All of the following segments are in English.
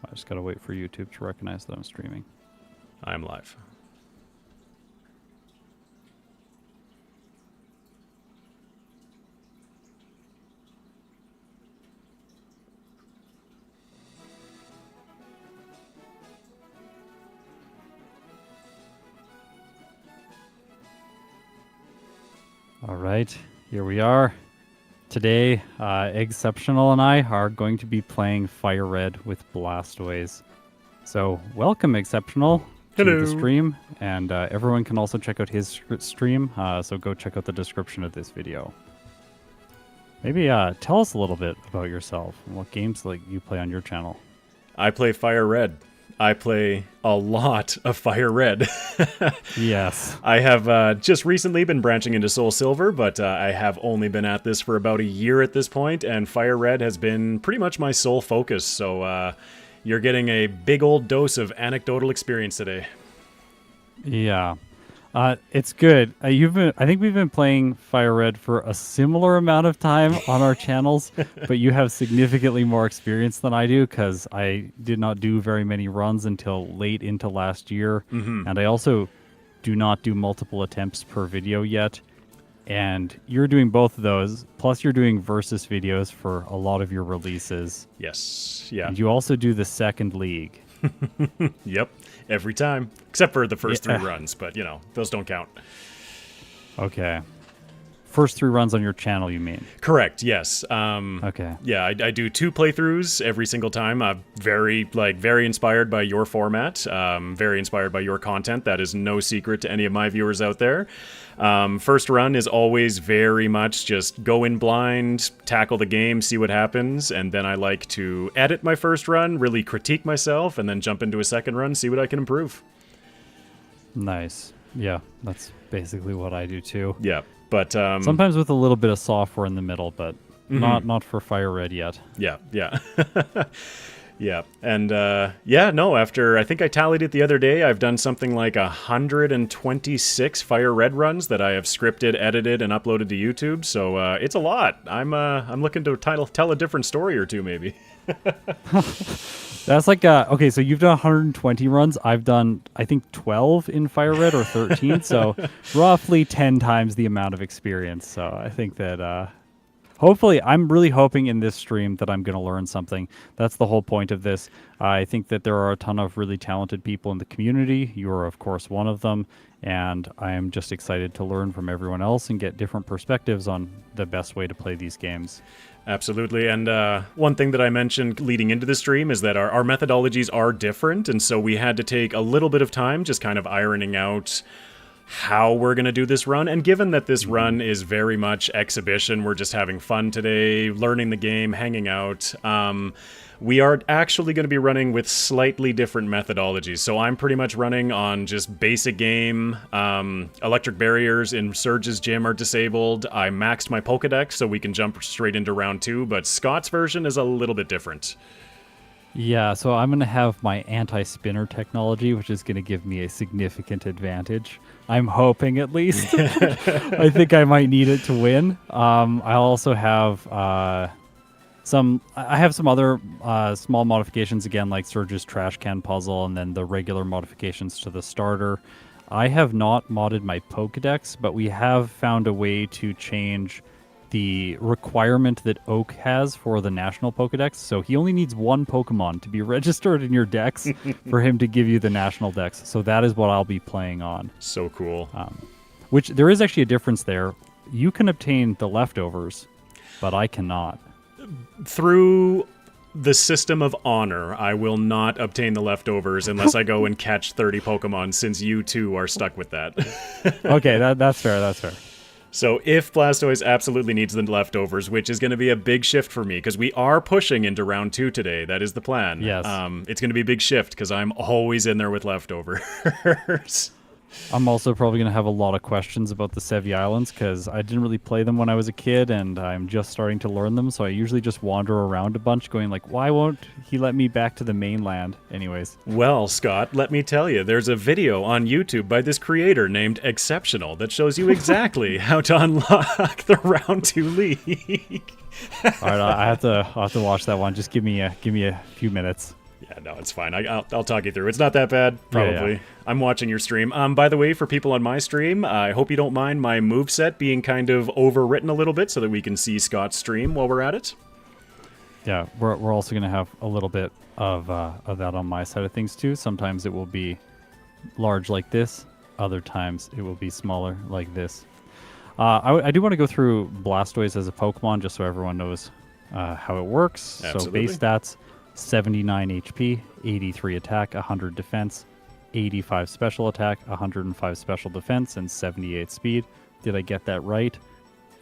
I just gotta wait for YouTube to recognize that I'm streaming. I'm live. All right, here we are. Today, Exceptional and I are going to be playing FireRed with Blastoise. So, welcome, Exceptional, to Hello. the stream. And everyone can also check out his stream, so go check out the description of this video. Maybe tell us a little bit about yourself and what games you play on your channel. I play FireRed. I play a lot of FireRed. Yes. I have just recently been branching into Soul Silver, but I have only been at this for about a year at this point, and FireRed has been pretty much my sole focus, so you're getting a big old dose of anecdotal experience today. Yeah. It's good. I think we've been playing FireRed for a similar amount of time on our channels, but you have significantly more experience than I do because I did not do very many runs until late into last year, and I also do not do multiple attempts per video yet. And you're doing both of those, plus you're doing versus videos for a lot of your releases. Yes, yeah. And you also do the second league. Yep, every time. Except for the first 3 runs, but, you know, those don't count. Okay. First 3 runs on your channel, you mean? Correct, yes. Okay. Yeah, I do 2 playthroughs every single time. Very inspired by your format, very inspired by your content. That is no secret to any of my viewers out there. First run is always very much just go in blind, tackle the game, see what happens, and then I like to edit my first run, really critique myself, and then jump into a second run, see what I can improve. Nice. Yeah, that's basically what I do too. Yeah, but sometimes with a little bit of software in the middle, but not for FireRed yet. Yeah. Yeah, and after, I think I tallied it the other day, I've done something like 126 FireRed runs that I have scripted, edited, and uploaded to YouTube, so it's a lot. I'm looking to tell a different story or two, maybe. That's like, okay, so you've done 120 runs. I've done, I think, 12 in FireRed or 13, so roughly 10 times the amount of experience. So I think that hopefully, I'm really hoping in this stream that I'm going to learn something. That's the whole point of this. I think that there are a ton of really talented people in the community. You are, of course, one of them. And I am just excited to learn from everyone else and get different perspectives on the best way to play these games. Absolutely, and one thing that I mentioned leading into the stream is that our methodologies are different, and so we had to take a little bit of time just kind of ironing out how we're going to do this run. And given that this run is very much exhibition, we're just having fun today, learning the game, hanging out, we are actually going to be running with slightly different methodologies. So I'm pretty much running on just basic game. Electric barriers in Surge's gym are disabled. I maxed my Pokedex so we can jump straight into round 2, but Scott's version is a little bit different. Yeah, so I'm going to have my anti-spinner technology, which is going to give me a significant advantage. I'm hoping, at least. I think I might need it to win. I also have some other small modifications, again, like Surge's trash can puzzle, and then the regular modifications to the starter. I have not modded my Pokedex, but we have found a way to change the requirement that Oak has for the national Pokedex. So he only needs 1 Pokemon to be registered in your dex for him to give you the national dex. So that is what I'll be playing on. So cool. Which there is actually a difference there. You can obtain the leftovers, but I cannot. Through the system of honor, I will not obtain the leftovers unless I go and catch 30 Pokemon, since you too are stuck with that. Okay, that's fair, that's fair. So if Blastoise absolutely needs the leftovers, which is going to be a big shift for me, because we are pushing into round 2 today, that is the plan. Yes. It's going to be a big shift, because I'm always in there with leftovers. I'm also probably going to have a lot of questions about the Sevi Islands because I didn't really play them when I was a kid and I'm just starting to learn them. So I usually just wander around a bunch going like, why won't he let me back to the mainland? Anyways. Well, Scott, let me tell you, there's a video on YouTube by this creator named Exceptional that shows you exactly how to unlock the round 2 league. All right, I'll have to watch that one. Just give me a few minutes. Yeah, no, it's fine. I'll talk you through. It's not that bad, probably. Yeah. I'm watching your stream. By the way, for people on my stream, I hope you don't mind my moveset being kind of overwritten a little bit so that we can see Scott's stream while we're at it. Yeah, we're also going to have a little bit of that on my side of things too. Sometimes it will be large like this. Other times it will be smaller like this. I do want to go through Blastoise as a Pokemon just so everyone knows how it works. Absolutely. So base stats, 79 HP, 83 attack, 100 defense, 85 special attack, 105 special defense, and 78 speed. Did I get that right?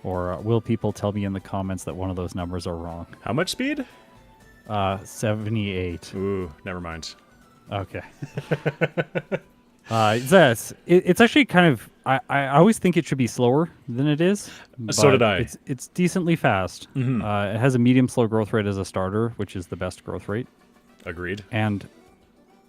Or will people tell me in the comments that one of those numbers are wrong? How much speed? 78. Ooh, never mind. Okay. It's actually kind of... I always think it should be slower than it is. So did I. It's decently fast. Mm-hmm. It has a medium slow growth rate as a starter, which is the best growth rate. Agreed. And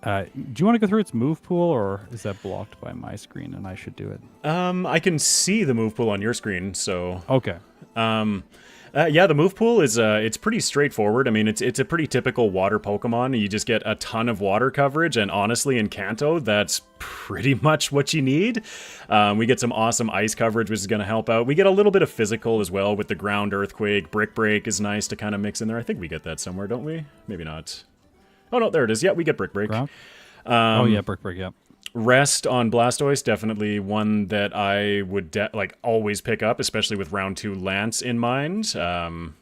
do you want to go through its move pool, or is that blocked by my screen and I should do it? I can see the move pool on your screen, so... Okay. Yeah, the move pool is it's pretty straightforward. I mean, it's a pretty typical water Pokemon. You just get a ton of water coverage, and honestly, in Kanto, that's pretty much what you need. We get some awesome ice coverage, which is going to help out. We get a little bit of physical as well with the ground earthquake. Brick break is nice to kind of mix in there. I think we get that somewhere, don't we? Maybe not. Oh no, there it is. Yeah, we get brick break. Oh yeah, brick break. Yeah. Rest on Blastoise, definitely one that I would always pick up, especially with round 2 Lance in mind.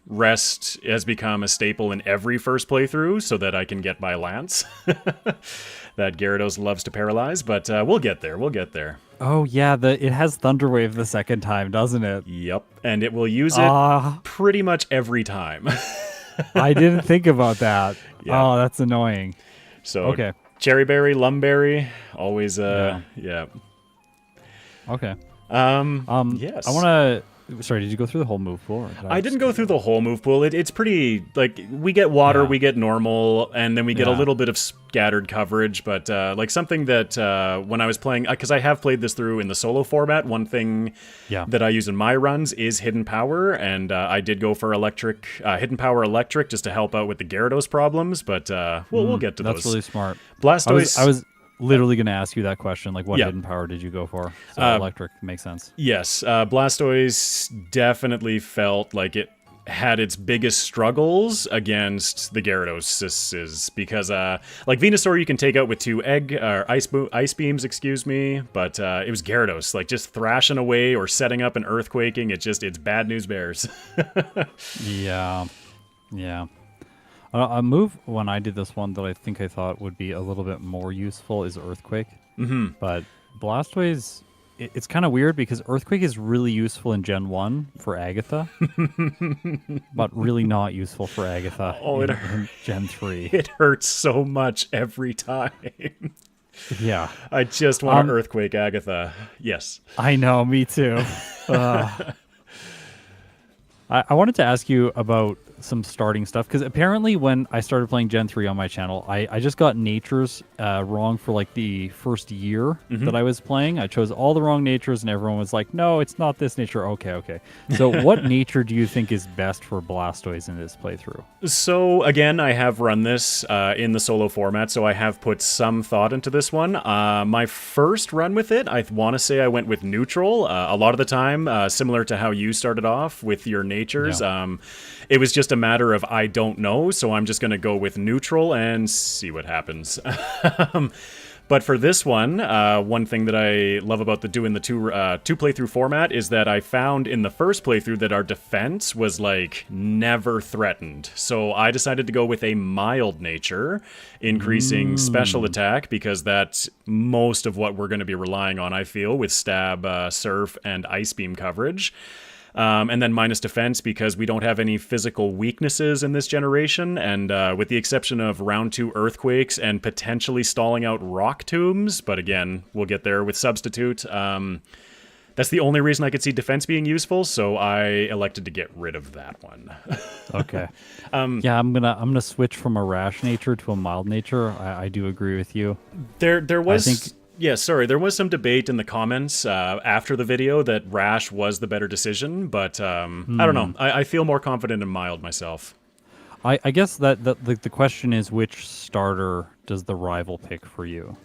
Rest has become a staple in every first playthrough so that I can get my Lance. That Gyarados loves to paralyze, but we'll get there. We'll get there. Oh yeah, it has Thunder Wave the second time, doesn't it? Yep, and it will use it pretty much every time. I didn't think about that. Yeah. Oh, that's annoying. So okay. Cherry Berry, Lumberry, always yeah. Okay. Yes. I want to... Sorry, did you go through the whole move pool? I didn't go through the whole move pool. It's pretty, we get water, we get normal, and then we get a little bit of scattered coverage, but something that when I was playing, because I have played this through in the solo format, one thing that I use in my runs is Hidden Power, and I did go for Hidden Power Electric just to help out with the Gyarados problems, but we'll get to those. That's really smart. Blastoise... I was literally going to ask you that question, like what hidden power did you go for? So electric makes sense. Yes, Blastoise definitely felt like it had its biggest struggles against the Gyaradoses because Venusaur you can take out with 2 ice beams, excuse me, but it was Gyarados just thrashing away or setting up and earthquaking. It's bad news bears. Yeah. A move when I did this one that I think I thought would be a little bit more useful is Earthquake. Mm-hmm. But Blastoise, it's kind of weird because Earthquake is really useful in Gen 1 for Agatha, but really not useful for Agatha in Gen 3. It hurts so much every time. Yeah. I just want to Earthquake Agatha. Yes. I know, me too. I wanted to ask you about some starting stuff because apparently when I started playing Gen 3 on my channel, I just got natures wrong for the first year that I was playing. I chose all the wrong natures and everyone was like, no, it's not this nature. Okay. So what nature do you think is best for Blastoise in this playthrough? So again, I have run this in the solo format, so I have put some thought into this one. My first run with it, I want to say I went with neutral. A lot of the time, similar to how you started off with your natures. Yeah. It was just a matter of I don't know, so I'm just going to go with neutral and see what happens. But for this one, one thing that I love about doing the two playthrough format is that I found in the first playthrough that our defense was never threatened. So I decided to go with a mild nature, increasing special attack because that's most of what we're going to be relying on, I feel, with stab, surf, and ice beam coverage. And then minus defense because we don't have any physical weaknesses in this generation, and with the exception of round 2 earthquakes and potentially stalling out rock tombs, but again, we'll get there with substitute. That's the only reason I could see defense being useful, so I elected to get rid of that one. Okay. Yeah, I'm gonna switch from a rash nature to a mild nature. I do agree with you. There was. Yeah, sorry, there was some debate in the comments after the video that Rash was the better decision, but I don't know. I feel more confident in mild myself. I guess that the question is, which starter does the rival pick for you?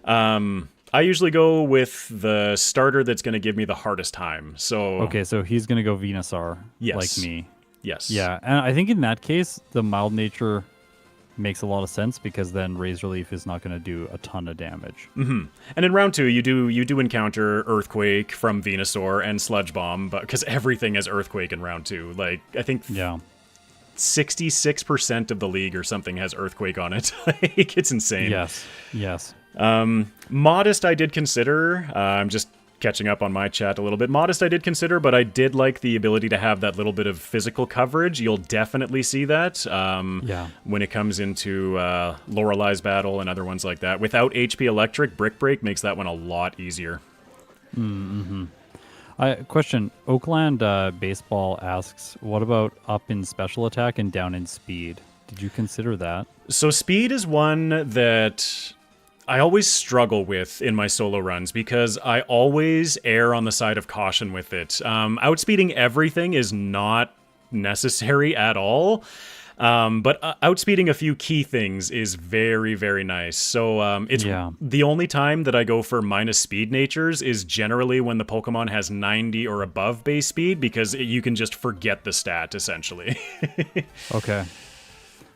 I usually go with the starter that's going to give me the hardest time. So, Okay, so he's gonna go Venusaur, like yes. me. Yes. Yeah, and I think in that case, the mild nature makes a lot of sense because then Razor Leaf is not going to do a ton of damage. And in round 2, you do encounter Earthquake from Venusaur and Sludge Bomb, but because everything has Earthquake in round 2. Like, I think Yeah. 66% of the league or something has Earthquake on it. Like, it's insane. Yes. Yes. Modest I did consider. I'm just catching up on my chat a little bit. Modest I did consider, but I did like the ability to have that little bit of physical coverage. You'll definitely see that when it comes into Lorelei's battle and other ones like that. Without HP Electric, Brick Break makes that one a lot easier. Question. Oakland Baseball asks, what about up in special attack and down in speed? Did you consider that? So speed is one that I always struggle with in my solo runs because I always err on the side of caution with it. Outspeeding everything is not necessary at all. But outspeeding a few key things is very, very nice. So it's the only time that I go for minus speed natures is generally when the Pokemon has 90 or above base speed because you can just forget the stat, essentially. Okay.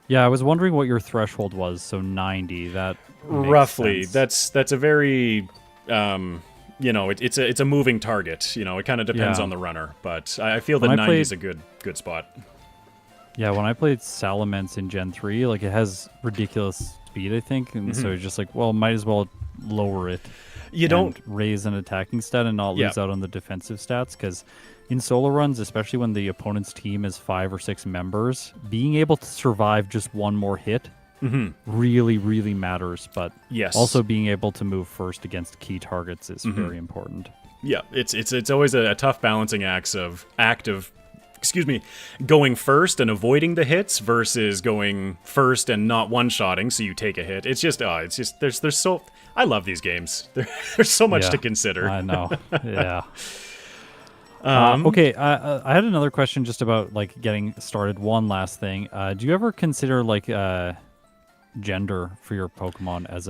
Yeah, I was wondering what your threshold was. So 90, that makes roughly. sense. That's a very it's a moving target. It kind of depends on the runner, but I feel that 90 is a good spot. Yeah, when I played Salamence in Gen 3, like, it has ridiculous speed, I think, and so it's just like, well, might as well lower it. You don't raise an attacking stat and not lose out on the defensive stats, because in solo runs, especially when the opponent's team is 5 or 6 members, being able to survive just one more hit really, really matters. But also being able to move first against key targets is very important. Yeah, it's always a tough balancing act of going first and avoiding the hits versus going first and not one-shotting, so you take a hit. It's just there's so I love these games. There's so much to consider. I know. Yeah. Okay, I had another question just about like getting started. One last thing. Do you ever consider like gender for your Pokemon as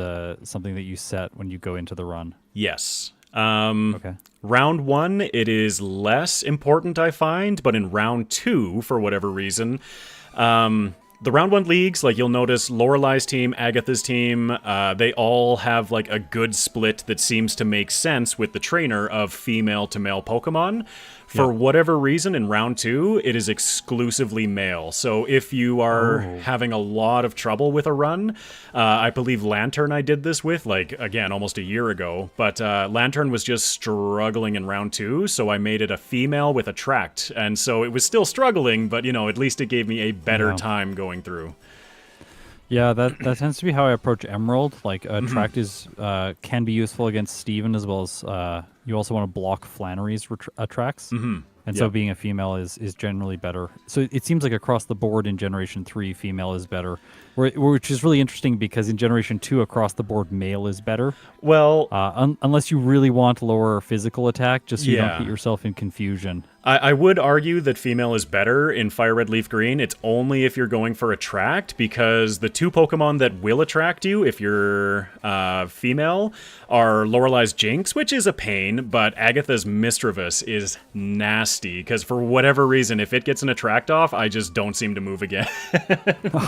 something that you set when you go into the run? Yes. Okay. Round 1, it is less important, I find, but in round 2, for whatever reason, the round 1 leagues, like, you'll notice Lorelei's team, Agatha's team, they all have like a good split that seems to make sense with the trainer of female to male Pokemon. For whatever reason, in round 2, it is exclusively male. So if you are having a lot of trouble with a run, I believe Lantern I did this with, like, again, almost a year ago, but Lantern was just struggling in round 2, so I made it a female with Attract. And so it was still struggling, but, at least it gave me a better time going through. Yeah, that tends to be how I approach Emerald. Like, Attract is can be useful against Steven, as well as you also want to block Flannery's Attracts. And so being a female is generally better. So it seems like across the board in Generation 3, female is better. Which is really interesting because in Generation 2, across the board, male is better. Well, unless you really want lower physical attack, just so you don't get yourself in confusion. I would argue that female is better in FireRed Leaf Green. It's only if you're going for Attract, because the 2 Pokemon that will attract you if you're female are Lorelei's Jinx, which is a pain, but Agatha's Misdreavus is nasty, because for whatever reason, if it gets an Attract off, I just don't seem to move again.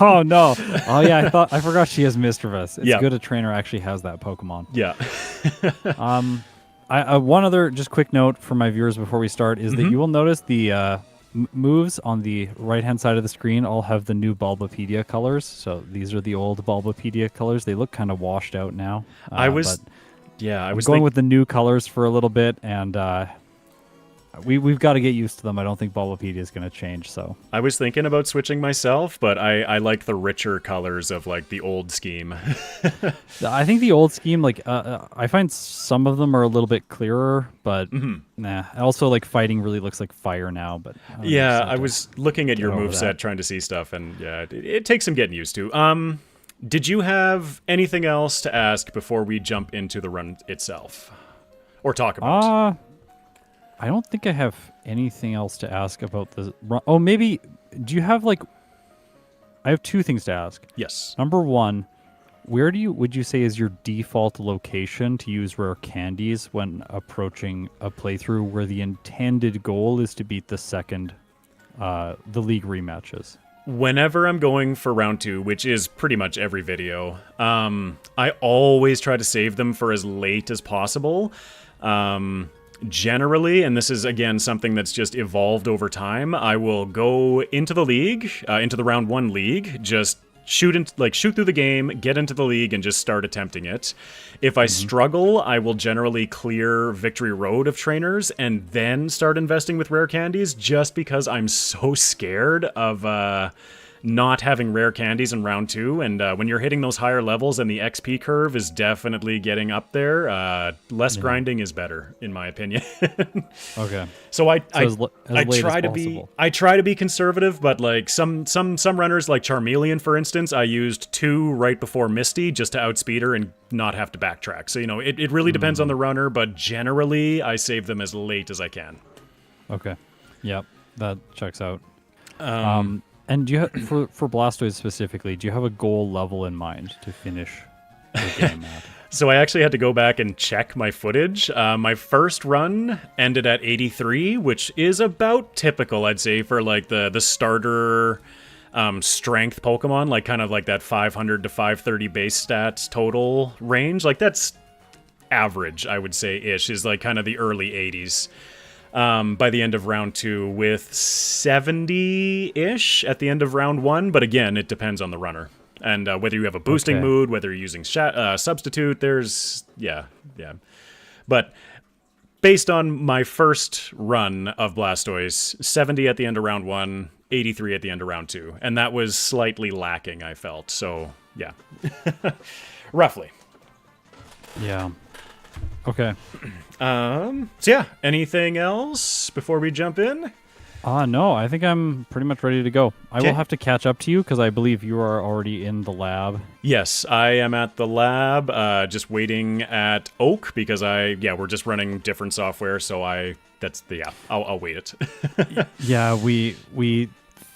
Oh, no. Oh, yeah, I forgot she has Misdreavus. It's good a trainer actually has that Pokemon. Yeah. One other just quick note for my viewers before we start is that you will notice the moves on the right-hand side of the screen all have the new Bulbapedia colors. So these are the old Bulbapedia colors. They look kind of washed out now. I was going with the new colors for a little bit, and we've got to get used to them. I don't think Bulbapedia is going to change. So I was thinking about switching myself, but I like the richer colors of like the old scheme. I think the old scheme, like I find some of them are a little bit clearer, but nah. Also, like fighting really looks like fire now. But I was looking at your moveset trying to see stuff, and it takes some getting used to. Did you have anything else to ask before we jump into the run itself, or talk about? I don't think I have anything else to ask about the run. Oh, maybe, do you have, like, I have two things to ask. Yes. Number one, where would you say is your default location to use rare candies when approaching a playthrough where the intended goal is to beat the league rematches? Whenever I'm going for round 2, which is pretty much every video, I always try to save them for as late as possible. Generally, and this is again something that's just evolved over time, I will go into the league, into the round 1 league, just shoot through the game, get into the league, and just start attempting it. If I struggle, I will generally clear Victory Road of trainers and then start investing with rare candies, just because I'm so scared of not having rare candies in round 2. And when you're hitting those higher levels and the XP curve is definitely getting up there, less grinding is better, in my opinion. Okay. So I late try as to possible. I try to be conservative, but like some runners like Charmeleon, for instance, I used 2 right before Misty just to outspeed her and not have to backtrack. So it really depends on the runner, but generally I save them as late as I can. Okay. Yep, that checks out. And do you for Blastoise specifically, do you have a goal level in mind to finish the game at? So I actually had to go back and check my footage. My first run ended at 83, which is about typical, I'd say, for like the starter strength Pokemon, like kind of like that 500 to 530 base stats total range. Like that's average, I would say, ish, is like kind of the early 80s. By the end of round 2, with 70-ish at the end of round 1. But again, it depends on the runner. And whether you have a boosting mood, whether you're using substitute, there's... Yeah. But based on my first run of Blastoise, 70 at the end of round 1, 83 at the end of round 2. And that was slightly lacking, I felt. So, yeah. Roughly. Yeah. Okay. So yeah, anything else before we jump in? No, I think I'm pretty much ready to go. I Okay. will have to catch up to you because I believe you are already in the lab. Yes, I am at the lab, just waiting at Oak because we're just running different software, so I'll wait it. Yeah, we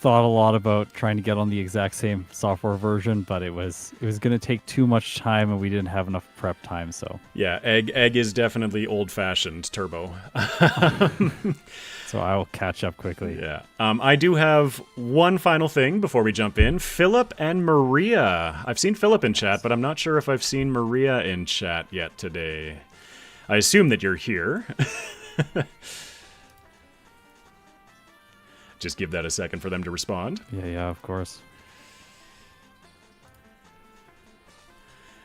thought a lot about trying to get on the exact same software version, but it was going to take too much time and we didn't have enough prep time, so. Yeah, egg is definitely old-fashioned turbo. So I will catch up quickly. Yeah. I do have one final thing before we jump in. Philip and Maria. I've seen Philip in chat, but I'm not sure if I've seen Maria in chat yet today. I assume that you're here. Just give that a second for them to respond. Yeah, of course.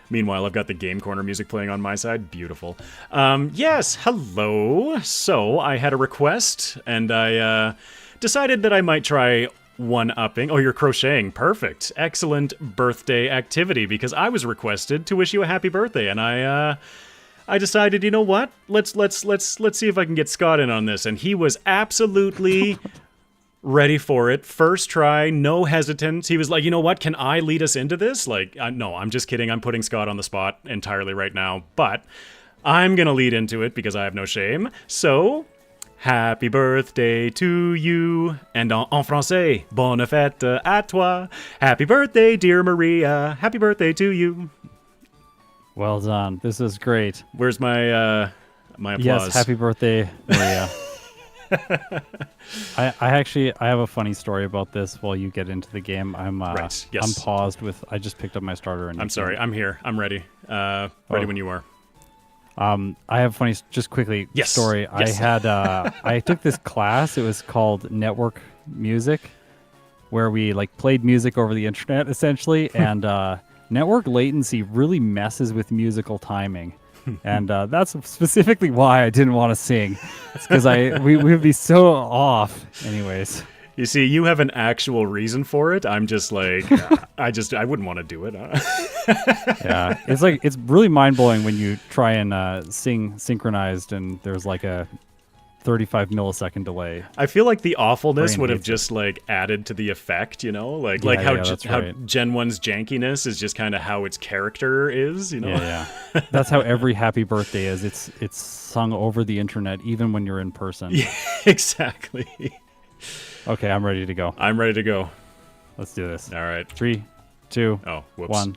Meanwhile, I've got the Game Corner music playing on my side. Beautiful. Yes, hello. So I had a request, and I decided that I might try one-upping. Oh, you're crocheting. Perfect. Excellent birthday activity, because I was requested to wish you a happy birthday, and I decided, you know what? Let's see if I can get Scott in on this, and he was absolutely ready for it. First try, no hesitance. He was like, you know what? Can I lead us into this? Like, no, I'm just kidding. I'm putting Scott on the spot entirely right now, but I'm going to lead into it because I have no shame. So, happy birthday to you. And en français, bonne fête à toi. Happy birthday, dear Maria. Happy birthday to you. Well done. This is great. Where's my applause? Yes, happy birthday, Maria. I have a funny story about this while you get into the game. Right, yes. I'm paused with, I just picked up my starter. And I'm sorry, I'm here. I'm ready. Ready when you are. I have a funny, just quickly, Yes. story. Yes. I took this class. It was called Network Music, where we played music over the internet, essentially, and network latency really messes with musical timing. And that's specifically why I didn't want to sing. It's because we would be so off. Anyways. You see, you have an actual reason for it. I'm just like, I wouldn't want to do it. Yeah, it's really mind blowing when you try and sing synchronized and there's like a 35 millisecond delay. I feel like the awfulness Brain would have hates just added to the effect, how that's how right. Gen 1's jankiness is just kind of how its character is, Yeah. That's how every happy birthday is. It's sung over the internet even when you're in person. Yeah, exactly. Okay, I'm ready to go. I'm ready to go. Let's do this. All right. 3, 2, Oh, whoops. 1.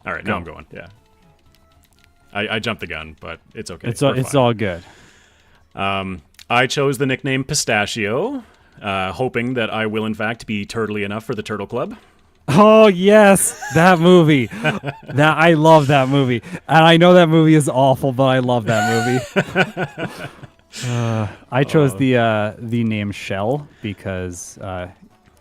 All right, now I'm going. Yeah. I jumped the gun, but it's okay. It's all good. I chose the nickname Pistachio, hoping that I will in fact be turtly enough for the Turtle Club. Oh yes, that movie. I love that movie, and I know that movie is awful, but I love that movie. I chose the name Shell because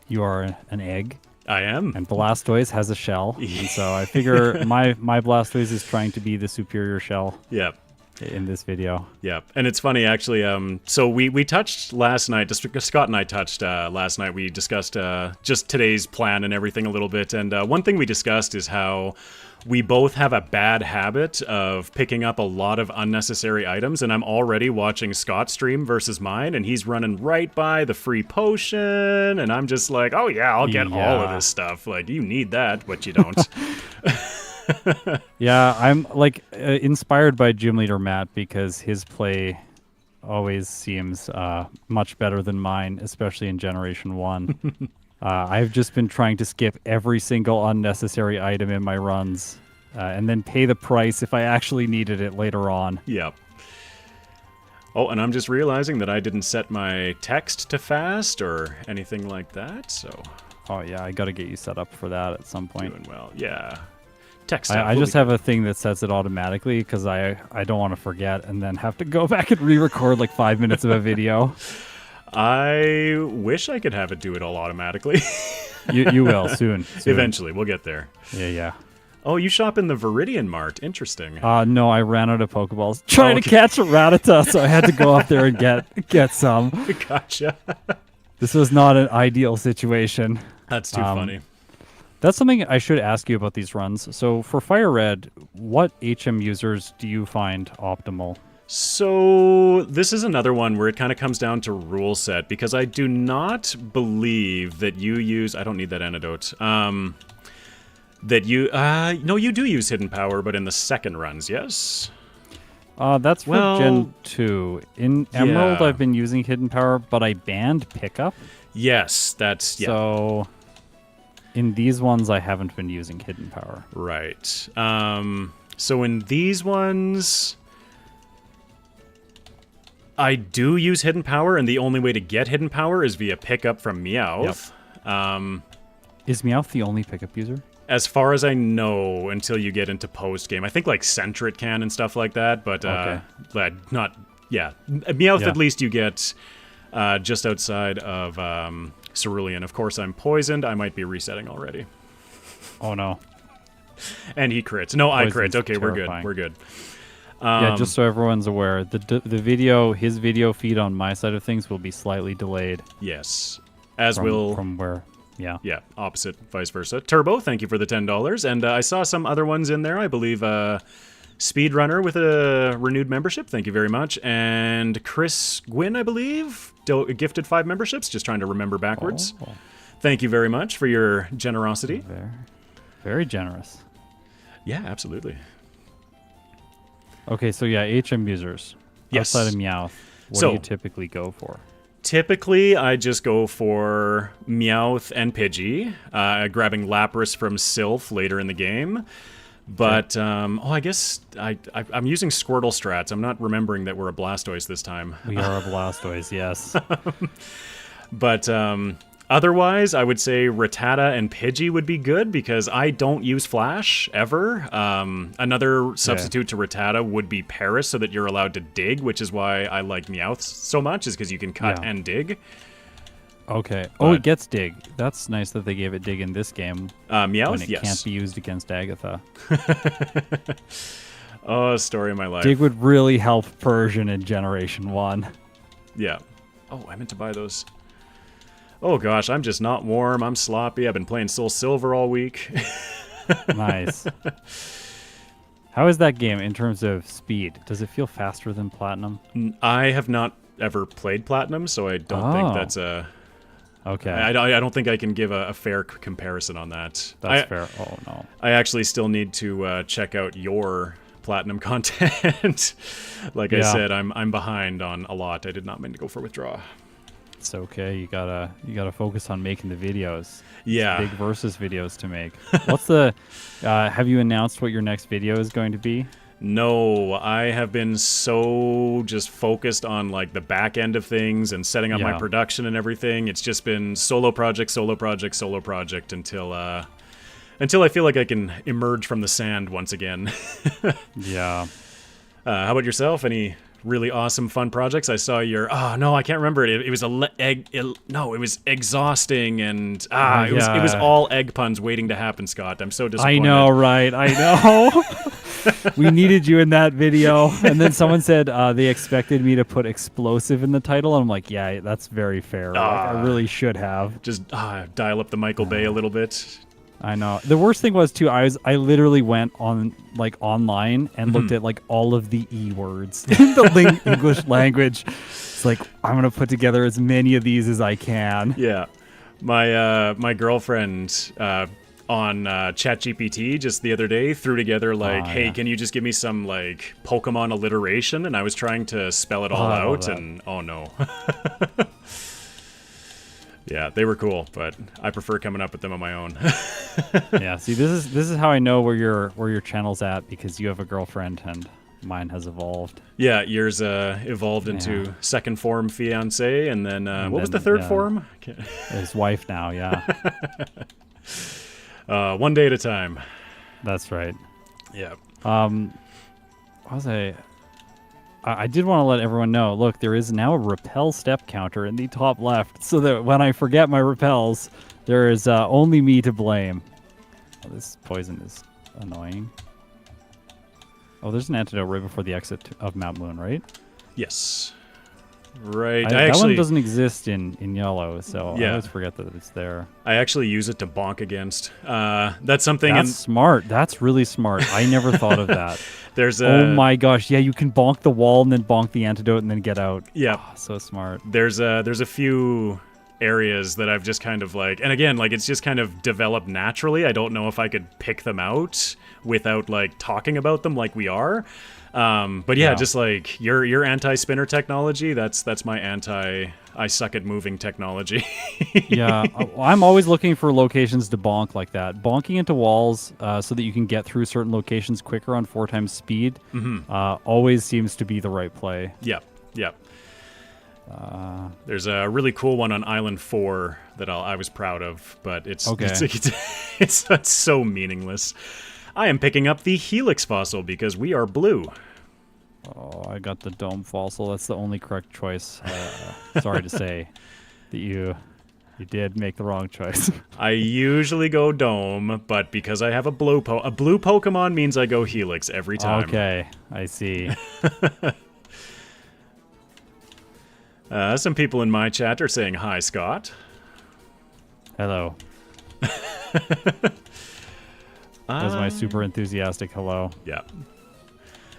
you are an egg, I am. and Blastoise has a shell, and so I figure my Blastoise is trying to be the superior shell. Yep. In this video. Yeah, and it's funny actually. So we touched last night. Scott and I touched last night. We discussed just today's plan and everything a little bit. And one thing we discussed is how we both have a bad habit of picking up a lot of unnecessary items. And I'm already watching Scott's stream versus mine, and he's running right by the free potion, and I'm just like, oh yeah, I'll get all of this stuff. Like, you need that, but you don't. Yeah, I'm like inspired by Gym Leader Matt because his play always seems much better than mine, especially in Generation 1. I've just been trying to skip every single unnecessary item in my runs and then pay the price if I actually needed it later on. Yep. Oh, and I'm just realizing that I didn't set my text to fast or anything like that, so... Oh yeah, I gotta get you set up for that at some point. Doing well, yeah. Text I just have a thing that sets it automatically because I don't want to forget and then have to go back and re-record like 5 minutes of a video. I wish I could have it do it all automatically. You will soon. Eventually, we'll get there. Yeah. Oh, you shop in the Viridian Mart. Interesting. No, I ran out of Pokeballs trying to catch a Rattata, so I had to go up there and get some. Gotcha. This was not an ideal situation. That's too funny. That's something I should ask you about these runs. So for FireRed, what HM users do you find optimal? So this is another one where it kind of comes down to rule set, because I do not believe that you use... I don't need that antidote. That you... no, you do use Hidden Power, but in the second runs, yes? That's for Gen 2. In Emerald, I've been using Hidden Power, but I banned Pickup. Yes, that's... Yeah. So... In these ones, I haven't been using Hidden Power. Right. So in these ones, I do use Hidden Power, and the only way to get Hidden Power is via pickup from Meowth. Yep. Is Meowth the only pickup user? As far as I know, until you get into post-game. I think like Sentret can and stuff like that, but not... Yeah. Meowth, at least you get just outside of... Cerulean. Of course, I'm poisoned. I might be resetting already. Oh, no. And he crits. No, I crit. Okay, terrifying. We're good. Yeah, just so everyone's aware, the video, his video feed on my side of things will be slightly delayed. Yes. From where... Yeah. Yeah, opposite, vice versa. Turbo, thank you for the $10. And I saw some other ones in there. I believe Speedrunner with a renewed membership. Thank you very much. And Chris Gwynn, I believe, gifted 5 memberships. Just trying to remember backwards. Oh. Thank you very much for your generosity. Very, very generous. Yeah, absolutely. Okay, so yeah, HM users. Yes. Outside of Meowth, what do you typically go for? Typically, I just go for Meowth and Pidgey, grabbing Lapras from Sylph later in the game. But, I guess I'm using Squirtle strats. I'm not remembering that we're a Blastoise this time. We are a Blastoise, yes. But otherwise, I would say Rattata and Pidgey would be good because I don't use Flash ever. Another substitute to Rattata would be Paris so that you're allowed to dig, which is why I like Meowth so much, is because you can cut and dig. Okay. It gets dig. That's nice that they gave it dig in this game. Meowth, when it can't be used against Agatha. Oh, story of my life. Dig would really help Persian in Generation 1. Yeah. Oh, I meant to buy those. Oh gosh, I'm just not warm. I'm sloppy. I've been playing Soul Silver all week. Nice. How is that game in terms of speed? Does it feel faster than Platinum? I have not ever played Platinum, so I don't think that's a... Okay. I don't think I can give a fair comparison on that. That's fair. Oh, no. I actually still need to check out your Platinum content. Like I said, I'm behind on a lot. I did not mean to go for withdraw. It's okay. You gotta focus on making the videos. Yeah. Big versus videos to make. What's the? Have you announced what your next video is going to be? No, I have been so just focused on like the back end of things and setting up my Yeah. production and everything. It's just been solo project, solo project, solo project until I feel like I can emerge from the sand once again. Yeah. How about yourself? Any really awesome, fun projects? I saw your. Oh no, I can't remember it. It was it was exhausting and it was all egg puns waiting to happen. Scott, I'm so disappointed. I know, right? I know. We needed you in that video, and then someone said they expected me to put explosive in the title. And I'm like, yeah, that's very fair. Like, I really should have. Just dial up the Michael Bay a little bit. I know. The worst thing was too. I literally went on like online and looked at like all of the E words in the English language. It's like I'm gonna put together as many of these as I can. Yeah, my girlfriend on ChatGPT just the other day threw together like, hey, can you just give me some like Pokemon alliteration? And I was trying to spell it all out, and oh no. Yeah, they were cool, but I prefer coming up with them on my own. Yeah, see, this is how I know where your channel's at, because you have a girlfriend and mine has evolved. Yeah, yours evolved into second form fiance, and then what was the third form? His wife now, yeah. One day at a time. That's right. Yeah. What was I did want to let everyone know, look, there is now a repel step counter in the top left, so that when I forget my repels, there is only me to blame. Oh, this poison is annoying. Oh, there's an antidote right before the exit of Mount Moon, right? Yes. Right. That one doesn't exist in yellow, so I always forget that it's there. I actually use it to bonk against. That's something. That's smart. That's really smart. I never thought of that. There's oh my gosh, yeah, you can bonk the wall and then bonk the antidote and then get out. Yeah, so smart. There's a few areas that I've just kind of like, and again, like it's just kind of developed naturally. I don't know if I could pick them out without like talking about them like we are. But yeah, just like your anti-spinner technology, that's my I suck at moving technology. Yeah, I'm always looking for locations to bonk like that. Bonking into walls so that you can get through certain locations quicker on 4 times speed always seems to be the right play. Yep. There's a really cool one on Island 4 that I was proud of, but it's so meaningless. I am picking up the Helix fossil because we are blue. Oh, I got the dome fossil. That's the only correct choice. Sorry to say that you did make the wrong choice. I usually go dome, but because I have a blue Pokemon means I go Helix every time. Okay, I see. Some people in my chat are saying hi, Scott. Hello. That's my super enthusiastic hello. Yeah.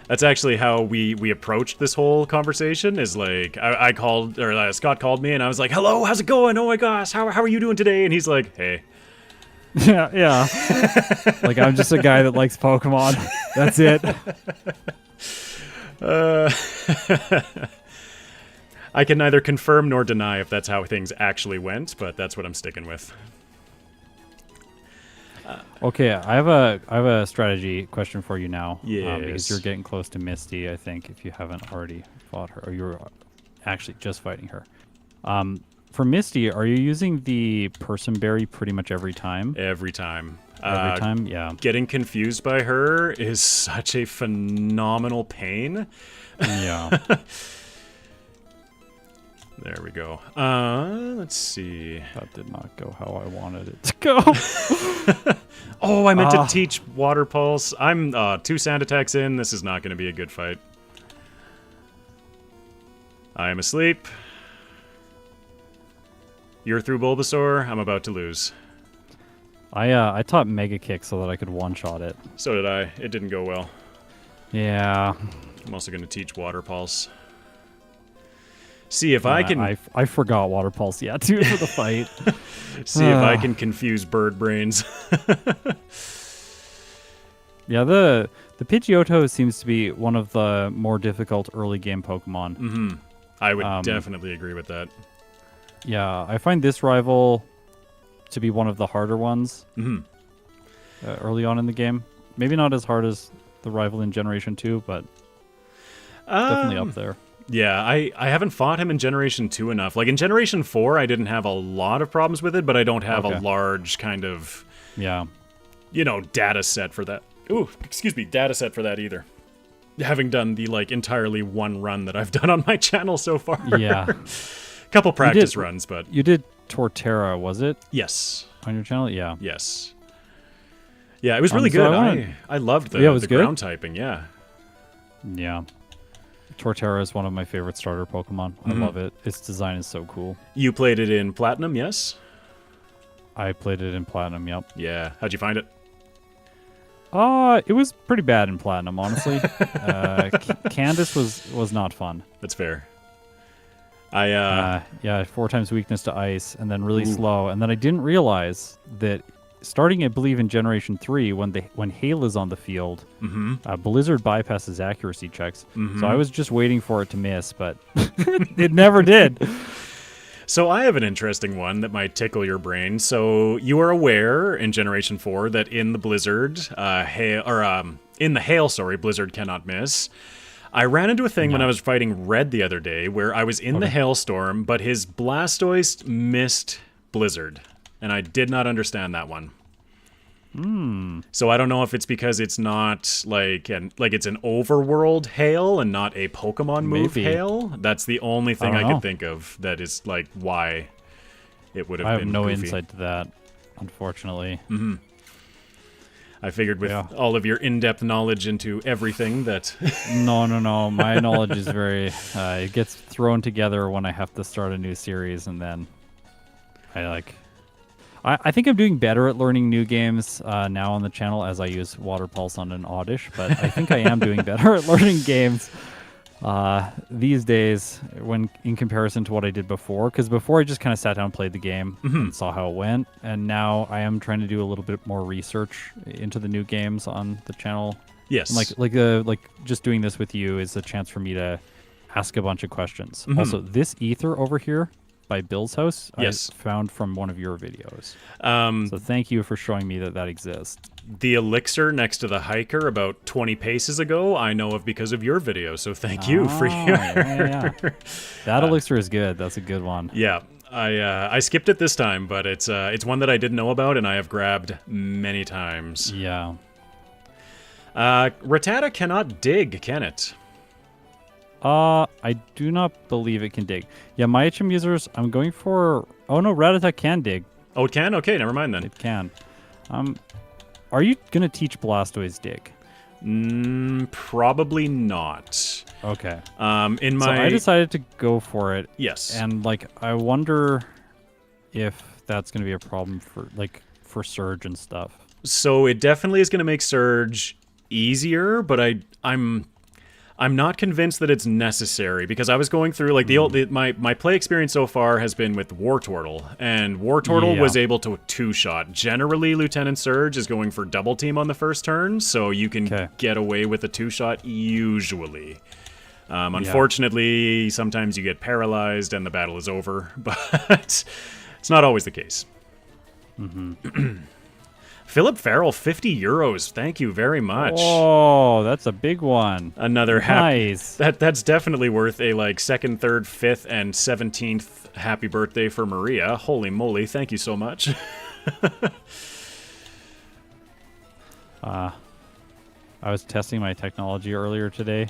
That's actually how we approached this whole conversation, is like, I called, or Scott called me, and I was like, hello, how's it going? Oh my gosh, how are you doing today? And he's like, hey. Yeah. Like, I'm just a guy that likes Pokemon. That's it. I can neither confirm nor deny if that's how things actually went, but that's what I'm sticking with. Okay, I have a strategy question for you now. Yes. Because you're getting close to Misty, I think, if you haven't already fought her, or you're actually just fighting her. For Misty, are you using the Person Berry pretty much every time? Every time. Every time? Yeah. Getting confused by her is such a phenomenal pain. Yeah. There we go. Let's see. That did not go how I wanted it to go. Oh, I meant to teach Water Pulse. I'm 2 sand attacks in. This is not going to be a good fight. I am asleep. You're through Bulbasaur. I'm about to lose. I taught Mega Kick so that I could one-shot it. So did I. It didn't go well. Yeah. I'm also going to teach Water Pulse. See if I can... I forgot Water Pulse, too, for the fight. See if I can confuse bird brains. Yeah, the Pidgeotto seems to be one of the more difficult early game Pokemon. Mm-hmm. I would definitely agree with that. Yeah, I find this rival to be one of the harder ones early on in the game. Maybe not as hard as the rival in Generation 2, but definitely up there. Yeah, I haven't fought him in Generation 2 enough. Like in Generation 4, I didn't have a lot of problems with it, but I don't have a large kind of, data set for that. Ooh, excuse me, data set for that either. Having done the, like, entirely one run that I've done on my channel so far. Yeah. Couple practice runs, but... You did Torterra, was it? Yes. On your channel? Yeah. Yes. Yeah, it was really good. I loved the ground typing, yeah. Yeah. Torterra is one of my favorite starter Pokemon. I love it. Its design is so cool. You played it in Platinum, yes? I played it in Platinum, yep. Yeah. How'd you find it? It was pretty bad in Platinum, honestly. Candace was not fun. That's fair. 4 times weakness to ice, and then really slow. And then I didn't realize that starting, I believe, in Generation 3, when Hail is on the field, Blizzard bypasses accuracy checks. So I was just waiting for it to miss, but it never did. So I have an interesting one that might tickle your brain. So you are aware in Generation 4 that in the Blizzard, Blizzard cannot miss. I ran into a thing when I was fighting Red the other day where I was in the Hailstorm, but his Blastoise missed Blizzard, and I did not understand that one. So I don't know if it's because it's not it's an overworld hail and not a Pokemon move hail. That's the only thing I could think of that is like why it would have been no goofy. insight to that, unfortunately. I figured with all of your in-depth knowledge into everything that... No. My knowledge is very... it gets thrown together when I have to start a new series, and then I think I'm doing better at learning new games now on the channel as I use Water Pulse on an Oddish, but I think I am doing better at learning games these days when in comparison to what I did before. Because before I just kind of sat down and played the game and saw how it went, and now I am trying to do a little bit more research into the new games on the channel. Yes. And like just doing this with you is a chance for me to ask a bunch of questions. Also, this ether over here by Bill's house, I found from one of your videos. So thank you for showing me that exists. The elixir next to the hiker about 20 paces ago, I know of because of your video, so thank you for your... That elixir is good. That's a good one. Yeah. I skipped it this time, but it's one that I didn't know about and I have grabbed many times. Yeah. Rattata cannot dig, can it? I do not believe it can dig. Yeah, my HM users, I'm going for... Oh, no, Rattata can dig. Oh, it can? Okay, never mind then. It can. Are you going to teach Blastoise dig? Probably not. Okay. So I decided to go for it. Yes. And, I wonder if that's going to be a problem for Surge and stuff. So it definitely is going to make Surge easier, but I'm not convinced that it's necessary because I was going through my play experience so far has been with Wartortle, and Wartortle was able to two-shot. Generally, Lieutenant Surge is going for double team on the first turn, so you can get away with a two-shot usually. Unfortunately, sometimes you get paralyzed and the battle is over, but it's not always the case. Philip Farrell, €50. Thank you very much. Oh, that's a big one. Another nice. That's definitely worth a 2nd, 3rd, 5th, and 17th happy birthday for Maria. Holy moly! Thank you so much. I was testing my technology earlier today.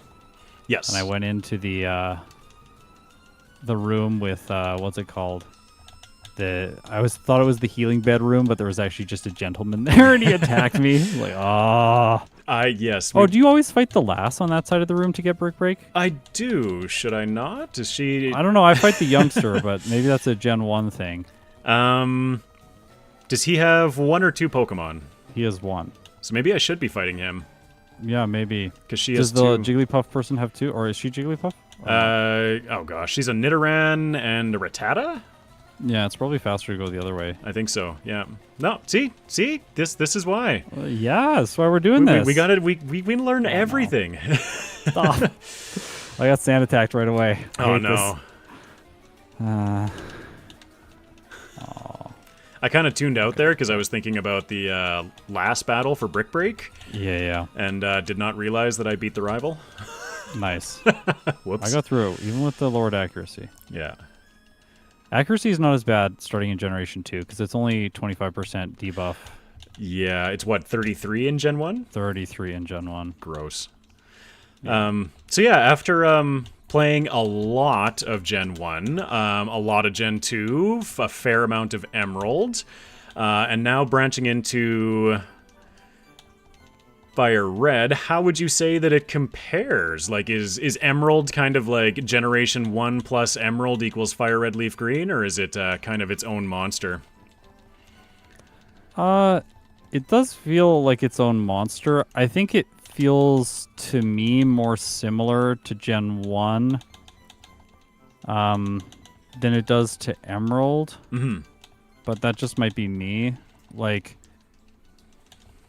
Yes. And I went into the room with what's it called? I thought it was the healing bed room, but there was actually just a gentleman there, and he attacked me. Yes. Do you always fight the lass on that side of the room to get Brick Break? I do. Should I not? Is she? I don't know. I fight the youngster, but maybe that's a Gen 1 thing. Does he have 1 or 2 Pokemon? He has 1. So maybe I should be fighting him. Yeah, maybe. Because she has 2. Does the Jigglypuff person have 2, or is she Jigglypuff? Oh gosh, she's a Nidoran and a Rattata. Yeah, it's probably faster to go the other way. I think so. Yeah. No. See. This is why. Yeah, that's why we're doing this. We got it. We learn everything. Stop. I got sand attacked right away. Oh no. I kind of tuned out there because I was thinking about the last battle for Brick Break. Yeah. And did not realize that I beat the rival. Nice. Whoops. I got through it, even with the lowered accuracy. Yeah. Accuracy is not as bad starting in Generation 2, because it's only 25% debuff. Yeah, it's what, 33 in Gen 1? 33 in Gen 1. Gross. Yeah. So yeah, after playing a lot of Gen 1, a lot of Gen 2, a fair amount of Emerald, and now branching into FireRed, how would you say that it compares? Like, is Emerald kind of like Generation 1 plus Emerald equals FireRed Leaf Green, or is it kind of its own monster? It does feel like its own monster. I think it feels, to me, more similar to Gen 1 than it does to Emerald. Mm-hmm. But that just might be me. Like,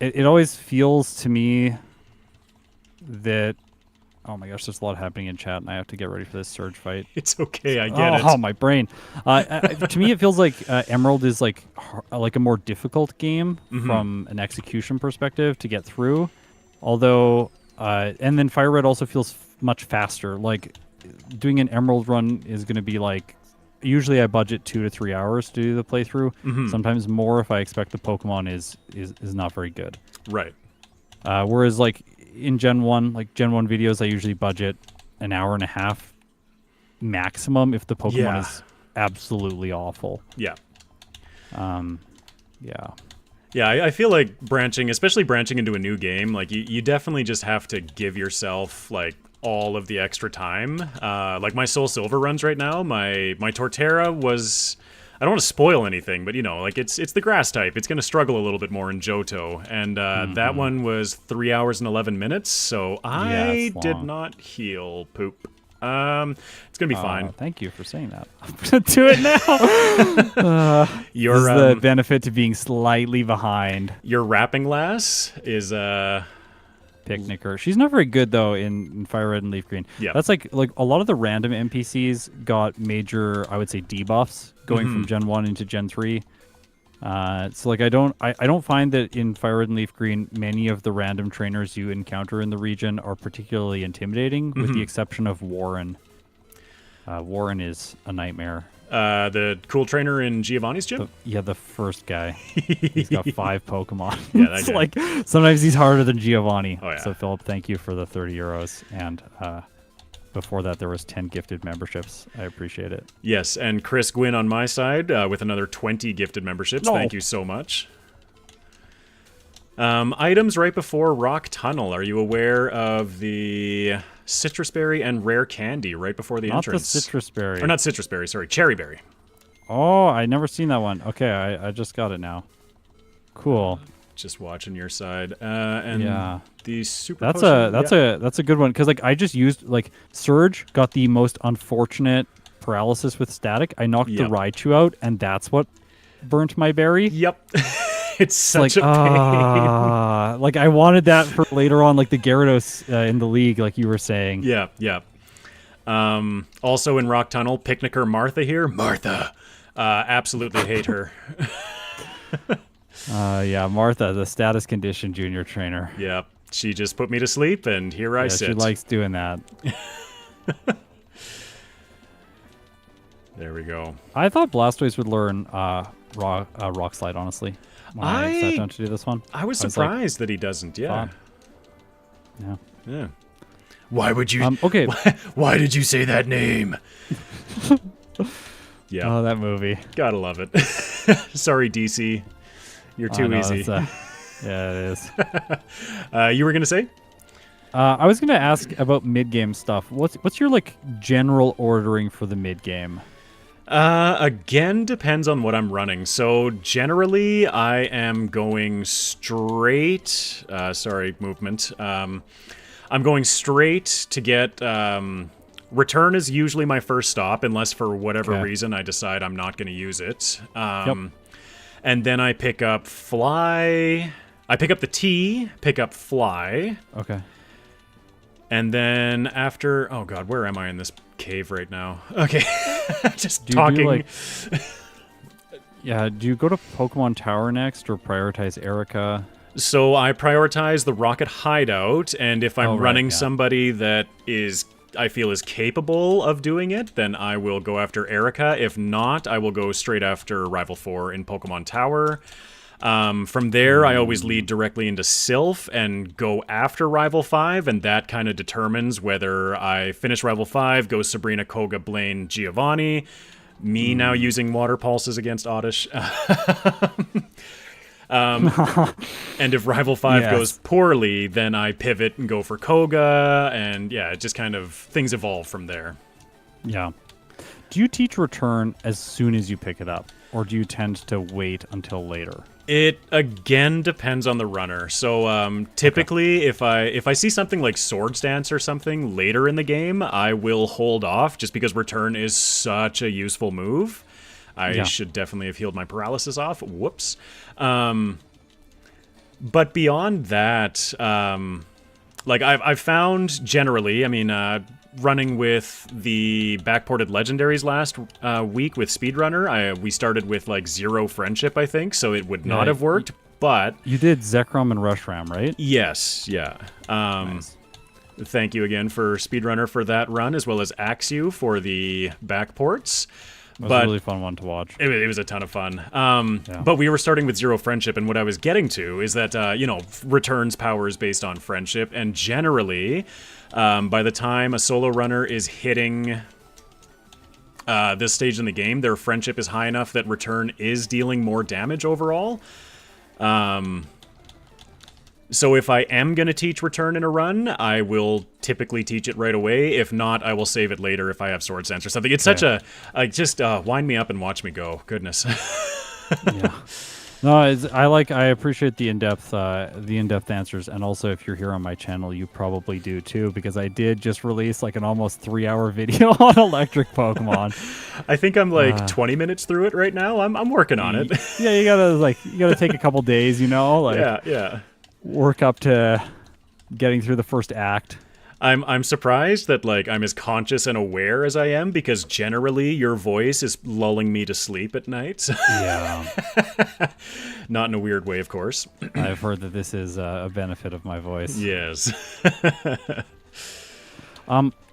it always feels to me that... Oh my gosh, there's a lot happening in chat, and I have to get ready for this Surge fight. It's okay, I get it. Oh, my brain. To me, it feels like Emerald is like a more difficult game from an execution perspective to get through. Although, and then FireRed also feels much faster. Like, doing an Emerald run is going to be like... Usually I budget 2 to 3 hours to do the playthrough. Sometimes more if I expect the Pokemon is not very good. Right. Whereas like in Gen 1, like Gen 1 videos, I usually budget an hour and a half maximum if the Pokemon is absolutely awful. Yeah. Yeah. Yeah, I feel like especially branching into a new game, like you definitely just have to give yourself like all of the extra time. Like my Soul Silver runs right now, my Torterra was... I don't want to spoil anything, but you know, like it's the grass type. It's going to struggle a little bit more in Johto, and that one was 3 hours and 11 minutes, so I did not heal poop. It's going to be fine. Thank you for saying that. I'm going to do it now. This is the benefit to being slightly behind. Your Wrapping Lass is... Picnicker. She's not very good though in FireRed and Leaf Green. Yeah, that's like a lot of the random NPCs got major, I would say, debuffs going from Gen 1 into Gen 3. So like I don't find that in FireRed and Leaf Green many of the random trainers you encounter in the region are particularly intimidating, with the exception of Warren. Warren is a nightmare. The cool trainer in Giovanni's gym? The first guy. He's got 5 Pokemon. Yeah, that it's guy. like sometimes he's harder than Giovanni. Oh, yeah. So Philip, thank you for the 30 euros. And before that, there was 10 gifted memberships. I appreciate it. Yes, and Chris Gwynn on my side with another 20 gifted memberships. Thank you so much. Items right before Rock Tunnel. Are you aware of the Citrus Berry and Rare Candy right before the entrance? Not the Citrus Berry. Or not Citrus Berry, sorry, Cherry Berry. Oh, I never seen that one. Okay, I just got it now. Cool. Just watching your side. And the Super That's Potion, that's a good one, because like I just used like Surge got the most unfortunate paralysis with static. I knocked the Raichu out, and that's what burnt my berry. Yep. It's such like, a pain. Like I wanted that for later on, like the Gyarados in the league, like you were saying. Yeah. Also in Rock Tunnel, Picnicker Martha here. Martha. Absolutely hate her. Martha, the status condition junior trainer. Yeah, she just put me to sleep, and here I sit. She likes doing that. There we go. I thought Blastoise would learn Rock Slide, honestly. When I sat down to do this one. I was surprised that he doesn't, yeah. Yeah. Why would you... okay. Why did you say that name? Yeah. Oh, that movie. Gotta love it. Sorry, DC. You're too easy. Yeah, it is. You were gonna say? I was gonna ask about mid-game stuff. What's your like general ordering for the mid-game? Again, depends on what I'm running. So generally, I am going straight. Movement. I'm going straight to get. Return is usually my first stop, unless for whatever reason I decide I'm not going to use it. And then I pick up Fly. I pick up the T, pick up Fly. Okay. And then after... Oh, God, where am I in this cave right now? Okay. Just do talking. Yeah, do you go to Pokemon Tower next or prioritize Erica? So I prioritize the Rocket Hideout, and if I'm Oh, right, running yeah. somebody that I feel is capable of doing it, then I will go after Erica. If not, I will go straight after Rival 4 in Pokemon Tower. From there, I always lead directly into Sylph and go after Rival 5, and that kind of determines whether I finish Rival 5, go Sabrina, Koga, Blaine, Giovanni. Me now using Water Pulses against Oddish. And if Rival 5 Yes. goes poorly, then I pivot and go for Koga, and yeah, it just kind of, things evolve from there. Yeah. Do you teach return as soon as you pick it up, or do you tend to wait until later? It again depends on the runner. So typically, if I see something like Swords Dance or something later in the game, I will hold off just because return is such a useful move. I should definitely have healed my paralysis off. Whoops. But beyond that, like I've found generally, I mean, running with the backported legendaries last week with Speedrunner, we started with like 0 friendship, I think, so it would not have worked, but... You did Zekrom and Rushram, right? Yes, yeah. Nice. Thank you again for Speedrunner for that run, as well as Axew for the backports. It was a really fun one to watch. It was a ton of fun. But we were starting with 0 friendship, and what I was getting to is that, returns power is based on friendship, and generally, by the time a solo runner is hitting this stage in the game, their friendship is high enough that return is dealing more damage overall. So if I am going to teach return in a run, I will typically teach it right away. If not, I will save it later if I have Sword Sense or something. It's such a... just wind me up and watch me go. Goodness. Yeah. No, I appreciate the in-depth answers, and also if you're here on my channel, you probably do too, because I did just release like an almost 3-hour video on electric Pokemon. I think I'm like 20 minutes through it right now. I'm working on it. Yeah, you gotta take a couple days, like yeah. work up to getting through the first act. I'm surprised that like I'm as conscious and aware as I am, because generally your voice is lulling me to sleep at night. Yeah. Not in a weird way, of course. I've heard that this is a benefit of my voice. Yes.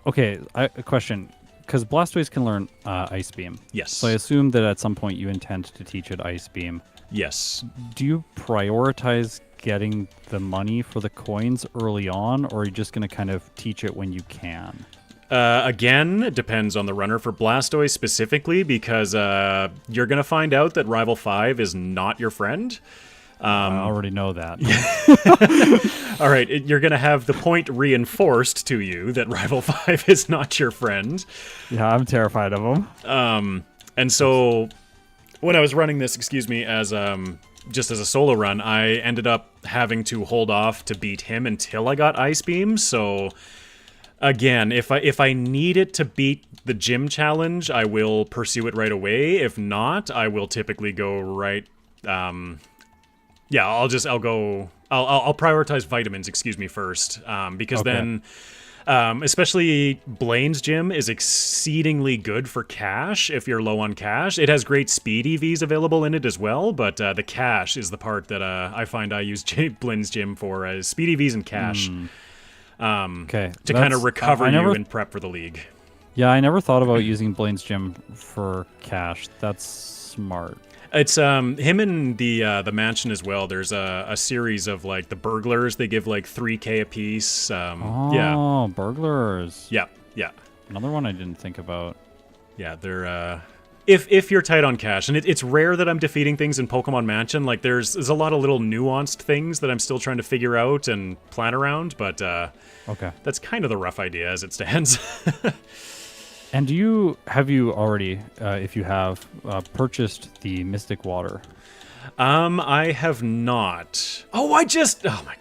Okay, a question. Because Blastoise can learn Ice Beam. Yes. So I assume that at some point you intend to teach it Ice Beam. Yes. Do you prioritize getting the money for the coins early on, or are you just going to kind of teach it when you can? Again, it depends on the runner. For Blastoise specifically, because you're going to find out that Rival 5 is not your friend. I already know that. All right, you're going to have the point reinforced to you that Rival 5 is not your friend. Yeah, I'm terrified of him. And so when I was running this, as just as a solo run, I ended up having to hold off to beat him until I got Ice Beam. So again, if I need it to beat the gym challenge, I will pursue it right away. If not, I will typically go right. I'll prioritize vitamins, first, because then, especially Blaine's gym is exceedingly good for cash if you're low on cash. It has great speed EVs available in it as well, but the cash is the part that I find I use Blaine's gym for, as speed EVs and cash. To kind of recover you and prep for the league. Yeah, I never thought about using Blaine's gym for cash. That's smart. It's him and the mansion as well. There's a series of like the burglars. They give like 3K a piece. Burglars. Yeah. Another one I didn't think about. Yeah, they're if you're tight on cash, and it's rare that I'm defeating things in Pokemon Mansion. Like there's a lot of little nuanced things that I'm still trying to figure out and plan around. But that's kind of the rough idea as it stands. And have you already, if you have, purchased the Mystic Water? I have not. Oh my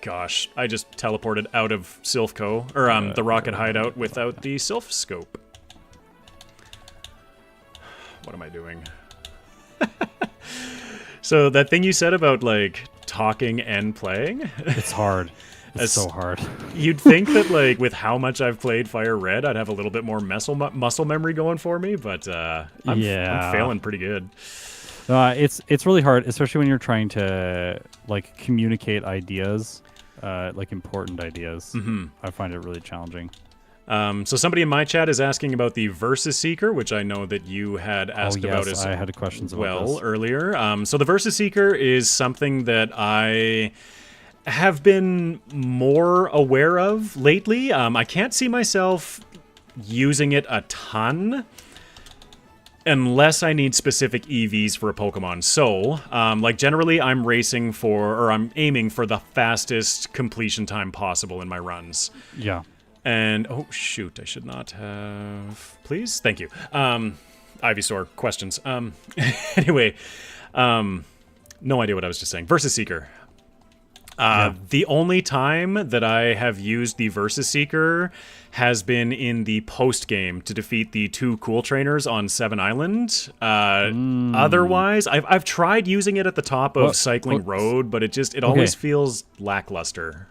gosh. I just teleported out of Sylphco, or the Rocket Hideout without the Sylph Scope. What am I doing? So that thing you said about, like, talking and playing? It's hard. It's so hard. You'd think that, like, with how much I've played FireRed, I'd have a little bit more muscle memory going for me, but I'm failing pretty good. It's really hard, especially when you're trying to like communicate ideas, like important ideas. I find it really challenging. So somebody in my chat is asking about the Versus Seeker, which I know that you had asked about as I had questions about this. earlier. So the Versus Seeker is something that I have been more aware of lately. I can't see myself using it a ton unless I need specific EVs for a Pokemon. So, like generally I'm I'm aiming for the fastest completion time possible in my runs. Yeah. And, oh shoot, I should not have, please? Thank you. Ivysaur, questions. Anyway, no idea what I was just saying. Versus Seeker. The only time that I have used the Versus Seeker has been in the post-game to defeat the 2 cool trainers on Seven Island. Otherwise, I've tried using it at the top of Cycling Road, but it always feels lackluster.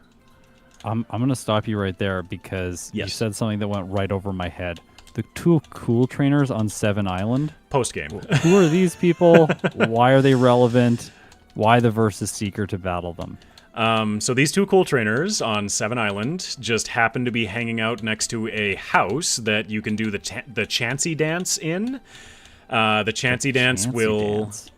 I'm going to stop you right there because you Yes. said something that went right over my head. The 2 cool trainers on Seven Island? Post-game. Who are these people? Why are they relevant? Why the Versus Seeker to battle them? So these 2 cool trainers on Seven Island just happen to be hanging out next to a house that you can do the Chansey dance in. The Chansey dance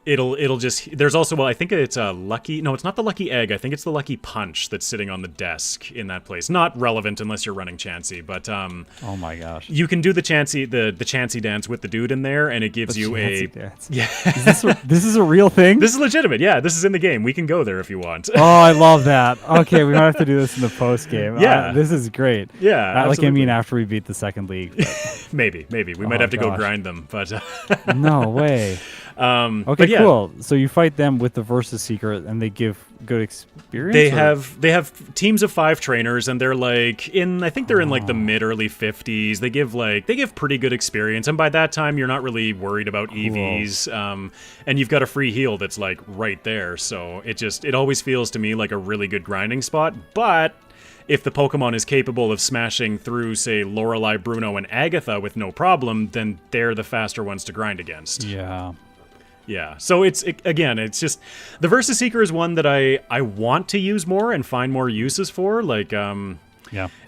it'll just, there's also, well, I think it's a lucky, no, it's not the lucky egg, I think it's the lucky punch that's sitting on the desk in that place. Not relevant unless you're running Chansey, but oh my gosh, you can do the Chansey dance with the dude in there, and it gives you a dance. Yeah. This is a real thing? This is legitimate. Yeah, this is in the game. We can go there if you want. Oh, I love that. Okay, we might have to do this in the post game. Yeah, this is great. Yeah, like I mean, after we beat the second league. Maybe we might have to go grind them, but no way. Okay, yeah. cool. So you fight them with the Versus Seeker, and they give good experience. They have teams of 5 trainers, and they're like I think they're in like the mid-early 50s. They give pretty good experience, and by that time you're not really worried about EVs. And you've got a free heal that's like right there, so it always feels to me like a really good grinding spot. But if the Pokemon is capable of smashing through, say, Lorelei, Bruno, and Agatha with no problem, then they're the faster ones to grind against. Yeah, so it's just the Versus Seeker is one that I want to use more and find more uses for. Like,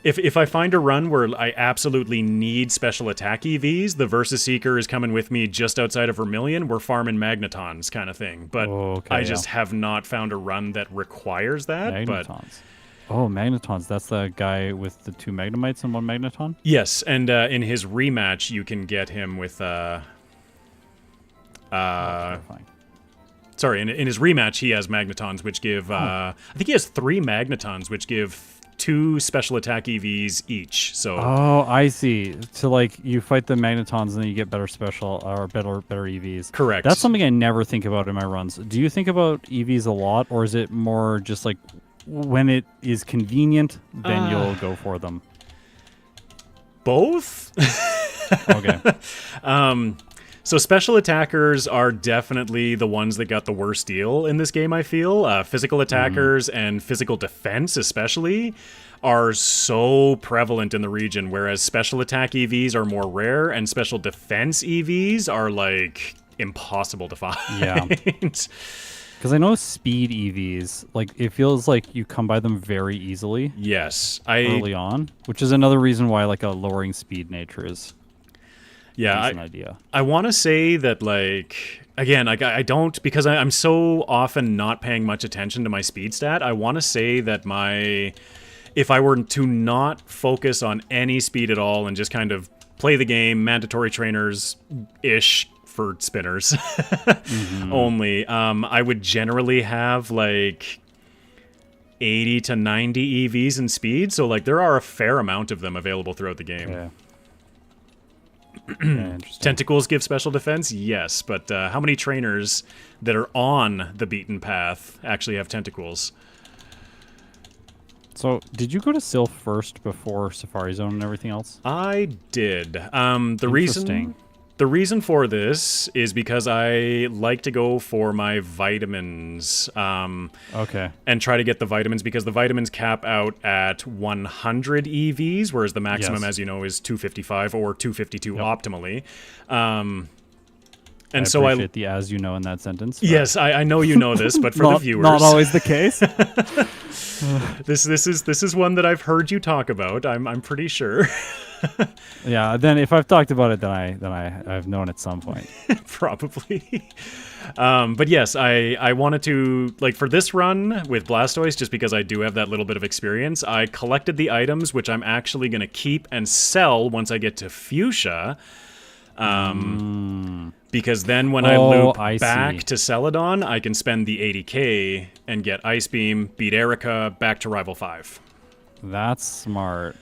if I find a run where I absolutely need special attack EVs, the Versus Seeker is coming with me just outside of Vermilion. We're farming Magnetons kind of thing, but I just have not found a run that requires that. Magnetons. Oh, Magnetons. That's the guy with the 2 Magnemites and 1 Magneton? Yes, and in his rematch, you can get him with... sorry, in his rematch, he has Magnetons, which give... I think he has 3 Magnetons, which give 2 special attack EVs each. So. Oh, I see. So, like, you fight the Magnetons, and then you get better special or better EVs. Correct. That's something I never think about in my runs. Do you think about EVs a lot, or is it more just like... when it is convenient, then you'll go for them? Both? Okay. So special attackers are definitely the ones that got the worst deal in this game, I feel. Physical attackers and physical defense especially are so prevalent in the region, whereas special attack EVs are more rare, and special defense EVs are, like, impossible to find. Yeah. Because I know speed EVs, like, it feels like you come by them very easily. Yes. Early on, which is another reason why, like, a lowering speed nature is an idea. I want to say that, like, again, I don't, because I'm so often not paying much attention to my speed stat. I want to say that if I were to not focus on any speed at all and just kind of play the game, mandatory trainers-ish, for spinners only, I would generally have like 80 to 90 EVs in speed, so like there are a fair amount of them available throughout the game. Yeah. Tentacles give special defense, yes, but how many trainers that are on the beaten path actually have tentacles? So, did you go to Sylph first before Safari Zone and everything else? I did. The reason for this is because I like to go for my vitamins. Okay. And try to get the vitamins, because the vitamins cap out at 100 EVs, whereas the maximum, as you know, is 255 or 252 optimally. And I so appreciate the as you know in that sentence. Yes, I know you know this, but for the viewers, not always the case. this is one that I've heard you talk about. I'm pretty sure. Yeah. Then if I've talked about it, then I've known at some point. Probably. But yes, I wanted to, like, for this run with Blastoise, just because I do have that little bit of experience, I collected the items, which I'm actually going to keep and sell once I get to Fuchsia. Because then when I loop back to Celadon, I can spend the 80k and get Ice Beam, beat Erica, back to Rival 5. That's smart.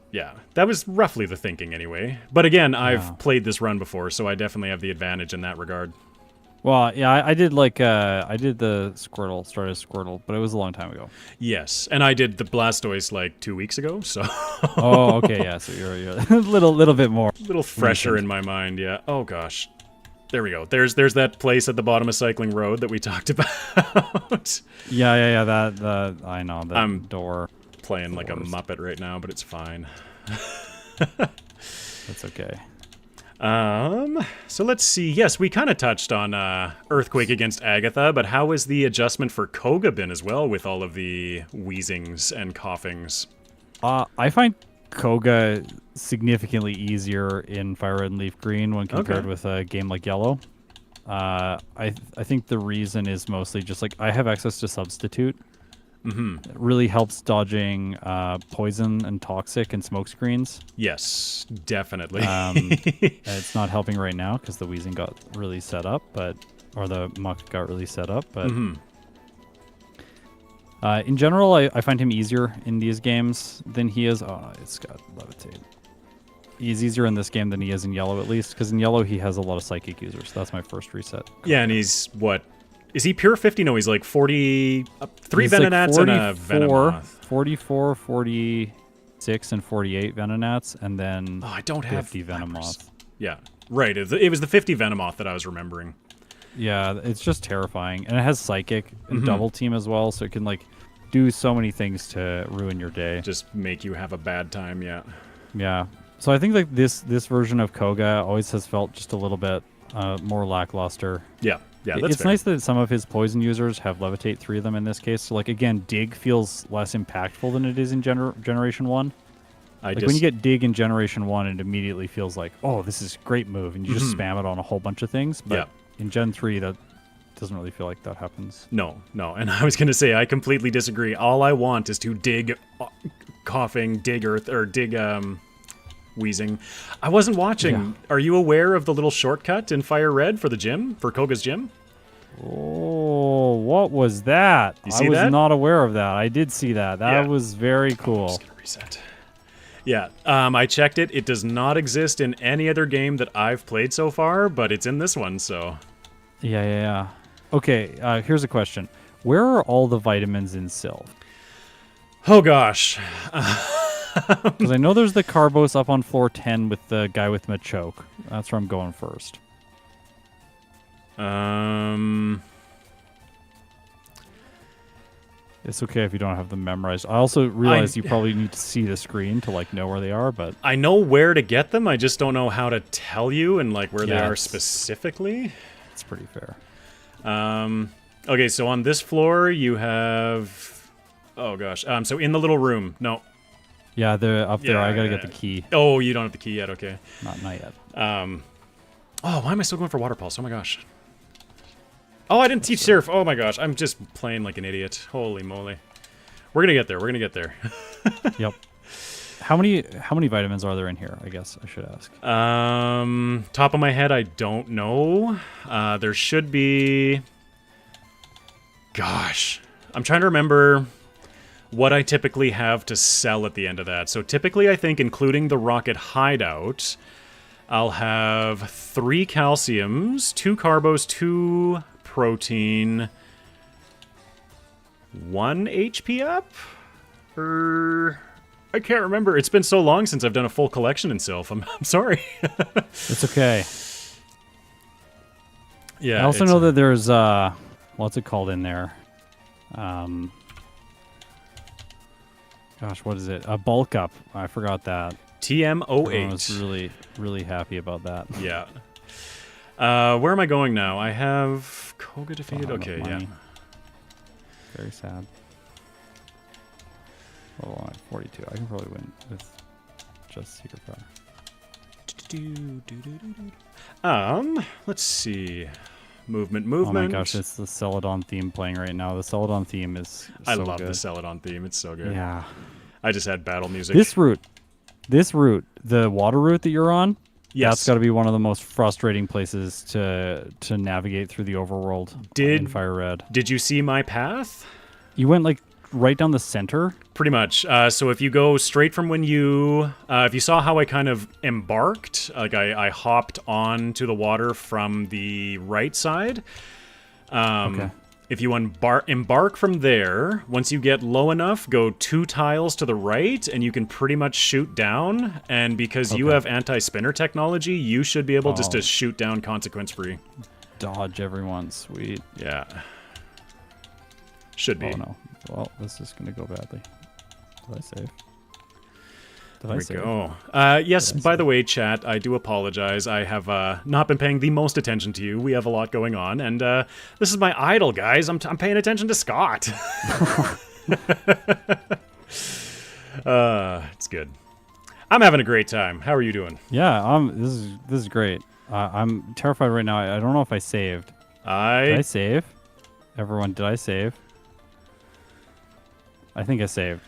Yeah, that was roughly the thinking anyway. But again, I've played this run before, so I definitely have the advantage in that regard. Well, yeah, I did I did the Squirtle, started Squirtle, but it was a long time ago. Yes, and I did the Blastoise like 2 weeks ago, so. Oh, okay, yeah, so you're a little bit more. A little fresher in my mind, yeah. Oh gosh. There we go. There's that place at the bottom of Cycling Road that we talked about. Yeah, that I know, that door. Playing like a Muppet right now, but it's fine. That's okay. So let's see. Yes, we kind of touched on Earthquake against Agatha, but how has the adjustment for Koga been as well with all of the wheezings and coughings? I find Koga significantly easier in Fire Red and Leaf Green when compared with a game like Yellow. I think the reason is mostly just like I have access to Substitute. It really helps dodging poison and toxic and smoke screens. Yes, definitely. It's not helping right now because the wheezing got really set up, or the muck got really set up. But in general, I find him easier in these games than he is. Oh, it's got Levitate. He's easier in this game than he is in Yellow, at least, because in Yellow he has a lot of Psychic users. That's my first reset. Yeah, and he's what? Is he pure 50? No, he's like 40, 3 Venonats and a Venomoth. 44, 46, and 48 Venonats, and then I don't have 50 Venomoth. Yeah, right. It was the 50 Venomoth that I was remembering. Yeah, it's just terrifying. And it has Psychic and Double Team as well, so it can like do so many things to ruin your day. Just make you have a bad time, yeah. Yeah. So I think like this version of Koga always has felt just a little bit more lackluster. Yeah. Yeah, that's it's nice that some of his poison users have Levitate 3 of them in this case. So, like, again, Dig feels less impactful than it is in Generation 1. When you get Dig in Generation 1, it immediately feels like, oh, this is a great move, and you just spam it on a whole bunch of things. But in Gen 3, that doesn't really feel like that happens. No. And I was going to say, I completely disagree. All I want is to dig coughing, dig earth, or dig wheezing. I wasn't watching. Yeah. Are you aware of the little shortcut in Fire Red for the gym, for Koga's gym? Oh, what was that? You see I was that? not aware of that. I did see that. That was very cool. I'm just gonna reset. Yeah, I checked it. It does not exist in any other game that I've played so far, but it's in this one, so. Yeah. Okay, here's a question. Where are all the vitamins in Sylph? Oh, gosh. Because I know there's the Carbos up on floor 10 with the guy with Machoke. That's where I'm going first. It's okay if you don't have them memorized. I also realize you probably need to see the screen to like know where they are, but I know where to get them. I just don't know how to tell you and like where they are specifically. It's pretty fair. Okay, so on this floor you have, oh gosh, so in the little room. No. Yeah, they're up there. I gotta get the key. Oh, you don't have the key yet. Okay. Not yet. Oh, why am I still going for Water Pulse? Oh my gosh. Oh, I didn't teach Surf. Oh my gosh, I'm just playing like an idiot. Holy moly. We're gonna get there. We're gonna get there. Yep. How many vitamins are there in here? I guess I should ask. Top of my head, I don't know. There should be. Gosh, I'm trying to remember what I typically have to sell at the end of that. So typically, I think, including the Rocket Hideout, I'll have 3 calciums, 2 carbos, 2 protein, 1 HP up? I can't remember. It's been so long since I've done a full collection in Sylph. I'm sorry. It's okay. Yeah. I also know that there's what's it called in there? Gosh, what is it? A bulk up. I forgot that. TMOH. I was really, really happy about that. Yeah. Where am I going now? I have Koga defeated. Okay, yeah. Very sad. Oh, I'm at 42. I can probably win with just Secret Power. Let's see. Movement. Oh my gosh, it's the Celadon theme playing right now. The Celadon theme is I so love good. the Celadon theme. It's so good. Yeah. I just had battle music. This route, the water route that you're on, yes. That's got to be one of the most frustrating places to navigate through the overworld in FireRed. Did you see my path? You went like right down the center? Pretty much. So if you go straight from when you... if you saw how I kind of embarked, like I hopped onto the water from the right side. Okay. If you embark from there, once you get low enough, go 2 tiles to the right, and you can pretty much shoot down. And because you have anti-spinner technology, you should be able just to shoot down consequence-free. Dodge everyone. Sweet. Yeah. Should be. Oh, no. Well, this is going to go badly. Did I save? Did I save? There we go. Yes, by the way, chat, I do apologize. I have not been paying the most attention to you. We have a lot going on, and this is my idol, guys. I'm paying attention to Scott. It's good. I'm having a great time. How are you doing? Yeah, this is great. I'm terrified right now. I don't know if I saved. Did I save? Everyone, did I save? I think I saved.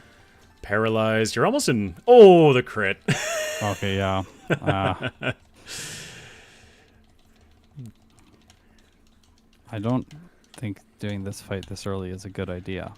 Paralyzed. You're almost in... Oh, the crit. Okay, yeah. I don't think doing this fight this early is a good idea.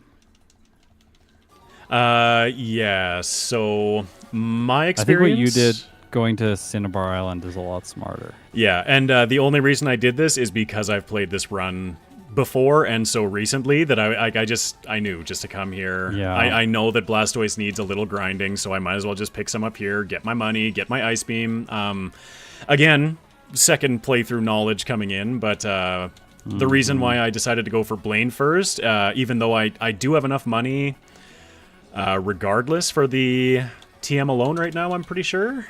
Yeah, so my experience... I think what you did going to Cinnabar Island is a lot smarter. Yeah, and the only reason I did this is because I've played this run before and so recently that I knew just to come here. Yeah. I know that Blastoise needs a little grinding, so I might as well just pick some up here, get my money, get my Ice Beam. Again, second playthrough knowledge coming in, but the reason why I decided to go for Blaine first, even though I do have enough money regardless for the TM alone right now, I'm pretty sure.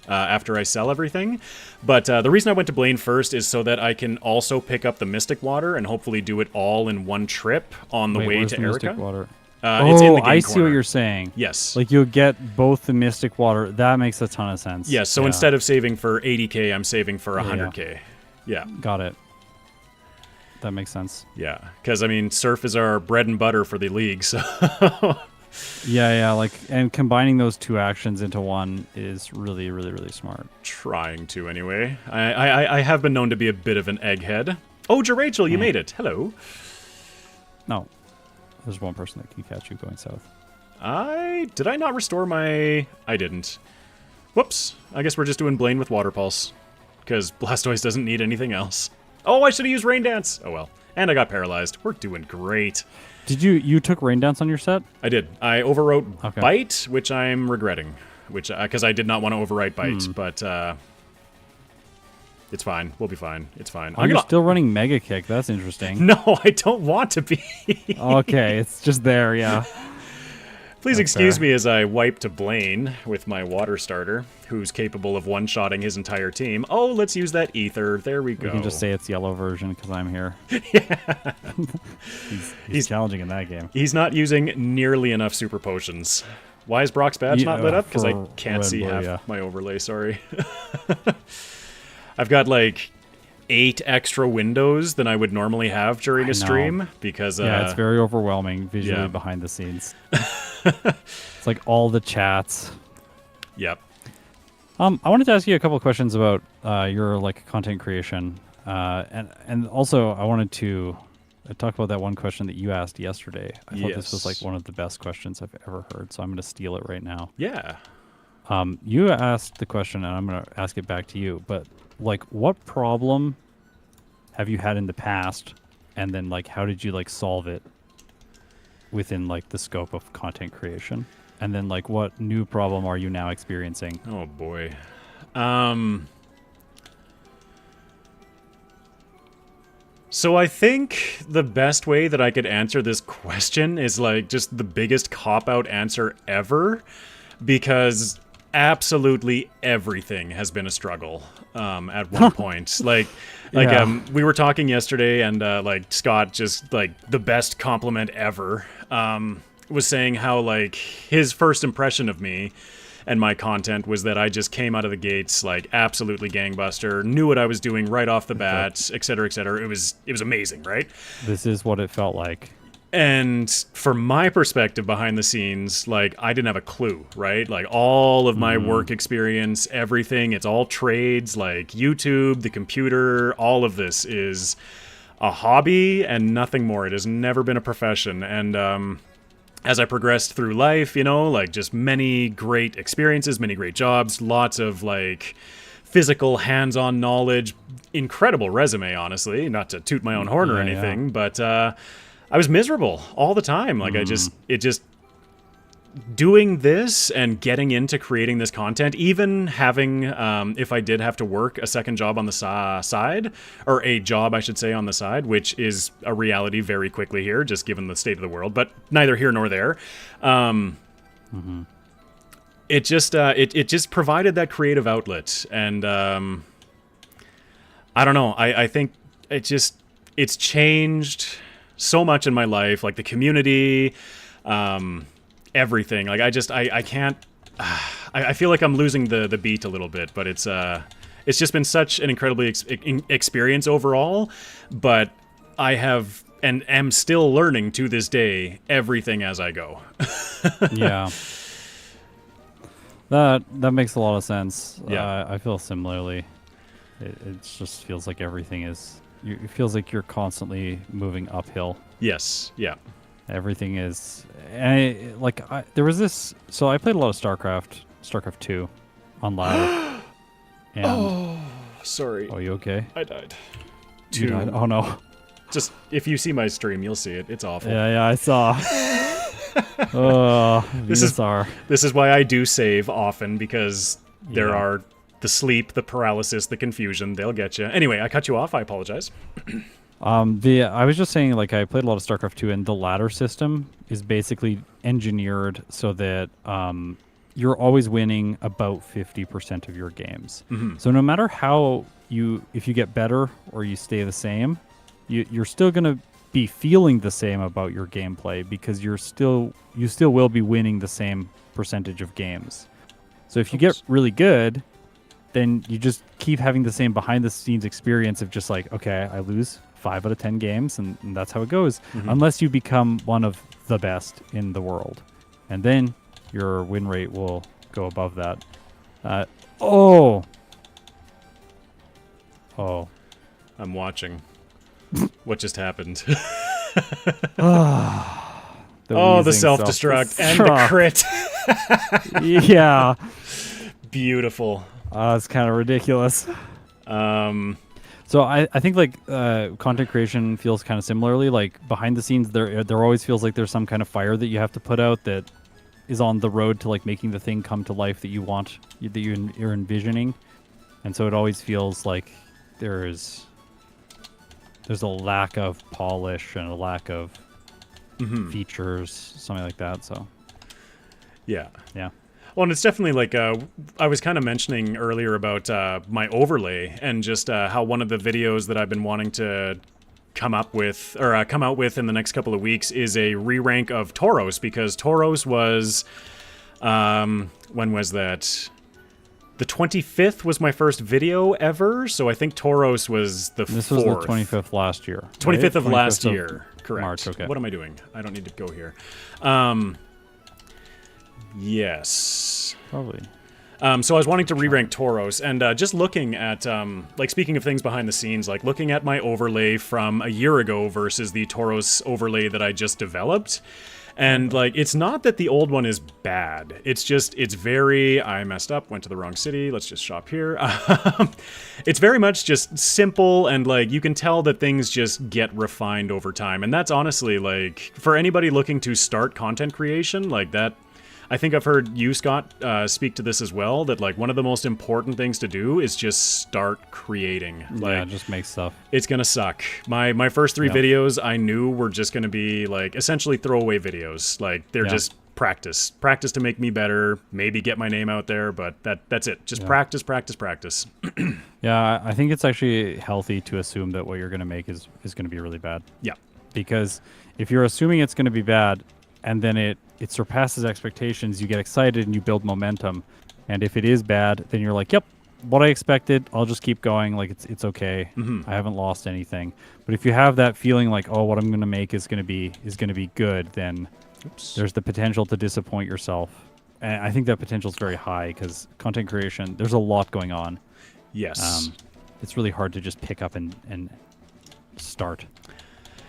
After I sell everything. But the reason I went to Blaine first is so that I can also pick up the Mystic Water and hopefully do it all in one trip on the way to the Erica. Mystic Water? It's in the game I see corner. what you're saying. Yes. Like you'll get both the Mystic Water. That makes a ton of sense. Yes, so instead of saving for 80k, I'm saving for 100k. Yeah. Got it. That makes sense. Yeah, because, I mean, Surf is our bread and butter for the league, so... Yeah, like, and combining those two actions into one is really, really, really smart. Trying to, anyway. I have been known to be a bit of an egghead. Oh, Rachel, you made it. Hello. No. There's one person that can catch you going south. Did I not restore my... I didn't. Whoops. I guess we're just doing Blaine with Water Pulse. Because Blastoise doesn't need anything else. Oh, I should have used Rain Dance. Oh, well. And I got paralyzed. We're doing great. Did you took Rain Dance on your set? I did. I overwrote Bite, which I'm regretting. Which because I did not want to overwrite Bite, but it's fine. We'll be fine. It's fine. Oh, you're still running Mega Kick. That's interesting. No, I don't want to be. Okay, it's just there, yeah. Please excuse me as I wipe to Blaine with my water starter, who's capable of one-shotting his entire team. Oh, let's use that ether. There we go. We can just say it's yellow version because I'm here. Yeah. he's challenging in that game. He's not using nearly enough super potions. Why is Brock's badge not lit up? Because I can't see half my overlay, sorry. I've got like 8 extra windows than I would normally have during a stream because it's very overwhelming visually behind the scenes. It's like all the chats. Yep. I wanted to ask you a couple of questions about your like content creation, and also I wanted to talk about that one question that you asked yesterday. I thought this was like one of the best questions I've ever heard, so I'm going to steal it right now. Yeah. You asked the question, and I'm going to ask it back to you. But like, what problem have you had in the past, and then like, how did you like solve it within like the scope of content creation? And then like, what new problem are you now experiencing? Oh boy. So I think the best way that I could answer this question is like just the biggest cop-out answer ever, because absolutely everything has been a struggle at one point. We were talking yesterday, and like Scott, just like the best compliment ever, was saying how like his first impression of me and my content was that I just came out of the gates like absolutely gangbuster, knew what I was doing right off the bat, et cetera, et cetera. It was amazing, right? This is what it felt like. And from my perspective behind the scenes, like, I didn't have a clue, right? Like, all of my work experience, everything, it's all trades, like YouTube, the computer, all of this is a hobby and nothing more. It has never been a profession. And as I progressed through life, you know, like, just many great experiences, many great jobs, lots of, like, physical hands-on knowledge, incredible resume, honestly, not to toot my own horn or anything, but I was miserable all the time. Like, doing this and getting into creating this content, even having, if I did have to work a second job on the side, or a job, I should say, on the side, which is a reality very quickly here, just given the state of the world, but neither here nor there. It just provided that creative outlet. And I don't know, I think it's changed so much in my life, like the community, everything. Like, I can't, I feel like I'm losing the beat a little bit, but it's just been such an incredibly experience overall, but I have and am still learning to this day everything as I go. Yeah. That makes a lot of sense. Yeah. I feel similarly. It just feels like everything is... It feels like you're constantly moving uphill. Yes, yeah. Everything is... And there was this... So I played a lot of StarCraft 2 on ladder. And, sorry. Oh, you okay? I died. You died? Oh, no. Just, if you see my stream, you'll see it. It's awful. Yeah, I saw. Oh, this is why I do save often, because there are the sleep, the paralysis, the confusion. They'll get you. Anyway, I cut you off. I apologize. I was just saying, like, I played a lot of StarCraft 2, and the ladder system is basically engineered so that you're always winning about 50% of your games. So no matter how if you get better or you stay the same, you're still going to be feeling the same about your gameplay, because you still will be winning the same percentage of games. So if you get really good, then you just keep having the same behind-the-scenes experience of just like, okay, I lose 5 out of 10 games, and that's how it goes, unless you become one of the best in the world. And then your win rate will go above that. Oh! I'm watching. What just happened? The self-destruct and the crit. Yeah. Beautiful. It's kind of ridiculous. So I think like content creation feels kind of similarly. Like behind the scenes, there always feels like there's some kind of fire that you have to put out that is on the road to like making the thing come to life that you want, that you're envisioning. And so it always feels like there's a lack of polish and a lack of features, something like that. So yeah. Well, and it's definitely like I was kind of mentioning earlier about my overlay, and just how one of the videos that I've been wanting to come out with in the next couple of weeks is a re-rank of Tauros, because Tauros was when was that? The 25th was my first video ever, so I think Tauros was the 4th. This was the 25th last year. 25th right? of last year, correct. March, okay. What am I doing? I don't need to go here. Yes. Probably. So I was wanting to re-rank Tauros, and just looking at, like, speaking of things behind the scenes, like looking at my overlay from a year ago versus the Tauros overlay that I just developed. And, like, it's not that the old one is bad. It's just, it's very, I messed up, went to the wrong city, let's just shop here. It's very much just simple, and, like, you can tell that things just get refined over time. And that's honestly, like, for anybody looking to start content creation, like, that, I think I've heard you, Scott, speak to this as well, that, like, one of the most important things to do is just start creating. Like, just make stuff. It's gonna suck. My first 3 videos I knew were just gonna be, like, essentially throwaway videos. Like, they're just practice to make me better, maybe get my name out there, but that's it. Just practice. Yeah, I think it's actually healthy to assume that what you're going to make is going to be really bad. Yeah. Because if you're assuming it's going to be bad and then it surpasses expectations, you get excited and you build momentum. And if it is bad, then you're like, yep, what I expected, I'll just keep going. Like it's okay. I haven't lost anything. But if you have that feeling like, oh, what I'm going to make is going to be good, then there's the potential to disappoint yourself. And I think that potential is very high because content creation, there's a lot going on. Yes. It's really hard to just pick up and start.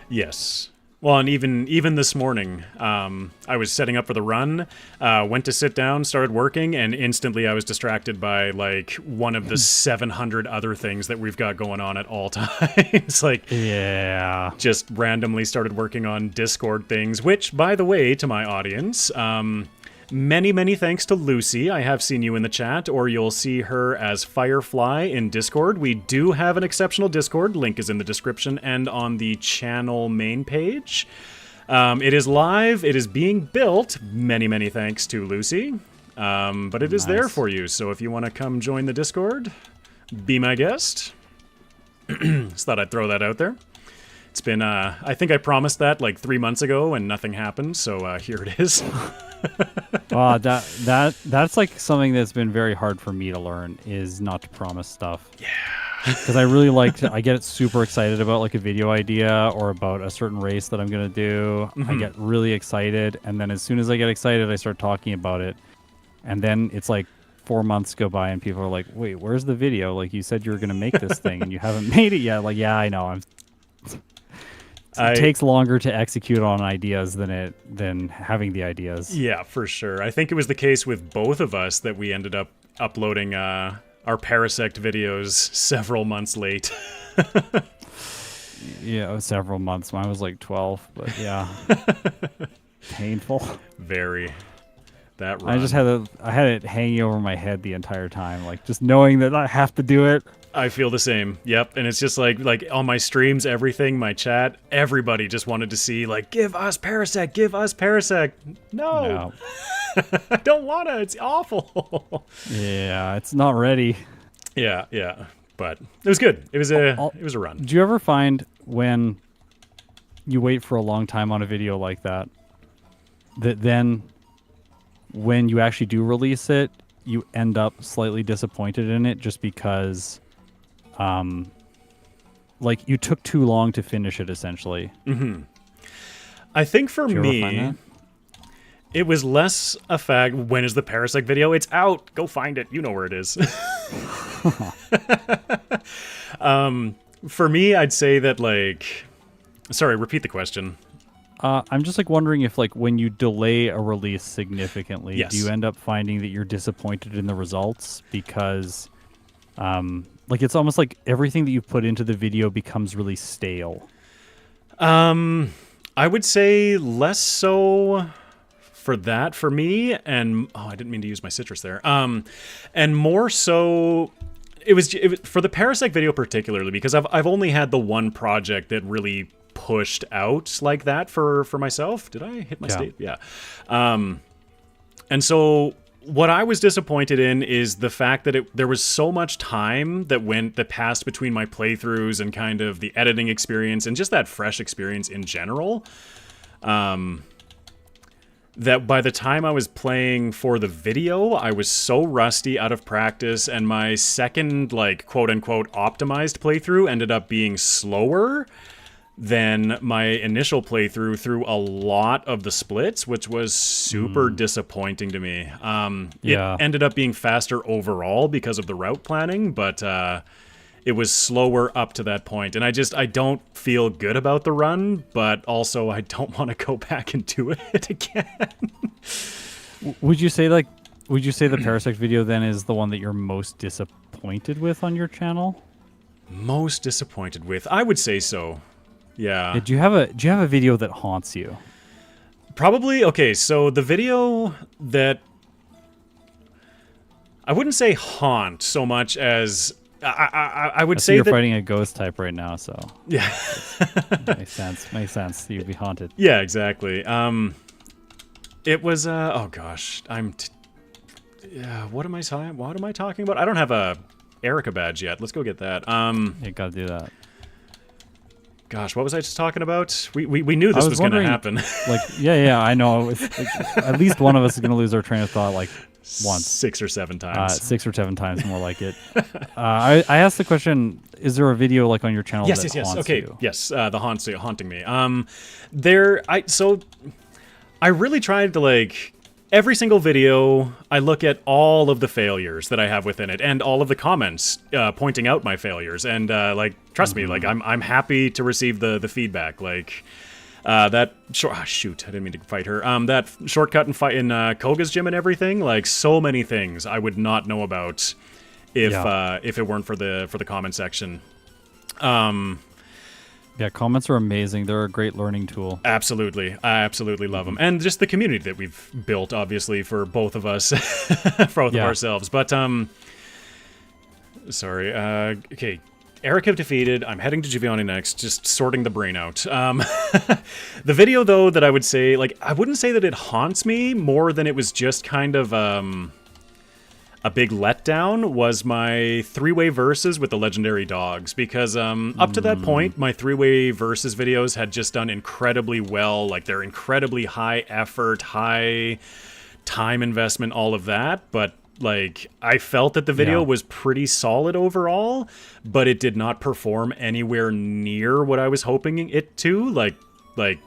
Yes. Well, and even this morning, I was setting up for the run, went to sit down, started working, and instantly I was distracted by like one of the 700 other things that we've got going on at all times. Like, just randomly started working on Discord things, which, by the way, to my audience, many thanks to Lucy. I have seen you in the chat, or you'll see her as Firefly in Discord. We do have an exceptional Discord. Link is in the description and on the channel main page. It is live. It is being built. Many thanks to Lucy. But it is there for you. So if you want to come join the Discord, be my guest. Just thought I'd throw that out there. It's been, I think I promised that like 3 months ago and nothing happened. So here it is. That's like something that's been very hard for me to learn is not to promise stuff. Yeah. Because I really I get super excited about like a video idea or about a certain race that I'm going to do. I get really excited. And then as soon as I get excited, I start talking about it. And then it's like 4 months go by and people are like, wait, where's the video? Like you said you were going to make this thing and you haven't made it yet. Like, yeah, I know. It takes longer to execute on ideas than having the ideas. Yeah, for sure. I think it was the case with both of us that we ended up uploading our Parasect videos several months late. Yeah, it was several months. Mine was like 12, but yeah. Painful. Very. That run. I had it hanging over my head the entire time, like just knowing that I have to do it. I feel the same. Yep. And it's just like on my streams, everything, my chat, everybody just wanted to see like, give us Parasect, give us Parasect. No. I don't want to. It's awful. Yeah, it's not ready. Yeah. But it was good. It was a run. Do you ever find when you wait for a long time on a video like that then when you actually do release it, you end up slightly disappointed in it just because like you took too long to finish it essentially. I think for me it was less a fact, when is the Parasect video? It's out. Go find it. You know where it is. For me, I'd say that like, sorry, repeat the question. I'm just like wondering if like when you delay a release significantly, yes, do you end up finding that you're disappointed in the results because like it's almost like everything that you put into the video becomes really stale? I would say less so for that for me, and I didn't mean to use my citrus there. And more so it was for the Parasect video particularly because I've only had the one project that really pushed out like that for myself. Did I hit my state? Yeah. And so what I was disappointed in is the fact that there was so much time that passed between my playthroughs and kind of the editing experience and just that fresh experience in general. That by the time I was playing for the video, I was so rusty, out of practice, and my second, like, quote-unquote optimized playthrough ended up being slower than my initial playthrough through a lot of the splits, which was super disappointing to me. It ended up being faster overall because of the route planning, but it was slower up to that point. And I don't feel good about the run, but also I don't want to go back and do it again. Would you say the Parasect video then is the one that you're most disappointed with on your channel? Most disappointed with? I would say so. Yeah. Do you have a video that haunts you? Probably. Okay, so the video that I wouldn't say haunt so much as I would say you're that fighting a ghost type right now, so yeah, makes sense. You'd be haunted. Yeah, exactly. It was, oh gosh, yeah, what am I talking about? I don't have a Erica badge yet. Let's go get that. You gotta do that. Gosh, what was I just talking about? We knew this was going to happen. Like, yeah, I know. It's, like, at least one of us is going to lose our train of thought, like, once. 6 or 7 times. 6 or 7 times, more like it. I asked the question, is there a video, like, on your channel that haunts okay, you? yes, the haunting me. I really tried to, like, every single video, I look at all of the failures that I have within it, and all of the comments pointing out my failures. And like, trust me, like I'm happy to receive the feedback. Like that shoot, I didn't mean to fight her. That shortcut in Koga's gym and everything. Like, so many things I would not know about if it weren't for the comment section. Yeah, comments are amazing. They're a great learning tool. Absolutely. I absolutely love them. And just the community that we've built, obviously, for both of us, for both of ourselves. But, sorry. Okay, Erica defeated. I'm heading to Giovanni next, just sorting the brain out. The video, though, that I would say, like, I wouldn't say that it haunts me more than it was just kind of, a big letdown was my 3-way verses with the legendary dogs, because up to that point, my 3-way verses videos had just done incredibly well. Like, they're incredibly high effort, high time investment, all of that. But, like, I felt that the video was pretty solid overall, but it did not perform anywhere near what I was hoping it to. Like,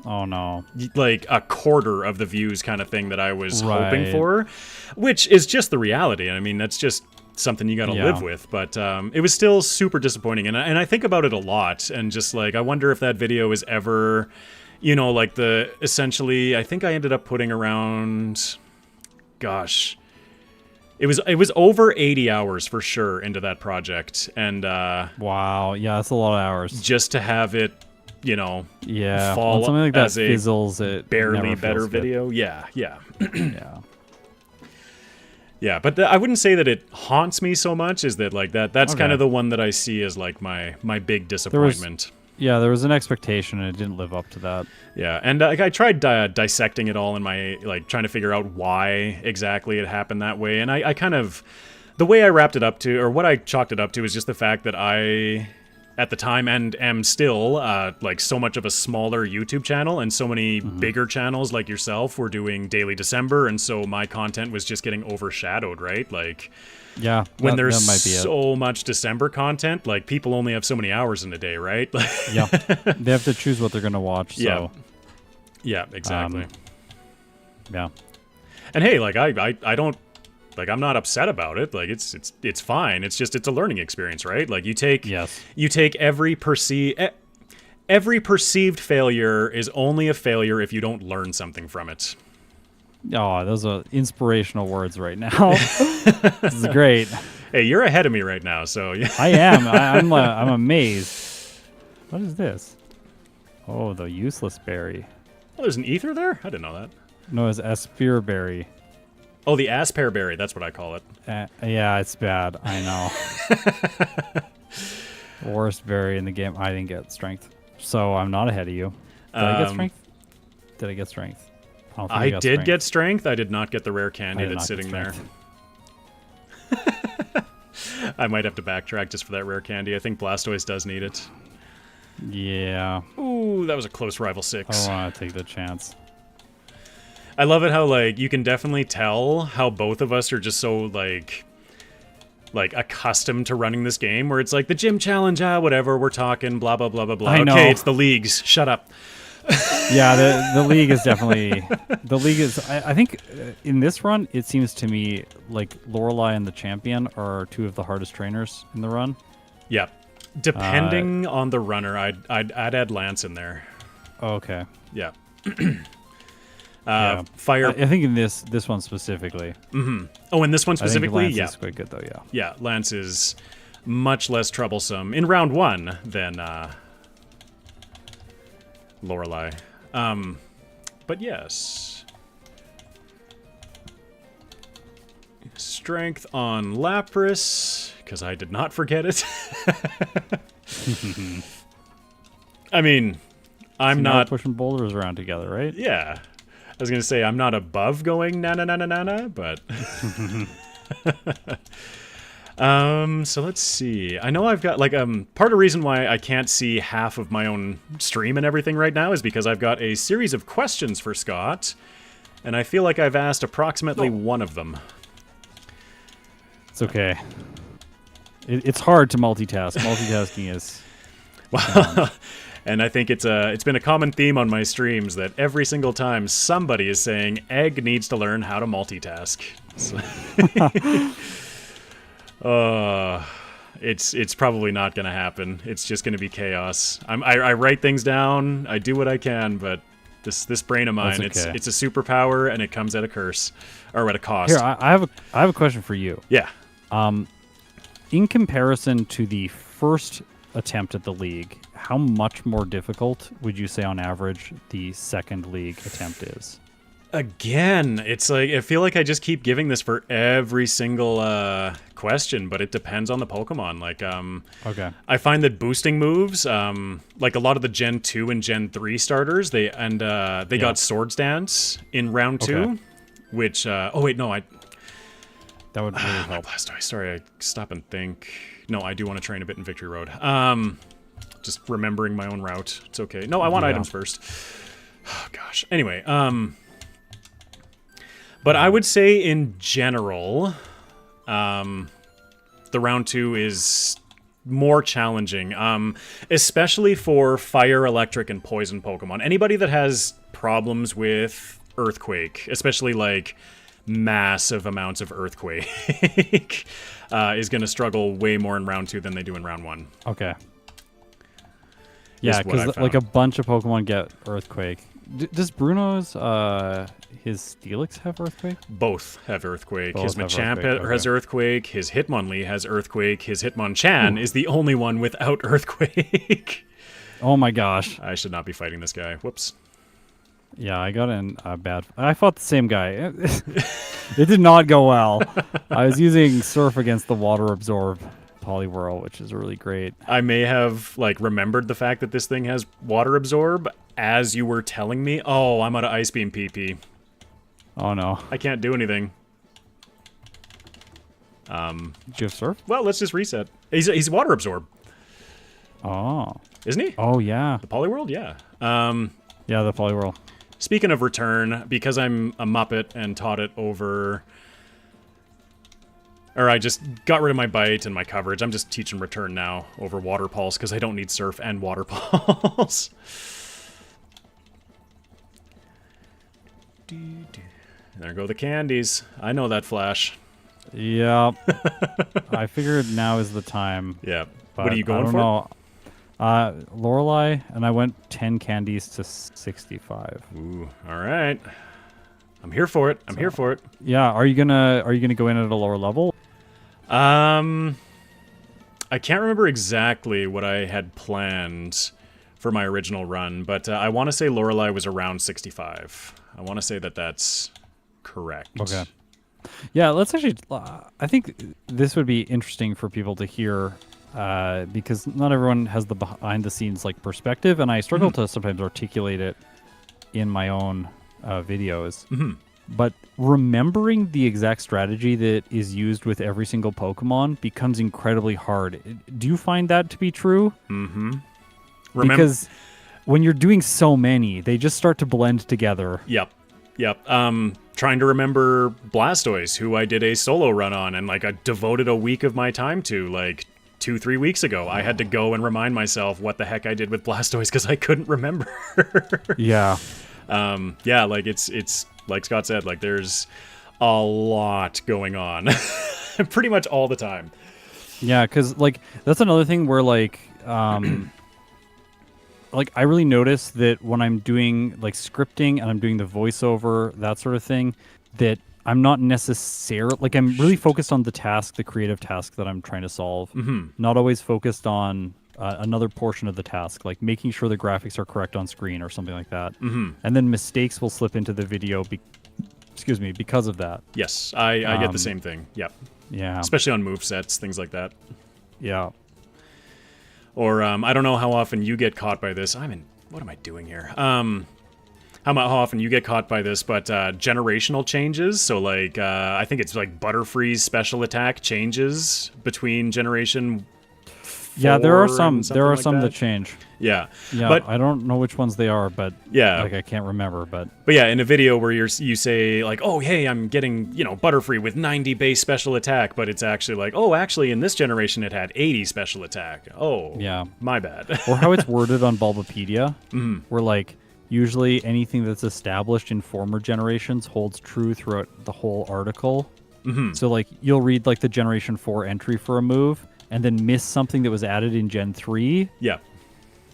oh no, like a quarter of the views kind of thing that I was hoping for, which is just the reality. I mean, that's just something you got to live with. But it was still super disappointing, and I think about it a lot, and just like, I wonder if that video is ever, you know, like essentially, I think I ended up putting around, gosh, it was over 80 hours for sure into that project, and wow, yeah, that's a lot of hours just to have it, you know, fall when something like that as fizzles, it barely better video. Yeah. Yeah. Yeah, but I wouldn't say that it haunts me so much. Is that like that's kind of the one that I see as like my big disappointment. There was an expectation and it didn't live up to that. Yeah, and I tried dissecting it all in my, like, trying to figure out why exactly it happened that way. And I kind of, the way I wrapped it up to, or what I chalked it up to, is just the fact that I, at the time, and am still, like, so much of a smaller YouTube channel, and so many bigger channels like yourself were doing Daily December, and so my content was just getting overshadowed, right? Like, yeah, when there's so much December content, like, people only have so many hours in a day, right? Yeah, they have to choose what they're going to watch, so. Yeah, exactly. Yeah. And hey, like, I don't, like, I'm not upset about it. Like, it's fine. It's just, it's a learning experience, right? Like, you take every perceived failure is only a failure if you don't learn something from it. Oh, those are inspirational words right now. This is great. Hey, you're ahead of me right now, so yeah. I am. I'm amazed. What is this? Oh, the useless berry. Oh, there's an ether there? I didn't know that. No, it's Aspire berry. Oh, the Aspear berry. That's what I call it. Yeah, it's bad. I know. Worst berry in the game. I didn't get strength, so I'm not ahead of you. Did I get strength? Did I get strength? I did get strength. I did not get the rare candy that's sitting there. I might have to backtrack just for that rare candy. I think Blastoise does need it. Yeah. Ooh, that was a close rival 6. I want to take the chance. I love it how, like, you can definitely tell how both of us are just so, like accustomed to running this game, where it's like the gym challenge, whatever, we're talking, blah, blah, blah, blah, blah. Okay, it's the leagues. Shut up. Yeah, the league is definitely, the league is, I think in this run, it seems to me like Lorelei and the champion are 2 of the hardest trainers in the run. Yeah. Depending on the runner, I'd add Lance in there. Okay. Yeah. Fire. I think in this one specifically. Mm-hmm. Oh, in this one specifically, Lance is quite good though. Yeah. Yeah, Lance is much less troublesome in round 1 than Lorelei. But yes. Strength on Lapras, because I did not forget it. I mean, I'm not pushing boulders around together, right? Yeah. was gonna say I'm not above going na na na na na na, but so let's see. I know I've got like part of the reason why I can't see half of my own stream and everything right now is because I've got a series of questions for Scott, and I feel like I've asked approximately one of them. It's okay. It's hard to multitask. Multitasking is. Well, and I think it's been a common theme on my streams that every single time somebody is saying Egg needs to learn how to multitask. So it's probably not going to happen. It's just going to be chaos. I write things down. I do what I can, but this brain of mine, it's a superpower, and it comes at a curse or at a cost. Here, I have a question for you. Yeah. In comparison to the first attempt at the league, how much more difficult would you say on average the second league attempt is? Again, it's like I feel like I just keep giving this for every single question, but it depends on the Pokemon. Like, okay, I find that boosting moves, like a lot of the Gen 2 and Gen 3 starters, they got Swords Dance in round 2, which oh wait, no, that would really help. Blastoise, sorry, I stop and think. No, I do want to train a bit in Victory Road. Just remembering my own route. It's okay. No, I want items first. Oh gosh. Anyway, but I would say in general, the round 2 is more challenging, especially for fire, electric, and poison Pokemon. Anybody that has problems with Earthquake, especially like massive amounts of Earthquake, is going to struggle way more in round 2 than they do in round 1. Okay. Yeah, because like a bunch of Pokemon get Earthquake. Does Bruno's his Steelix have Earthquake? Both have Earthquake. Both his have Machamp Earthquake, has Earthquake. His Hitmonlee has Earthquake. His Hitmonchan is the only one without Earthquake. Oh my gosh. I should not be fighting this guy. Whoops. Yeah, I got in a bad... I fought the same guy. It did not go well. I was using Surf against the Water Absorb Poliwhirl, which is really great. I may have like remembered the fact that this thing has Water Absorb as you were telling me. Oh, I'm out of Ice Beam PP. Oh no. I can't do anything. Did you have Surf? Well, let's just reset. He's Water Absorb. Oh. Isn't he? Oh, yeah. The Poliwhirl? Yeah. Yeah, the Poliwhirl. Speaking of return, because I'm a Muppet and taught it over... Or I just got rid of my bite and my coverage. I'm just teaching return now over Water Pulse because I don't need Surf and Water Pulse. There go the candies. I know that flash. Yeah. I figured now is the time. Yeah. What are you going for? Know. Lorelei, and I went 10 candies to 65. Ooh, all right. I'm here for it. I'm here for it. Yeah, are you gonna go in at a lower level? I can't remember exactly what I had planned for my original run, but I want to say Lorelei was around 65. I want to say that that's correct. Okay. Yeah, let's actually... I think this would be interesting for people to hear, because not everyone has the behind-the-scenes like perspective, and I struggle to sometimes articulate it in my own videos. But remembering the exact strategy that is used with every single Pokemon becomes incredibly hard. Do you find that to be true? Because when you're doing so many, they just start to blend together. Yep. Trying to remember Blastoise, who I did a solo run on, and like I devoted a week of my time to, like 2-3 weeks ago. I had to go and remind myself what the heck I did with Blastoise because I couldn't remember. Yeah. Yeah, like it's like Scott said, like there's a lot going on pretty much all the time. Yeah, because like that's another thing where like like I really notice that when I'm doing like scripting and I'm doing the voiceover, that sort of thing, that I'm not necessarily like I'm really focused on the task, the creative task that I'm trying to solve. Not always focused on another portion of the task, like making sure the graphics are correct on screen or something like that. And then mistakes will slip into the video because of that. Yes, I get the same thing. Yep. Yeah. Especially on movesets, things like that. Yeah. Or I don't know how often you get caught by this. What am I doing here? how often you get caught by this, but generational changes. So like I think it's like Butterfree's special attack changes between generation. Yeah, there are 4 some. and There are something some like that change. Yeah, Yeah, but I don't know which ones they are, but yeah, like I can't remember. But yeah, in a video where you say like, oh hey, I'm getting Butterfree with 90 base special attack, but it's actually like, oh actually in this generation it had 80 special attack. Oh yeah, my bad. or how it's worded on Bulbapedia, where like usually anything that's established in former generations holds true throughout the whole article. So like you'll read like the Generation 4 entry for a move, and then miss something that was added in Gen 3. Yeah.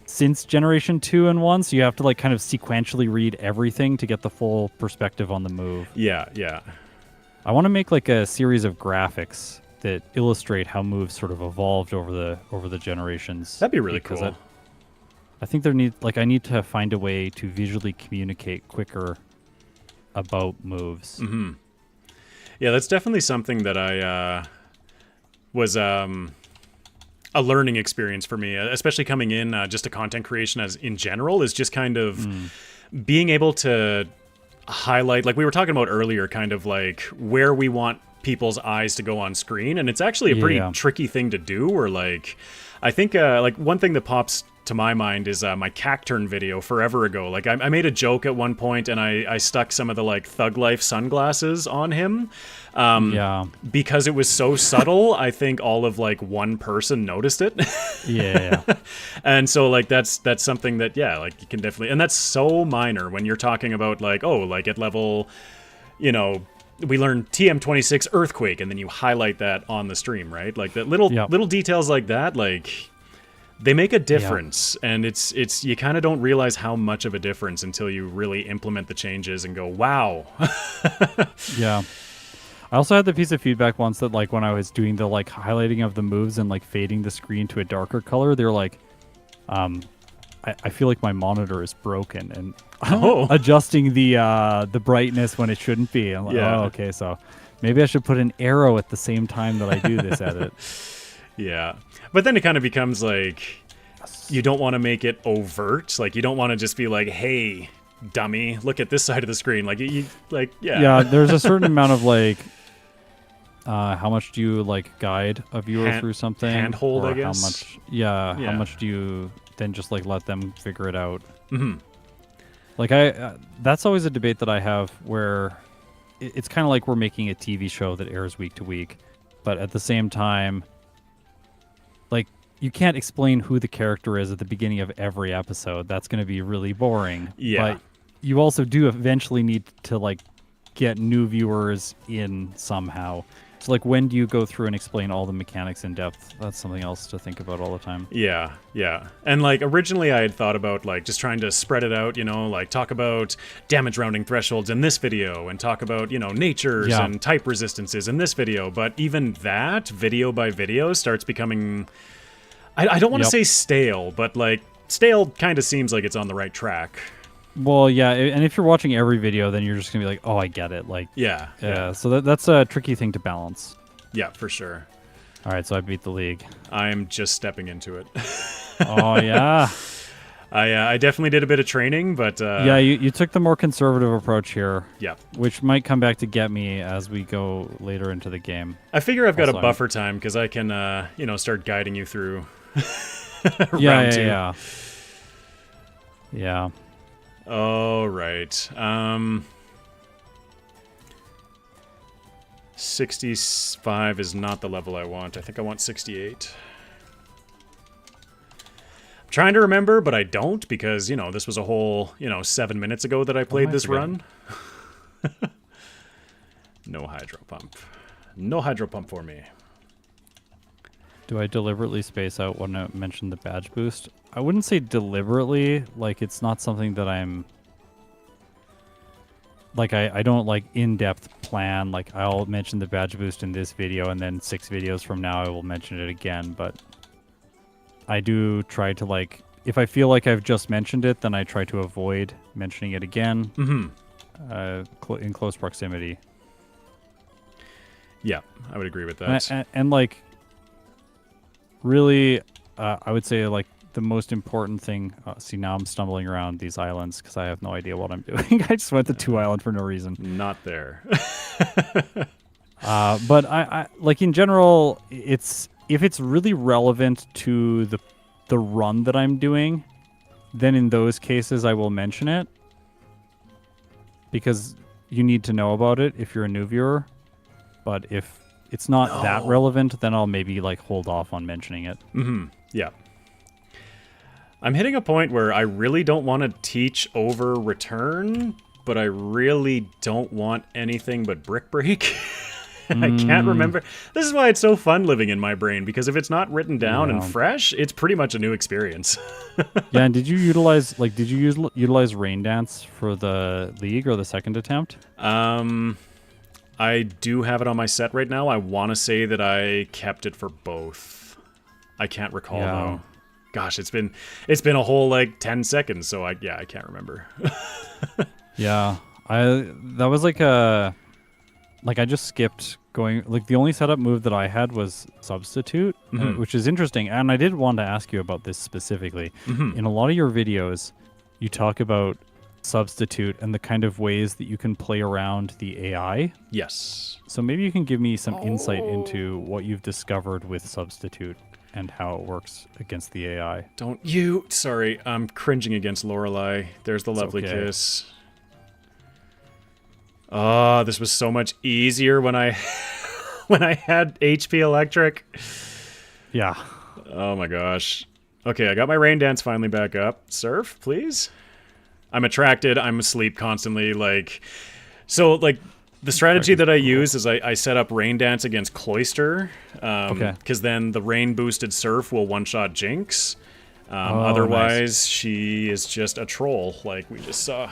Since Generation 2 and 1, so you have to like kind of sequentially read everything to get the full perspective on the move. Yeah, yeah. I want to make like a series of graphics that illustrate how moves sort of evolved over the generations. That'd be really cool. I think I need to find a way to visually communicate quicker about moves. Mm-hmm. Yeah, that's definitely something that I was a learning experience for me, especially coming in just to content creation as in general, is just kind of being able to highlight, like we were talking about earlier, kind of like where we want people's eyes to go on screen. And it's actually a pretty tricky thing to do, or like, I think like one thing that pops to my mind is my Cacturn video forever ago. Like I made a joke at one point and I stuck some of the like Thug Life sunglasses on him. Because it was so subtle, I think all of like one person noticed it. Yeah. And so like that's something that like you can definitely, and that's so minor when you're talking about like, oh, like at level, we learned TM26 earthquake, and then you highlight that on the stream, right? Like that little details like that, like they make a difference, and it's you kind of don't realize how much of a difference until you really implement the changes and go, wow. Yeah. I also had the piece of feedback once that like when I was doing the like highlighting of the moves and like fading the screen to a darker color, they were like, I feel like my monitor is broken and adjusting the brightness when it shouldn't be. I'm like, oh, okay, so maybe I should put an arrow at the same time that I do this edit. Yeah. But then it kind of becomes like, you don't want to make it overt. Like, you don't want to just be like, hey, dummy, look at this side of the screen. Like, Yeah, there's a certain amount of like, how much do you like guide a viewer through something? Handhold, I guess. How much do you then just like let them figure it out? Mm-hmm. Like that's always a debate that I have where it's kind of like we're making a TV show that airs week to week, but at the same time, like you can't explain who the character is at the beginning of every episode. That's going to be really boring. Yeah. But you also do eventually need to like get new viewers in somehow. So like when do you go through and explain all the mechanics in depth? That's something else to think about all the time. Yeah. And like originally I had thought about like just trying to spread it out, like talk about damage rounding thresholds in this video and talk about, natures and type resistances in this video. But even that video by video starts becoming, I don't want to say stale, but like stale kind of seems like it's on the right track. Well, yeah, and if you're watching every video, then you're just going to be like, oh, I get it. Like, yeah. So that's a tricky thing to balance. Yeah, for sure. All right, so I beat the league. I'm just stepping into it. Oh, yeah. I definitely did a bit of training, but... yeah, you took the more conservative approach here. Yeah. Which might come back to get me as we go later into the game. I figure I've got a buffer time, because I can, start guiding you through round 2. Yeah. All right. 65 is not the level I want. I think I want 68. I'm trying to remember, but I don't because, this was a whole, 7 minutes ago that I played this run. No hydro pump. No hydro pump for me. Do I deliberately space out when I mentioned the badge boost? I wouldn't say deliberately. Like, it's not something that I'm... Like, I don't, like, in-depth plan. Like, I'll mention the badge boost in this video, and then 6 videos from now I will mention it again. But I do try to, like... If I feel like I've just mentioned it, then I try to avoid mentioning it again. In close proximity. Yeah, I would agree with that. And like... Really, I would say, like, the most important thing. See, now I'm stumbling around these islands because I have no idea what I'm doing. I just went to 2 island for no reason. Not there. But I like in general, if it's really relevant to the run that I'm doing, then in those cases I will mention it because you need to know about it if you're a new viewer. But if it's not that relevant, then I'll maybe like hold off on mentioning it. Yeah. I'm hitting a point where I really don't want to teach over return, but I really don't want anything but brick break. I can't remember. This is why it's so fun living in my brain, because if it's not written down and fresh, it's pretty much a new experience. Yeah, and did you utilize Rain Dance for the league or the second attempt? I do have it on my set right now. I want to say that I kept it for both. I can't recall though. Gosh, it's been a whole like 10 seconds, so I can't remember. Yeah. That was like I just skipped going, like the only setup move that I had was substitute, which is interesting. And I did want to ask you about this specifically. In a lot of your videos, you talk about substitute and the kind of ways that you can play around the AI. Yes. So maybe you can give me some insight into what you've discovered with substitute and how it works against the AI. Sorry, I'm cringing against Lorelei. There's the lovely kiss. Oh, this was so much easier when I had HP Electric. Yeah. Oh my gosh. Okay, I got my Rain Dance finally back up. Surf, please. I'm attracted. I'm asleep constantly. The strategy that I use is I set up Rain Dance against Cloyster, because then the rain boosted Surf will one-shot Jinx. Otherwise, nice. She is just a troll, like we just saw.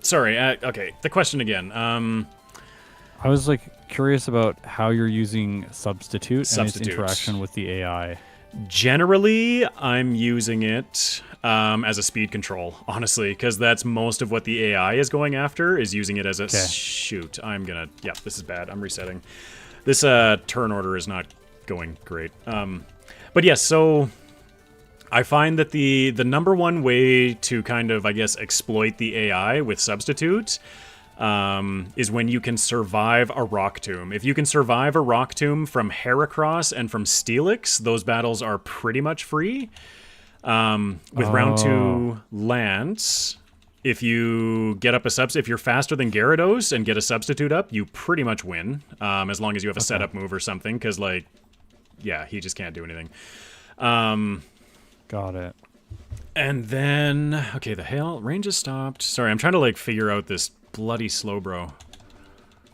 Sorry. Okay, the question again. I was curious about how you're using substitute and its interaction with the AI. Generally, I'm using it as a speed control, honestly, because that's most of what the AI is going after, is using it as a... Shoot, this is bad. I'm resetting. This turn order is not going great. But yes, so I find that the number one way to kind of, I guess, exploit the AI with substitute is when you can survive a Rock Tomb. If you can survive a Rock Tomb from Heracross and from Steelix, those battles are pretty much free. With round 2 Lance, if you get up if you're faster than Gyarados and get a substitute up, you pretty much win, as long as you have a setup move or something, because, he just can't do anything. Got it. And then, okay, the hail range has stopped. Sorry, I'm trying to, figure out this bloody Slowbro.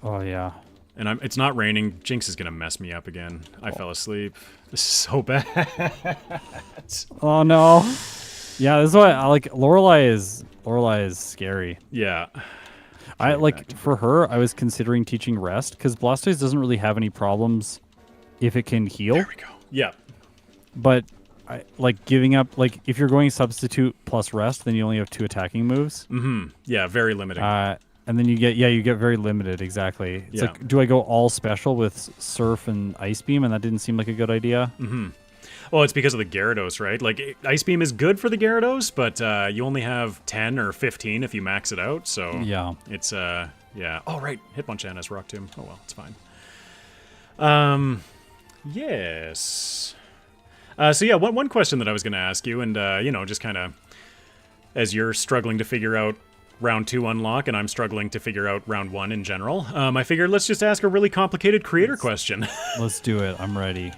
Oh, yeah. And it's not raining. Jinx is going to mess me up again. I fell asleep. This is so bad. Oh, no. Yeah, this is why I like Lorelei is scary. Yeah. For her, I was considering teaching Rest, because Blastoise doesn't really have any problems if it can heal. There we go. Yeah. But giving up, if you're going substitute plus Rest, then you only have 2 attacking moves. Yeah, very limiting. And then you get very limited, exactly. It's do I go all special with Surf and Ice Beam? And that didn't seem like a good idea. Well, it's because of the Gyarados, right? Ice Beam is good for the Gyarados, but you only have 10 or 15 if you max it out, so... Yeah. It's, yeah. Oh, right. Hitmonchan has Rock Tomb. Oh, well, it's fine. Yes. So yeah, one question that I was going to ask you, and, just kind of, as you're struggling to figure out round 2 unlock, and I'm struggling to figure out round 1 in general, I figured let's just ask a really complicated creator question. Let's do it. I'm ready.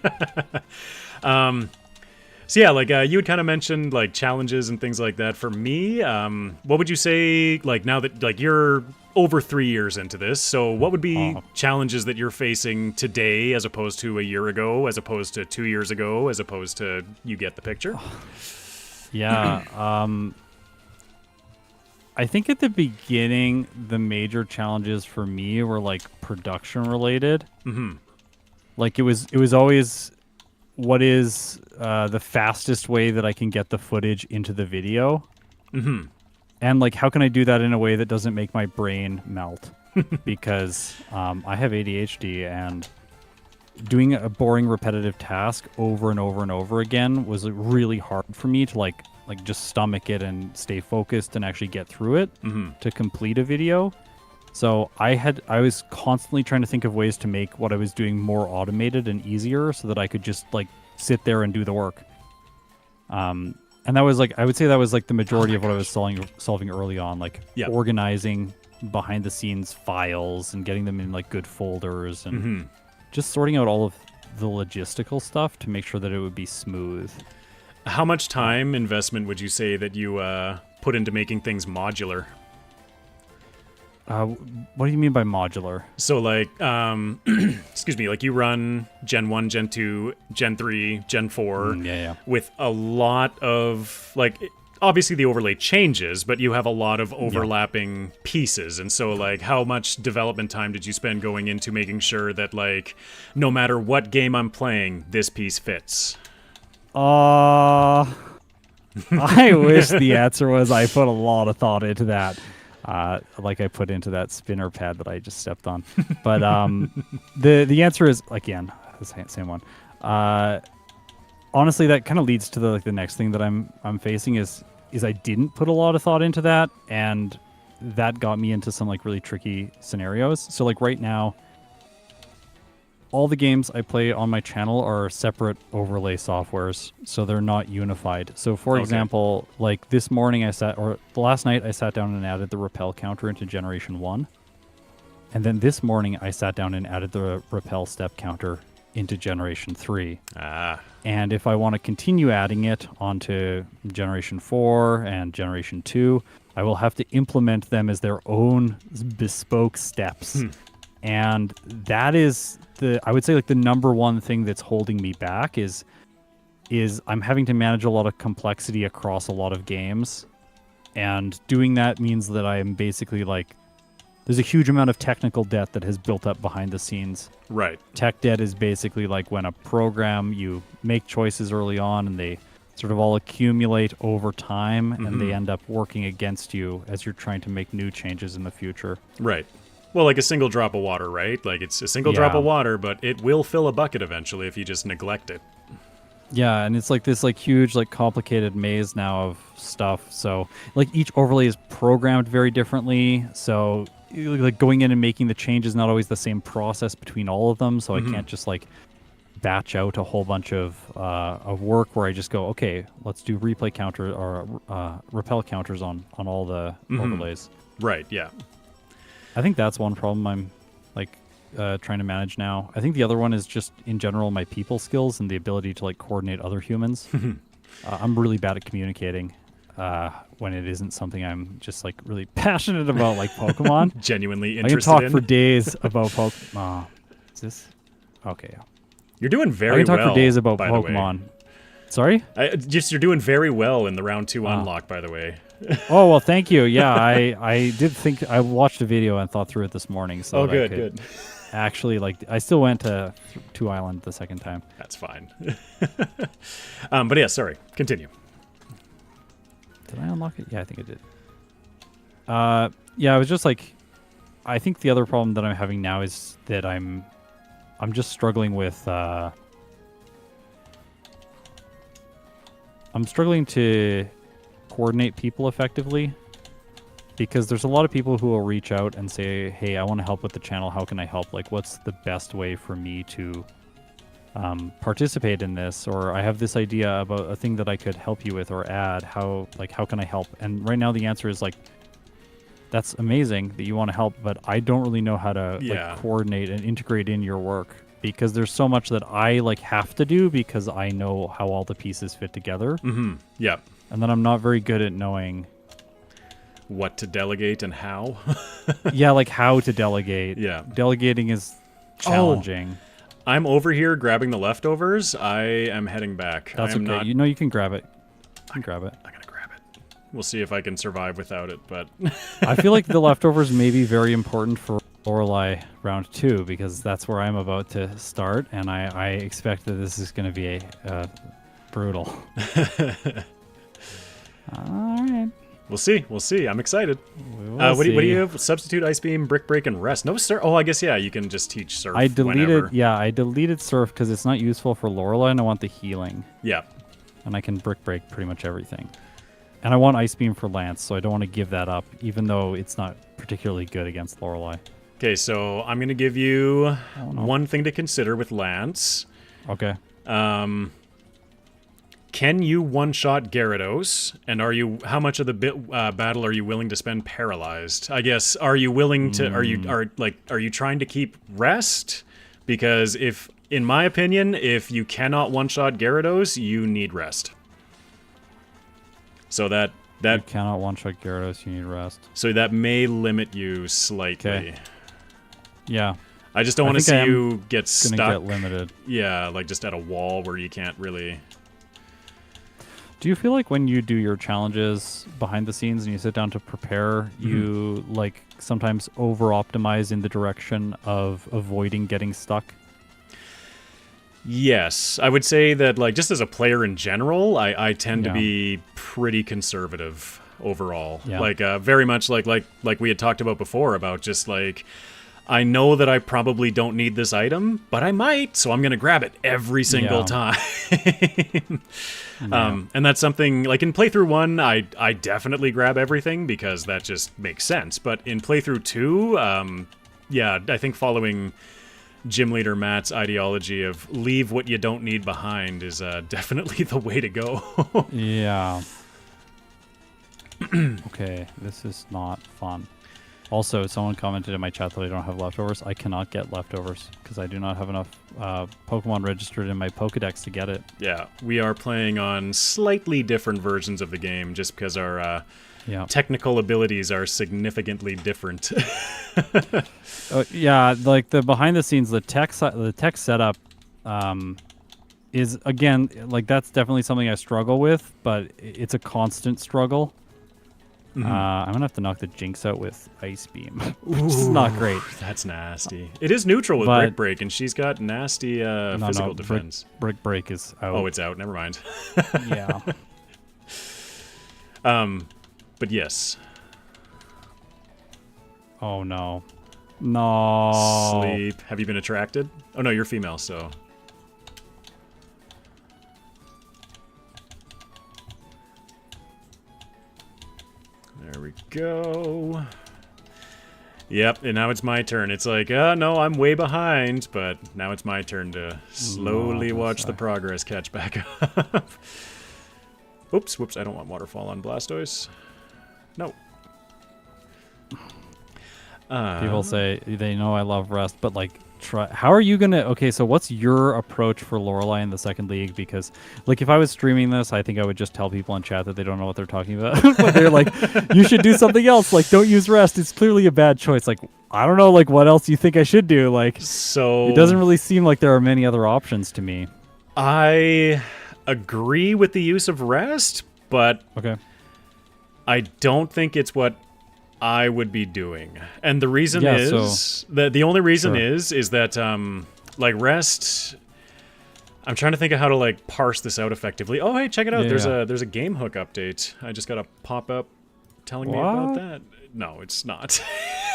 So yeah, you had kind of mentioned, challenges and things like that. For me, what would you say, now that, you're over 3 years into this, so what would be challenges that you're facing today as opposed to a year ago, as opposed to 2 years ago, as opposed to, you get the picture? Yeah, I think at the beginning, the major challenges for me were, production related. It was always... what is the fastest way that I can get the footage into the video? And, how can I do that in a way that doesn't make my brain melt? Because I have ADHD, and doing a boring repetitive task over and over and over again was really hard for me to like just stomach it and stay focused and actually get through it to complete a video. So I was constantly trying to think of ways to make what I was doing more automated and easier so that I could just like sit there and do the work. And that was like, I would say that was like the majority of what I was solving early on, like organizing behind the scenes files and getting them in like good folders and just sorting out all of the logistical stuff to make sure that it would be smooth. How much time investment would you say that you put into making things modular? What do you mean by modular? So like, excuse me, like you run Gen 1, Gen 2, Gen 3, Gen 4 with a lot of, like, obviously the overlay changes, but you have a lot of overlapping pieces. And so, like, how much development time did you spend going into making sure that, like, no matter what game I'm playing, this piece fits? I wish the answer was I put a lot of thought into that. Like I put into that spinner pad that I just stepped on. But the answer is, again, the same one. Honestly, that kind of leads to the next thing that I'm facing is I didn't put a lot of thought into that, and that got me into some like really tricky scenarios. So like right now, all the games I play on my channel are separate overlay softwares, so they're not unified. So for example, like this morning last night I sat down and added the repel counter into Generation 1. And then this morning I sat down and added the repel step counter into Generation 3. And if I want to continue adding it onto Generation 4 and Generation 2, I will have to implement them as their own bespoke steps. And that is I would say like the number one thing that's holding me back is I'm having to manage a lot of complexity across a lot of games. And doing that means that I am basically like, there's a huge amount of technical debt that has built up behind the scenes. Right. Tech debt is basically like when a program, you make choices early on and they sort of all accumulate over time and they end up working against you as you're trying to make new changes in the future. Right. Well, like a single drop of water, right? Like it's a single drop of water, but it will fill a bucket eventually if you just neglect it. Yeah, and it's like this like huge like complicated maze now of stuff. So like each overlay is programmed very differently. So like going in and making the change is not always the same process between all of them. So I can't just like batch out a whole bunch of work where I just go, okay, let's do replay counter or repel counters on all the overlays. Right. Yeah. I think that's one problem I'm like trying to manage now. I think the other one is just in general my people skills and the ability to like coordinate other humans. I'm really bad at communicating when it isn't something I'm just like really passionate about, like Pokemon. Genuinely interested. I can talk for days about Pokemon. Is this okay? You're doing very well. I can talk for days about Pokemon. Sorry? You're doing very well in the round 2 unlock, by the way. Oh, well, thank you. Yeah, I did think, I watched a video and thought through it this morning. So good. Actually, like, I still went to 2 Island the second time. That's fine. But yeah, sorry. Continue. Did I unlock it? Yeah, I think I did. Yeah, I was just like, I think the other problem that I'm having now is that I'm just struggling with, I'm struggling to coordinate people effectively, because there's a lot of people who will reach out and say, hey, I want to help with the channel. How can I help? Like, what's the best way for me to participate in this? Or I have this idea about a thing that I could help you with or add. How can I help? And right now the answer is like, that's amazing that you want to help, but I don't really know how to like coordinate and integrate in your work, because there's so much that I like have to do because I know how all the pieces fit together. Yeah. And then I'm not very good at knowing what to delegate and how. Yeah, like how to delegate. Yeah. Delegating is challenging. I'm over here grabbing the leftovers. I am heading back. That's okay. Not... You know you can grab it. You can grab it. I'm going to grab it. We'll see if I can survive without it, but... I feel like the leftovers may be very important for Lorelei round 2, because that's where I'm about to start, and I expect that this is going to be brutal. All right. We'll see. We'll see. I'm excited. What do you have? Substitute, Ice Beam, Brick Break, and Rest. No Surf. Oh, I guess, yeah, you can just teach Surf I deleted, whenever. yeah, I deleted Surf because it's not useful for Lorelei, and I want the healing. Yeah. And I can Brick Break pretty much everything. And I want Ice Beam for Lance, so I don't want to give that up, even though it's not particularly good against Lorelei. Okay, so I'm going to give you one thing to consider with Lance. Okay. Can you one-shot Gyarados? And how much of the battle are you willing to spend paralyzed? I guess, are you willing to, are you trying to keep rest? Because in my opinion, if you cannot one-shot Gyarados, you need rest. So that you cannot one-shot Gyarados, you need rest. So that may limit you slightly. Okay. Yeah. I just don't want to see you get gonna stuck. Get limited. Yeah, like just at a wall where you can't really. Do you feel like when you do your challenges behind the scenes and you sit down to prepare, you like sometimes over-optimize in the direction of avoiding getting stuck? Yes, I would say that, like, just as a player in general, I tend to be pretty conservative overall. Yeah. Like, very much like we had talked about before, about just like, I know that I probably don't need this item, but I might, so I'm gonna grab it every single time. And that's something, like in playthrough 1, I definitely grab everything because that just makes sense. But in playthrough 2, yeah, I think following Gym Leader Matt's ideology of leave what you don't need behind is definitely the way to go. Yeah. Okay, this is not fun. Also, someone commented in my chat that I don't have leftovers. I cannot get leftovers because I do not have enough Pokemon registered in my Pokedex to get it. Yeah, we are playing on slightly different versions of the game just because our technical abilities are significantly different. Yeah, like the behind the scenes, the tech setup is, again, like that's definitely something I struggle with, but it's a constant struggle. I'm gonna have to knock the Jinx out with Ice Beam, which is not great. That's nasty. It is neutral with Brick Break, and she's got nasty physical defense. Brick Break is out. Oh, it's out. Never mind. Yeah. But yes. Oh no. No. Sleep. Have you been attracted? Oh no, you're female, so. There we go. Yep, and now it's my turn. It's like, no, I'm way behind, but now it's my turn to slowly watch the progress catch back up. Oops, whoops, I don't want Waterfall on Blastoise. No. People say they know I love rest, but like, how are you gonna? Okay, so what's your approach for Lorelei in the second league? Because, like, if I was streaming this, I think I would just tell people in chat that they don't know what they're talking about. But they're like, you should do something else. Like, don't use rest. It's clearly a bad choice. Like, I don't know, like, what else you think I should do? Like, so it doesn't really seem like there are many other options to me. I agree with the use of rest, but I don't think it's what I would be doing. And the reason is that the only reason is that like rest, I'm trying to think of how to like parse this out effectively. Oh, hey, check it out. There's a game hook update. I just got a pop-up telling me about that. No, it's not.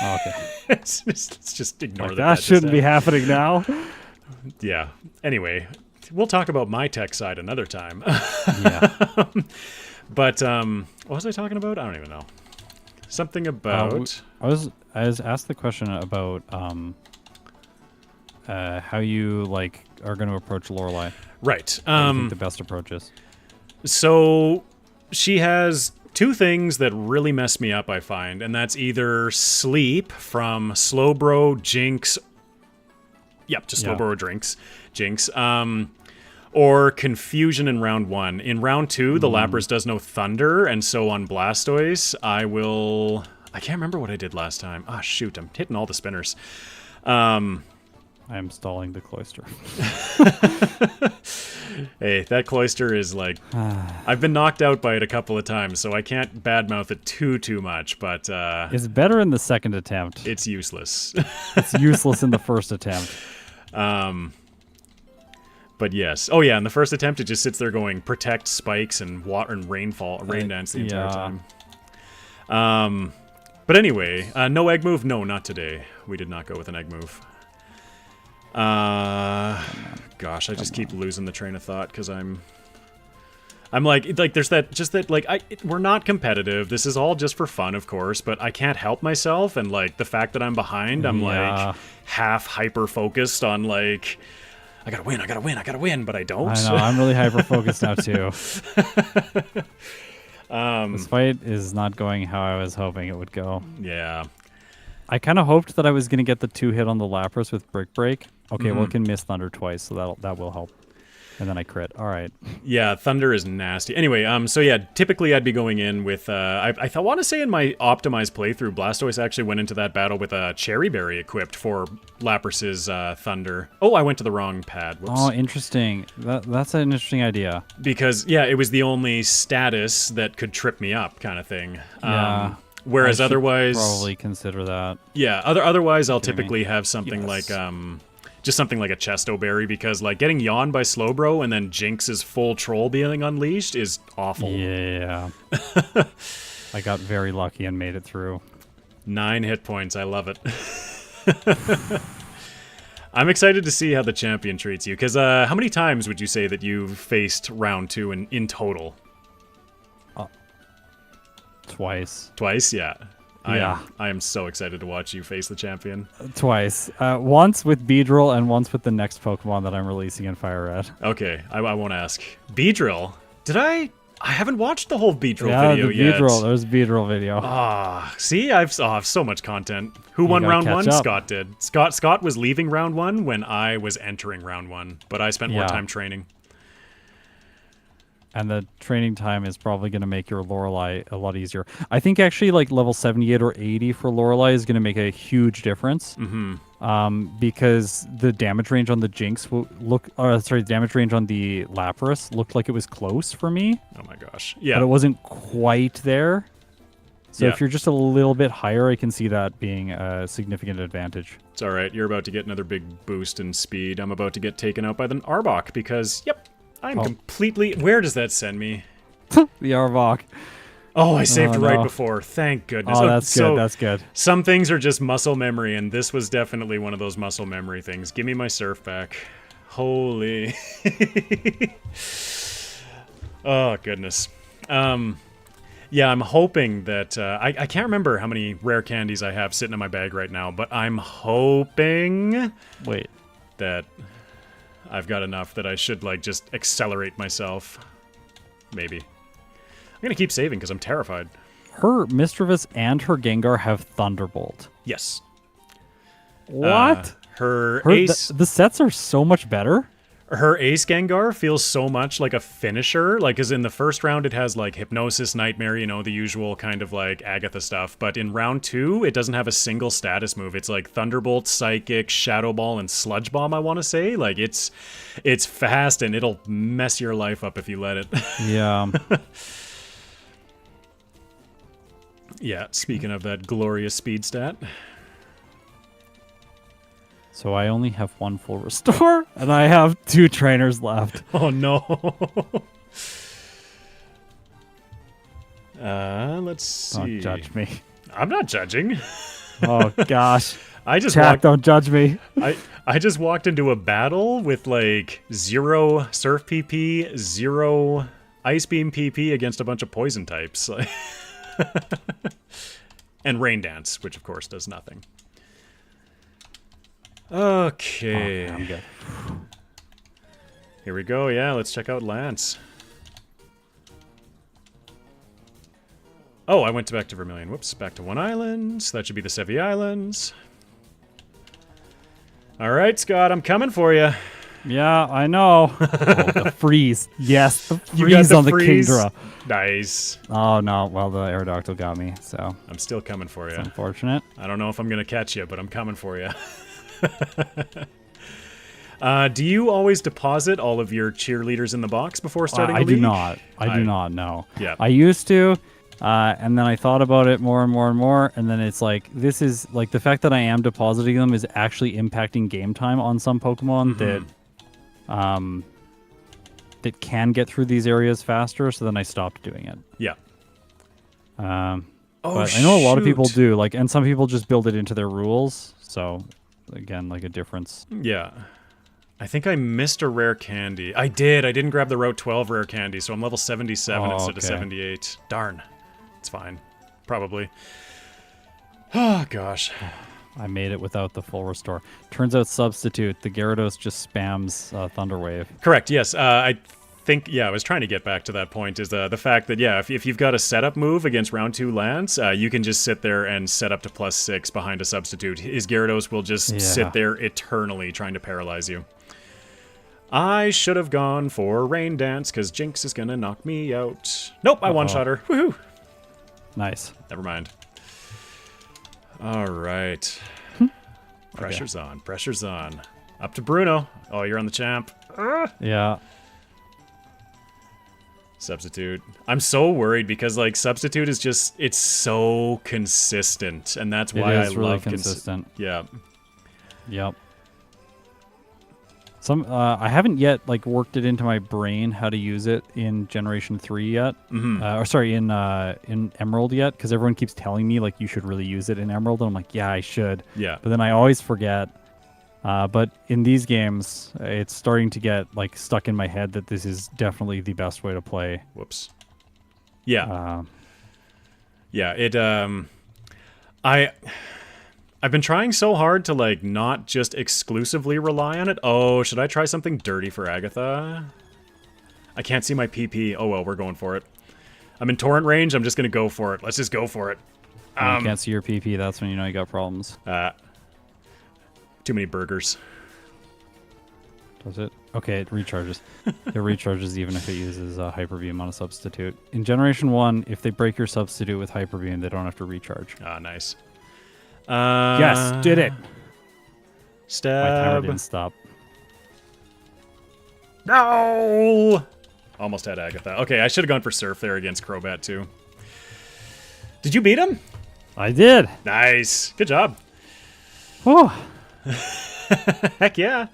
Oh, okay. let's just ignore like, that. That shouldn't be happening now. Yeah. Anyway, we'll talk about my tech side another time. Yeah. But what was I talking about? I don't even know. Something about I was asked the question about how you like are going to approach Lorelei. Right. What do you think the best approach is? So she has two things that really mess me up, I find, and that's either sleep from Slowbro, Jinx. Yep, just Slowbro or Jinx. Or confusion in round 1. In round 2, the Lapras does no thunder, and so on Blastoise, I can't remember what I did last time. Ah, shoot, I'm hitting all the spinners. I am stalling the Cloyster. Hey, that Cloyster is like... I've been knocked out by it a couple of times, so I can't badmouth it too much, but... it's better in the second attempt. It's useless. It's useless in the first attempt. But yes. Oh yeah, in the first attempt it just sits there going protect spikes and water and rain dance the entire time. But anyway, no egg move? No, not today. We did not go with an egg move. Gosh, I just keep losing the train of thought because I'm like there's we're not competitive. This is all just for fun, of course, but I can't help myself, and like the fact that I'm behind, I'm like half hyper focused on like I gotta win, but I don't. I know, I'm really hyper focused now too. This fight is not going how I was hoping it would go. Yeah. I kind of hoped that I was going to get the 2-hit on the Lapras with Brick Break. Okay, well, it can miss Thunder twice, so that will help. And then I crit. All right. Yeah, Thunder is nasty. Anyway, so yeah, typically I'd be going in with, I want to say in my optimized playthrough, Blastoise actually went into that battle with a Cherry Berry equipped for Lapras's Thunder. Oh, I went to the wrong pad. Whoops. Oh, interesting. That's an interesting idea. Because, yeah, it was the only status that could trip me up kind of thing. Yeah. Whereas I should otherwise... probably consider that. Yeah, otherwise I'll typically have something like... just something like a Chesto Berry, because like getting yawned by Slowbro and then Jinx's full troll being unleashed is awful. Yeah. I got very lucky and made it through. 9 hit points. I love it. I'm excited to see how the champion treats you, because how many times would you say that you've faced round 2 in total? Twice. Twice? Yeah. Yeah. I am so excited to watch you face the champion. Twice. Once with Beedrill and once with the next Pokemon that I'm releasing in FireRed. Okay, I won't ask. Beedrill? Did I haven't watched the whole Beedrill video the yet. Beedrill. There's Beedrill video. See, I have so much content. Who won round 1? up. Scott did. Scott was leaving round 1 when I was entering round 1, but I spent more time training. And the training time is probably going to make your Lorelei a lot easier. I think actually like level 78 or 80 for Lorelei is going to make a huge difference. Because the damage range on the Jinx will damage range on the Lapras looked like it was close for me. Oh my gosh. Yeah. But it wasn't quite there. So if you're just a little bit higher, I can see that being a significant advantage. It's all right. You're about to get another big boost in speed. I'm about to get taken out by the Arbok because, yep, I'm completely... Where does that send me? The Arbok. Oh, I saved right before. Thank goodness. Oh, that's good. That's good. Some things are just muscle memory, and this was definitely one of those muscle memory things. Give me my surf back. Holy. Oh, goodness. Yeah, I'm hoping that... I can't remember how many rare candies I have sitting in my bag right now, but I'm hoping... Wait. That... I've got enough that I should, like, just accelerate myself. Maybe. I'm gonna keep saving because I'm terrified. Her Mischievous and her Gengar have Thunderbolt. Yes. What? Her Ace... The sets are so much better. Her Ace Gengar feels so much like a finisher. Like, as in the first round, it has, like, Hypnosis, Nightmare, you know, the usual kind of, like, Agatha stuff. But in round 2, it doesn't have a single status move. It's, like, Thunderbolt, Psychic, Shadow Ball, and Sludge Bomb, I want to say. Like, it's fast, and it'll mess your life up if you let it. Yeah. Yeah, speaking of that glorious speed stat. So I only have 1 full restore, and I have 2 trainers left. Oh, no. Let's see. Don't judge me. I'm not judging. Oh, gosh. I just don't judge me. I just walked into a battle with, like, 0 Surf PP, 0 Ice Beam PP against a bunch of poison types. And Rain Dance, which, of course, does nothing. Okay. I'm good. Here we go. Yeah, let's check out Lance. Oh, I went back to Vermilion. Whoops, back to One Island. So that should be the Sevi Islands. All right, Scott, I'm coming for you. Yeah, I know. Oh, the freeze. Yes, the freeze You got the on the freeze. Kingdra. Nice. Oh, no. Well, the Aerodactyl got me, so... I'm still coming for you. It's unfortunate. I don't know if I'm going to catch you, but I'm coming for you. Do you always deposit all of your cheerleaders in the box before starting a league? I do not. I do not, no. Yeah. I used to, and then I thought about it more and more and more, and then it's like, this is, like, the fact that I am depositing them is actually impacting game time on some Pokemon that can get through these areas faster, so then I stopped doing it. Yeah. Oh, But I know a lot of people shoot. do, like, and some people just build it into their rules. So, again, like a difference. Yeah. I think I missed a rare candy. I did. I didn't grab the Route 12 rare candy, so I'm level 77 Oh, instead of okay. 78. Darn. It's fine. Probably. Oh, gosh. I made it without the full restore. Turns out substitute. The Gyarados just spams Thunder Wave. Correct, yes. I think, yeah, I was trying to get back to that point, is the fact that, yeah, if you've got a setup move against round 2 lands, you can just sit there and set up to +6 behind a substitute. His Gyarados will just sit there eternally trying to paralyze you. I should have gone for Rain Dance, because Jinx is going to knock me out. Nope, I one-shot her. Woohoo! Nice. Never mind. All right. Pressure's on. Pressure's on. Up to Bruno. Oh, you're on the champ. Yeah. Substitute. I'm so worried because, like, substitute is just, it's so consistent, and that's why I really love consistent. Yeah. Yep. I haven't yet like worked it into my brain how to use it in Generation 3 yet. Or sorry, in Emerald yet, because everyone keeps telling me like you should really use it in Emerald, and I'm like, yeah, I should. Yeah. But then I always forget. But in these games, it's starting to get like stuck in my head that this is definitely the best way to play. Whoops. Yeah. Yeah, I've been trying so hard to, like, not just exclusively rely on it. Oh, should I try something dirty for Agatha? I can't see my PP. Oh, well, we're going for it. I'm in torrent range. I'm just going to go for it. Let's just go for it. When you can't see your PP, that's when you know you got problems. Too many burgers. Does it? Okay, it recharges. It recharges even if it uses Hyper Beam on a substitute. In Generation 1, if they break your substitute with Hyper Beam, they don't have to recharge. Ah, nice. Yes, did it. Stab. My timer didn't stop. No! Almost had Agatha. Okay, I should have gone for Surf there against Crobat, too. Did you beat him? I did. Nice. Good job. Oh, Heck yeah.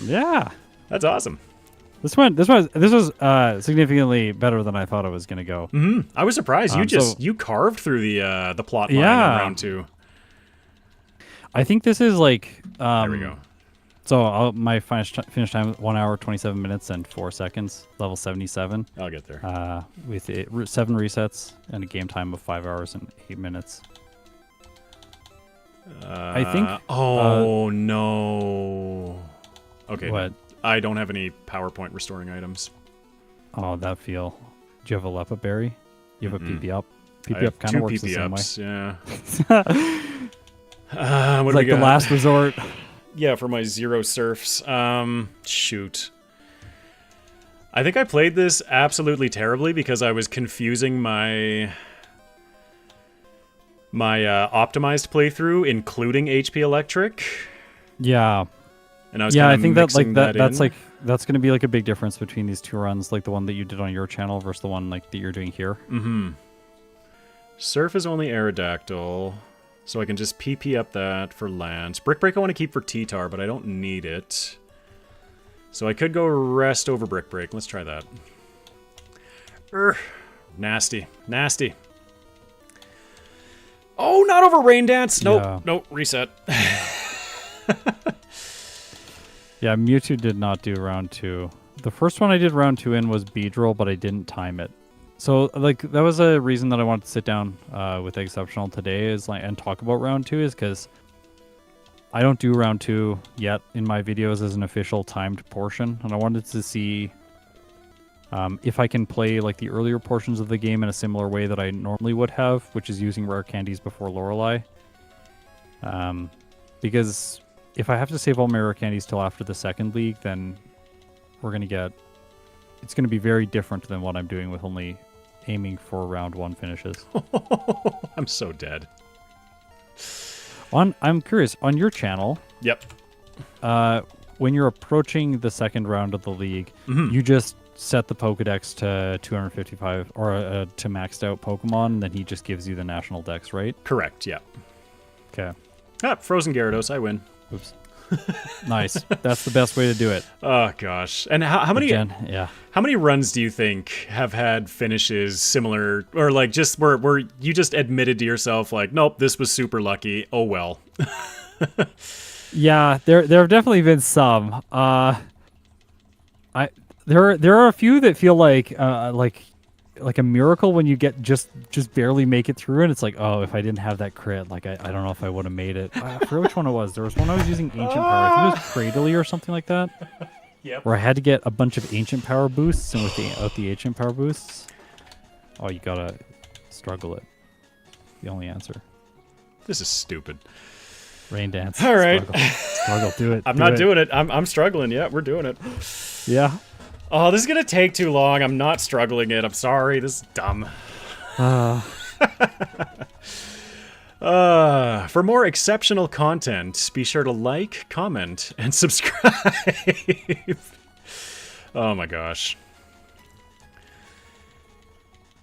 yeah. That's awesome. This was significantly better than I thought it was going to go. I was surprised. You carved through the plot line in round 2. I think this is like There we go. So my finish time 1 hour 27 minutes and 4 seconds, level 77. I'll get there. With 7 resets and a game time of 5 hours and 8 minutes. I think. Oh no. Okay. What? I don't have any PowerPoint restoring items. Oh, that feel. Do you have a Lepa Berry? You have a PP up. I PP have up kind 2 of works PP the same way. ups. Yeah. What It's do like we the got? last resort. Yeah, for my 0 surfs. Shoot. I think I played this absolutely terribly because I was confusing my optimized playthrough, including HP Electric. Yeah. And I was Yeah, kinda I think that's mixing like that's in. like that's going to be like a big difference between these 2 runs, like the one that you did on your channel versus the one like that you're doing here. Surf is only Aerodactyl, so I can just PP up that for Lance. Brick Break I want to keep for T-Tar, but I don't need it. So I could go Rest over Brick Break. Let's try that. Nasty. Nasty. Oh, not over Rain Dance. Nope. Yeah. Nope. Reset. Yeah, Mewtwo did not do round 2. The first one I did round 2 in was Beedrill, but I didn't time it. So, like, that was a reason that I wanted to sit down with Exceptional today is like and talk about round 2 is because I don't do round 2 yet in my videos as an official timed portion, and I wanted to see if I can play like the earlier portions of the game in a similar way that I normally would have, which is using rare candies before Lorelei. Because if I have to save all my rare candies till after the second league, then it's going to be very different than what I'm doing with only aiming for round 1 finishes. I'm so dead. I'm curious, on your channel, Yep. when you're approaching the second round of the league, you just set the Pokedex to 255 or to maxed out Pokemon, and then he just gives you the national dex, right? Correct. Yeah. Okay. Ah, Frozen Gyarados. I win. Oops. Nice. That's the best way to do it. Oh gosh. And how many Yeah. how many runs do you think have had finishes similar, or like just where you just admitted to yourself like, nope, this was super lucky. Oh well. Yeah, there have definitely been some. There are a few that feel like a miracle when you get just barely make it through, and it's like, oh, if I didn't have that crit, like I don't know if I would have made it. I forget which one it was. There was one I was using ancient power. I think it was Cradily or something like that. Yep. Where I had to get a bunch of ancient power boosts, and without the ancient power boosts, oh, you gotta struggle it. The only answer. This is stupid. Rain dance. All right. Struggle. Do it. I'm not doing it. I'm struggling. Yeah, we're doing it. Yeah. Oh, this is gonna take too long. I'm not struggling it. I'm sorry. This is dumb. For more exceptional content, be sure to like, comment, and subscribe. Oh my gosh.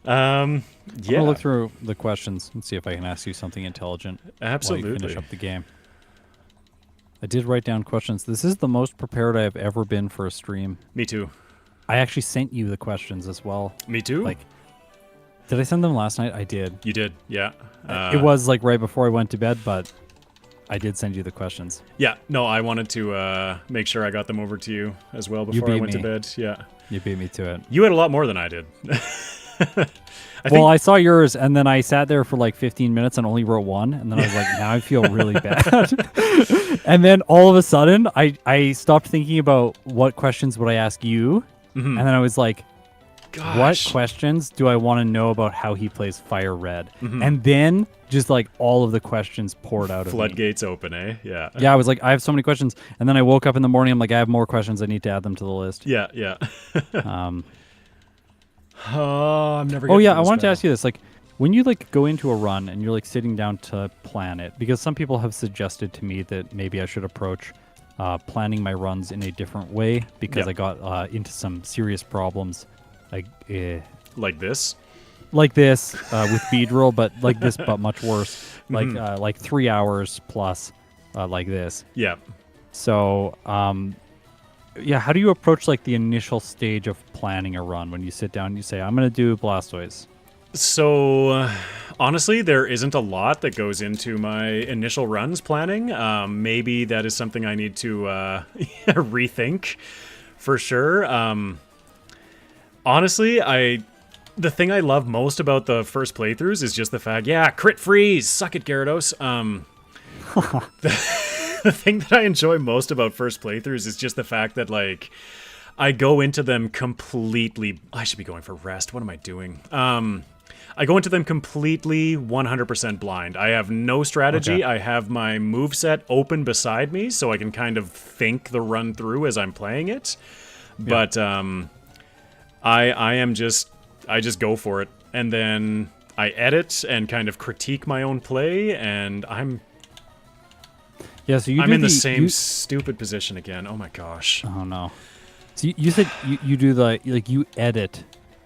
Yeah. I'm gonna look through the questions and see if I can ask you something intelligent. Absolutely. While you finish up the game. I did write down questions. This is the most prepared I have ever been for a stream. Me too. I actually sent you the questions as well. Me too. Like, did I send them last night? I did. You did, yeah. It was like right before I went to bed, but I did send you the questions. Yeah, no, I wanted to make sure I got them over to you as well before I went to bed. Yeah. You beat me to it. You had a lot more than I did. I saw yours, and then I sat there for like 15 minutes and only wrote one, and then I was like, now I feel really bad. And then all of a sudden, I stopped thinking about what questions would I ask you, and then I was like, Gosh. what questions do I want to know about how he plays FireRed? And then just like all of the questions poured out of me. Floodgates open, eh? Yeah. Yeah, I was like, I have so many questions. And then I woke up in the morning, I'm like, I have more questions. I need to add them to the list. Yeah, yeah. Oh, I'm never. Oh yeah, I wanted to ask you this. Like, when you like go into a run and you're like sitting down to plan it, because some people have suggested to me that maybe I should approach planning my runs in a different way because I got into some serious problems, like this, with Beedrill, but like this, but much worse. Like 3 hours plus, like this. Yeah. So, yeah, how do you approach like the initial stage of planning a run when you sit down and you say, I'm going to do Blastoise? So, honestly, there isn't a lot that goes into my initial runs planning. Maybe that is something I need to rethink for sure. Honestly, the thing I love most about the first playthroughs is just the fact, crit freeze, suck it, Gyarados. The thing that I enjoy most about first playthroughs is just the fact that, like, I go into them completely... I should be going for rest. What am I doing? I go into them completely 100% blind. I have no strategy. Okay. I have my moveset open beside me, so I can kind of think the run through as I'm playing it. Yeah. But I just go for it. And then I edit and kind of critique my own play, and I'm in the same stupid position again. Oh my gosh. Oh no. So you said you do you edit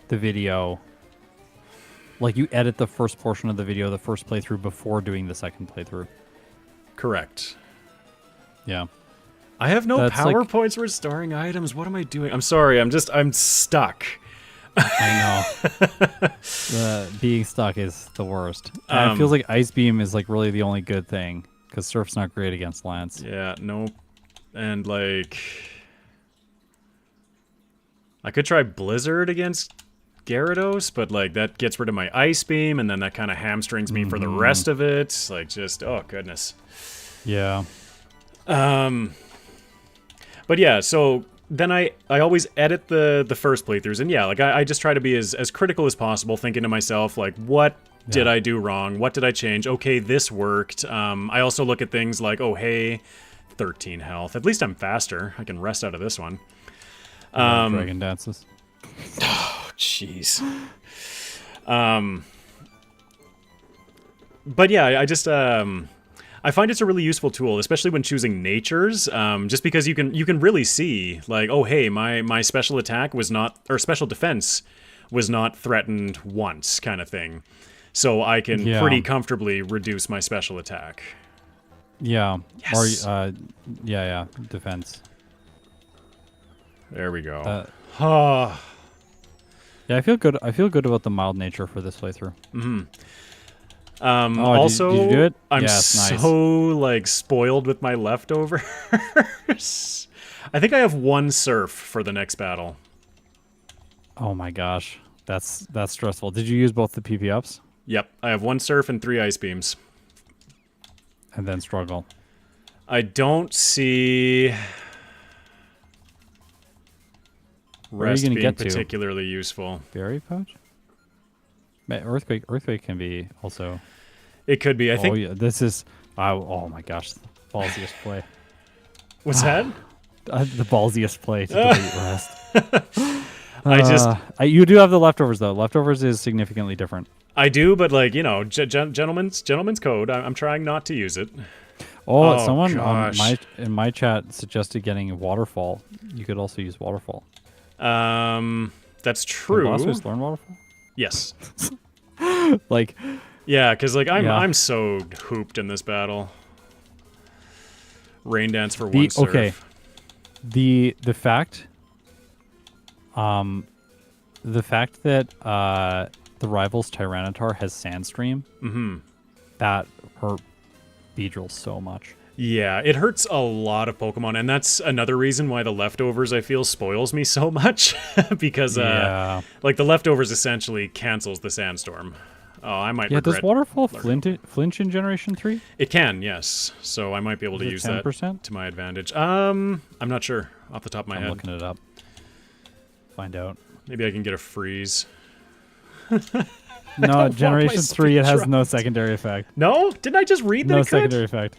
the video. Like you edit the first portion of the video, the first playthrough, before doing the second playthrough. Correct. Yeah. I have no PowerPoints restoring items. What am I doing? I'm sorry. I'm stuck. I know. Being stuck is the worst. And it feels like Ice Beam is like really the only good thing, because Surf's not great against Lance. Yeah, nope. And like, I could try Blizzard against Gyarados, but like that gets rid of my Ice Beam, and then that kind of hamstrings me for the rest of it. Like, just, oh goodness. Yeah. But yeah, so then I always edit the first playthroughs, and yeah, like I just try to be as critical as possible, thinking to myself, like, what did I do wrong? What did I change? Okay, this worked. I also look at things like, oh hey, 13 health. At least I'm faster. I can rest out of this one. Dragon dances. Oh, jeez. But yeah, I just I find it's a really useful tool, especially when choosing natures, just because you can really see, like, oh hey, my special attack was not, or special defense was not threatened once, kind of thing. So I can pretty comfortably reduce my special attack. Yeah. Yes. Or yeah, defense. There we go. Uh, yeah, I feel good. I feel good about the mild nature for this playthrough. Oh, Also, did you do it? I'm Yes, nice. so like spoiled with my leftovers. I think I have one surf for the next battle. Oh my gosh, that's stressful. Did you use both the PP ups Yep, I have one surf and 3 ice beams. and then struggle? I don't see Where are you rest gonna being get to? particularly useful. Berry pouch? Earthquake can be also. It could be. I think. Oh yeah, this is. Oh my gosh, the ballsiest play. What's that? The ballsiest play to delete rest. I just. You do have the leftovers though. Leftovers is significantly different. I do, but like gentleman's code. I'm trying not to use it. Oh, someone gosh. in my chat suggested getting a waterfall. You could also use waterfall. That's Can true. Blastoise learn waterfall? Yes. Like, Yeah, because like Yeah. I'm so hooped in this battle. Rain dance for one surf. okay, the fact, the fact that the rival's Tyranitar has Sandstream, that hurt Beedrill so much. Yeah, it hurts a lot of Pokemon, and that's another reason why the leftovers I feel spoils me so much because Yeah. like the leftovers essentially cancels the sandstorm. Oh, I might Yeah, regret. does waterfall flinch in Generation 3? It can, yes. So I might be able to Is it use 10%? that to my advantage. I'm not sure off the top of my I'm head. looking it up. Find out. Maybe I can get a freeze. No, my Generation 3, speed it has dropped. no secondary effect. No? Didn't I just read that No it could? secondary effect.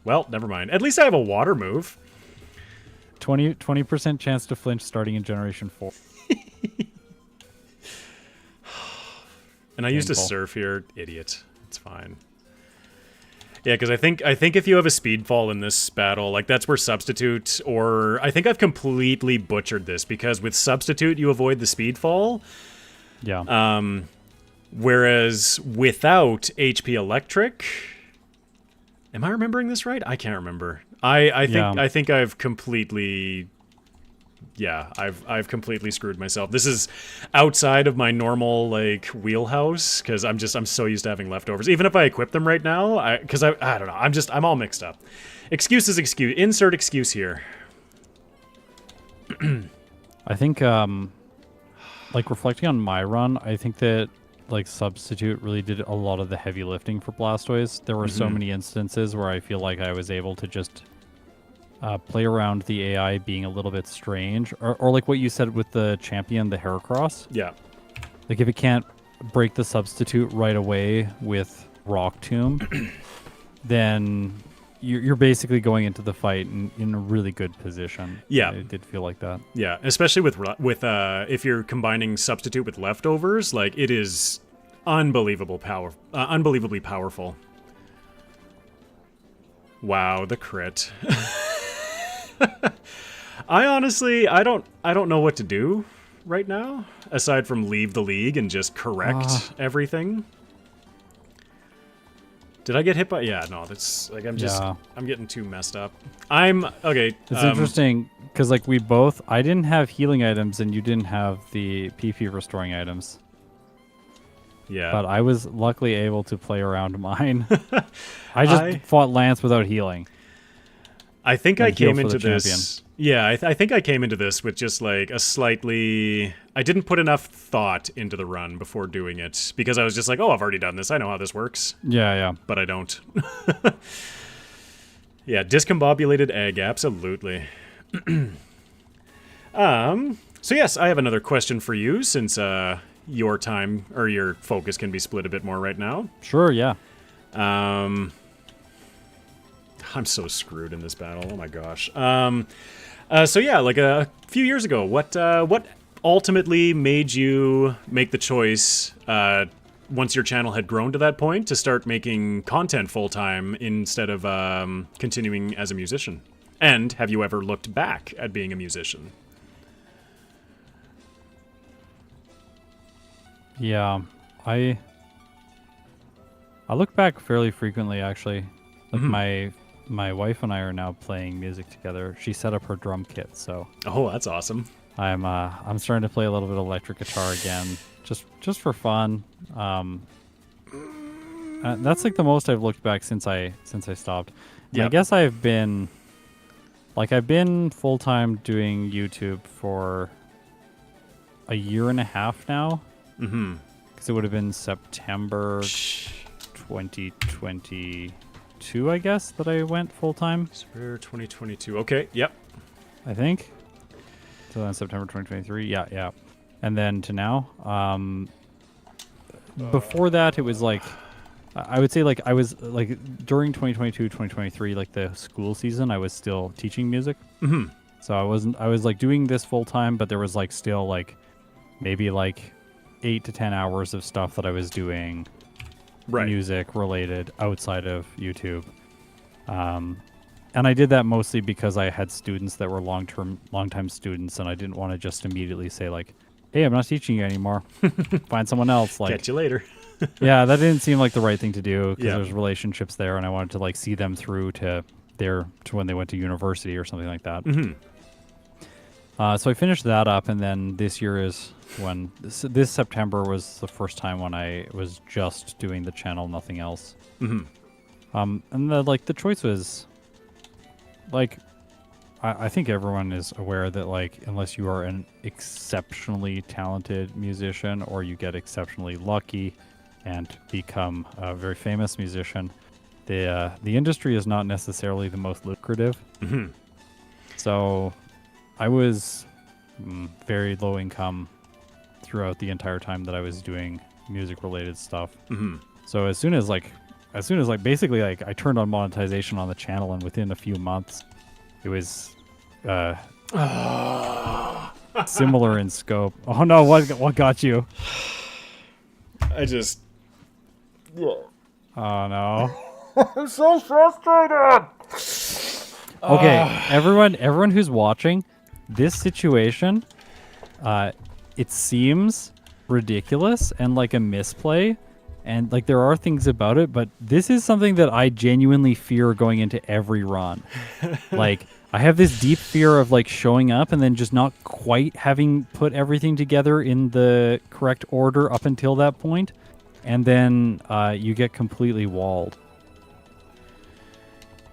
Well, never mind. At least I have a water move. 20% chance to flinch starting in Generation 4. And I used a Painful. surf here. Idiot. It's fine. Yeah, because I think if you have a speed fall in this battle, like that's where substitute, or I think I've completely butchered this because with substitute you avoid the speed fall, Yeah. whereas without HP electric, am I remembering this right? I can't remember. I think I've completely. Yeah, I've completely screwed myself. This is outside of my normal like wheelhouse because I'm so used to having leftovers. Even if I equip them right now, I don't know. I'm all mixed up. Excuse is excuse. Insert excuse here. I think, like, reflecting on my run, I think that, like, Substitute really did a lot of the heavy lifting for Blastoise. There were so many instances where I feel like I was able to just play around the AI being a little bit strange. Or like what you said with the champion, the Heracross. Yeah. Like, if it can't break the Substitute right away with Rock Tomb, then you're basically going into the fight in a really good position. Yeah. It did feel like that. Yeah, especially with if you're combining substitute with leftovers, like it is unbelievably powerful. Wow, the crit. I honestly, I don't know what to do right now aside from leave the league and just correct everything. Did I get hit by? Yeah, no, that's like I'm getting too messed up. Okay. It's interesting because like I didn't have healing items and you didn't have the PP restoring items. Yeah. But I was luckily able to play around mine. I just fought Lance without healing. I think I came into champion. this. Yeah, I think I came into this with just like a slightly. I didn't put enough thought into the run before doing it because I was just like, oh, I've already done this. I know how this works. Yeah. But I don't. Yeah, discombobulated egg, absolutely. So yes, I have another question for you since your time or your focus can be split a bit more right now. Sure, yeah. I'm so screwed in this battle. Oh my gosh. So yeah, like a few years ago, what ultimately made you make the choice once your channel had grown to that point to start making content full time instead of continuing as a musician? And have you ever looked back at being a musician? Yeah, I look back fairly frequently actually. Like my wife and I are now playing music together. She set up her drum kit, so Oh, that's awesome. I'm starting to play a little bit of electric guitar again, just for fun. That's like the most I've looked back since I stopped. And I Yep. guess I've been full time doing YouTube for a year and a half now. Mm-hmm. Because it would have been September 2022, I guess, that I went full time. Spare 2022. Okay. Yep. I think. So then September 2023. Yeah. And then to now. Before that, it was like, I would say like I was like during 2022, 2023, like the school season, I was still teaching music. Mm-hmm. So I was like doing this full time, but there was like still like maybe like 8 to 10 hours of stuff that I was doing music related outside of YouTube. And I did that mostly because I had students that were long-time students, and I didn't want to just immediately say like, hey, I'm not teaching you anymore. Find someone else. Like, Catch you later. yeah, that didn't seem like the right thing to do because Yeah. there's relationships there, and I wanted to like see them through to when they went to university or something like that. Mm-hmm. So I finished that up, and then this year is when this September was the first time when I was just doing the channel, nothing else. Mm-hmm. And the choice was like, I think everyone is aware that like unless you are an exceptionally talented musician or you get exceptionally lucky and become a very famous musician, the industry is not necessarily the most lucrative. Mm-hmm. So I was very low income throughout the entire time that I was doing music related stuff. Mm-hmm. So as soon as basically like I turned on monetization on the channel, and within a few months it was similar in scope. Oh no, what got you? I just... Oh no. I'm so frustrated! Okay, everyone who's watching, this situation, it seems ridiculous and like a misplay, and like there are things about it, but this is something that I genuinely fear going into every run. Like, I have this deep fear of like showing up and then just not quite having put everything together in the correct order up until that point, and then you get completely walled.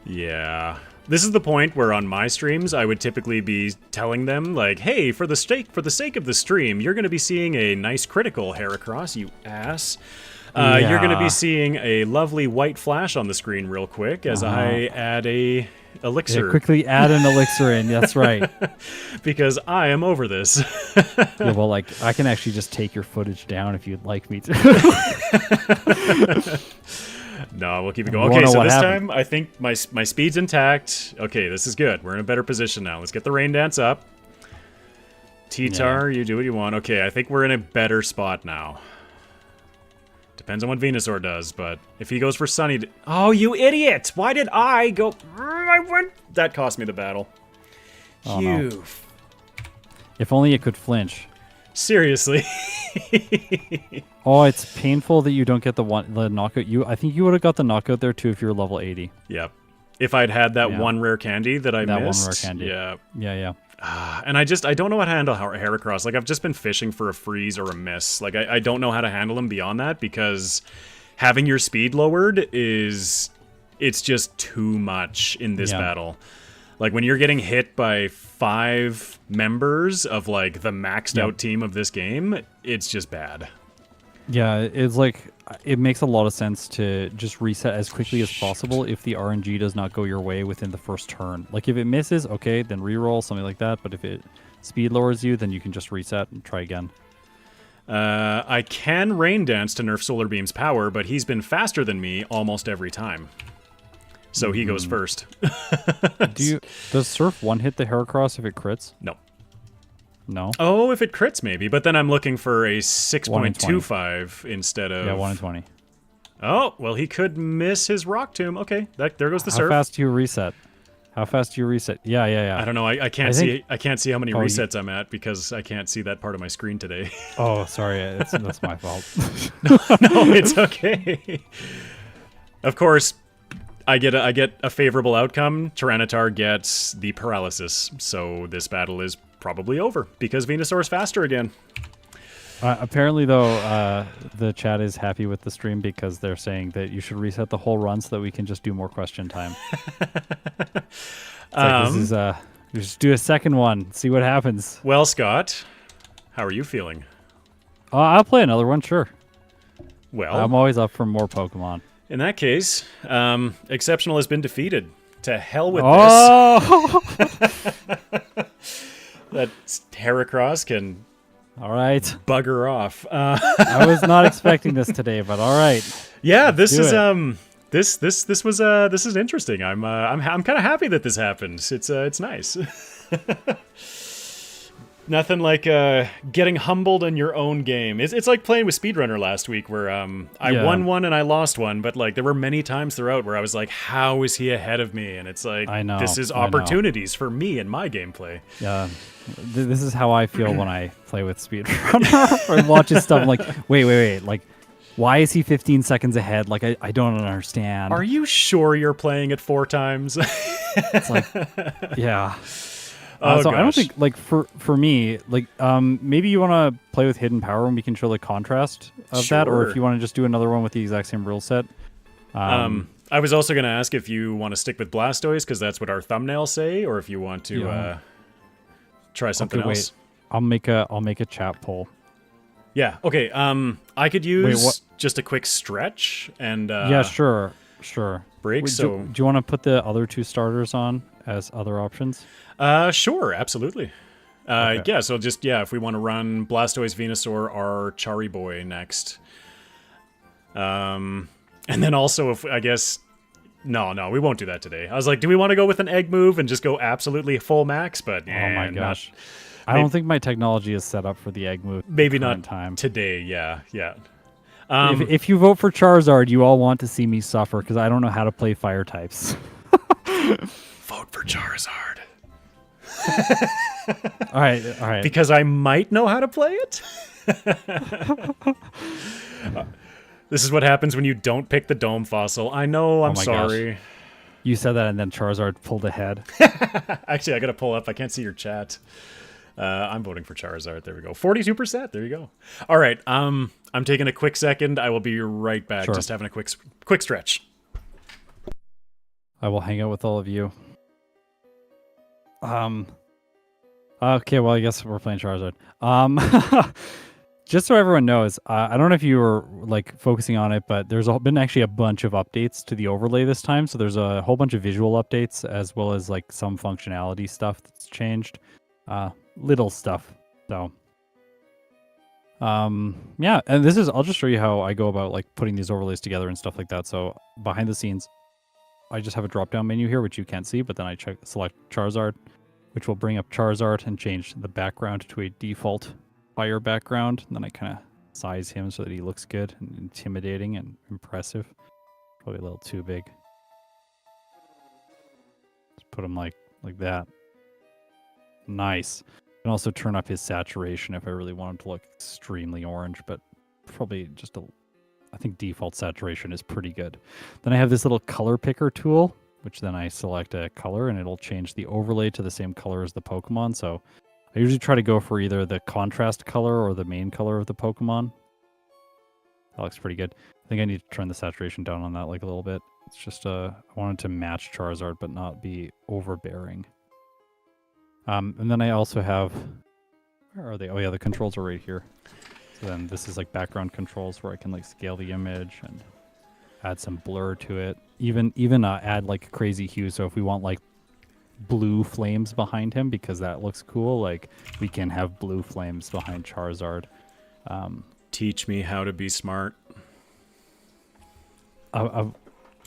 Yeah. This is the point where on my streams I would typically be telling them like, hey, for the sake of the stream, you're going to be seeing a nice critical Heracross, you ass. You're going to be seeing a lovely white flash on the screen real quick as I add a elixir. Yeah, quickly add an elixir in. That's right. Because I am over this. Yeah, well, like I can actually just take your footage down if you'd like me to. No, we'll keep it going. Okay, so this time I think my speed's intact. Okay, this is good. We're in a better position now. Let's get the rain dance up. T-Tar, you do what you want. Okay, I think we're in a better spot now. Depends on what Venusaur does, but if he goes for Sunny... Oh, you idiot! Why did I go... I went... That cost me the battle. Oh, no. If only it could flinch. Seriously. Oh, it's painful that you don't get the knockout. I think you would have got the knockout there too if you were level 80. Yep. If I'd had that one rare candy that I missed. That one rare candy. Yeah. And I don't know how to handle Heracross. Like, I've just been fishing for a freeze or a miss. Like, I don't know how to handle him beyond that because having your speed lowered it's just too much in this battle. Like, when you're getting hit by 5 members of, like, the maxed out team of this game, it's just bad. Yeah, it's like, it makes a lot of sense to just reset as quickly as possible if the RNG does not go your way within the first turn. Like, if it misses, okay, then reroll, something like that. But if it speed lowers you, then you can just reset and try again. I can Rain Dance to nerf Solar Beam's power, but he's been faster than me almost every time. So he goes first. Does Surf one-hit the Heracross if it crits? No. No? Oh, if it crits, maybe. But then I'm looking for a 6.25 instead of... Yeah, 1 in 20. Oh, well, he could miss his Rock Tomb. Okay, there goes the Surf. How fast do you reset? Yeah. I don't know. I can't see how many resets I'm at because I can't see that part of my screen today. Oh, sorry. That's my fault. No, it's okay. Of course, I get a favorable outcome. Tyranitar gets the paralysis, so this battle is probably over because Venusaur's faster again. Apparently, though, the chat is happy with the stream because they're saying that you should reset the whole run so that we can just do more question time. This is we just do a second one, see what happens. Well, Scott, how are you feeling? I'll play another one, sure. Well, I'm always up for more Pokemon. In that case, Exceptional has been defeated. To hell with this. That Heracross can all right. bugger off. I was not expecting this today, but all right. Yeah, this is this is interesting. I'm kind of happy that this happened. It's nice. Nothing like getting humbled in your own game. It's like playing with Speedrunner last week where I won one and I lost one, but like there were many times throughout where I was like, how is he ahead of me? And it's like, I know, this is opportunities for me and my gameplay. Yeah. This is how I feel when I play with Speedrunner or watch his stuff. I'm like, wait. Like, why is he 15 seconds ahead? Like, I don't understand. Are you sure you're playing it 4 times? It's like, yeah. Oh, so gosh. I don't think, like, for me, like, maybe you want to play with Hidden Power and we can show the contrast of that, or if you want to just do another one with the exact same rule set. I was also going to ask if you want to stick with Blastoise, because that's what our thumbnails say, or if you want to try something else. Wait. I'll make a chat poll. Yeah, okay. I could use just a quick stretch and... yeah, sure. Break, so... Do you want to put the other 2 starters on as other options? Sure, absolutely. Okay. Yeah, so just, if we want to run Blastoise, Venusaur, or Chariboy next. And then also, if I guess... No, we won't do that today. I was like, do we want to go with an egg move and just go absolutely full max? But, oh my gosh. I don't think my technology is set up for the egg move. Maybe not time. Today, yeah. If you vote for Charizard, you all want to see me suffer because I don't know how to play fire types. Vote for Charizard. All right. Because I might know how to play it? This is what happens when you don't pick the Dome Fossil. I know, I'm sorry. Gosh. You said that and then Charizard pulled ahead. Actually, I got to pull up. I can't see your chat. I'm voting for Charizard. There we go. 42%. There you go. All right. I'm taking a quick second. I will be right back. Sure. Just having a quick stretch. I will hang out with all of you. Okay, well, I guess we're playing Charizard. Just so everyone knows, I don't know if you were like focusing on it, but there's been actually a bunch of updates to the overlay this time. So there's a whole bunch of visual updates as well as like some functionality stuff that's changed. Little stuff. So, yeah, and this is, I'll just show you how I go about like putting these overlays together and stuff like that. So behind the scenes, I just have a drop down menu here, which you can't see, but then I select Charizard, which will bring up Charizard and change the background to a default fire background. And then I kind of size him so that he looks good and intimidating and impressive. Probably a little too big. Just put him like that. Nice. I can also turn up his saturation if I really wanted to look extremely orange, but probably just I think default saturation is pretty good. Then I have this little color picker tool, which then I select a color and it'll change the overlay to the same color as the Pokemon. So I usually try to go for either the contrast color or the main color of the Pokemon. That looks pretty good. I think I need to turn the saturation down on that like a little bit. It's just I wanted to match Charizard but not be overbearing. And then I also have, where are they? Oh yeah, the controls are right here. So then this is like background controls where I can like scale the image and add some blur to it. Even add like crazy hue. So if we want like blue flames behind him because that looks cool, like we can have blue flames behind Charizard. Teach me how to be smart.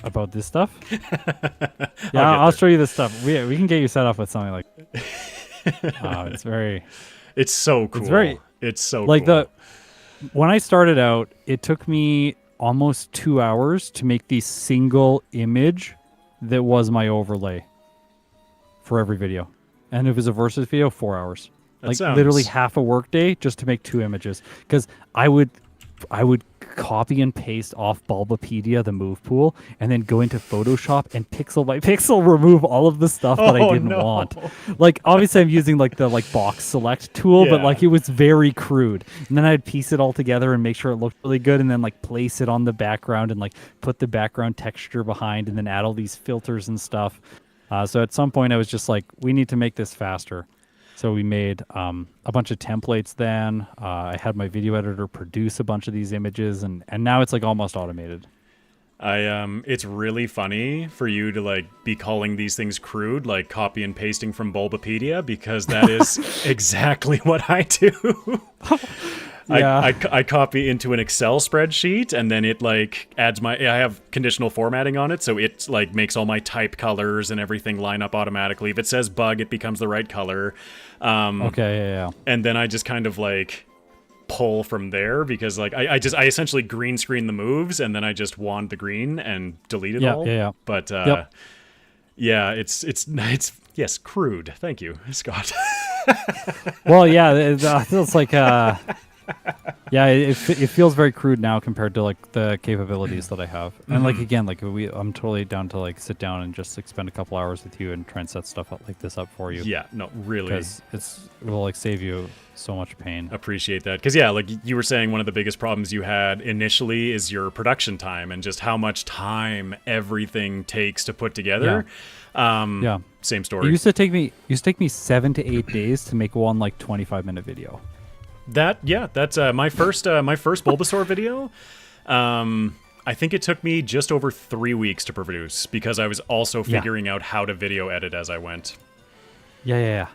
About this stuff? Yeah, I'll show you this stuff. We can get you set up with something like it's so cool. It's so like cool. When I started out, it took me almost 2 hours to make the single image that was my overlay for every video. And if it was a versus video, 4 hours. Literally half a workday just to make 2 images. Because I would I would copy and paste off Bulbapedia, the move pool, and then go into Photoshop and pixel by pixel remove all of the stuff that I Oh, didn't no. want. Like obviously I'm using like the box select tool, but Yeah. like it was very crude. And then I'd piece it all together and make sure it looked really good, and then like place it on the background and like put the background texture behind, and then add all these filters and stuff. So at some point I was just like, we need to make this faster. So we made a bunch of templates then. I had my video editor produce a bunch of these images, and now it's like almost automated. It's really funny for you to like be calling these things crude, like copy and pasting from Bulbapedia, because that is exactly what I do. Yeah. I copy into an Excel spreadsheet, and then it like adds I have conditional formatting on it, so it like makes all my type colors and everything line up automatically. If it says bug, it becomes the right color. Okay, yeah. And then I just kind of like pull from there, because like I essentially green screen the moves, and then I just wand the green and delete it all. Yeah. But Yep. yeah, it's yes, crude. Thank you, Scott. Well, yeah, it feels like yeah, it feels very crude now compared to like the capabilities that I have. And like again, like I'm totally down to like sit down and just like spend a couple hours with you and try and set stuff up like this up for you. Yeah, no, really. Because it will like save you so much pain. Appreciate that, because yeah, like you were saying, one of the biggest problems you had initially is your production time and just how much time everything takes to put together. Yeah. Same It story. used to take me 7 to 8 days to make one like 25-minute video. That's my first Bulbasaur video. I think it took me just over 3 weeks to produce, because I was also figuring out how to video edit as I went. Yeah.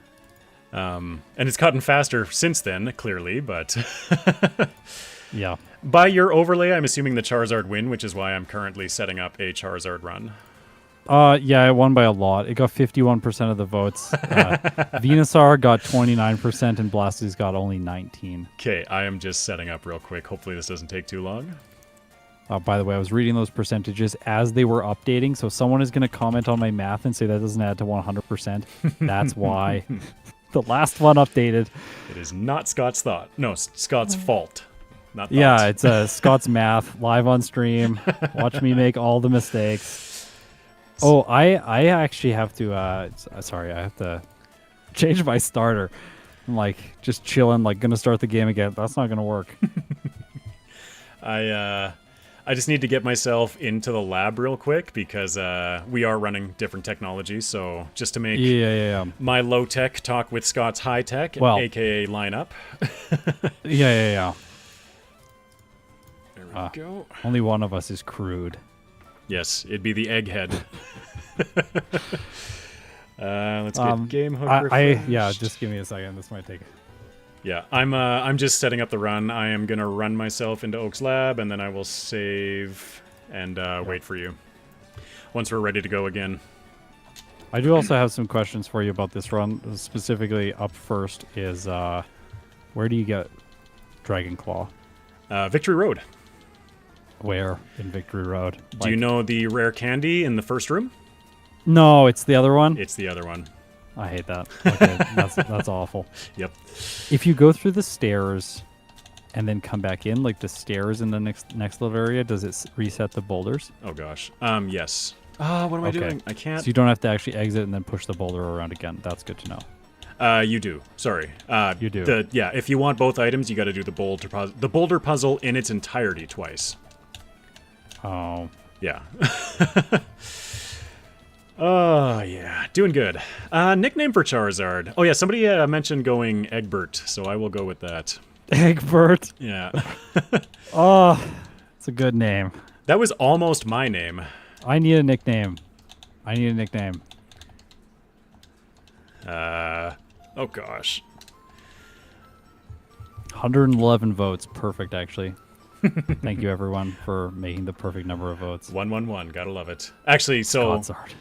And it's gotten faster since then, clearly, but Yeah. by your overlay, I'm assuming the Charizard win, which is why I'm currently setting up a Charizard run. Yeah, it won by a lot. It got 51% of the votes. Venusaur got 29%, and Blastoise got only 19. Okay, I am just setting up real quick. Hopefully this doesn't take too long. By the way, I was reading those percentages as they were updating, so someone is going to comment on my math and say that doesn't add to 100%. That's why. The last one updated. It is not Scott's thought. No, Scott's fault. Not thought. Yeah, it's Scott's math live on stream. Watch me make all the mistakes. Oh, I actually have to. Sorry, I have to change my starter. I'm like just chilling, like gonna start the game again. That's not gonna work. I just need to get myself into the lab real quick, because we are running different technologies. So just to make Yeah. my low tech talk with Scott's high tech, Well- aka line up. Yeah. There we go. Only one of us is crude. Yes, it'd be the egghead. Let's get game hook Yeah, refreshed. just give me a second. This might take. Yeah, I'm just setting up the run. I am gonna run myself into Oak's lab, and then I will save and wait for you once we're ready to go again. I do also have some questions for you about this run. Specifically, up first is where do you get Dragon Claw? Victory Road. Where in Victory Road? Do you know the rare candy in the first room? No, it's the other one. It's the other one. I hate that. Okay, that's awful. Yep. If you go through the stairs and then come back in, like the stairs in the next little area, does it reset the boulders? Oh gosh. Yes. What am I doing? I can't. So you don't have to actually exit and then push the boulder around again. That's good to know. You do. Sorry. You do. Yeah. If you want both items, you got to do the boulder puzzle in its entirety twice. Oh. Yeah. Oh, yeah. Doing good. Nickname for Charizard. Oh, yeah. Somebody mentioned going Egbert, so I will go with that. Egbert. Yeah. Oh, it's a good name. That was almost my name. I need a nickname. Oh, gosh. 111 votes. Perfect, actually. Thank you, everyone, for making the perfect number of votes. 111. Gotta love it. Actually, so Godsard.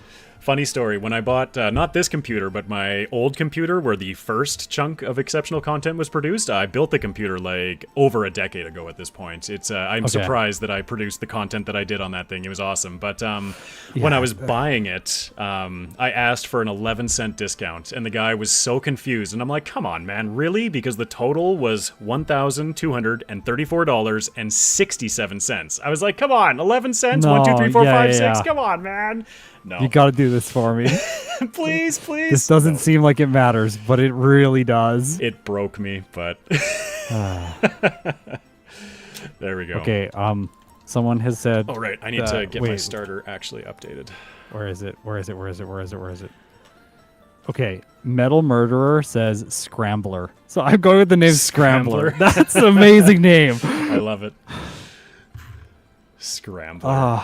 Funny story. When I bought not this computer, but my old computer, where the first chunk of exceptional content was produced, I built the computer like over a decade ago. At this point, it's I'm surprised that I produced the content that I did on that thing. It was awesome. But when I was buying it, I asked for an 11-cent discount, and the guy was so confused. And I'm like, "Come on, man, really?" Because the total was $1,234.67. I was like, "Come on, 11 cents? No, 1, 2, 3, 4, 5, yeah, 6. yeah. Come on, man." No. You got to do this for me. Please. This doesn't seem like it matters, but it really does. It broke me, but there we go. Okay, someone has said... Oh, right. I need to get my starter actually updated. Where is it? Okay, Metal Murderer says Scrambler. So I'm going with the name Scrambler. That's an amazing name. I love it. Scrambler.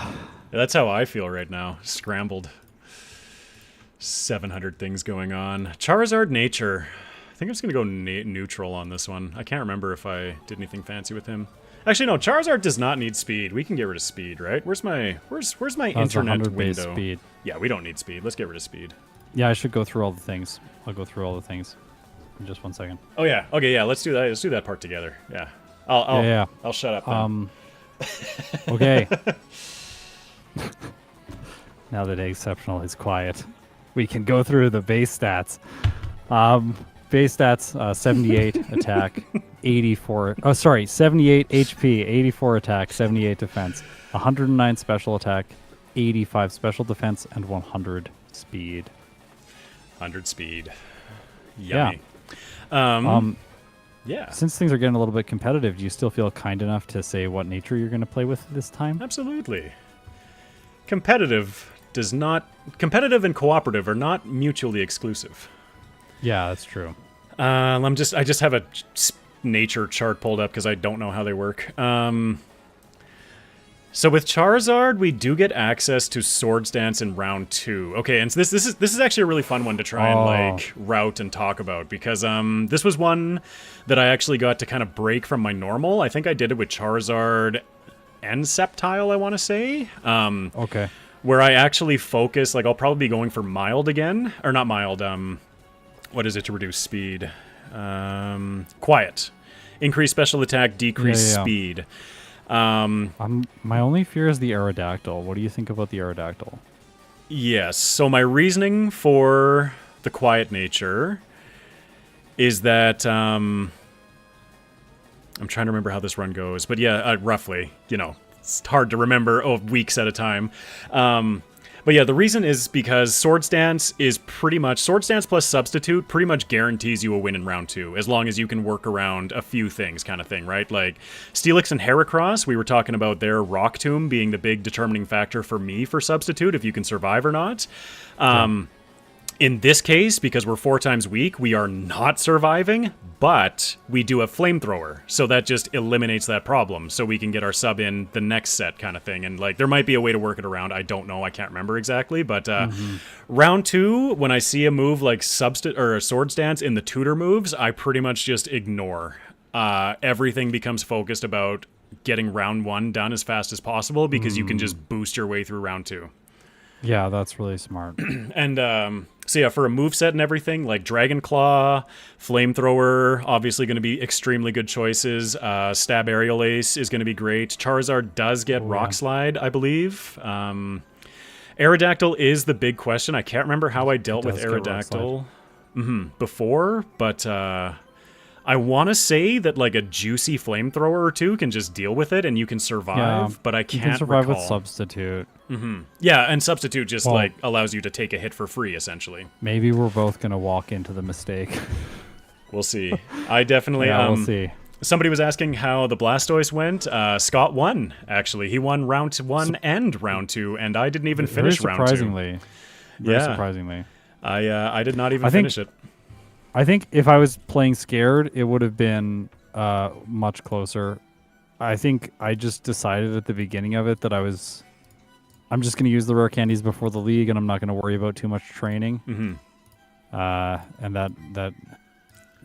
That's how I feel right now. Scrambled. 700 things going on. Charizard Nature. I think I'm just going to go neutral on this one. I can't remember if I did anything fancy with him. Actually, no. Charizard does not need speed. We can get rid of speed, right? Where's my internet window? Speed. Yeah, we don't need speed. Let's get rid of speed. Yeah, I should go through all the things. I'll go through all the things in just 1 second. Oh yeah. Okay, yeah. Let's do that. Let's do that part together. Yeah. I'll shut up then. Okay. Now that Exceptional is quiet, we can go through the base stats. Base stats, 78 attack, 78 HP, 84 attack, 78 defense, 109 special attack, 85 special defense, and 100 speed. 100 speed. Yummy. Yeah. Since things are getting a little bit competitive, do you still feel kind enough to say what nature you're going to play with this time? Absolutely. Competitive and cooperative are not mutually exclusive. Yeah, that's true. I just have a nature chart pulled up because I don't know how they work. So with Charizard, we do get access to Swords Dance in round 2. Okay, and so this is actually a really fun one to try and like route and talk about because this was one that I actually got to kind of break from my normal. I think I did it with Charizard and Sceptile, I want to say. Okay. Where I actually focus, like I'll probably be going for mild again, or not mild. What is it to reduce speed? Quiet, increase special attack, decrease speed. My only fear is the Aerodactyl. What do you think about the Aerodactyl? Yes. So my reasoning for the quiet nature is that I'm trying to remember how this run goes, but yeah, roughly, it's hard to remember weeks at a time. But yeah, the reason is because Swords Dance plus Substitute pretty much guarantees you a win in round 2, as long as you can work around a few things kind of thing, right? Like Steelix and Heracross, we were talking about their Rock Tomb being the big determining factor for me for Substitute, if you can survive or not. In this case, because we're 4 times weak, we are not surviving, but we do have Flamethrower, so that just eliminates that problem, so we can get our sub in the next set kind of thing, and like there might be a way to work it around. I don't know, I can't remember exactly, but round 2, when I see a move like Swords Dance in the tutor moves, I pretty much just ignore. Everything becomes focused about getting round 1 done as fast as possible, because you can just boost your way through round 2. Yeah, that's really smart. And so yeah, for a moveset and everything, like Dragon Claw, Flamethrower, obviously going to be extremely good choices. Stab Aerial Ace is going to be great. Charizard does get Rock Slide, I believe. Aerodactyl is the big question. I can't remember how I dealt with Aerodactyl before, but I want to say that like a juicy Flamethrower or 2 can just deal with it and you can survive, but I can't You can survive recall. with Substitute. Yeah, and Substitute just like allows you to take a hit for free, essentially. Maybe we're both going to walk into the mistake. We'll see. I definitely... we'll see. Somebody was asking how the Blastoise went. Scott won, actually. He won round 1 and round 2, and I didn't even finish round 2. Very surprisingly. I did not even finish it. I think if I was playing scared, it would have been much closer. I think I just decided at the beginning of it that I'm just going to use the rare candies before the league, and I'm not going to worry about too much training. And that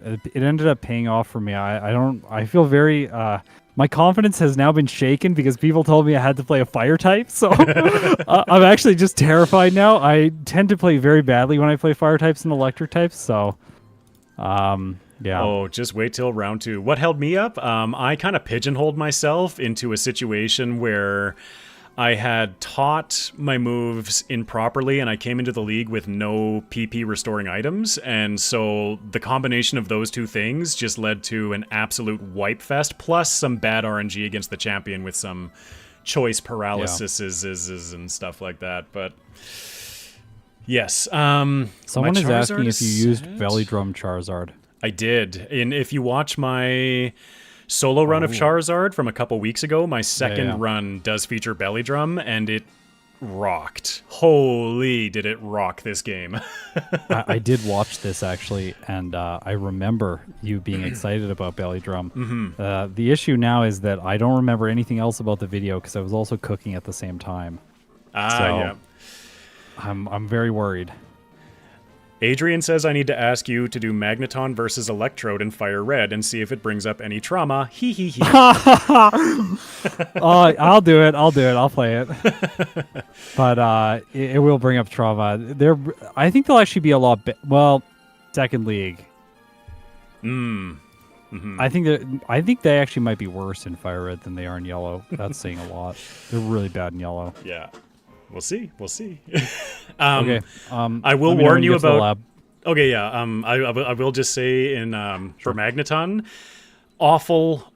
it ended up paying off for me. I feel very My confidence has now been shaken because people told me I had to play a fire type. So I'm actually just terrified now. I tend to play very badly when I play fire types and electric types. So, yeah. Oh, just wait till round 2. What held me up? I kind of pigeonholed myself into a situation where I had taught my moves improperly, and I came into the league with no PP restoring items, and so the combination of those two things just led to an absolute wipe fest, plus some bad RNG against the champion with some choice paralysis and stuff like that. But yes, Someone is asking if you used set. Belly Drum Charizard. I did, and if you watch my solo run of Charizard from a couple weeks ago, my second run does feature Belly Drum, and it rocked. Holy, did it rock this game. I did watch this, actually, and I remember you being excited about Belly Drum. The issue now is that I don't remember anything else about the video because I was also cooking at the same time. Yeah. I'm very worried. Adrian says I need to ask you to do Magneton versus Electrode in FireRed and see if it brings up any trauma. Hee hee hee. I'll do it. I'll play it. But it will bring up trauma. I think they'll actually be a lot second league. I think they actually might be worse in FireRed than they are in yellow. That's saying a lot. They're really bad in yellow. Yeah. We'll see. Okay. I will warn you about. Okay, yeah. I will just say for Magneton, awful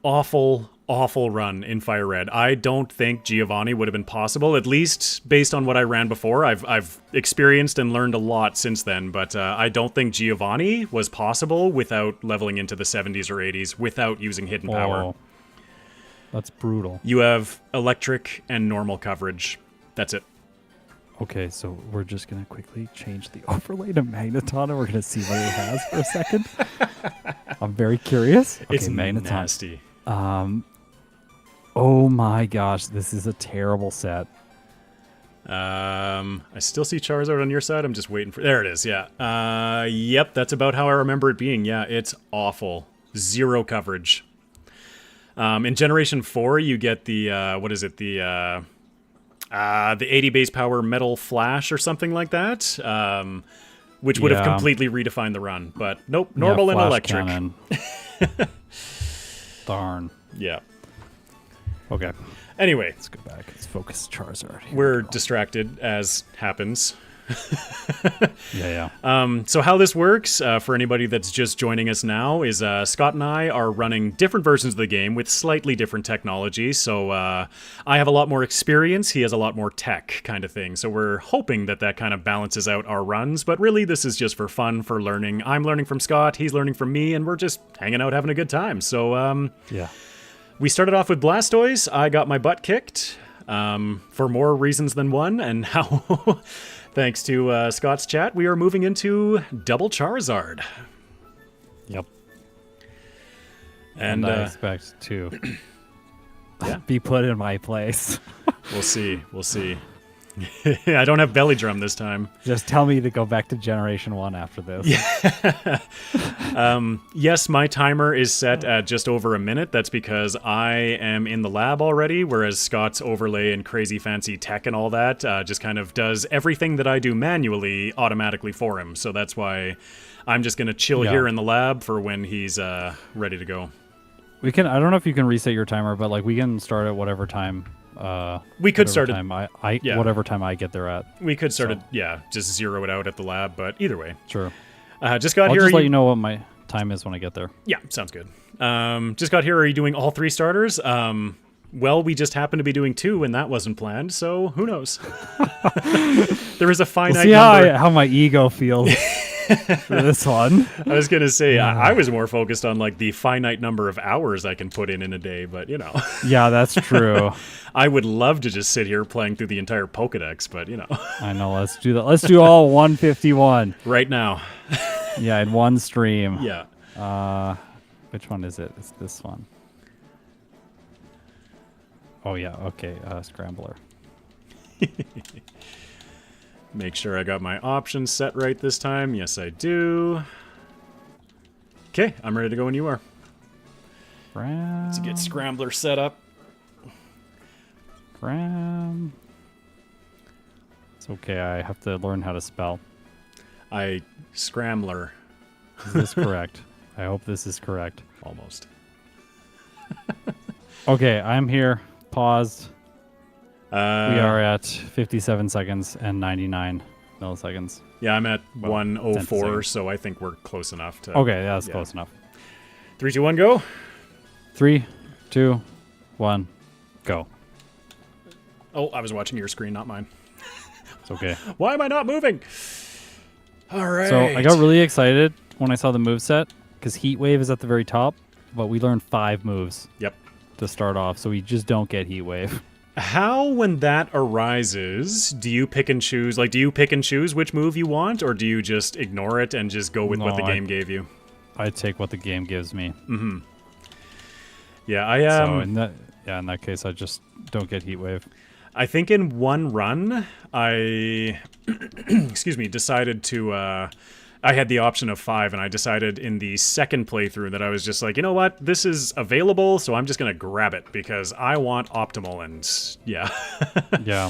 run in FireRed. I don't think Giovanni would have been possible. At least based on what I ran before. I've experienced and learned a lot since then, but I don't think Giovanni was possible without leveling into the 70s or 80s without using hidden power. That's brutal. You have electric and normal coverage. That's it. Okay, so we're just going to quickly change the overlay to Magneton, and we're going to see what it has for a second. I'm very curious. Okay, It's Magneton. nasty. Oh my gosh, this is a terrible set. I still see Charizard on your side. I'm just waiting for... There it is, yeah. Yep, that's about how I remember it being. Yeah, it's awful. Zero coverage. In Generation 4, you get the... what is it? The 80 base power metal flash or something like that, which would have completely redefined the run. But nope, normal and electric. Cannon. Darn. Yeah. Okay. Anyway. Let's go back. Let's focus Charizard. We're distracted, as happens. Yeah. So how this works, for anybody that's just joining us now, is Scott and I are running different versions of the game with slightly different technology. So I have a lot more experience, he has a lot more tech kind of thing. So we're hoping that kind of balances out our runs. But really, this is just for fun, for learning. I'm learning from Scott, he's learning from me, and we're just hanging out, having a good time. So yeah. We started off with Blastoise. I got my butt kicked for more reasons than one, and now... Thanks to Scott's chat, we are moving into double Charizard. Yep. And I expect to be put in my place. We'll see. I don't have Belly Drum this time. Just tell me to go back to Generation 1 after this. Yes, my timer is set at just over a minute. That's because I am in the lab already, whereas Scott's overlay and crazy fancy tech and all that just kind of does everything that I do manually automatically for him. So that's why I'm just going to chill here in the lab for when he's ready to go. We can. I don't know if you can reset your timer, but like we can start at whatever time. We could start it whatever time I get there at. We could start it, just zero it out at the lab, but either way. Sure. Just got I'll here. Just let you know what my time is when I get there. Yeah, sounds good. Just got here. Are you doing all 3 starters? Well, we just happened to be doing 2, and that wasn't planned, so who knows? There is a finite number. How my ego feels for this one. I was going to say, I was more focused on like the finite number of hours I can put in a day, but you know. Yeah, that's true. I would love to just sit here playing through the entire Pokedex, but you know. I know, let's do that. Let's do all 151. Right now. Yeah, in one stream. Yeah. Which one is it? It's this one. Oh yeah, okay, Scrambler. Make sure I got my options set right this time. Yes, I do. Okay, I'm ready to go when you are. Let's get Scrambler set up. Gram. It's okay. I have to learn how to spell. Scrambler. Is this correct? I hope this is correct. Almost. Okay, I'm here. Paused. We Uh, are at 57 seconds and 99 milliseconds. Yeah, I'm at Well, 104, 10 so I think we're close enough to... Okay, yeah, that's close enough. 3, 2, 1, go. 3, 2, 1, go. Oh, I was watching your screen, not mine. It's okay. Why am I not moving? All right. So I got really excited when I saw the moveset because Heat Wave is at the very top, but we learned 5 moves Yep. to start off, so we just don't get Heat Wave. How, when that arises, do you pick and choose? Like, do you pick and choose which move you want, or do you just ignore it and just go with what the game gave you? I take what the game gives me. Mm-hmm. Yeah, So in that case, I just don't get Heat Wave. I think in one run, I, excuse me, decided to, I had the option of 5, and I decided in the second playthrough that I was just like, you know what, this is available, so I'm just going to grab it, because I want optimal, and yeah. Yeah.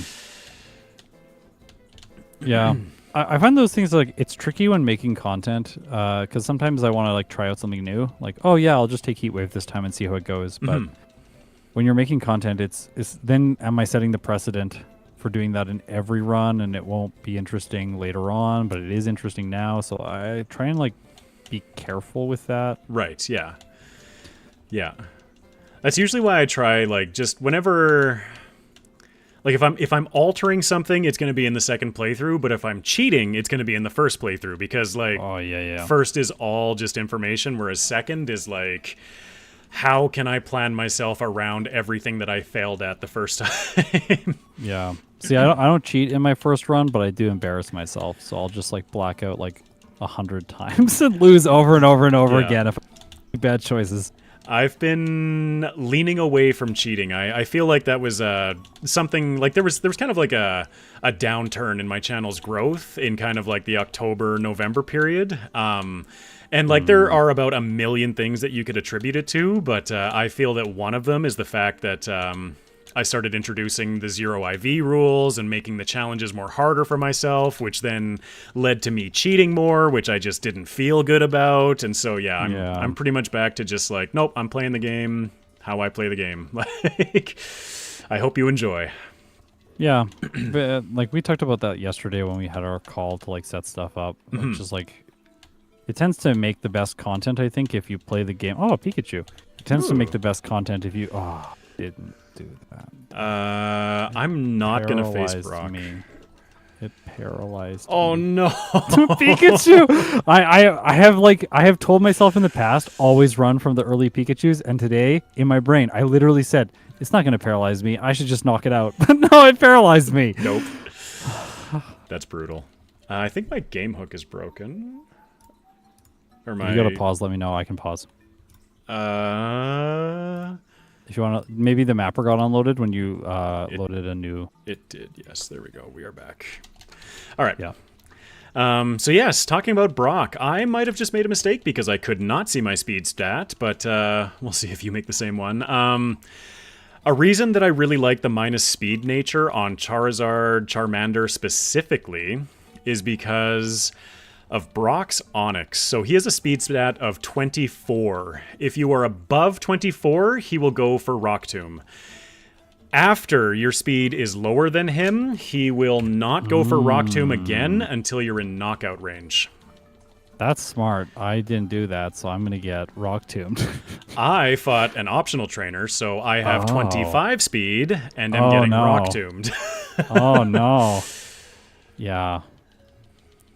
Yeah. I find those things, like, it's tricky when making content, because sometimes I want to, like, try out something new. Like, oh, yeah, I'll just take Heat Wave this time and see how it goes, but... When you're making content, it's then am I setting the precedent for doing that in every run, and it won't be interesting later on, but it is interesting now. So I try and like be careful with that. Right, yeah. Yeah. That's usually why I try, like, just whenever... Like, if I'm altering something, it's going to be in the second playthrough, but if I'm cheating, it's going to be in the first playthrough, because, like, Oh yeah. first is all just information, whereas second is, like... How can I plan myself around everything that I failed at the first time? Yeah. See, I don't cheat in my first run, but I do embarrass myself. So I'll just like black out like 100 times and lose over and over and over again if I make bad choices. I've been leaning away from cheating. I feel like that was something like there was kind of like a downturn in my channel's growth in kind of like the October-November period. And like there are about a million things that you could attribute it to, but I feel that one of them is the fact that I started introducing the 0 IV rules and making the challenges more harder for myself, which then led to me cheating more, which I just didn't feel good about. And so, yeah, I'm pretty much back to just like, nope, I'm playing the game how I play the game. Like, I hope you enjoy. Yeah, but, like we talked about that yesterday when we had our call to like set stuff up, which is like, it tends to make the best content, I think, if you play the game. Oh, Pikachu. It tends to make the best content if you... Oh, didn't do that. I'm not going to face Brock. Me. It paralyzed Oh, me. no. Pikachu! I have told myself in the past, always run from the early Pikachus, and today, in my brain, I literally said, it's not going to paralyze me. I should just knock it out. But no, it paralyzed me. Nope. That's brutal. I think my game hook is broken. Or my... You gotta pause, let me know. I can pause. If you want to... Maybe the mapper got unloaded when you loaded a new... It did, yes. There we go. We are back. All right. Yeah. So yes, talking about Brock, I might have just made a mistake because I could not see my speed stat, but we'll see if you make the same one. A reason that I really like the minus speed nature on Charizard, Charmander specifically, is because of Brock's Onyx. So he has a speed stat of 24. If you are above 24, he will go for Rock Tomb. After your speed is lower than him, he will not go for Rock Tomb again until you're in knockout range. That's smart. I didn't do that, so I'm going to get Rock Tombed. I fought an optional trainer, so I have 25 speed and am getting Rock Tombed. Oh, no. Yeah.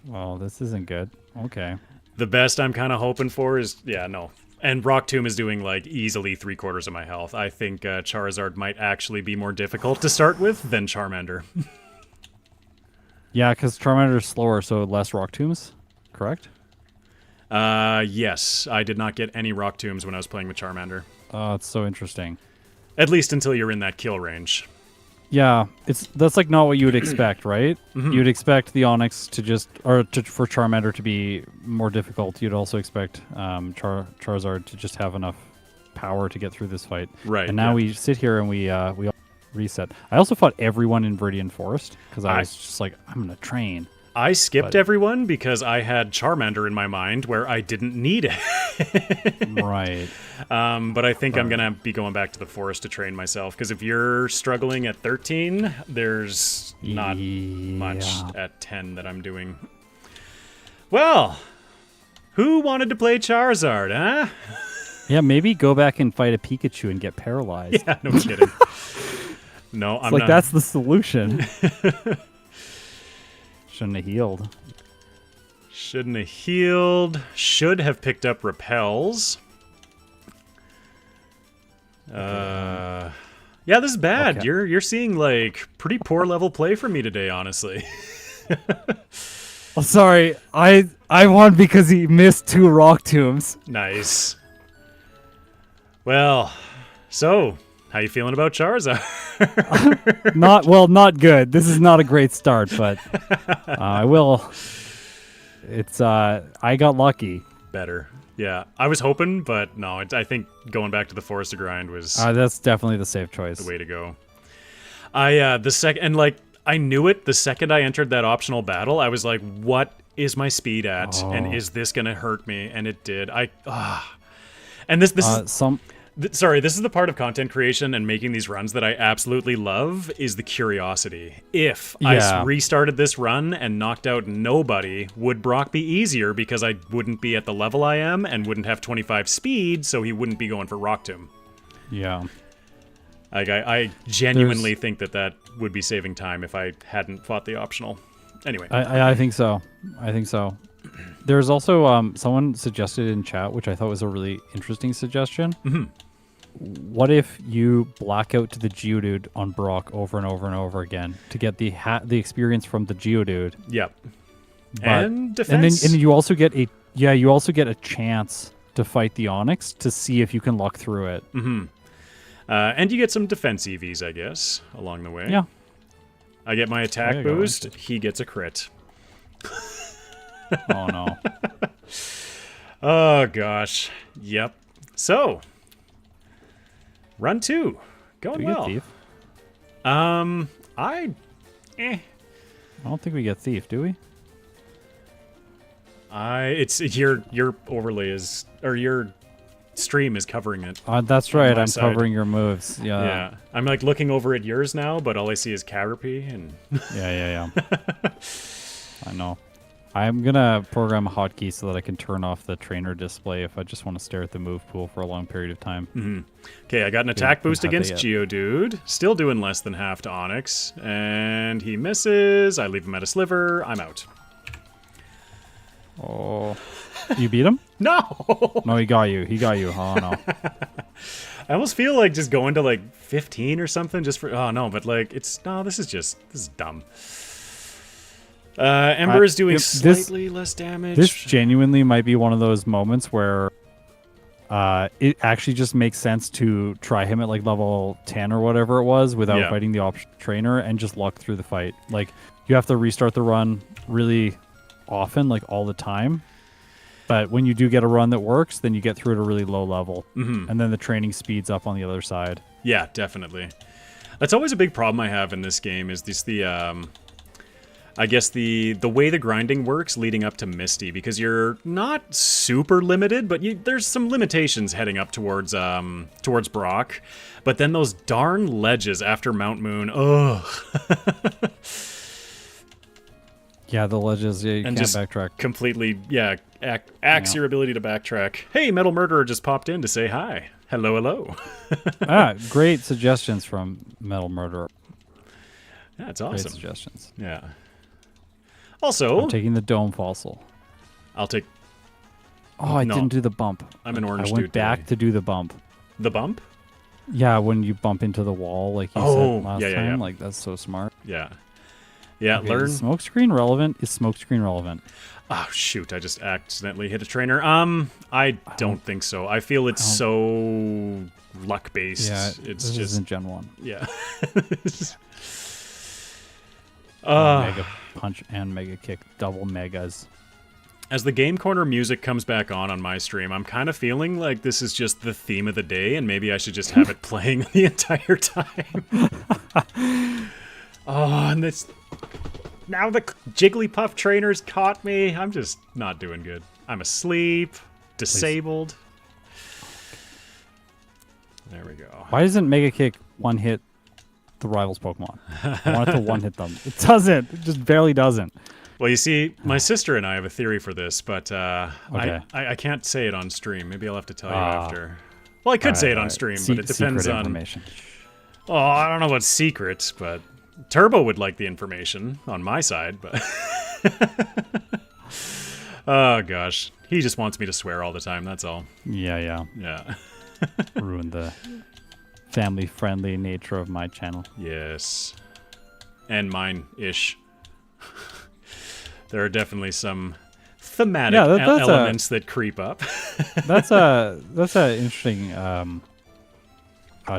Well, this isn't good. Okay. The best I'm kind of hoping for is... Yeah, no. And Rock Tomb is doing, like, easily 3/4 of my health. I think Charizard might actually be more difficult to start with than Charmander. Yeah, because Charmander is slower, so less Rock Tombs, correct? Yes. I did not get any Rock Tombs when I was playing with Charmander. Oh, it's so interesting. At least until you're in that kill range. Yeah, that's like not what you would expect, right? You'd expect the Onyx to just, for Charmander to be more difficult. You'd also expect Charizard to just have enough power to get through this fight. Right. And now we sit here and we all reset. I also fought everyone in Viridian Forest because I was just like, I'm gonna train. I skipped everyone because I had Charmander in my mind where I didn't need it. Right. But I think I'm going to be going back to the forest to train myself, because if you're struggling at 13, there's not much at 10 that I'm doing. Well, who wanted to play Charizard, huh? Yeah, maybe go back and fight a Pikachu and get paralyzed. Yeah, no kidding. No, I'm like not. That's the solution. Shouldn't have healed. Shouldn't have healed. Should have picked up repels. Yeah, this is bad. Okay. You're seeing like pretty poor level play from me today, honestly. Oh, sorry. I won because he missed 2 rock tombs. Nice. Well, so how you feeling about Charizard? Not good. This is not a great start, but I will. It's I got lucky. Better. Yeah, I was hoping, but no, I think going back to the forest to grind was That's definitely the safe choice. the way to go. I knew it the second I entered that optional battle. I was like, what is my speed at? And is this gonna hurt me? And it did. And this is sorry, this is the part of content creation and making these runs that I absolutely love, is the curiosity. If I restarted this run and knocked out nobody, would Brock be easier because I wouldn't be at the level I am and wouldn't have 25 speed, so he wouldn't be going for Rock Tomb? Yeah. Like, I genuinely think that would be saving time if I hadn't fought the optional. Anyway. I think so. I think so. There's also someone suggested in chat, which I thought was a really interesting suggestion. Mm-hmm. What if you black out to the Geodude on Brock over and over and over again to get the experience from the Geodude? Yep. But, and defense. And then you also get a chance to fight the Onix to see if you can luck through it. Mm-hmm. And you get some defense EVs, I guess, along the way. Yeah. I get my attack boost. He gets a crit. Oh, no. Oh, gosh. Yep. So, run 2. Going Do we well. get Thief? I don't think we get Thief, do we? it's your overlay is, or your stream is covering it. That's right. I'm side. covering your moves. Yeah. Yeah. I'm like looking over at yours now, but all I see is Caterpie and Yeah. I know. I'm gonna program a hotkey so that I can turn off the trainer display if I just want to stare at the move pool for a long period of time. Mm-hmm. Okay, I got an attack boost against Geodude. Still doing less than half to Onix. And he misses. I leave him at a sliver. I'm out. Oh. You beat him? No! No, he got you. Oh, no. I almost feel like just going to like 15 or something just for... Oh, no, but like, this is dumb. Ember is doing slightly less damage. This genuinely might be one of those moments where it actually just makes sense to try him at like level 10 or whatever it was without fighting the option trainer and just luck through the fight. Like, you have to restart the run really often, like all the time. But when you do get a run that works, then you get through at a really low level. Mm-hmm. And then the training speeds up on the other side. Yeah, definitely. That's always a big problem I have in this game is I guess the way the grinding works leading up to Misty, because you're not super limited, but there's some limitations heading up towards Brock. But then those darn ledges after Mount Moon, ugh. Yeah, the ledges, you can't just backtrack. Completely, axe your ability to backtrack. Hey, Metal Murderer just popped in to say hi. Hello. Great suggestions from Metal Murderer. Yeah, it's awesome. Great suggestions. Yeah. Also, I'm taking the dome fossil. I'll take... Oh, I didn't do the bump. I'm an orange dude. I went back to do the bump. The bump? Yeah, when you bump into the wall, like you said last time. Yeah. Like, that's so smart. Yeah. Yeah, okay, learn... Is smokescreen relevant? Is smokescreen relevant? Oh, shoot. I just accidentally hit a trainer. I don't think so. I feel it's so luck-based. Yeah, it's this just... isn't Gen 1. Yeah. Mega punch and mega kick. Double megas. As the Game Corner music comes back on my stream, I'm kind of feeling like this is just the theme of the day, and maybe I should just have it playing the entire time. Oh, and this... Now the Jigglypuff trainers caught me. I'm just not doing good. I'm asleep, disabled. There we go. Why doesn't Mega Kick one-hit the rivals Pokemon? I want it to one-hit them. It doesn't. It just barely doesn't. Well, you see, my sister and I have a theory for this, but Okay. I can't say it on stream. Maybe I'll have to tell you after. Well, I could say it on stream, but it depends on... information. Oh, I don't know about secrets, but Turbo would like the information on my side, but... Oh, gosh. He just wants me to swear all the time, that's all. Yeah. Yeah. Ruined the family-friendly nature of my channel. Yes. And mine-ish. There are definitely some thematic elements that creep up. That's a interesting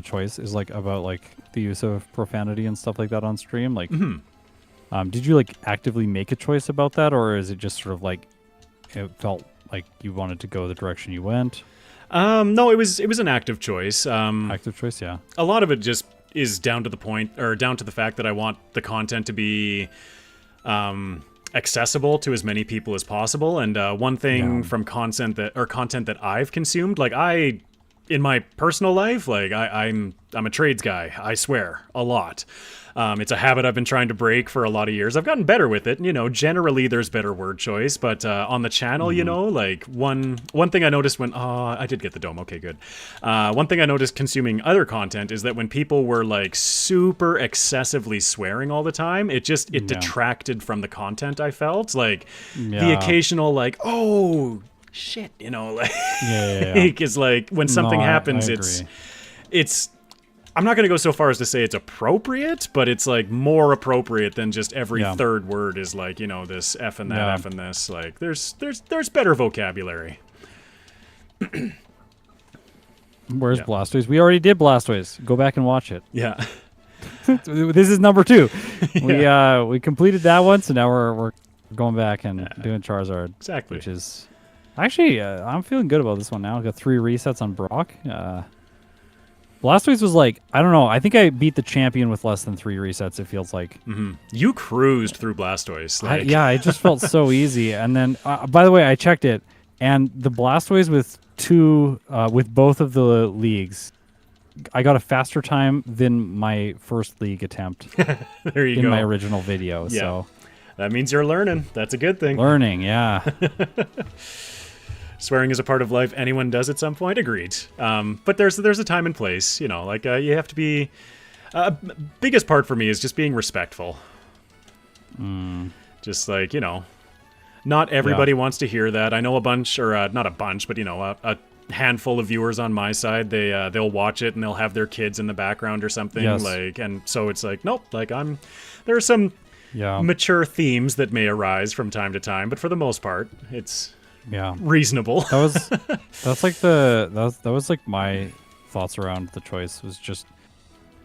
choice. Is like about like the use of profanity and stuff like that on stream. Like, did you like actively make a choice about that, or is it just sort of like it felt like you wanted to go the direction you went? No, it was an active choice. Active choice, yeah. A lot of it just is down to the point, or down to the fact that I want the content to be accessible to as many people as possible. And one thing from content that I've consumed, like in my personal life, like I'm a trades guy. I swear a lot. It's a habit I've been trying to break for a lot of years. I've gotten better with it. You know, generally there's better word choice, but on the channel, you know, like one thing I noticed when I did get the dome. Okay, good. One thing I noticed consuming other content is that when people were like super excessively swearing all the time, it detracted from the content. I felt like the occasional like, oh shit, you know, like is like when something happens, it's I'm not going to go so far as to say it's appropriate, but it's like more appropriate than just every third word is like, you know, this F and that F and this. Like there's better vocabulary. Where's Blastoise? We already did Blastoise. Go back and watch it. Yeah. This is number 2. We completed that one, so now we're going back and doing Charizard. Exactly. Which is actually I'm feeling good about this one now. I got 3 resets on Brock. Blastoise was like, I don't know, I think I beat the champion with less than 3 resets, it feels like. You cruised through Blastoise. Like. It just felt so easy. And then, by the way, I checked it, and the Blastoise with both of the leagues, I got a faster time than my first league attempt there you go. in my original video. Yeah. So that means you're learning. That's a good thing. Learning, yeah. Swearing is a part of life. Anyone does at some point. Agreed. But there's a time and place. You know, like you have to be. Biggest part for me is just being respectful. Just like, you know, not everybody wants to hear that. I know a bunch, or not a bunch, but you know, a handful of viewers on my side. They'll watch it and they'll have their kids in the background or something. Like, and so it's like, nope. Like there are some mature themes that may arise from time to time, but for the most part, it's. Reasonable. That was like my thoughts around the choice was just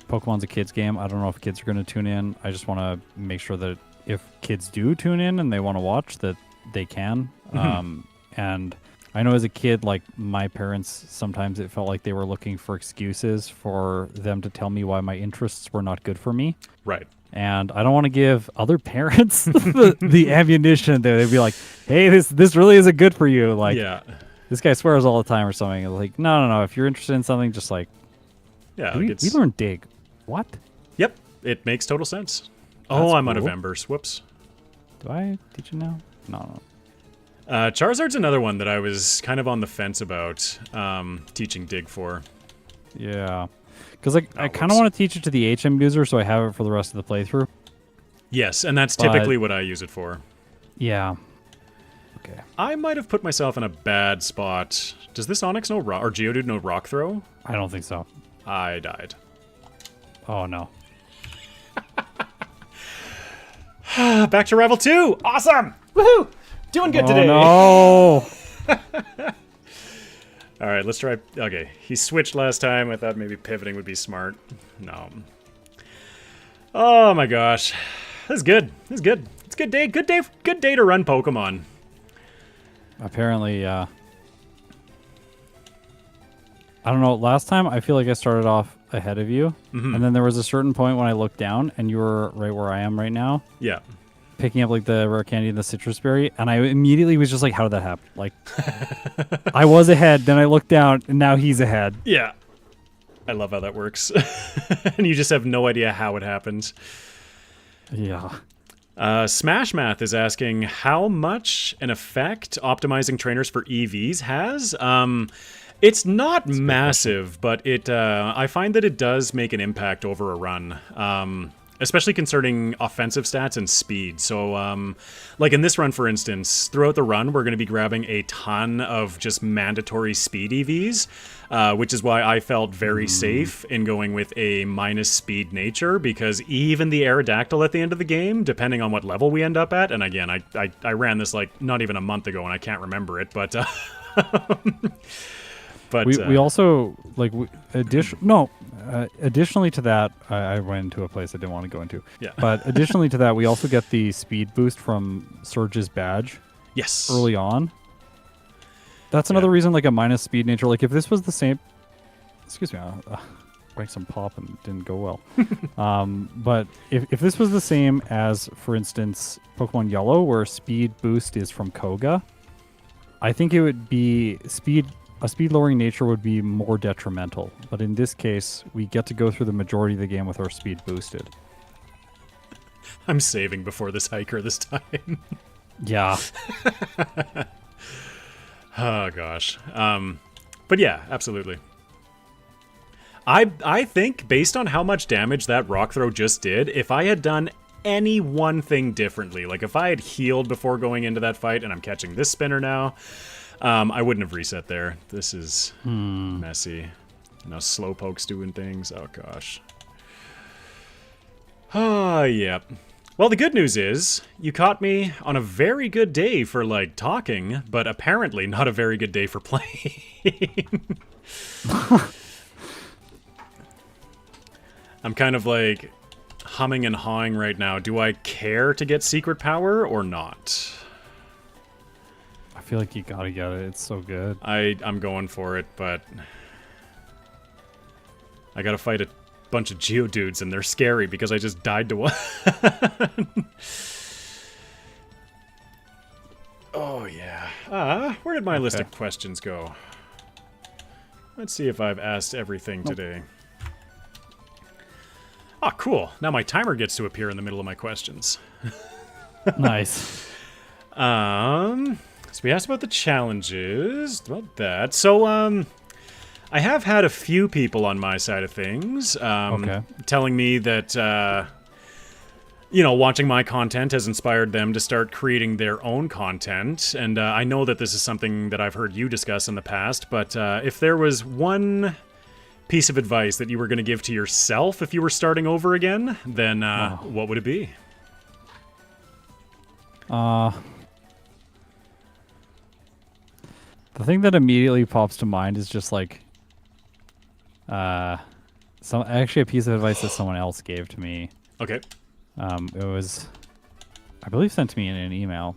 Pokemon's a kids game. I don't know if kids are going to tune in. I just want to make sure that if kids do tune in and they want to watch, that they can. And I know as a kid, like my parents, sometimes it felt like they were looking for excuses for them to tell me why my interests were not good for me. Right. And I don't want to give other parents the ammunition that they'd be like, hey, this really isn't good for you. Like, this guy swears all the time or something. Like, no. If you're interested in something, just like, we learned Dig. What? Yep. It makes total sense. That's I'm out of embers. Whoops. Do I teach it now? No. Charizard's another one that I was kind of on the fence about teaching Dig for. Yeah. Because I kind of want to teach it to the HM user so I have it for the rest of the playthrough. Yes, and that's typically what I use it for. Yeah. Okay. I might have put myself in a bad spot. Does this Onix know rock, or Geodude know rock throw? I don't think so. I died. Oh, no. Back to Rival 2! Awesome! Woohoo! Doing good today! No! All right, let's try. Okay, he switched last time. I thought maybe pivoting would be smart. No. Oh my gosh, this is good. This is good. It's a good day. Good day to run Pokemon. Apparently, I don't know. Last time, I feel like I started off ahead of you, and then there was a certain point when I looked down, and you were right where I am right now. Yeah. Picking up like the rare candy and the citrus berry, and I immediately was just like, "How did that happen?" Like, I was ahead, then I looked down, and now he's ahead. Yeah. I love how that works. And you just have no idea how it happened. Yeah. Smash Math is asking how much an effect optimizing trainers for EVs has. It's not massive, but it I find that it does make an impact over a run. Especially concerning offensive stats and speed. So, like in this run, for instance, throughout the run, we're going to be grabbing a ton of just mandatory speed EVs, which is why I felt very safe in going with a minus speed nature, because even the Aerodactyl at the end of the game, depending on what level we end up at, and again, I ran this like not even a month ago and I can't remember it, but... But we also like additionally to that, I went into a place I didn't want to go into. Yeah. But additionally to that, we also get the speed boost from Surge's badge. Yes. Early on. That's another reason, like a minus speed nature. Like if this was the same, excuse me, drank some pop and didn't go well. But if this was the same as, for instance, Pokemon Yellow, where speed boost is from Koga, I think it would be a speed lowering nature would be more detrimental. But in this case, we get to go through the majority of the game with our speed boosted. I'm saving before this hiker this time. Yeah. Oh gosh. But yeah, absolutely. I think based on how much damage that rock throw just did, if I had done any one thing differently, like if I had healed before going into that fight, and I'm catching this spinner now, I wouldn't have reset there. This is messy. Now Slowpoke's doing things. Oh, gosh. Ah, yep. Well, the good news is, you caught me on a very good day for, like, talking, but apparently not a very good day for playing. I'm kind of, like, humming and hawing right now. Do I care to get Secret Power or not? I feel like you gotta get it. It's so good. I'm going for it, but I gotta fight a bunch of Geodudes, and they're scary because I just died to one. Oh, yeah. Where did my list of questions go? Let's see if I've asked everything today. Oh, cool. Now my timer gets to appear in the middle of my questions. Nice. So we asked about the challenges, about that. So, I have had a few people on my side of things telling me that, you know, watching my content has inspired them to start creating their own content. And I know that this is something that I've heard you discuss in the past, but if there was one piece of advice that you were going to give to yourself if you were starting over again, then what would it be? The thing that immediately pops to mind is just like, actually a piece of advice that someone else gave to me. Okay. It was, I believe, sent to me in an email.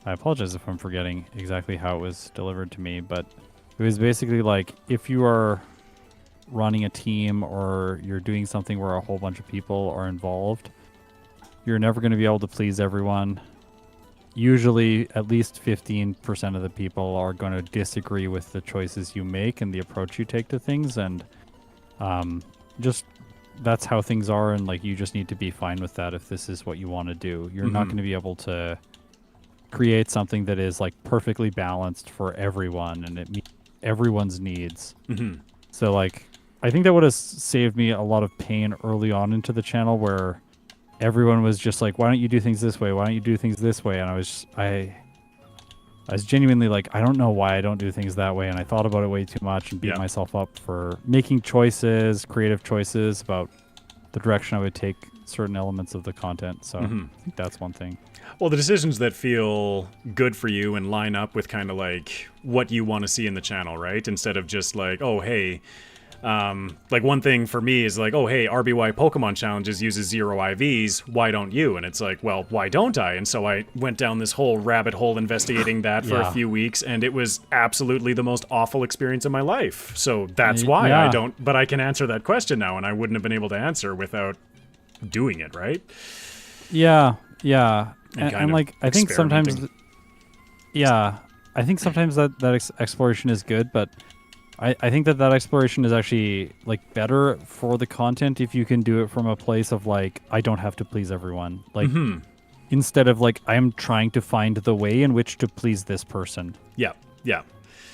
I apologize if I'm forgetting exactly how it was delivered to me, but it was basically like, if you are running a team or you're doing something where a whole bunch of people are involved, you're never going to be able to please everyone. Usually, at least 15% of the people are going to disagree with the choices you make and the approach you take to things, and just that's how things are, and like you just need to be fine with that if this is what you want to do. You're not going to be able to create something that is like perfectly balanced for everyone and it meets everyone's needs. So like, I think that would have saved me a lot of pain early on into the channel where everyone was just like, why don't you do things this way? Why don't you do things this way? And I was genuinely like, I don't know why I don't do things that way. And I thought about it way too much and beat myself up for making choices, creative choices about the direction I would take certain elements of the content. So I think that's one thing. Well, the decisions that feel good for you and line up with kind of like what you want to see in the channel, right? Instead of just like, oh, hey, Like one thing for me is like, oh, hey, RBY Pokemon Challenges uses 0 IVs. Why don't you? And it's like, well, why don't I? And so I went down this whole rabbit hole investigating that for a few weeks, and it was absolutely the most awful experience of my life. So that's why I don't, but I can answer that question now, and I wouldn't have been able to answer without doing it, right? Yeah. And like, I think sometimes, I think sometimes that exploration is good, but I think that exploration is actually like better for the content if you can do it from a place of like, I don't have to please everyone. Like, instead of like, I'm trying to find the way in which to please this person. Yeah.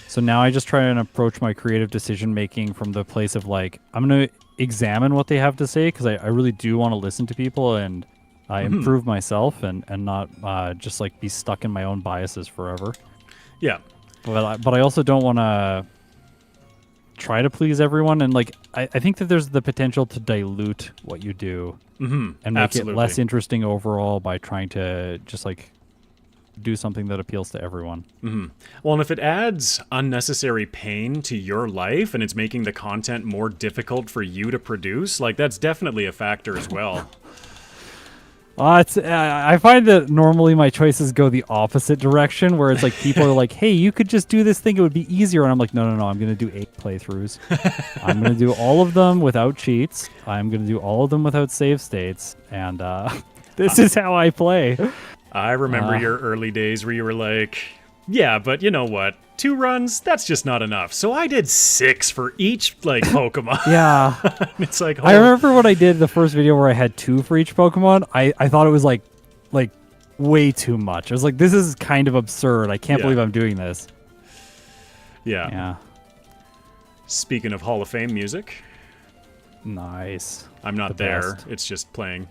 So now I just try and approach my creative decision making from the place of like, I'm going to examine what they have to say, because I really do want to listen to people and improve myself and not just like be stuck in my own biases forever. Yeah. But I also don't want to try to please everyone, and like I think that there's the potential to dilute what you do and make it less interesting overall by trying to just like do something that appeals to everyone. Well, and if it adds unnecessary pain to your life and it's making the content more difficult for you to produce, like that's definitely a factor as well. I find that normally my choices go the opposite direction, where it's like people are like, hey, you could just do this thing, it would be easier. And I'm like, no, I'm going to do 8 playthroughs. I'm going to do all of them without cheats. I'm going to do all of them without save states. And this is how I play. I remember your early days where you were like, yeah, but you know what? 2 runs, that's just not enough. So I did 6 for each, like, Pokemon. Yeah. It's like, I remember when I did the first video where I had 2 for each Pokemon, I thought it was like way too much. I was like, this is kind of absurd. I can't believe I'm doing this. Yeah. Speaking of Hall of Fame music. Nice. I'm not there. It's just playing.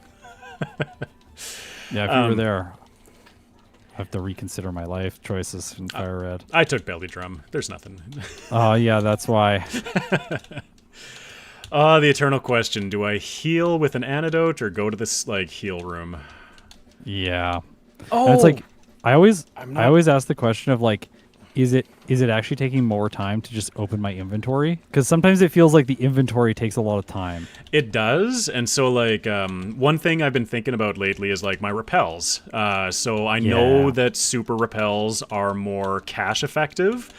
Yeah, if you were there. I have to reconsider my life choices in FireRed. I took Belly Drum. There's nothing. Oh, yeah, that's why. The eternal question. Do I heal with an antidote or go to this, like, heal room? Yeah. Oh! And it's like, I always ask the question of, like, is it actually taking more time to just open my inventory? Because sometimes it feels like the inventory takes a lot of time. It does, and so like one thing I've been thinking about lately is like my repels. So I know that super repels are more cache effective,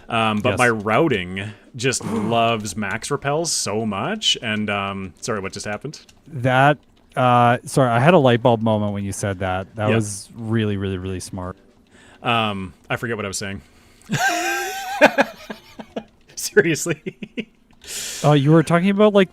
but my routing just loves max repels so much. And sorry, what just happened? That sorry, I had a light bulb moment when you said that. That was really, really, really smart. I forget what I was saying. Seriously. You were talking about like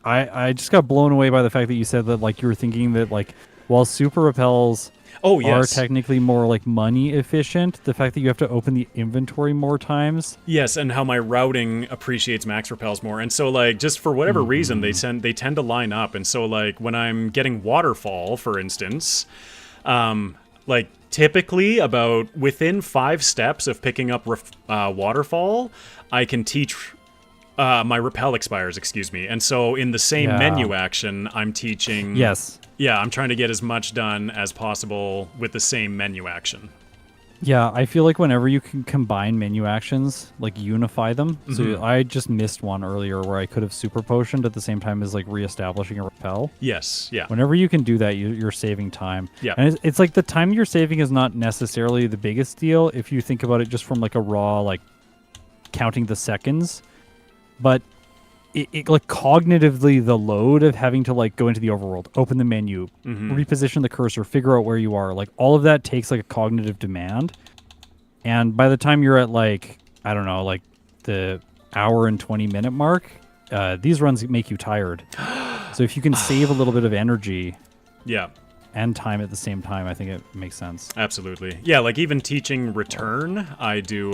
I just got blown away by the fact that you said that like you were thinking that like while super repels are technically more like money efficient, the fact that you have to open the inventory more times. Yes, and how my routing appreciates max repels more. And so like just for whatever reason they tend to line up. And so like when I'm getting waterfall, for instance, like typically about within 5 steps of picking up waterfall, I can teach my repel expires, excuse me. And so in the same menu action, I'm teaching. Yes. Yeah, I'm trying to get as much done as possible with the same menu action. Yeah, I feel like whenever you can combine menu actions, like unify them. So I just missed one earlier where I could have super potioned at the same time as like reestablishing a repel. Yes, yeah. Whenever you can do that, you're saving time. Yeah. And it's like the time you're saving is not necessarily the biggest deal if you think about it just from like a raw, like counting the seconds. But it like cognitively the load of having to like go into the overworld, open the menu, reposition the cursor, figure out where you are, like all of that takes like a cognitive demand. And by the time you're at like, I don't know, like the hour and 20-minute mark, these runs make you tired. So if you can save a little bit of energy and time at the same time, I think it makes sense. Absolutely. Yeah, like even teaching return, I do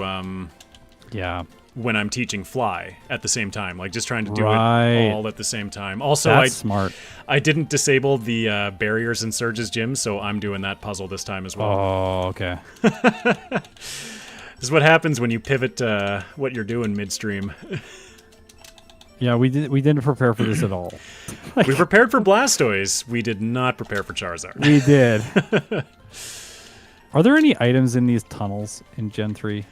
when I'm teaching fly at the same time, like just trying to do it all at the same time. Also, that's smart. I didn't disable the barriers in Surge's gym, so I'm doing that puzzle this time as well. Oh, okay. This is what happens when you pivot what you're doing midstream. Yeah, we didn't prepare for this at all. We prepared for Blastoise. We did not prepare for Charizard. We did. Are there any items in these tunnels in Gen 3?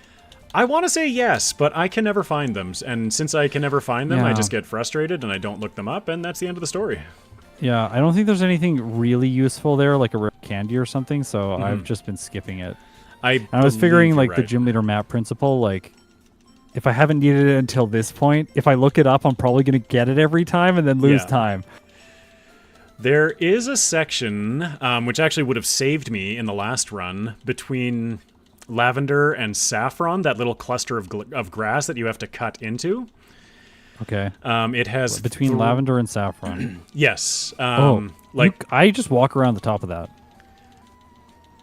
I want to say yes, but I can never find them. And since I can never find them, I Yeah. just get frustrated and I don't look them up, and that's the end of the story. Yeah, I don't think there's anything really useful there, like a rare candy or something, so I've just been skipping it. And I was figuring, like, the gym leader map principle, like, if I haven't needed it until this point, if I look it up, I'm probably going to get it every time and then lose time. There is a section, which actually would have saved me in the last run, between lavender and saffron, that little cluster of grass that you have to cut into. Okay. It has... Between lavender and saffron. Yes. I just walk around the top of that.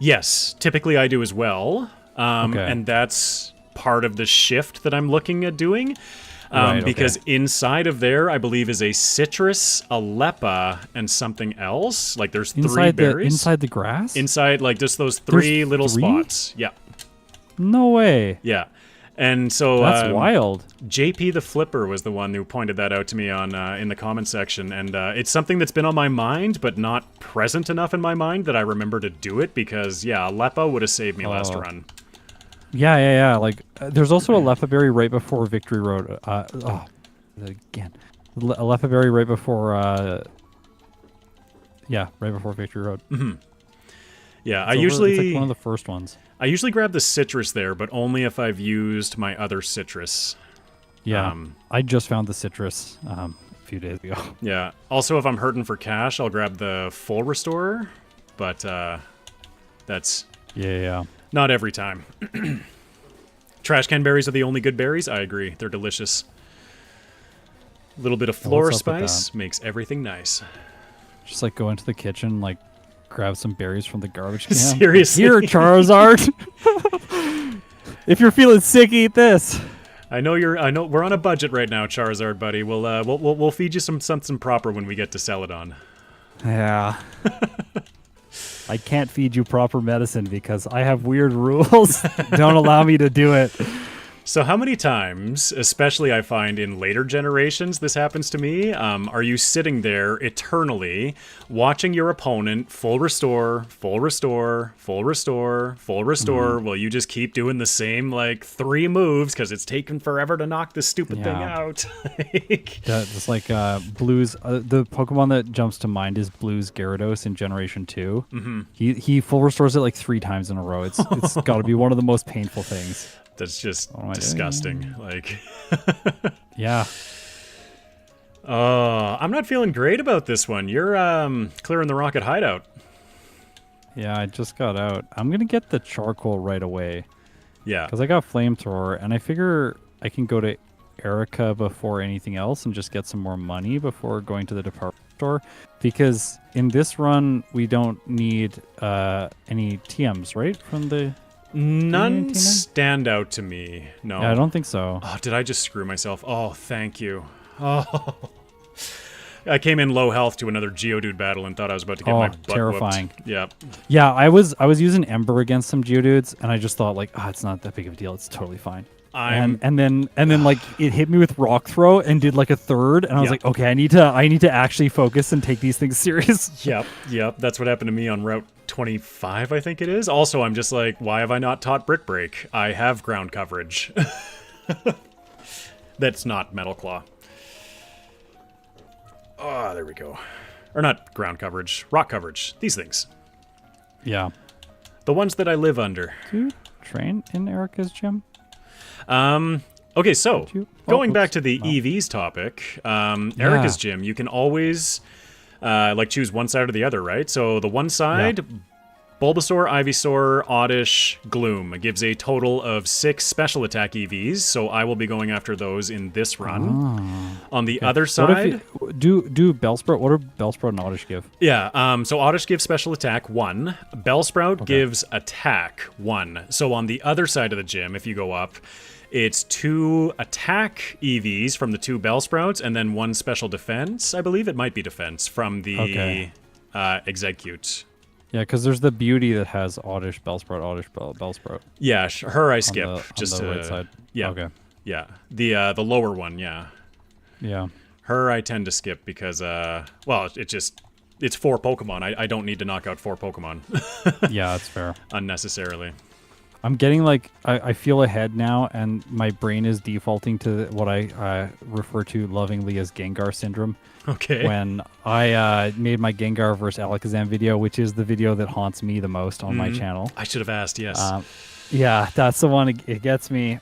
Yes, typically I do as well. And that's part of the shift that I'm looking at doing. Because inside of there, I believe, is a citrus, a lepa, and something else. Like, there's three berries. Inside the grass? Inside, like, just those three little spots. Yeah. No way. Yeah. And so... That's wild. JP the Flipper was the one who pointed that out to me on in the comment section. And it's something that's been on my mind, but not present enough in my mind that I remember to do it. Because, yeah, a lepa would have saved me last run. Yeah. Like, there's also a lefa berry right before Victory Road. Again. A lefa berry right before... right before Victory Road. Mm-hmm. Yeah, it's like one of the first ones. I usually grab the citrus there, but only if I've used my other citrus. Yeah, I just found the citrus a few days ago. Yeah. Also, if I'm hurting for cash, I'll grab the full restorer, but that's not every time. Trash can berries are the only good berries. I agree. They're delicious. A little bit of floor spice makes everything nice. Just like go into the kitchen, like grab some berries from the garbage can. Seriously? Here, Charizard. If you're feeling sick, eat this. I know we're on a budget right now, Charizard buddy. We'll feed you something proper when we get to Celadon. Yeah. I can't feed you proper medicine because I have weird rules. Don't allow me to do it. So how many times, especially I find in later generations, this happens to me, are you sitting there eternally watching your opponent full restore, full restore, full restore, full restore, while you just keep doing the same, like, 3 moves because it's taken forever to knock this stupid thing out? It's like Blue's... the Pokemon that jumps to mind is Blue's Gyarados in Generation 2. Mm-hmm. He full restores it like 3 times in a row. It's got to be one of the most painful things. That's just disgusting. Like, yeah. I'm not feeling great about this one. You're clearing the rocket hideout. Yeah, I just got out. I'm gonna get the charcoal right away. Yeah, because I got flamethrower, and I figure I can go to Erica before anything else and just get some more money before going to the department store. Because in this run, we don't need any TMs, right? From the none stand out to me. No. Yeah, I don't think so. Oh, did I just screw myself? Oh, thank you. Oh. I came in low health to another Geodude battle and thought I was about to get my butt terrifying. whooped. Yep. Yeah, I was using Ember against some Geodudes, and I just thought, like, it's not that big of a deal. It's totally fine. And then like it hit me with Rock Throw and did like a third, and I was like, okay, I need to actually focus and take these things serious. Yep. That's what happened to me on Route 25, I think it is. Also, I'm just like, why have I not taught Brick Break? I have ground coverage. That's not Metal Claw. Oh, there we go. Or not ground coverage, rock coverage. These things. Yeah. The ones that I live under. Do you train in Erica's gym? Okay, so going back to the EVs topic, Erica's gym, you can always like choose one side or the other, right? So the one side, Bulbasaur, Ivysaur, Oddish, Gloom. It gives a total of 6 special attack EVs, so I will be going after those in this run. On the other side... do Bellsprout, what do Bellsprout and Oddish give? Yeah, so Oddish gives special attack 1. Bellsprout gives attack 1. So on the other side of the gym, if you go up, it's 2 attack EVs from the 2 Bellsprouts, and then 1 special defense. I believe it might be defense from the Execute. Yeah, because there's the beauty that has Oddish, Bellsprout, Bellsprout. Yeah, her I skip on the right side. Yeah, okay. Yeah, the lower one. Yeah. Her I tend to skip because well, it's 4 Pokemon. I don't need to knock out 4 Pokemon. Yeah, that's fair. Unnecessarily. I'm getting like I feel ahead now, and my brain is defaulting to what I refer to lovingly as Gengar syndrome. Okay. When I made my Gengar versus Alakazam video, which is the video that haunts me the most on my channel. I should have asked, yes. Yeah, that's the one. It gets me.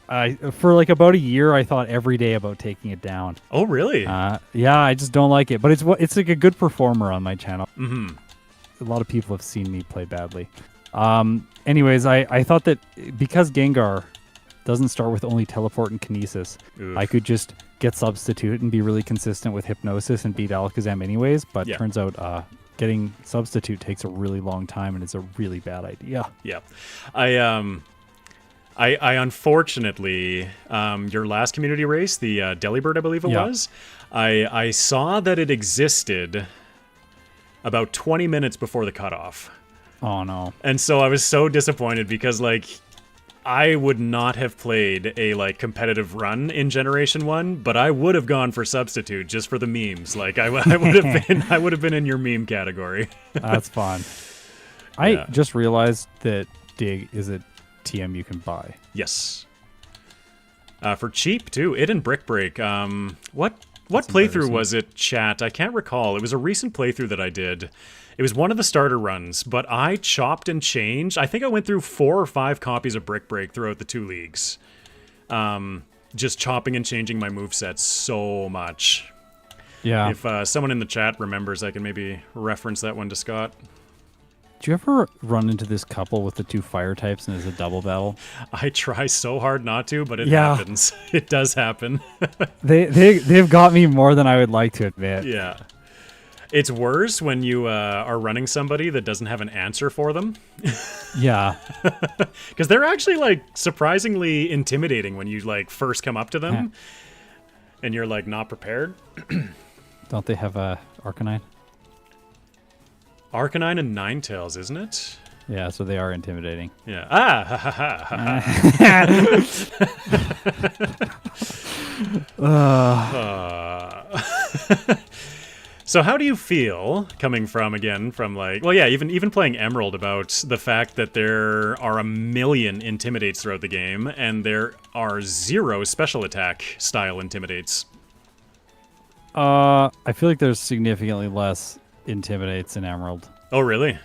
For like about a year, I thought every day about taking it down. Oh, really? Yeah, I just don't like it. But it's like a good performer on my channel. Mm-hmm. A lot of people have seen me play badly. Anyways, I thought that because Gengar doesn't start with only teleport and kinesis, Oof. I could just get substitute and be really consistent with hypnosis and beat Alakazam anyways. But turns out getting substitute takes a really long time and it's a really bad idea. Yeah. I unfortunately, your last community race, the Delibird, I believe it was, I saw that it existed about 20 minutes before the cutoff. Oh, no. And so I was so disappointed because, like, I would not have played a, like, competitive run in Generation 1, but I would have gone for substitute just for the memes. Like, I would have been in your meme category. That's fun. I just realized that Dig is a TM you can buy. Yes. For cheap, too. It and Brick Break. What playthrough was it, chat? I can't recall. It was a recent playthrough that I did. It was one of the starter runs, but I chopped and changed. I think I went through 4 or 5 copies of Brick Break throughout the 2 leagues. Just chopping and changing my movesets so much. Yeah. If someone in the chat remembers, I can maybe reference that one to Scott. Do you ever run into this couple with the 2 fire types and it's a double battle? I try so hard not to, but it happens. It does happen. They've got me more than I would like to admit. Yeah. It's worse when you are running somebody that doesn't have an answer for them. Yeah. Because they're actually, like, surprisingly intimidating when you, like, first come up to them and you're, like, not prepared. Don't they have a Arcanine? Arcanine and Ninetales, isn't it? Yeah, so they are intimidating. Yeah. Ah! Ha, ha, ha, ha. So how do you feel coming from, again, from like, well, yeah, even playing Emerald, about the fact that there are a million Intimidates throughout the game and there are 0 special attack style Intimidates? I feel like there's significantly less Intimidates in Emerald. Oh, really?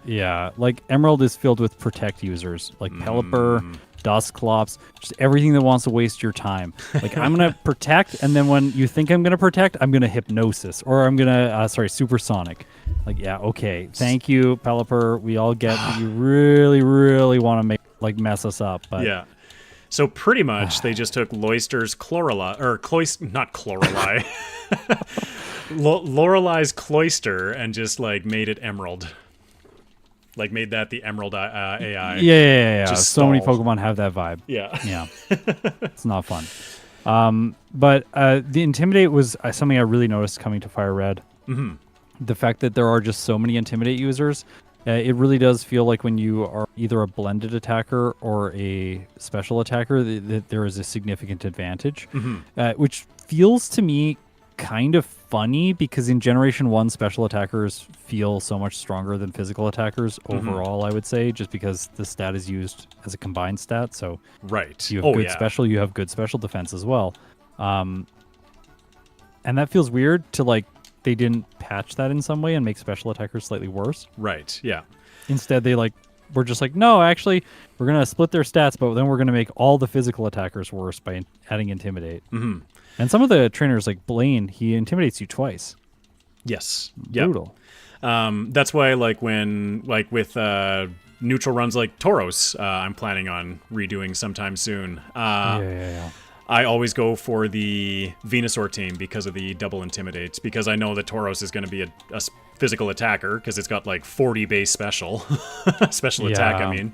Yeah, like Emerald is filled with protect users, like Pelipper, Dusclops, just everything that wants to waste your time. Like, I'm going to protect, and then when you think I'm going to protect, I'm going to hypnosis, or I'm going to, supersonic. Like, yeah, okay, thank you, Pelipper. We all get that you really, really want to mess us up. But yeah. So pretty much they just took Loister's Chloreli, or not Chloreli, Lorelei's Cloyster, and just, like, made it Emerald. Like, made that the Emerald AI. Yeah. Just so many Pokemon have that vibe. Yeah. Yeah. It's not fun. But the Intimidate was something I really noticed coming to FireRed. Mm-hmm. The fact that there are just so many Intimidate users, it really does feel like when you are either a blended attacker or a special attacker, that there is a significant advantage, which feels to me kind of funny because in Generation 1, special attackers feel so much stronger than physical attackers overall, I would say, just because the stat is used as a combined stat. So you have good special, you have good special defense as well. And that feels weird to, like, they didn't patch that in some way and make special attackers slightly worse. Right, yeah. Instead, they, like, were just like, no, actually, we're going to split their stats, but then we're going to make all the physical attackers worse by adding Intimidate. Mm-hmm. And some of the trainers, like Blaine, he intimidates you twice. Yes. Brutal. That's why, like, with neutral runs like Tauros, I'm planning on redoing sometime soon. Yeah. I always go for the Venusaur team because of the double Intimidates, because I know that Tauros is going to be a physical attacker because it's got, like, 40 base special. Special attack, I mean.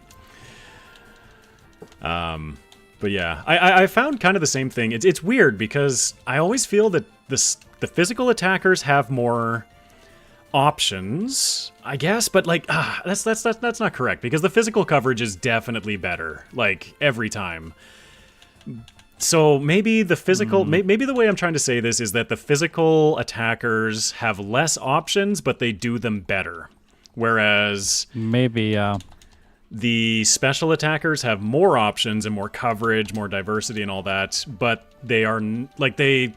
But yeah, I found kind of the same thing. It's weird because I always feel that the physical attackers have more options, I guess, but, like, that's not correct, because the physical coverage is definitely better, like, every time. So maybe the physical, maybe the way I'm trying to say this is that the physical attackers have less options, but they do them better. Whereas The special attackers have more options and more coverage, more diversity and all that, but they are maybe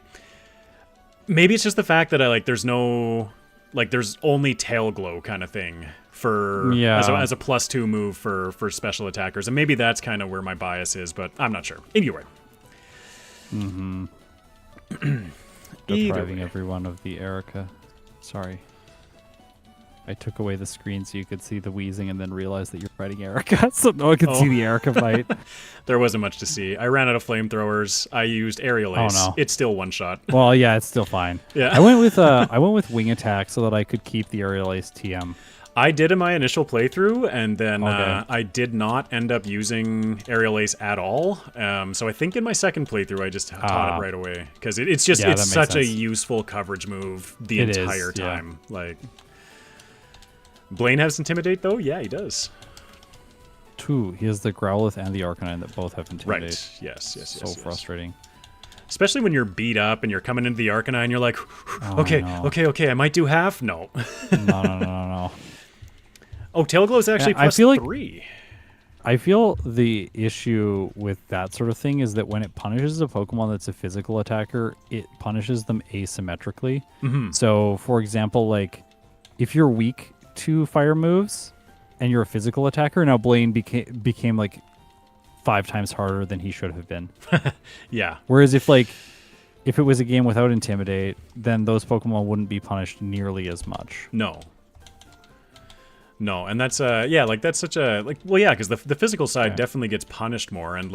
it's just the fact that there's only tail glow kind of thing for as a +2 move for special attackers, and maybe that's kind of where my bias is, but I'm not sure. Anyway. Depriving everyone of the Erica. Sorry. I took away the screen so you could see the wheezing and then realized that you're fighting Erica, so no one could see the Erica fight. There wasn't much to see. I ran out of flamethrowers. I used aerial ace. Oh, no. It's still one shot. Well, yeah, it's still fine. Yeah. I went with wing attack so that I could keep the aerial ace TM. I did in my initial playthrough, and then I did not end up using aerial ace at all. So I think in my second playthrough, I just taught it right away because it's such a useful coverage move the entire time. Like, Blaine has Intimidate though. Yeah, he does. 2. He has the Growlithe and the Arcanine that both have Intimidate. Right. Yes. So frustrating. Especially when you're beat up and you're coming into the Arcanine, you're like, okay, I might do half. No. No. Oh, Tail Glow is actually plus 3. I feel the issue with that sort of thing is that when it punishes a Pokemon that's a physical attacker, it punishes them asymmetrically. So, for example, like, if you're weak to fire moves and you're a physical attacker, now Blaine became like 5 times harder than he should have been. Yeah. Whereas if it was a game without Intimidate, then those Pokemon wouldn't be punished nearly as much. No, and that's that's such a because the physical side definitely gets punished more, and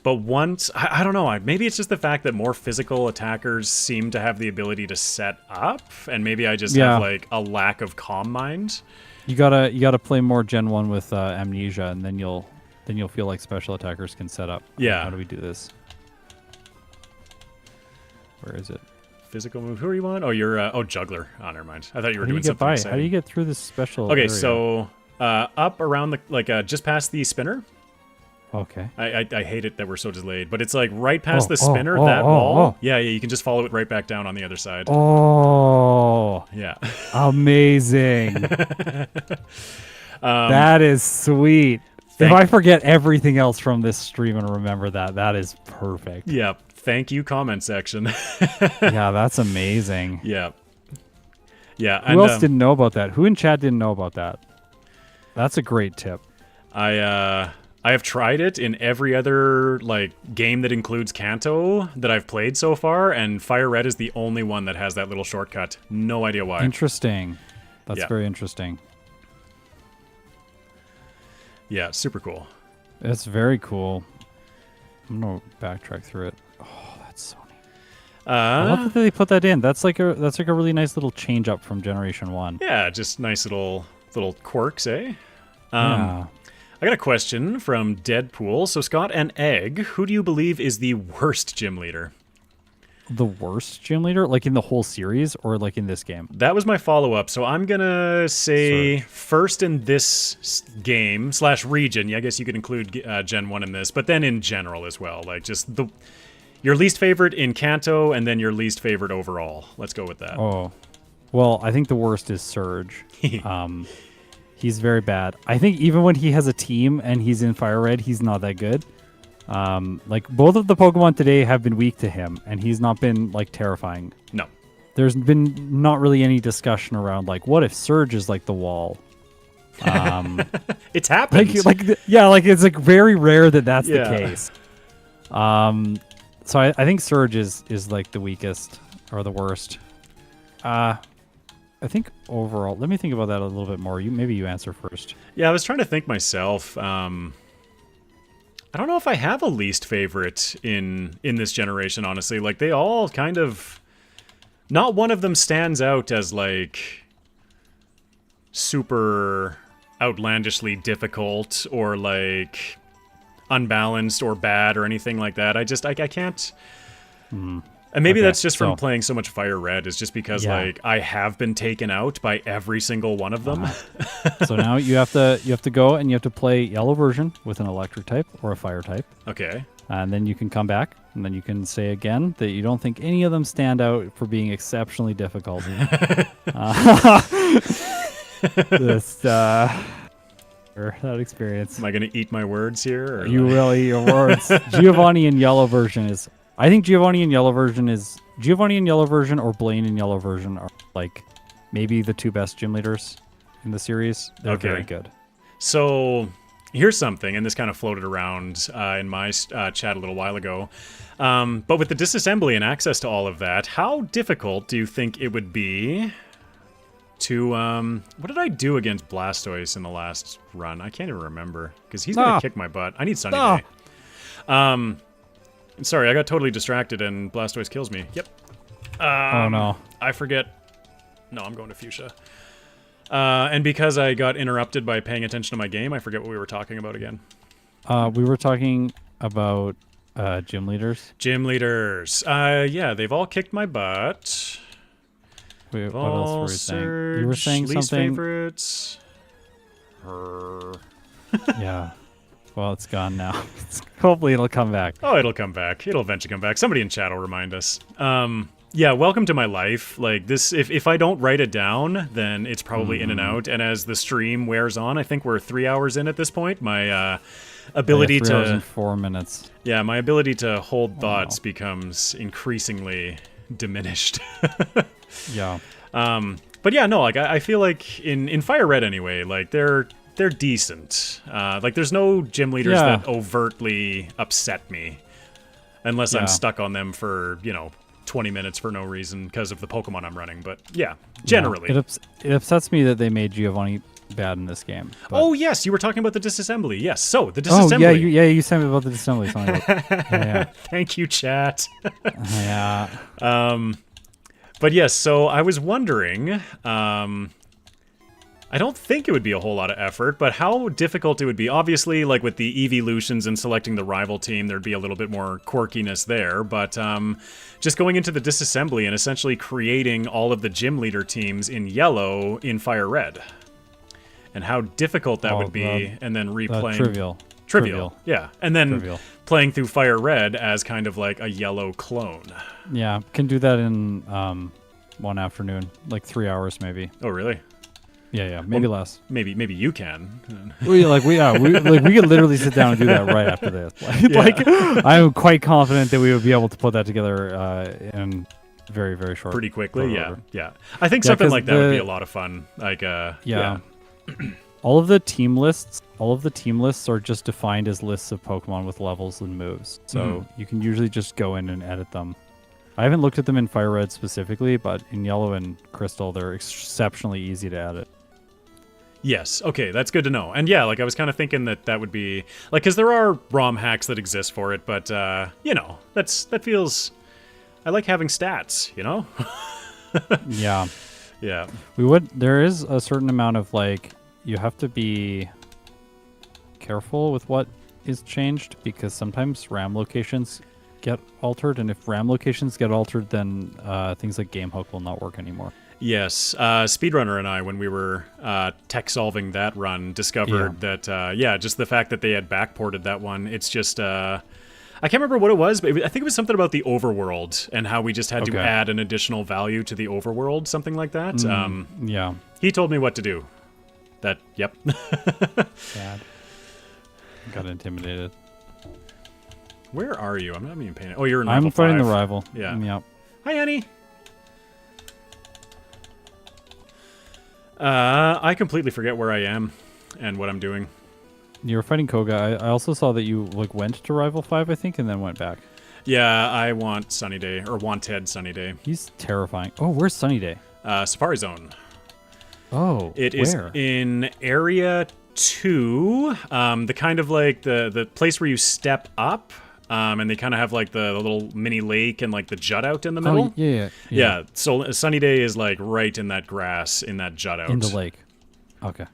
but once I don't know, maybe it's just the fact that more physical attackers seem to have the ability to set up, and maybe I just have a lack of calm mind. You gotta play more Gen 1 with Amnesia, and then you'll feel like special attackers can set up. Yeah. How do we do this? Where is it? Physical move. Who are you on? Oh, you're Juggler. Oh, never mind. I thought you were doing something exciting. How do you get through this special Okay, area? so up around the just past the spinner. Okay. I hate it that we're so delayed, but it's right past the spinner, that wall. Yeah, you can just follow it right back down on the other side. Oh. Yeah. Amazing. That is sweet. If I forget everything else from this stream and remember that is perfect. Yeah. Thank you, comment section. Yeah, that's amazing. Yeah. Who else didn't know about that? Who in chat didn't know about that? That's a great tip. I have tried it in every other game that includes Kanto that I've played so far, and FireRed is the only one that has that little shortcut. No idea why. Interesting. That's very interesting. Yeah, super cool. It's very cool. I'm gonna backtrack through it. Oh, that's so neat. I love that they put that in. That's like a really nice little change up from Generation 1. Yeah, just nice little quirks, eh? Yeah. I got a question from Deadpool. So Scott and Egg, who do you believe is the worst gym leader? The worst gym leader? Like in the whole series or like in this game? That was my follow-up. So I'm going to say first in this game / region. I guess you could include Gen 1 in this, but then in general as well. Like just your least favorite in Kanto and then your least favorite overall. Let's go with that. Oh. Well, I think the worst is Surge. He's very bad. I think even when he has a team and he's in FireRed, he's not that good. Both of the Pokemon today have been weak to him, and he's not been terrifying. No. There's been not really any discussion around what if Surge is like the wall. It's happened. It's very rare that that's the case. So I think Surge is the weakest or the worst. I think overall, let me think about that a little bit more. Maybe you answer first. Yeah, I was trying to think myself. I don't know if I have a least favorite in this generation, honestly. They all kind of... Not one of them stands out as, super outlandishly difficult or, unbalanced or bad or anything like that. I can't... And maybe that's just from playing so much FireRed, is just because I have been taken out by every single one of them. So now you have to go and you have to play yellow version with an electric type or a fire type. Okay. And then you can come back and then you can say again that you don't think any of them stand out for being exceptionally difficult. for that experience. Am I going to eat my words here? Or You will eat your words. Giovanni in yellow version is. I think Giovanni in yellow version or Blaine in yellow version are like maybe the two best gym leaders in the series. They're very good. So here's something, and this kind of floated around in my chat a little while ago. But with the disassembly and access to all of that, how difficult do you think it would be to... what did I do against Blastoise in the last run? I can't even remember, because he's going to kick my butt. I need Sunny Day. Sorry, I got totally distracted, and Blastoise kills me. Yep. Oh, no. I forget. No, I'm going to Fuchsia. And because I got interrupted by paying attention to my game, I forget what we were talking about again. We were talking about gym leaders. Gym leaders. Yeah, they've all kicked my butt. Wait, what else were we saying? You were saying least something. Favorites. Yeah. Well, it's gone now. Hopefully it'll come back. Oh, it'll come back. It'll eventually come back. Somebody in chat will remind us. Yeah, welcome to my life. Like this, if I don't write it down, then it's probably in and out. And as the stream wears on, I think we're 3 hours in at this point. My ability 3 hours to and 4 minutes. Yeah, my ability to hold thoughts becomes increasingly diminished. Yeah. But yeah, no, like I feel like in FireRed anyway, like they're decent. Like there's no gym leaders that overtly upset me, unless I'm stuck on them for 20 minutes for no reason because of the Pokemon I'm running. But yeah, generally. Yeah. It upsets me that they made Giovanni bad in this game. But... Oh yes, you were talking about the disassembly. Yes, so the disassembly. Oh yeah, you sent me about the disassembly. Yeah. Thank you, chat. Yeah. But yes, so I was wondering. I don't think it would be a whole lot of effort, but how difficult it would be. Obviously, like with the evolutions and selecting the rival team, there'd be a little bit more quirkiness there. But just going into the disassembly and essentially creating all of the gym leader teams in yellow in FireRed. And how difficult that would be, and then replaying... Trivial. Yeah. And then playing through FireRed as kind of like a yellow clone. Yeah, can do that in one afternoon, like 3 hours maybe. Oh, really? Yeah, maybe less. Maybe you can. we could literally sit down and do that right after this. Like I'm quite confident that we would be able to put that together in very, very short. Pretty quickly, yeah. I think something like that would be a lot of fun. Like, yeah. All of the team lists are just defined as lists of Pokemon with levels and moves. So you can usually just go in and edit them. I haven't looked at them in FireRed specifically, but in Yellow and Crystal, they're exceptionally easy to edit. Yes, okay, that's good to know. And yeah, like I was kind of thinking that would be like, because there are ROM hacks that exist for it, but that feels. I like having stats, Yeah. Yeah. There is a certain amount of like, you have to be careful with what is changed because sometimes RAM locations get altered, and if RAM locations get altered, then things like Game Hook will not work anymore. Yes, Speedrunner and I, when we were tech solving that run, discovered that just the fact that they had backported that one, it's just I can't remember what it was, but I think it was something about the overworld and how we just had to add an additional value to the overworld, something like that. Yeah, he told me what to do. Yep. Bad. Got intimidated. Where are you? I'm not even paying. Oh, you're in. I'm fighting 5. the rival. Yeah. Yep. Hi, Annie. I completely forget where I am and what I'm doing. You were fighting Koga. I also saw that you went to Rival 5, I think, and then went back. Yeah, I want Sunny Day, or wanted Sunny Day. He's terrifying. Oh, where's Sunny Day? Safari Zone. Oh, it is in Area 2, the kind of like the place where you step up, and they kind of have like the little mini lake and like the jut out in the middle. Oh, yeah. So Sunny Day is like right in that grass, in that jut out. In the lake. Okay.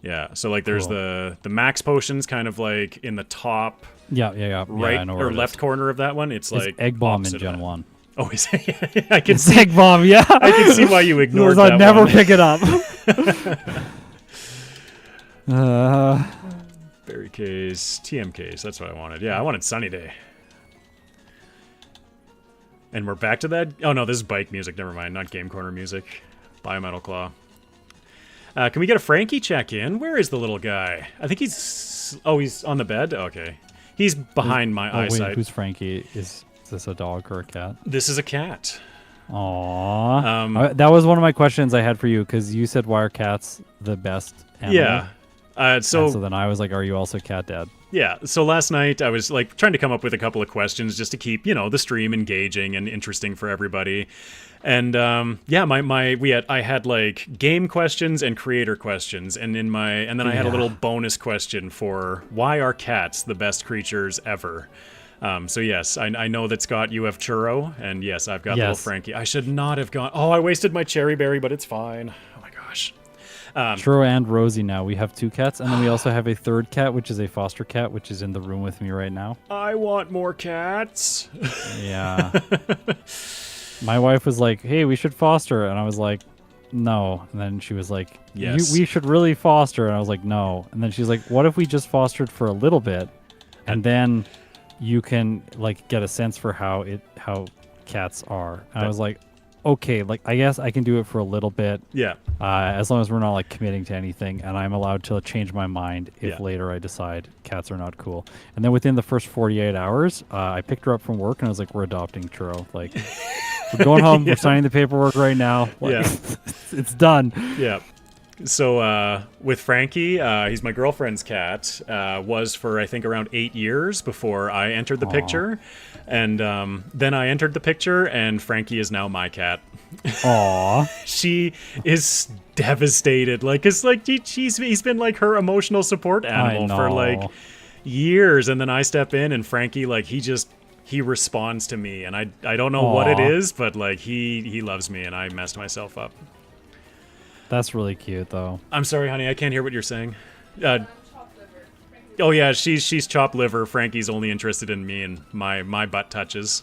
Yeah, so like there's the max potions kind of like in the top. Yeah. Right or left corner of that one. It's like Egg Bomb in Gen 1. Oh, is it? I can see Egg Bomb, yeah. I can see why you ignored that. I'd never pick it up. Berry case, TM case. That's what I wanted. Yeah, I wanted Sunny Day. And we're back to that. Oh no, this is bike music. Never mind. Not Game Corner music. Biometal Claw. Can we get a Frankie check-in? Where is the little guy? I think he's... Oh, he's on the bed? Okay. He's behind my eyesight. Wait, who's Frankie? Is this a dog or a cat? This is a cat. Aww. That was one of my questions I had for you, because you said, why are cats the best animal? Yeah. So then I was like, are you also cat dad? Yeah, so last night I was like trying to come up with a couple of questions just to keep, the stream engaging and interesting for everybody. And yeah, I had like game questions and creator questions, and then I had a little bonus question for why are cats the best creatures ever. So yes, I know that Scott, you have Churro, and yes, I've got little Frankie. I should not have gone. Oh, I wasted my cherry berry, but it's fine. Oh my gosh. Churro and Rosie now. We have 2 cats, and then we also have a 3rd cat, which is a foster cat, which is in the room with me right now. I want more cats. Yeah. My wife was like, hey, we should foster. And I was like, no. And then she was like, yes, we should really foster. And I was like, no. And then she's like, what if we just fostered for a little bit, and then you can like get a sense for how cats are. And I was like, okay, like I guess I can do it for a little bit. Yeah. As long as we're not like committing to anything, and I'm allowed to change my mind if later I decide cats are not cool. And then within the first 48 hours, I picked her up from work and I was like, we're adopting Churro. Like, we're going home. We're signing the paperwork right now. Like, it's done. Yeah. So with Frankie, he's my girlfriend's cat, was for I think around 8 years before I entered the picture. And then I entered the picture, and Frankie is now my cat. Aw. She is devastated. Like, it's like he's been like her emotional support animal for like years. And then I step in, and Frankie, like, he responds to me. And I don't know what it is, but like he loves me, and I messed myself up. That's really cute, though. I'm sorry, honey. I can't hear what you're saying. Oh yeah, she's chopped liver. Frankie's only interested in me and my butt touches.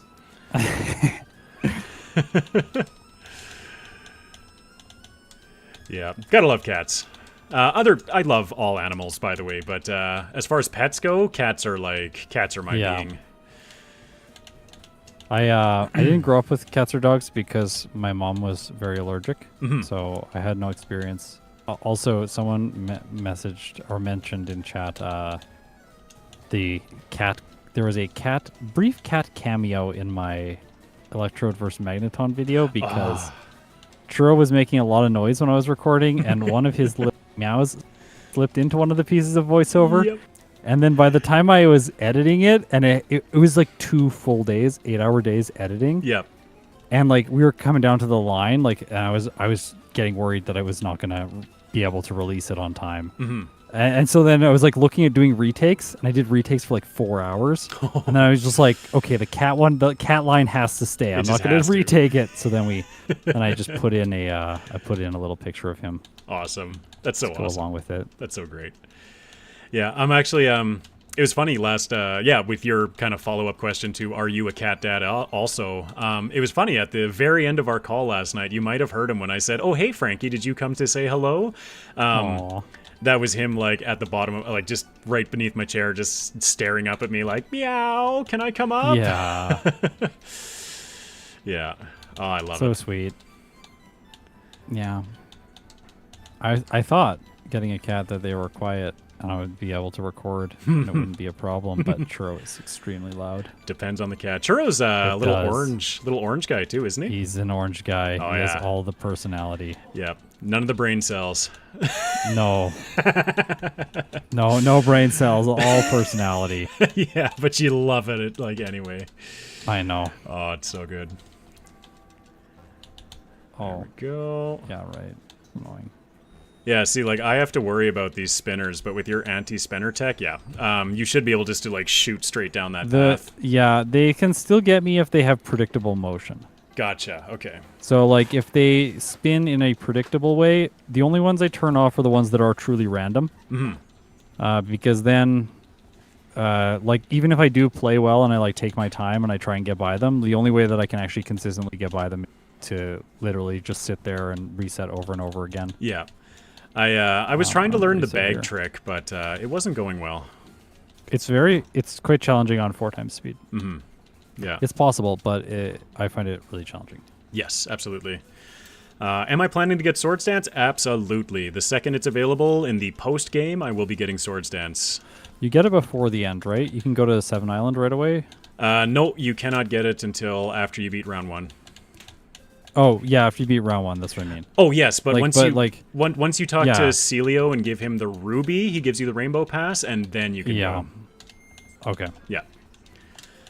Yeah, gotta love cats. I love all animals, by the way, but as far as pets go, cats are my being. I didn't grow up with cats or dogs because my mom was very allergic, so I had no experience. Also, someone messaged or mentioned in chat the cat. There was a brief cat cameo in my Electrode vs. Magneton video because Churro was making a lot of noise when I was recording, and one of his little meows slipped into one of the pieces of voiceover. Yep. And then by the time I was editing it, and it was like 2 full days, 8-hour days editing. Yep. And like we were coming down to the line, like, and I was getting worried that I was not gonna be able to release it on time. Mm-hmm. And so then I was like looking at doing retakes, and I did retakes for like 4 hours. And then I was just like, okay, the cat line has to stay. I'm not gonna retake it. So then I just put in a little picture of him. Awesome. That's so awesome. Go along with it. That's so great. Yeah, I'm actually, it was funny last, with your kind of follow-up question to, are you a cat dad also? It was funny, at the very end of our call last night, you might have heard him when I said, oh, hey, Frankie, did you come to say hello? That was him, like, at the bottom of, like, just right beneath my chair, just staring up at me like, meow, can I come up? Yeah. Yeah. Oh, I love it. So sweet. Yeah. I thought getting a cat that they were quiet and I would be able to record and it wouldn't be a problem, but Churro is extremely loud. Depends on the cat. Churro's a little orange guy too, isn't he? He's an orange guy. Oh, he has all the personality. Yep. None of the brain cells. No. No brain cells, all personality. Yeah, but you love it like anyway. I know. Oh, it's so good. Oh. There we go. Yeah, right. Annoying. Yeah, see, like, I have to worry about these spinners, but with your anti-spinner tech, you should be able just to, like, shoot straight down that path. Yeah, they can still get me if they have predictable motion. Gotcha, okay. So, like, if they spin in a predictable way, the only ones I turn off are the ones that are truly random. Mm-hmm. Because then, like, even if I do play well and I, like, take my time and I try and get by them, the only way that I can actually consistently get by them is to literally just sit there and reset over and over again. Yeah. I was trying to learn the bag trick, but it wasn't going well. It's quite challenging on 4 times speed. Mm-hmm. Yeah. It's possible, but I find it really challenging. Yes, absolutely. Am I planning to get Swords Dance? Absolutely. The second it's available in the post game, I will be getting Swords Dance. You get it before the end, right? You can go to Seven Island right away? No, you cannot get it until after you beat round 1. Oh, yeah, if you beat round 1, that's what I mean. Oh, yes, but once you talk yeah. to Celio and give him the ruby, he gives you the rainbow pass, and then you can go. Okay. Yeah.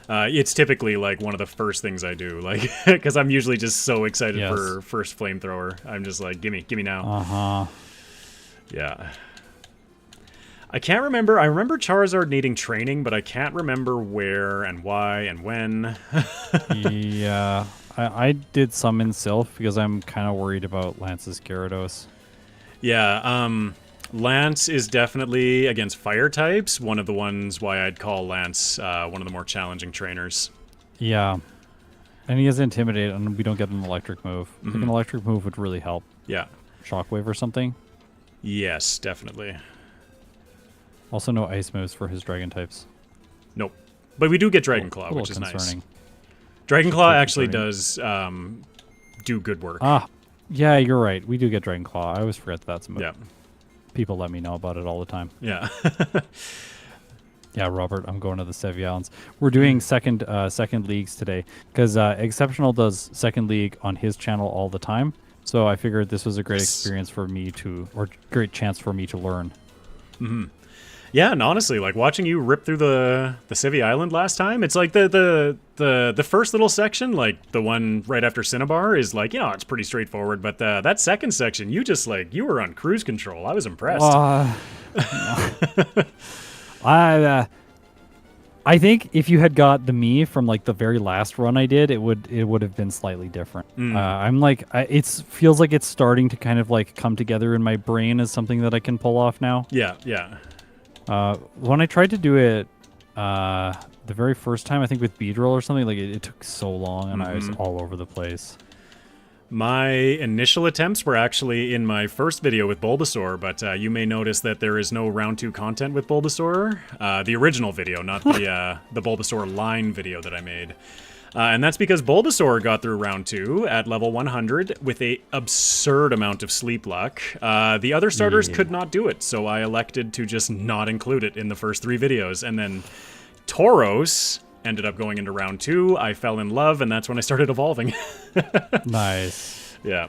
It's typically like one of the first things I do, like, because I'm usually just so excited for first flamethrower. I'm just like, gimme now. Uh-huh. Yeah. I can't remember. I remember Charizard needing training, but I can't remember where and why and when. Yeah. I did some in Sylph because I'm kind of worried about Lance's Gyarados. Yeah, Lance is definitely, against fire types, one of the ones why I'd call Lance one of the more challenging trainers. Yeah. And he has Intimidate, and we don't get an electric move. I think an electric move would really help. Yeah. Shockwave or something? Yes, definitely. Also no ice moves for his dragon types. Nope. But we do get Dragon Claw, which is concerning. Nice. Dragon Claw actually does do good work. Ah, yeah, you're right. We do get Dragon Claw. I always forget that's a move. Yeah. People let me know about it all the time. Yeah. Yeah, Robert, I'm going to the Sevi Islands. We're doing second leagues today because Exceptional does second league on his channel all the time. So I figured this was a great experience for me or great chance for me to learn. Mm-hmm. Yeah, and honestly, like watching you rip through the Civi Island last time, it's like the first little section, like the one right after Cinnabar, is like, it's pretty straightforward. But that second section, you were on cruise control. I was impressed. I think if you had got the me from like the very last run I did, it would have been slightly different. I'm like, it feels like it's starting to kind of like come together in my brain as something that I can pull off now. Yeah. When I tried to do it the very first time, I think with Beedrill or something, like it took so long and I was all over the place. My initial attempts were actually in my first video with Bulbasaur, but you may notice that there is no round 2 content with Bulbasaur. The original video, not the Bulbasaur line video that I made. And that's because Bulbasaur got through round 2 at level 100 with a absurd amount of sleep luck. The other starters could not do it, so I elected to just not include it in the first 3 videos. And then Tauros ended up going into round 2. I fell in love, and that's when I started evolving. Nice. Yeah.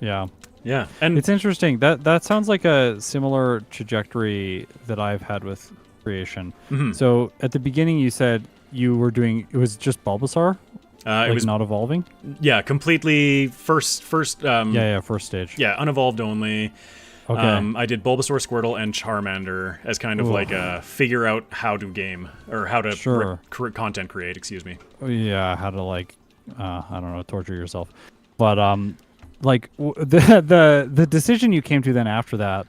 And it's interesting. That sounds like a similar trajectory that I've had with creation. So at the beginning you said you were doing, it was just Bulbasaur? It was not evolving? Yeah, completely first first stage. Yeah, unevolved only. Okay. I did Bulbasaur, Squirtle, and Charmander as kind of like a figure out how to game, or how to content create, excuse me. Yeah, how to like, I don't know, torture yourself. But like the decision you came to then after that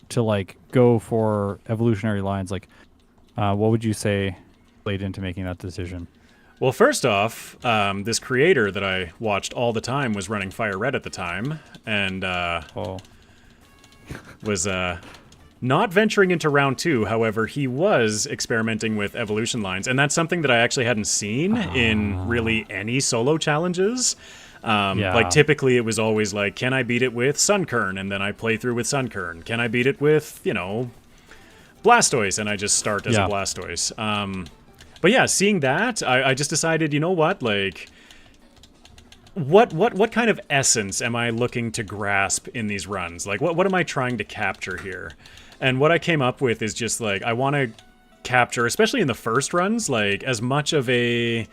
to like go for evolutionary lines, like what would you say played into making that decision? Well, first off, this creator that I watched all the time was running FireRed at the time, and was not venturing into round 2. However, he was experimenting with evolution lines, and that's something that I actually hadn't seen in really any solo challenges. Like typically it was always like, can I beat it with Sunkern? And then I play through with Sunkern. Can I beat it with, Blastoise? And I just start as a Blastoise. But yeah, seeing that, I just decided, you know what, like, what kind of essence am I looking to grasp in these runs? Like, what am I trying to capture here? And what I came up with is just, like, I want to capture, especially in the first runs, like, as much of a,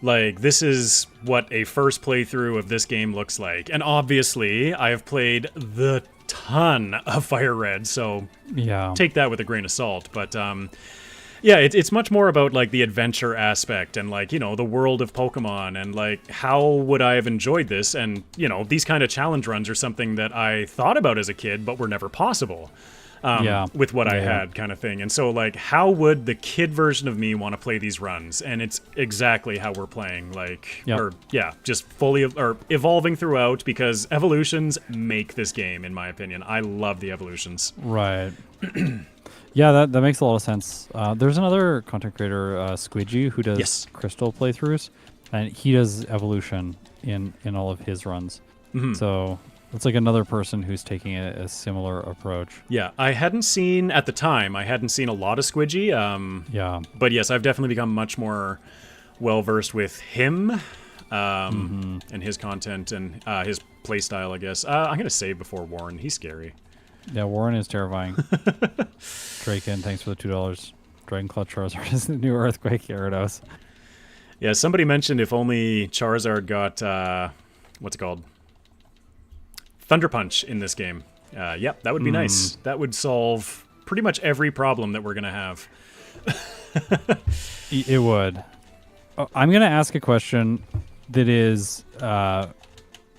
like, this is what a first playthrough of this game looks like. And obviously, I have played the ton of FireRed, so take that with a grain of salt. But, yeah, it's much more about, like, the adventure aspect and, like, the world of Pokemon and, like, how would I have enjoyed this? And, these kind of challenge runs are something that I thought about as a kid, but were never possible with what I had, kind of thing. And so, like, how would the kid version of me want to play these runs? And it's exactly how we're playing, like, just fully evolving throughout, because evolutions make this game, in my opinion. I love the evolutions. Right. Yeah, that makes a lot of sense. There's another content creator, Squidgy, who does Crystal playthroughs, and he does evolution in all of his runs. So it's like another person who's taking a similar approach. Yeah, I hadn't seen, at the time, I hadn't seen a lot of Squidgy. Yeah. But yes, I've definitely become much more well-versed with him and his content and his playstyle, I guess. I'm going to save before Warren. He's scary. Yeah, Warren is terrifying. Draken, thanks for the $2. Dragonclaw Charizard is the new Earthquake Gyarados. Yeah, somebody mentioned if only Charizard got, what's it called? Thunder Punch in this game. Yep, that would be nice. That would solve pretty much every problem that we're going to have. It would. I'm going to ask a question that is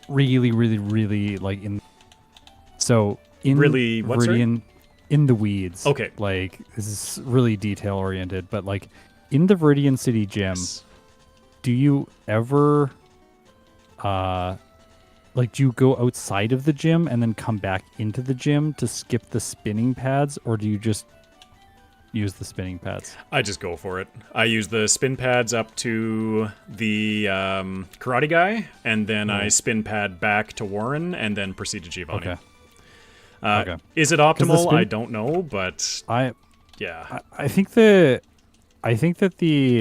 really, really, really like in. So in Really, what, sorry? Viridian, in the weeds. Okay. Like this is really detail oriented, but like in the Viridian City gym, do you ever, like, do you go outside of the gym and then come back into the gym to skip the spinning pads, or do you just use the spinning pads? I just go for it. I use the spin pads up to the karate guy, and then I spin pad back to Warren, and then proceed to Giovanni. Okay. Okay. Is it optimal? I don't know, but I think that the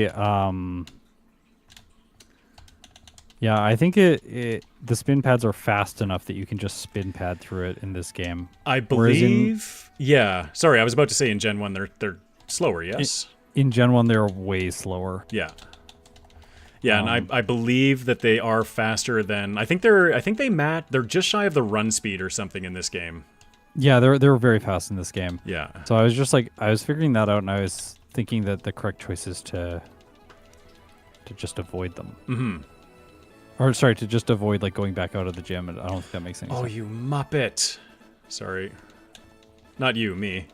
the spin pads are fast enough that you can just spin pad through it in this game. I believe. Yeah. Sorry, I was about to say in Gen 1 they're slower. Yes. In Gen 1 they're way slower. Yeah. Yeah, and I believe that they are faster than they're just shy of the run speed or something in this game. Yeah, they're very fast in this game. Yeah. So I was just like, I was figuring that out, and I was thinking that the correct choice is to just avoid them. Mm-hmm. Or sorry, to just avoid like going back out of the gym. And I don't think that makes any sense. Oh, you muppet! Sorry, not you, me.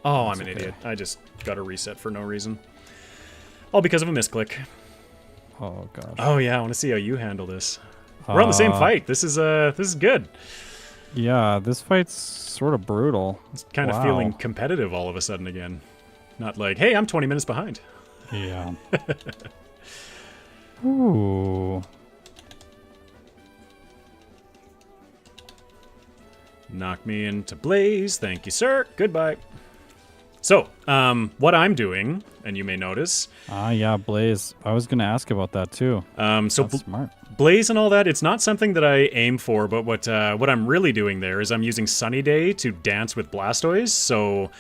Oh, I'm an idiot. I just got a reset for no reason. All because of a misclick. Oh gosh. Oh yeah, I want to see how you handle this. We're on the same fight. This is good. Yeah, this fight's sort of brutal. It's kind of feeling competitive all of a sudden again. Not like, hey, I'm 20 minutes behind. Yeah. Ooh. Knock me into Blaze. Thank you, sir. Goodbye. So, what I'm doing, and you may notice... yeah, Blaze. I was going to ask about that, too. That's smart. Blaze and all that, it's not something that I aim for, but what I'm really doing there is I'm using Sunny Day to dance with Blastoise, so...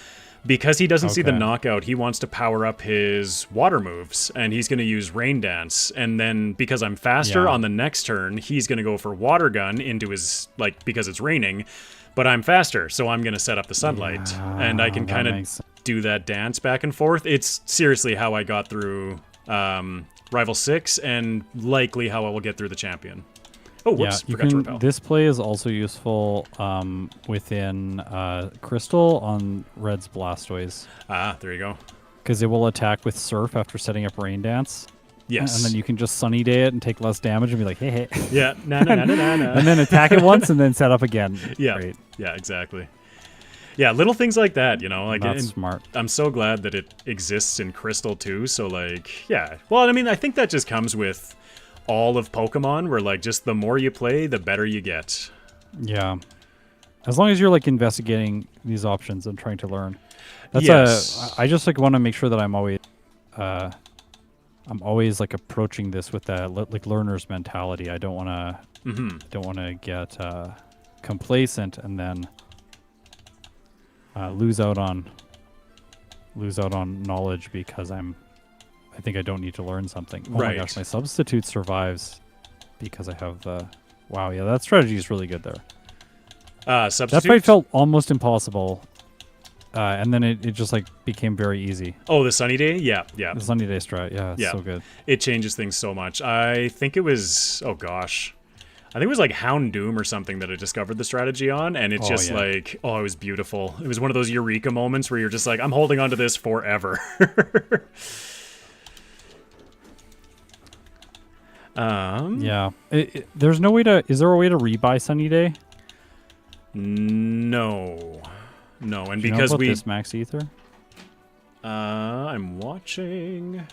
Because he doesn't see the knockout, he wants to power up his water moves, and he's going to use Rain Dance. And then, because I'm faster on the next turn, he's going to go for Water Gun into his, because it's raining. But I'm faster, so I'm going to set up the Sunlight. And I can kind of do that dance back and forth. It's seriously how I got through Rival 6, and likely how I will get through the Champion. Oh, whoops, forgot to repel. This play is also useful within Crystal on Red's Blastoise. Ah, there you go. Because it will attack with Surf after setting up Rain Dance. Yes. And then you can just Sunny Day it and take less damage and be like, hey, hey. Yeah, na-na-na-na-na. And then attack it once and then set up again. Yeah, Great. Yeah, exactly. Yeah, little things like that, That's smart. I'm so glad that it exists in Crystal too, so yeah. Well, I mean, I think that just comes with all of Pokemon, where just the more you play, the better you get. Yeah. As long as you're investigating these options and trying to learn. Yes. I just want to make sure that I'm always approaching this with that learner's mentality. I don't want to get complacent and then lose out on knowledge because I think I don't need to learn something. Oh my gosh, my substitute survives because I have the... Wow, yeah, that strategy is really good there. Substitute? That fight felt almost impossible, and then it just became very easy. Oh, the Sunny Day? Yeah, yeah. The Sunny Day strat, yeah, so good. It changes things so much. I think it was... Oh, gosh. I think it was Houndoom or something that I discovered the strategy on, and it's just it was beautiful. It was one of those eureka moments where you're just I'm holding on to this forever. Yeah. There's no way to... Is there a way to rebuy Sunny Day? No. No, and Do because you know about this Max Ether? I'm watching.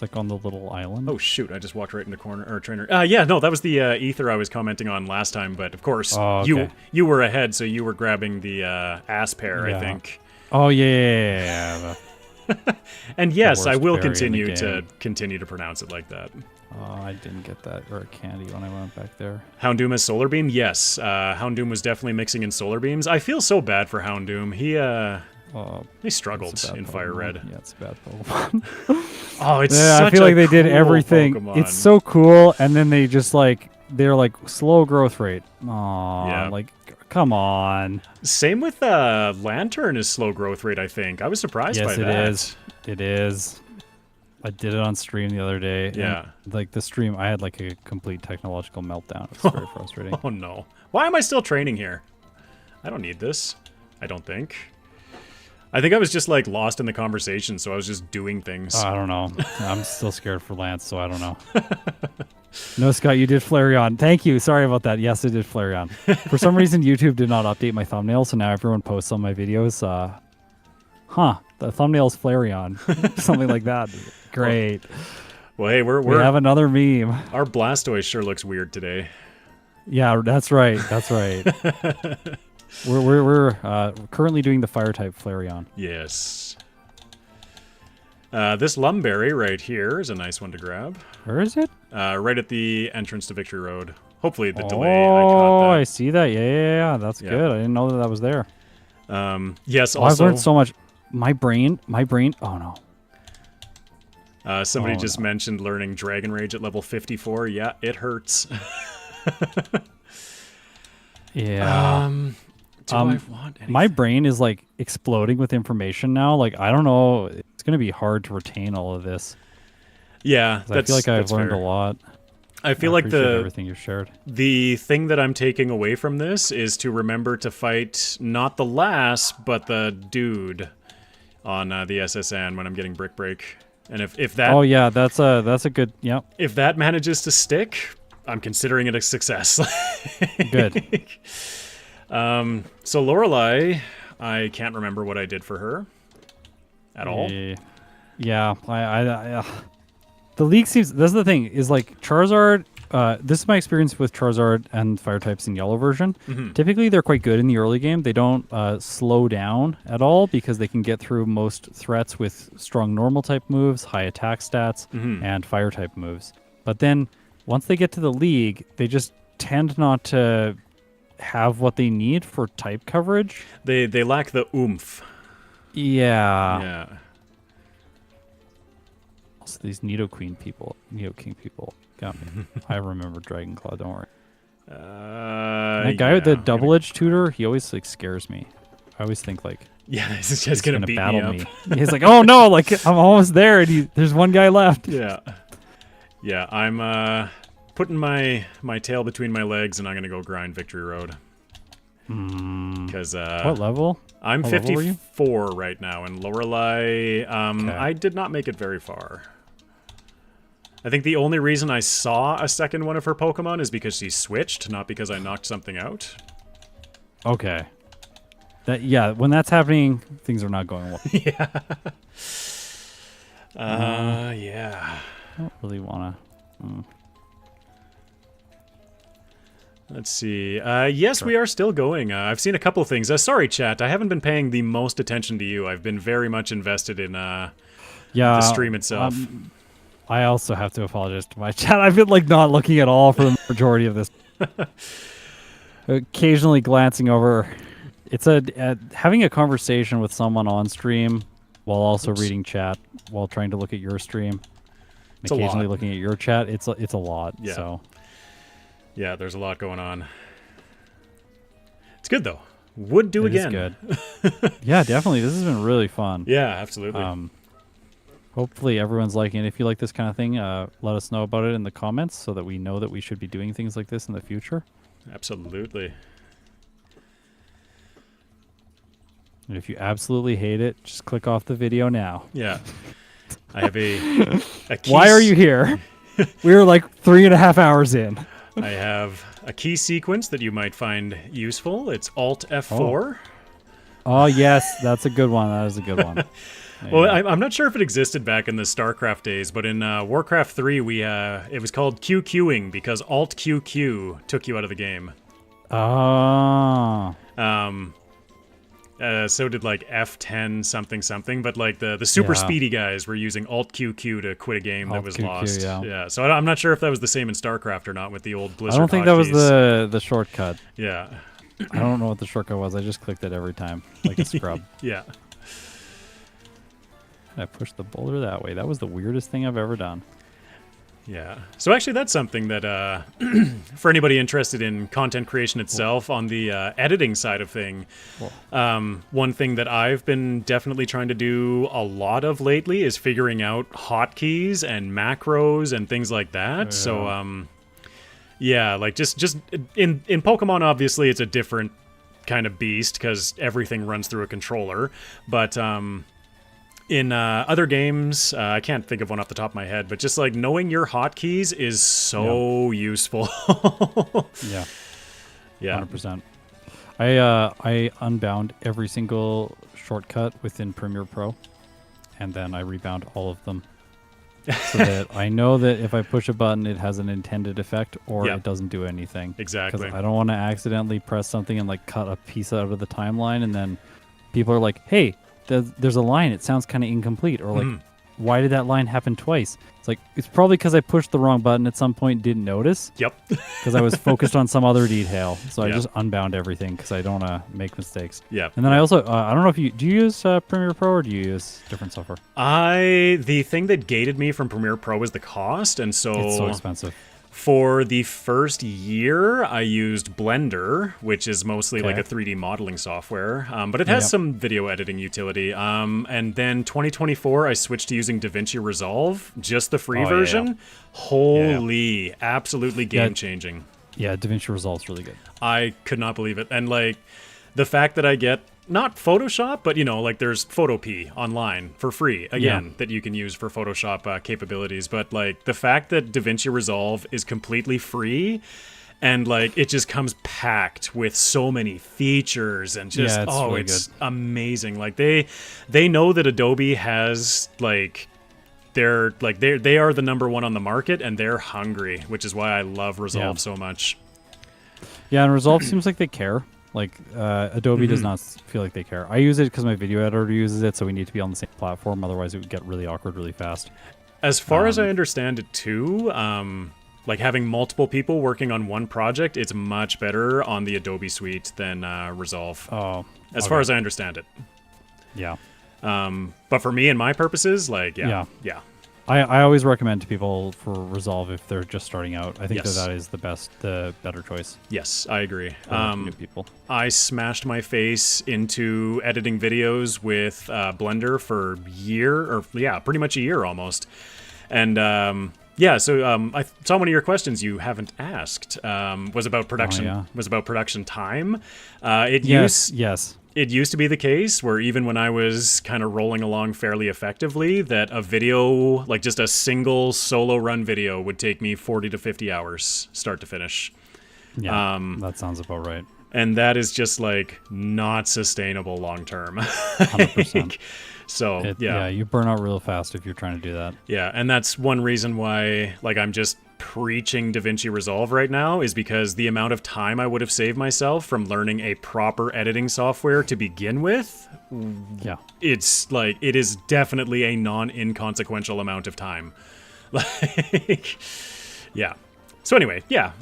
It's like on the little island. Oh shoot! I just walked right into trainer. Yeah, no, that was the ether I was commenting on last time. But of course, you were ahead, so you were grabbing the ass pair, I think. Oh yeah. And yes, I will continue to pronounce it like that. Oh, I didn't get that or a candy when I went back there. Houndoom has Solar Beam? Yes. Houndoom was definitely mixing in Solar Beams. I feel so bad for Houndoom. He struggled in FireRed. Yeah, it's a bad Pokemon. Oh, it's such I feel like they did cool everything. Pokemon. It's so cool, and then they just they're like slow growth rate. Aw, Yeah. like come on. Same with Lantern is slow growth rate, I think. I was surprised by that. Yes, it is. I did it on stream the other day. Yeah. And, like the stream, I had like a complete technological meltdown. It was very frustrating. Oh no. Why am I still training here? I don't need this. I don't think. I think I was just like lost in the conversation, so I was just doing things. I don't know. I'm still scared for Lance, so I don't know. No, Scott, you did Flareon. Thank you. Sorry about that. Yes, I did Flareon. For some reason, YouTube did not update my thumbnail, so now everyone posts on my videos. The thumbnail's Flareon. Something like that. Great. Well, hey, we have another meme. Our Blastoise sure looks weird today. Yeah, that's right. That's right. We're currently doing the fire type Flareon. Yes. This Lumberry right here is a nice one to grab. Where is it? Right at the entrance to Victory Road. Hopefully the delay. Oh, I see that. Yeah. That's good. I didn't know that was there. Yes. Also, I've learned so much. My brain. Oh no. Somebody just mentioned learning Dragon Rage at level 54. Yeah, it hurts. Yeah. Do I want anything? My brain is like exploding with information now. Like I don't know. It's going to be hard to retain all of this. Yeah, I feel like I've learned a lot. I feel like everything you've shared. The thing that I'm taking away from this is to remember to fight not the lass, but the dude on the SSN when I'm getting Brick Break. And if that oh yeah, that's a good If that manages to stick, I'm considering it a success. Good. So Lorelei, I can't remember what I did for her at all. Yeah, I the league seems. That's the thing is like Charizard. This is my experience with Charizard and fire types in yellow version. Mm-hmm. Typically, they're quite good in the early game. They don't slow down at all because they can get through most threats with strong normal type moves, high attack stats, and fire type moves. But then once they get to the league, they just tend not to have what they need for type coverage. They lack the oomph. Yeah. Also, these Nidoking people got me. I remember Dragonclaw, don't worry. That guy with the double-edged tutor, he always like scares me. I always think like, yeah, this guy's gonna beat battle me up. He's like, oh no, like I'm almost there, and there's one guy left. Yeah, I'm putting my tail between my legs, and I'm gonna go grind Victory Road. Because what level? I'm 54 right now, and Lorelei, I did not make it very far. I think the only reason I saw a second one of her Pokemon is because she switched, not because I knocked something out. Okay. When that's happening, things are not going well. Yeah. Yeah. I don't really want to... Let's see. Yes, sure. We are still going. I've seen a couple things. Sorry, chat. I haven't been paying the most attention to you. I've been very much invested in the stream itself. I also have to apologize to my chat. I've been like not looking at all for the majority of this. Occasionally glancing over. It's having a conversation with someone on stream while also reading chat while trying to look at your stream. And occasionally looking at your chat. It's a lot. Yeah. So. Yeah, there's a lot going on. It's good though. Would do again. It's good. Yeah, definitely. This has been really fun. Yeah, absolutely. Hopefully everyone's liking it. If you like this kind of thing, let us know about it in the comments so that we know that we should be doing things like this in the future. Absolutely. And if you absolutely hate it, just click off the video now. Yeah. I have a key. Why are you here? We're like 3.5 hours in. I have a key sequence that you might find useful. It's Alt F4. Oh, yes. That's a good one. That is a good one. Well, I'm not sure if it existed back in the StarCraft days, but in Warcraft 3, it was called QQing because Alt QQ took you out of the game. Oh. So did like F10 something something, but like the super speedy guys were using Alt QQ to quit a game that was lost. Yeah. So I'm not sure if that was the same in StarCraft or not with the old Blizzard. I don't think that was the shortcut. Yeah. I don't know what the shortcut was. I just clicked it every time, like a scrub. Yeah. I pushed the boulder that way. That was the weirdest thing I've ever done. Yeah. So actually, that's something that, for anybody interested in content creation itself, on the editing side of thing, one thing that I've been definitely trying to do a lot of lately is figuring out hotkeys and macros and things like that. Yeah. So, yeah, like just in Pokemon, obviously, it's a different kind of beast because everything runs through a controller. But in other games, I can't think of one off the top of my head, but just like knowing your hotkeys is so useful. Yeah. 100%. I unbound every single shortcut within Premiere Pro, and then I rebound all of them. So that I know that if I push a button, it has an intended effect or it doesn't do anything. Exactly. Because I don't want to accidentally press something and like cut a piece out of the timeline, and then people are like, hey, there's a line, it sounds kind of incomplete, or like, why did that line happen twice? It's like, it's probably because I pushed the wrong button at some point, didn't notice. Yep. Because I was focused on some other detail. So I just unbound everything because I don't want to make mistakes. Yeah. And then I also, I don't know if do you use Premiere Pro or do you use different software? The thing that gated me from Premiere Pro was the cost, and so it's so expensive. For the first year, I used Blender, which is mostly like a 3D modeling software, but it has some video editing utility. And then 2024, I switched to using DaVinci Resolve, just the free version. Holy, absolutely game-changing. Yeah, DaVinci Resolve's really good. I could not believe it. And like the fact that I get not Photoshop, but, you know, like there's Photopea online for free, again, that you can use for Photoshop capabilities. But, like, the fact that DaVinci Resolve is completely free and, like, it just comes packed with so many features and just, it's amazing. Like, they know that Adobe has, like, they are the number one on the market and they're hungry, which is why I love Resolve so much. Yeah, and Resolve seems like they care. Like, Adobe does not feel like they care. I use it because my video editor uses it, so we need to be on the same platform. Otherwise, it would get really awkward really fast. As far as I understand it, too, like having multiple people working on one project, it's much better on the Adobe suite than Resolve. Oh, as far as I understand it. Yeah. But for me and my purposes, like, yeah. I always recommend to people for Resolve if they're just starting out. I think that is the better choice. Yes, I agree. New people. I smashed my face into editing videos with Blender for pretty much a year almost. And so I saw one of your questions you haven't asked was about production. Was about production time. Yes. It used to be the case where even when I was kind of rolling along fairly effectively, that a video, like just a single solo run video, would take me 40 to 50 hours start to finish. Yeah, that sounds about right. And that is just like not sustainable long term. 100%. So, you burn out real fast if you're trying to do that. Yeah, and that's one reason why like I'm just preaching DaVinci Resolve right now, is because the amount of time I would have saved myself from learning a proper editing software to begin with, it's like, it is definitely a non-inconsequential amount of time. Like, yeah. So anyway, yeah.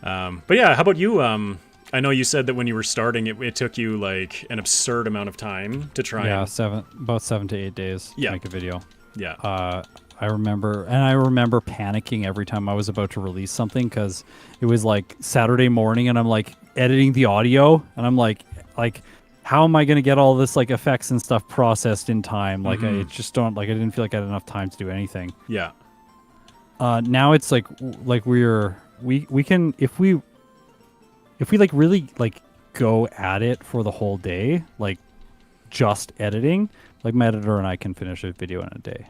But yeah, how about you? I know you said that when you were starting, it took you like an absurd amount of time to try. Yeah, about 7 to 8 days to make a video. Yeah. I remember panicking every time I was about to release something because it was like Saturday morning and I'm like editing the audio and I'm like how am I going to get all this like effects and stuff processed in time? Like I didn't feel like I had enough time to do anything. Yeah. Now it's like we can if we like really like go at it for the whole day, like just editing, like my editor and I can finish a video in a day.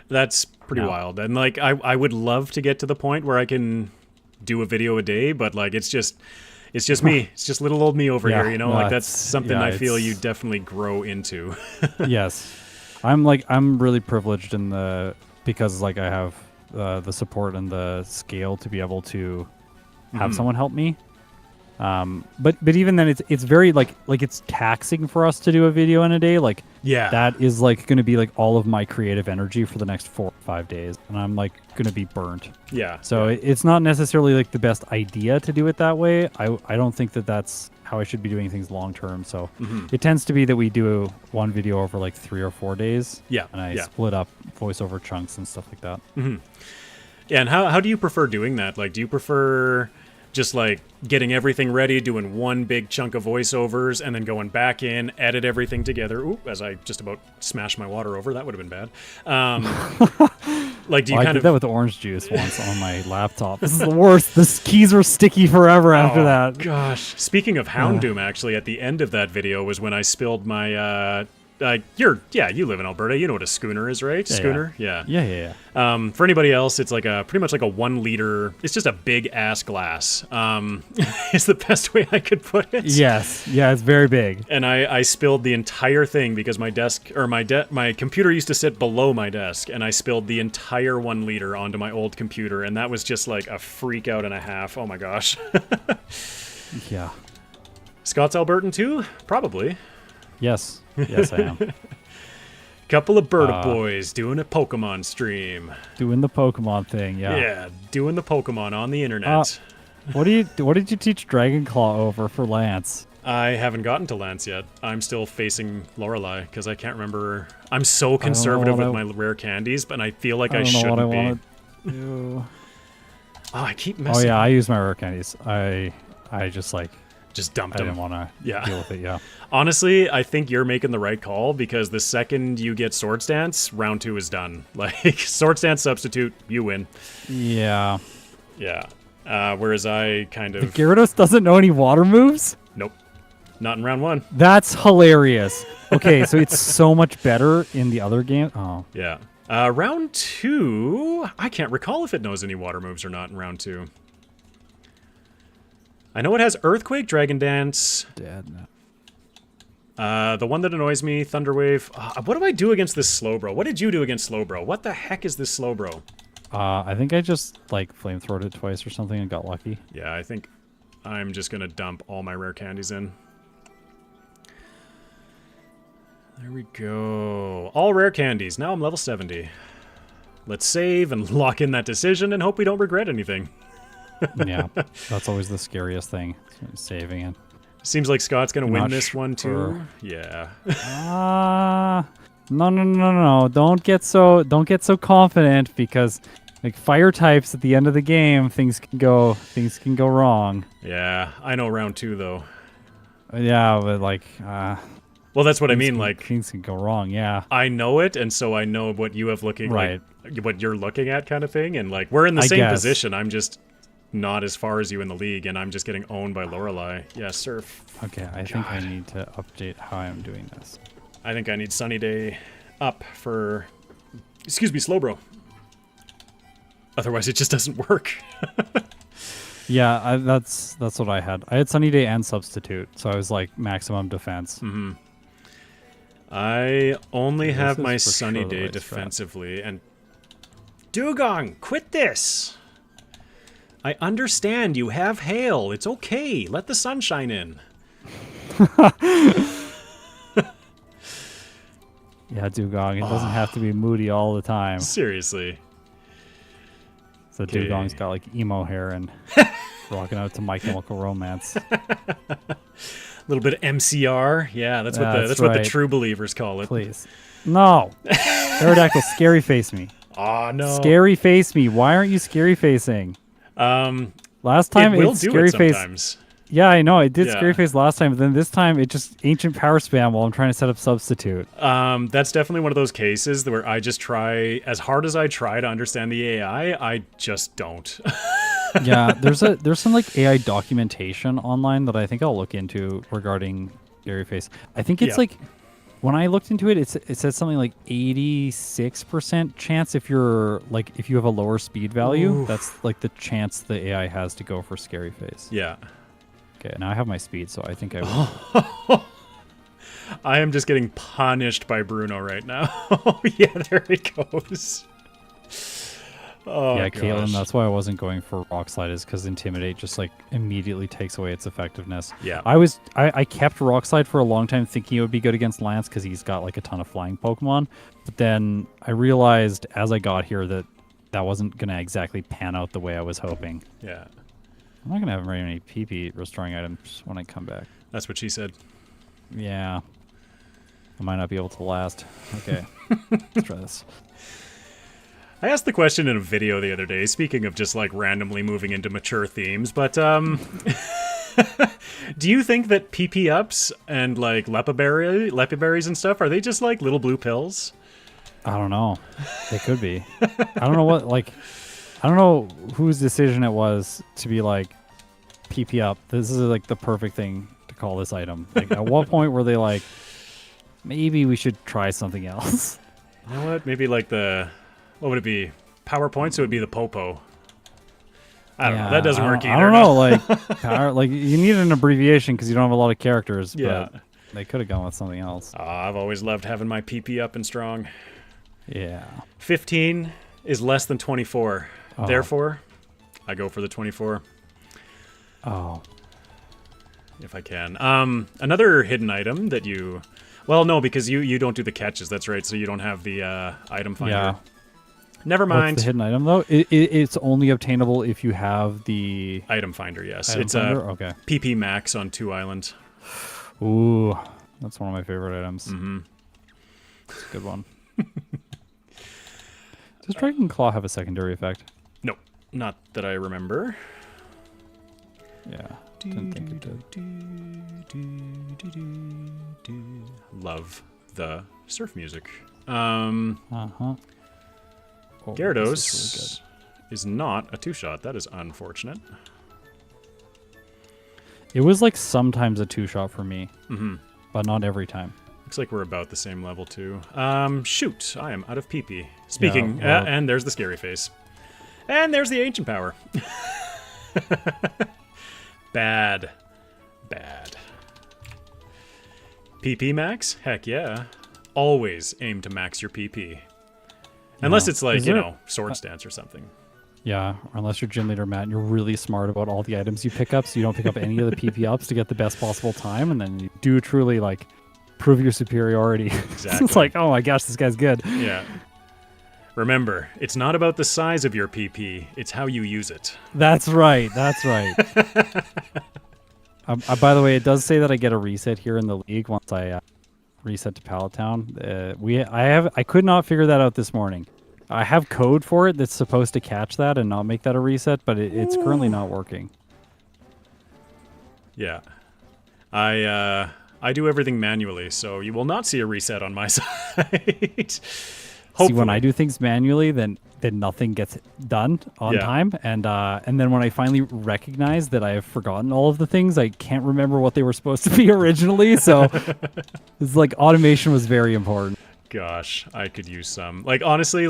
That's pretty wild. And like I would love to get to the point where I can do a video a day, but like it's It's just me. It's just little old me over Yeah, here, you know? no, Like, that's it's- something yeah, I feel it's- you definitely grow into. Yes, I'm really privileged in because like I have the support and the scale to be able to have someone help me. But even then, it's very like it's taxing for us to do a video in a day. Like Yeah. that is like going to be like all of my creative energy for the next 4 or 5 days, and I'm like going to be burnt. Yeah. So yeah. it's not necessarily like the best idea to do it that way. I don't think that that's how I should be doing things long term. So it tends to be that we do one video over like 3 or 4 days. Yeah, And I yeah. split up voiceover chunks and stuff like that. Yeah, and how do you prefer doing that? Like, do you prefer just like getting everything ready, doing one big chunk of voiceovers, and then going back in, edit everything together? Ooh, as I just about smashed my water over, that would have been bad. Like, do you I kind did of that with the orange juice once on my laptop. This is the worst. The keys were sticky forever after Oh, that. Gosh, speaking of Houndoom, actually, at the end of that video was when I spilled my. You live in Alberta. You know what a schooner is, right? Yeah, Schooner, yeah. Yeah. For anybody else, it's like pretty much like a 1 liter. It's just a big ass glass. Is the best way I could put it. Yes. Yeah, it's very big. And I spilled the entire thing because my desk or my computer used to sit below my desk, and I spilled the entire 1 liter onto my old computer, and that was just like a freak out and a half. Oh my gosh. Yeah. Scott's Albertan too? Probably. Yes. Yes, I am. Couple of Berta boys doing a Pokemon stream. Doing the Pokemon thing, yeah. Yeah, doing the Pokemon on the internet. What did you teach Dragonclaw over for Lance? I haven't gotten to Lance yet. I'm still facing Lorelei because I can't remember. I'm so conservative with my rare candies, but I feel like I don't know shouldn't what I be. want to do. Oh, I keep Oh messing. yeah, I use my rare candies. I just like Just dumped I them. didn't want to Yeah. deal with it. Yeah. Honestly, I think you're making the right call because the second you get Swords Dance, round 2 is done. Like, Swords Dance substitute, you win. Yeah. Yeah. Whereas I kind of... Gyarados doesn't know any water moves? Nope. Not in round 1. That's hilarious. Okay, so it's so much better in the other game. Oh. Yeah. Round 2, I can't recall if it knows any water moves or not in round 2. I know it has Earthquake, Dragon Dance. Dead. No. The one that annoys me, Thunder Wave. What do I do against this Slowbro? What did you do against Slowbro? What the heck is this Slowbro? I think I just like flamethrowed it twice or something and got lucky. Yeah, I think I'm just gonna dump all my rare candies in. There we go. All rare candies. Now I'm level 70. Let's save and lock in that decision and hope we don't regret anything. Yeah, that's always the scariest thing, saving it. Seems like Scott's gonna win Not this one too. sure. Yeah. No. Don't get so confident because like fire types at the end of the game, things can go wrong. Yeah, I know round 2 though. Yeah, but like Well, that's what I mean. Like, things can go wrong. Yeah. I know it, and so I know what you have looking Right. like, what you're looking at, kind of thing. And like, we're in the I same guess. position. I'm just not as far as you in the league, and I'm just getting owned by Lorelei. Yeah, surf. Okay, I think I need to update how I'm doing this. I think I need Sunny Day up for, excuse me, Slowbro. Otherwise, it just doesn't work. Yeah, that's what I had. I had Sunny Day and Substitute, so I was like maximum defense. I only This have is my for Sunny sure the Day right strat. defensively, and Dugong, quit this. I understand you have hail. It's okay. Let the sun shine in. Yeah, Dugong. It doesn't have to be moody all the time. Seriously. So Okay. Dugong's got like emo hair and rocking out to My Chemical Romance. A little bit of MCR. Yeah, that's what That's what the right. true believers call it. Please. No. Aerodactyl, scary face me. Oh no. Scary face me. Why aren't you scary facing? Last time it will it's do scary it face. sometimes. Yeah, I know. It did Yeah. scary face last time, but then this time it just ancient power spam while I'm trying to set up substitute. That's definitely one of those cases where I just try as hard as I try to understand the AI, I just don't. Yeah, there's some like AI documentation online that I think I'll look into regarding scary face. I think it's Yeah. like when I looked into it, it said something like 86% chance if you have a lower speed value. Oof. That's like the chance the AI has to go for scary face. Yeah. Okay, now I have my speed, so I think I will. I am just getting punished by Bruno right now. Yeah, there it goes. Oh, Yeah, gosh. Caitlin, that's why I wasn't going for Rock Slide, is because Intimidate just like immediately takes away its effectiveness. Yeah. I kept Rock Slide for a long time thinking it would be good against Lance because he's got like a ton of flying Pokemon. But then I realized as I got here that that wasn't going to exactly pan out the way I was hoping. Yeah. I'm not going to have very many PP restoring items when I come back. That's what she said. Yeah. I might not be able to last. Okay. Let's try this. I asked the question in a video the other day, speaking of just like randomly moving into mature themes, but do you think that PP ups and like Lepiberries and stuff, are they just like little blue pills? I don't know. They could be. I don't know I don't know whose decision it was to be like PP up. This is like the perfect thing to call this item. Like at what point were they like, maybe we should try something else? You know what? Maybe like what would it be? PowerPoint, so it would be the Popo. I don't know. That doesn't work either. I don't know. Like you need an abbreviation because you don't have a lot of characters. Yeah. But they could have gone with something else. I've always loved having my PP up and strong. Yeah. 15 is less than 24. Oh. Therefore, I go for the 24. Oh. If I can. Another hidden item that you... Well, no, because you don't do the catches. That's right. So you don't have the item finder. Yeah. Never mind. What's the hidden item, though? It's only obtainable if you have the... Item finder, yes. Item it's finder? Okay. PP max on 2 islands. Ooh. That's one of my favorite items. Mm-hmm. It's a good one. Does Dragon Claw have a secondary effect? No. Not that I remember. Yeah. Didn't think it did. Love the surf music. Uh-huh. Oh, Gyarados is not a 2-shot. That is unfortunate. It was like sometimes a 2-shot for me, Mm-hmm. but not every time. Looks like we're about the same level, too. Shoot. I am out of PP. Speaking, Yeah, well, and there's the scary face. And there's the ancient power. Bad. PP max? Heck yeah. Always aim to max your PP. Unless it's like, sword stance or something. Yeah, or unless you're gym leader, Matt, and you're really smart about all the items you pick up, so you don't pick up any of the PP ups to get the best possible time, and then you do truly, like, prove your superiority. Exactly. It's like, oh my gosh, this guy's good. Yeah. Remember, it's not about the size of your PP, it's how you use it. That's right. By the way, it does say that I get a reset here in the league once I reset to Pallet Town. I could not figure that out this morning. I have code for it that's supposed to catch that and not make that a reset, but it's currently not working. Yeah. I do everything manually, so you will not see a reset on my side. See, when I do things manually, then nothing gets done on time, and then when I finally recognize that I have forgotten all of the things, I can't remember what they were supposed to be originally. So it's like automation was very important. Gosh, I could use some. Like, honestly,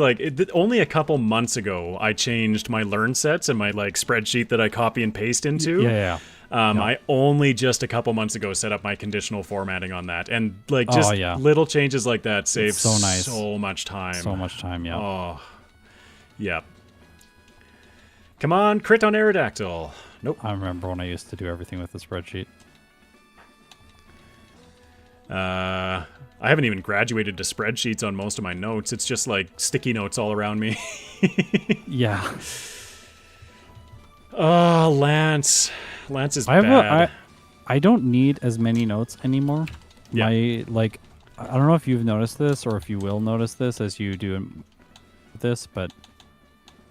only a couple months ago, I changed my learn sets and my spreadsheet that I copy and paste into. Yeah. I only just a couple months ago set up my conditional formatting on that, and little changes like that save so much time. So much time, yeah. Oh, yep. Come on, crit on Aerodactyl. Nope. I remember when I used to do everything with the spreadsheet. I haven't even graduated to spreadsheets on most of my notes. It's just like sticky notes all around me. Yeah. Oh, Lance is bad. I don't need as many notes anymore. Yeah. I don't know if you've noticed this or if you will notice this as you do this, but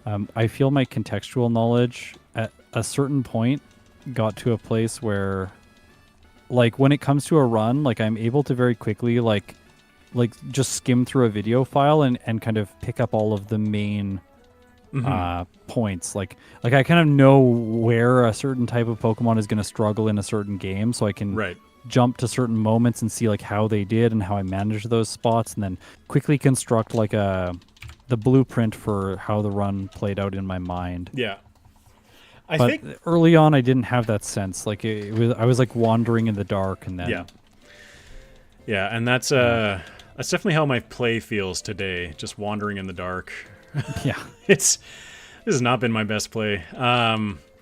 I feel my contextual knowledge at a certain point got to a place where, like, when it comes to a run, like, I'm able to very quickly like just skim through a video file and kind of pick up all of the main points. Like I kind of know where a certain type of Pokemon is going to struggle in a certain game, so I can jump to certain moments and see like how they did and how I managed those spots, and then quickly construct like the blueprint for how the run played out in my mind. Yeah. But think early on, I didn't have that sense. Like I was like wandering in the dark, and then yeah, and that's definitely how my play feels today. Just wandering in the dark. yeah. This has not been my best play.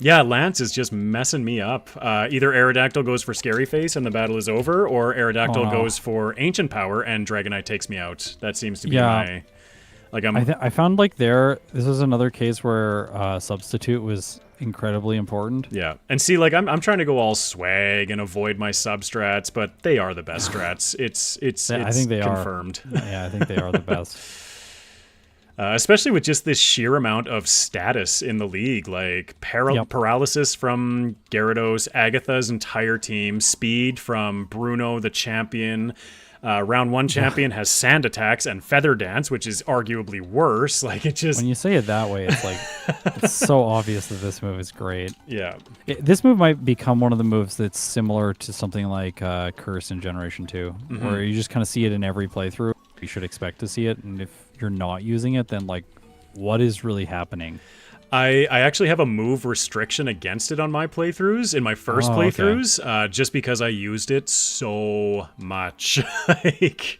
Yeah, Lance is just messing me up. Either Aerodactyl goes for Scary Face and the battle is over, or Aerodactyl goes for Ancient Power and Dragonite takes me out. That seems to be my... Like I found like this was another case where Substitute was incredibly important. Yeah, and see, like I'm trying to go all swag and avoid my substrats, but they are the best strats. It's I think they confirmed. Yeah, I think they are the best. Especially with just this sheer amount of status in the league, like paralysis from Gyarados, Agatha's entire team, speed from Bruno, the champion. Round 1 champion has Sand Attacks and Feather Dance, which is arguably worse. Like it just... When you say it that way, it's like it's so obvious that this move is great. Yeah. This move might become one of the moves that's similar to something like Curse in Generation 2, where you just kind of see it in every playthrough. You should expect to see it, and if you're not using it, then like, what is really happening? I actually have a move restriction against it on my playthroughs, in my first playthroughs, just because I used it so much. Like,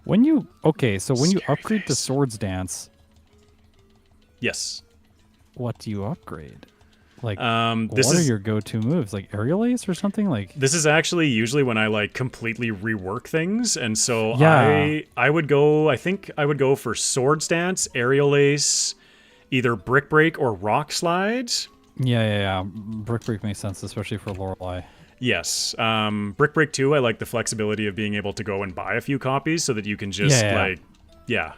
when you upgrade to Swords Dance, yes, what do you upgrade? Like, this what are your go-to moves? Like Aerial Ace or something? Like, this is actually usually when I like completely rework things, and so Yeah. I would go. I think I would go for Swords Dance, Aerial Ace, either Brick Break or Rock Slide. Yeah. Brick Break makes sense, especially for Lorelei. Yes. Brick Break 2, I like the flexibility of being able to go and buy a few copies so that you can just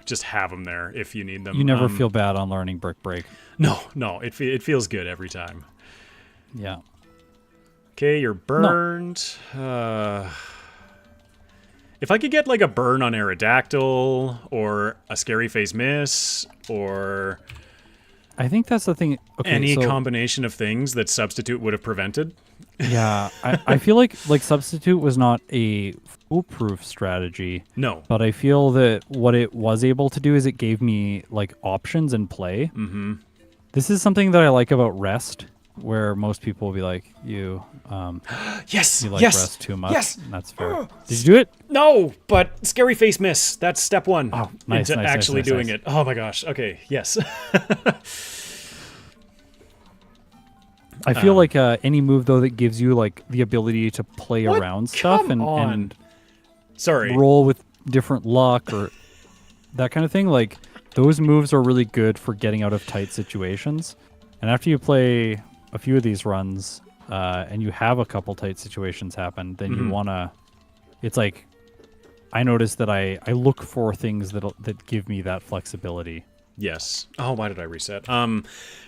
just have them there if you need them. You never feel bad on learning Brick Break. No, it feels good every time. Yeah. Okay, you're burned. If I could get like a burn on Aerodactyl or a Scary Face Miss or I think that's the thing. Okay, any combination of things that Substitute would have prevented. Yeah, I feel like Substitute was not a foolproof strategy. No. But I feel that what it was able to do is it gave me like options in play. Mm-hmm. This is something that I like about Rest, where most people will be like, Yes, you like yes, Rest too much. yes. And that's fair. Did you do it? No, but Scary Face Miss. That's step 1. Oh, nice, into nice, actually nice, doing nice. it. Oh my gosh. Okay, yes. I feel like any move though that gives you like the ability to play around stuff and Sorry. roll with different luck or that kind of thing, like those moves are really good for getting out of tight situations. And after you play a few of these runs and you have a couple tight situations happen, then you wanna. It's like I noticed that I look for things that give me that flexibility. Yes. Oh, why did I reset?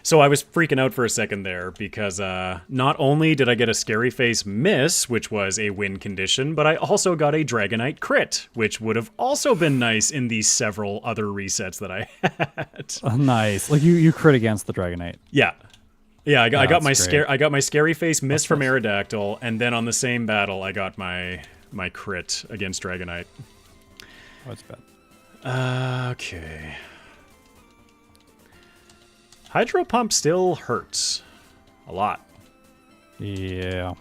So I was freaking out for a second there because not only did I get a Scary Face Miss, which was a win condition, but I also got a Dragonite crit, which would have also been nice in the several other resets that I had. Nice. Like you crit against the Dragonite. Yeah. Yeah, I got my great. I got my Scary Face Miss from Aerodactyl, and then on the same battle I got my crit against Dragonite. Oh, that's bad. Okay. Hydro Pump still hurts. A lot. Yeah.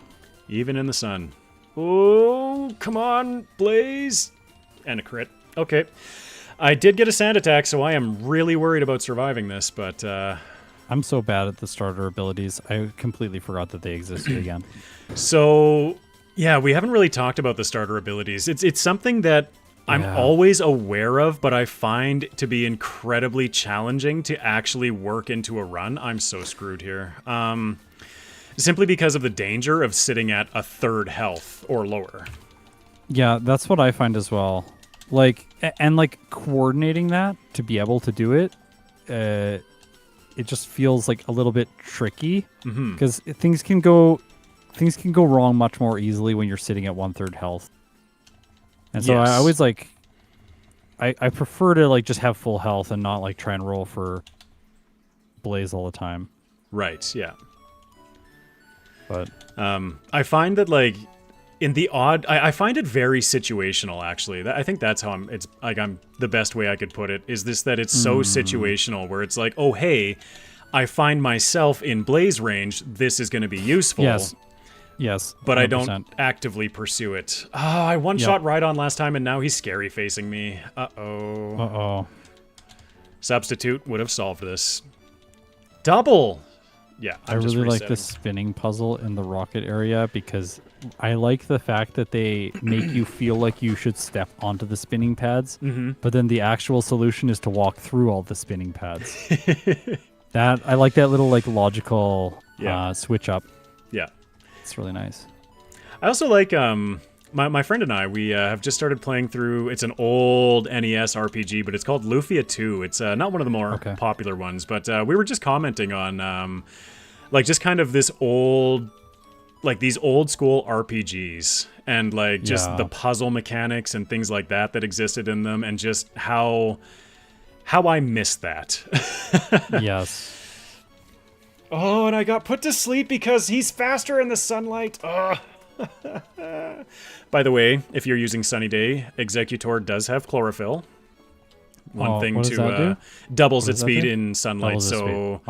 Even in the sun. Oh, come on, Blaze. And a crit. Okay. I did get a Sand Attack, so I am really worried about surviving this, but... I'm so bad at the starter abilities. I completely forgot that they existed again. So, yeah, we haven't really talked about the starter abilities. It's something that I'm always aware of, but I find to be incredibly challenging to actually work into a run. I'm so screwed here. Simply because of the danger of sitting at a third health or lower. Yeah, that's what I find as well. Like, and like coordinating that to be able to do it, it just feels like a little bit tricky because things can go wrong much more easily when you're sitting at 1/3 health. And so I always like, I prefer to like just have full health and not like try and roll for Blaze all the time. Right, yeah. But I find that like in the odd, I find it very situational actually. I think that's how I'm the best way I could put it is this, that it's so situational where it's like, oh hey, I find myself in Blaze range, this is going to be useful. Yes. Yes. But 100%. I don't actively pursue it. Oh, I one-shot Rhydon last time, and now he's scary facing me. Uh-oh. Uh-oh. Substitute would have solved this. Double! Yeah, I really like the spinning puzzle in the rocket area because I like the fact that they make you feel like you should step onto the spinning pads, but then the actual solution is to walk through all the spinning pads. I like that little like logical switch up. Yeah. It's really nice. I also like my friend and I, we have just started playing through, it's an old NES RPG, but it's called Lufia 2. It's not one of the more popular ones, but we were just commenting on like just kind of this old, like these old school RPGs and like just the puzzle mechanics and things like that that existed in them and just how I miss that. Yes. Oh, and I got put to sleep because he's faster in the sunlight. By the way, if you're using Sunny Day, Executor does have chlorophyll. One thing to doubles its speed in sunlight. So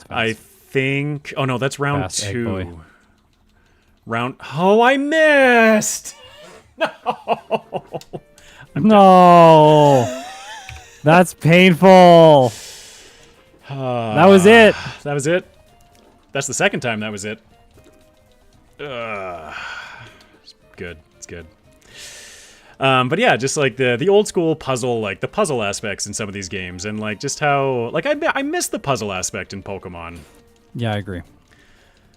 I think. Oh no, that's round 2. Oh, I missed. No, that's painful. That was it. That was it. That's the second time that was it. It's good. It's good. But yeah, just like the old school puzzle, like the puzzle aspects in some of these games, and like just how like I miss the puzzle aspect in Pokemon. Yeah, I agree.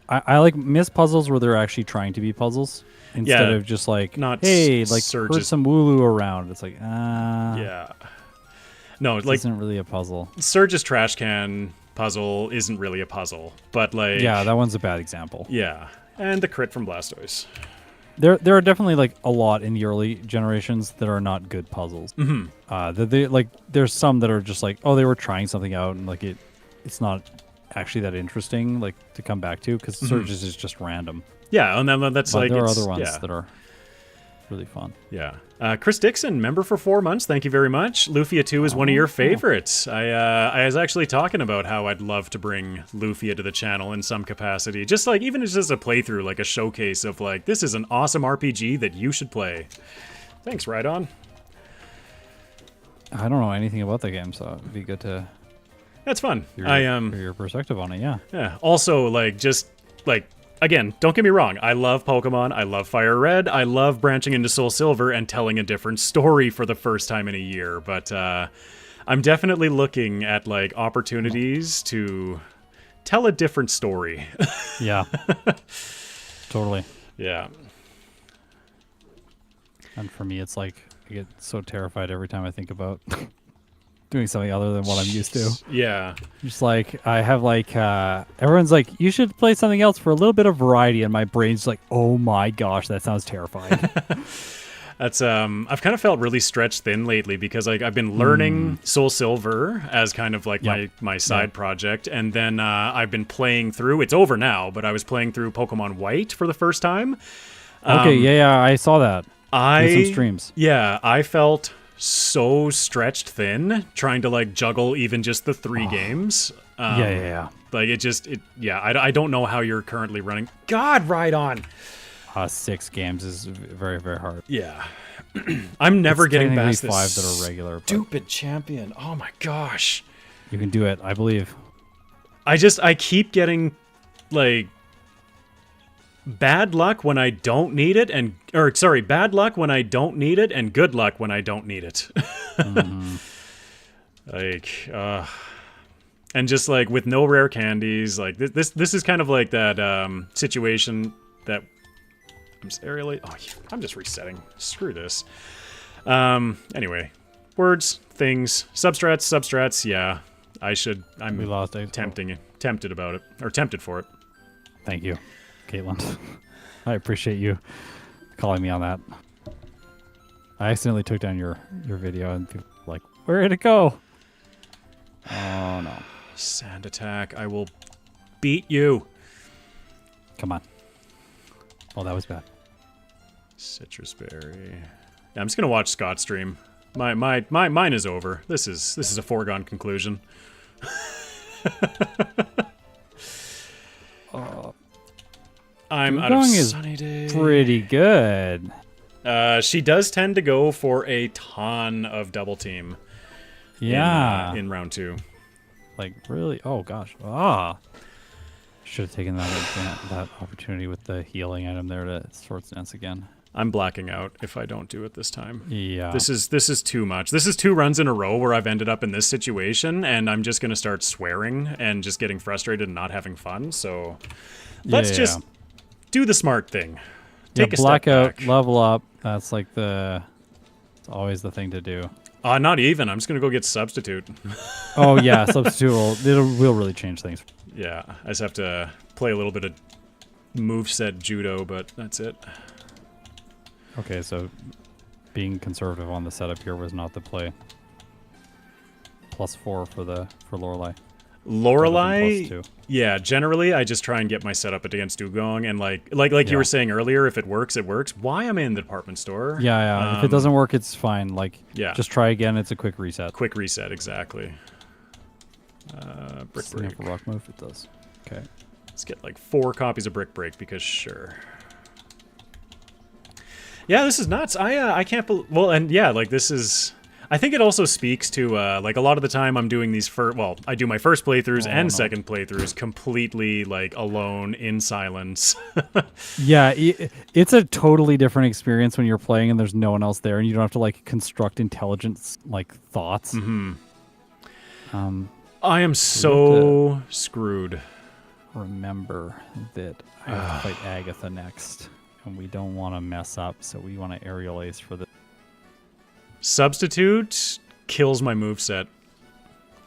I like miss puzzles where they're actually trying to be puzzles instead of just like not hey, like hurt some Wooloo around. It's like yeah. No, this like isn't really a puzzle. Surge's trash can puzzle isn't really a puzzle, but like that one's a bad example. Yeah, and the crit from Blastoise. There are definitely like a lot in the early generations that are not good puzzles. They like there's some that are just like they were trying something out and like it's not actually that interesting like to come back to because Surge's is just random. Yeah, and then that's like there are other ones that are really fun. Yeah. Chris Dixon, member for 4 months. Thank you very much. Lufia 2 is one of your favorites. I was actually talking about how I'd love to bring Lufia to the channel in some capacity. Just like, even just as a playthrough, like a showcase of like, this is an awesome RPG that you should play. Thanks, Rhydon. I don't know anything about the game, so it'd be good to... That's fun. Hear your perspective on it, yeah. Yeah. Also, like, just, like... Again, don't get me wrong, I love Pokemon, I love FireRed, I love branching into Soul Silver and telling a different story for the first time in a year, but I'm definitely looking at, like, opportunities to tell a different story. Yeah. Totally. Yeah. And for me, it's like, I get so terrified every time I think about doing something other than what I'm used to. Yeah. Just like, I have like, everyone's like, you should play something else for a little bit of variety. And my brain's like, oh my gosh, that sounds terrifying. That's, I've kind of felt really stretched thin lately because like I've been learning Soul Silver as kind of like my side project. And then I've been playing through, it's over now, but I was playing through Pokemon White for the first time. Okay, yeah, I saw that. In some streams. Yeah, I felt so stretched thin trying to like juggle even just the 3 games. Yeah. Like I don't know how you're currently running. God, Rhydon. 6 games is very, very hard. Yeah. I'm never getting past this 5 that are regular. Stupid champion. Oh my gosh. You can do it, I believe. I keep getting like bad luck when I don't need it bad luck when I don't need it and good luck when I don't need it. Like and just like with no rare candies, like this is kind of like that situation that I'm just resetting. Screw this. Anyway, words, things, substrats, yeah. I'm tempted about it, or tempted for it. Thank you, Caitlin. I appreciate you calling me on that. I accidentally took down your video and people were like, where did it go? Oh no. Sand attack, I will beat you. Come on. Oh, that was bad. Citrus berry. Yeah, I'm just gonna watch Scott stream. Mine is over. This is a foregone conclusion. I'm out of Dugong is Sunny Day. pretty good. She does tend to go for a ton of double team. Yeah. In round 2. Like, really? Oh, gosh. Should have taken that opportunity with the healing item there to Swords Dance again. I'm blacking out if I don't do it this time. Yeah. This is too much. This is 2 runs in a row where I've ended up in this situation, and I'm just going to start swearing and just getting frustrated and not having fun. So let's just do the smart thing. Take a step blackout, back. level up. That's like it's always the thing to do. Not even. I'm just going to go get Substitute. Oh, yeah. Substitute will really change things. Yeah, I just have to play a little bit of moveset judo, but that's it. Okay, so being conservative on the setup here was not the play. +4 for Lorelei. Lorelei, yeah, generally I just try and get my setup against Dugong, and like you were saying earlier, if it works, it works. Why am I in the department store? Yeah. If it doesn't work, it's fine. Like, just try again. It's a quick reset. Quick reset, exactly. Brick Break. Rock move, it does. Okay. Let's get like 4 copies of Brick Break because sure. Yeah, this is nuts. I can't believe. Well, and yeah, like this is. I think it also speaks to like a lot of the time I'm doing these I do my first playthroughs and second playthroughs completely like alone in silence. Yeah, it's a totally different experience when you're playing and there's no one else there and you don't have to like construct intelligent like thoughts. Mm-hmm. I am so screwed. Remember that I have to fight Agatha next, and we don't want to mess up, so we want to aerial ace for the. Substitute kills my moveset.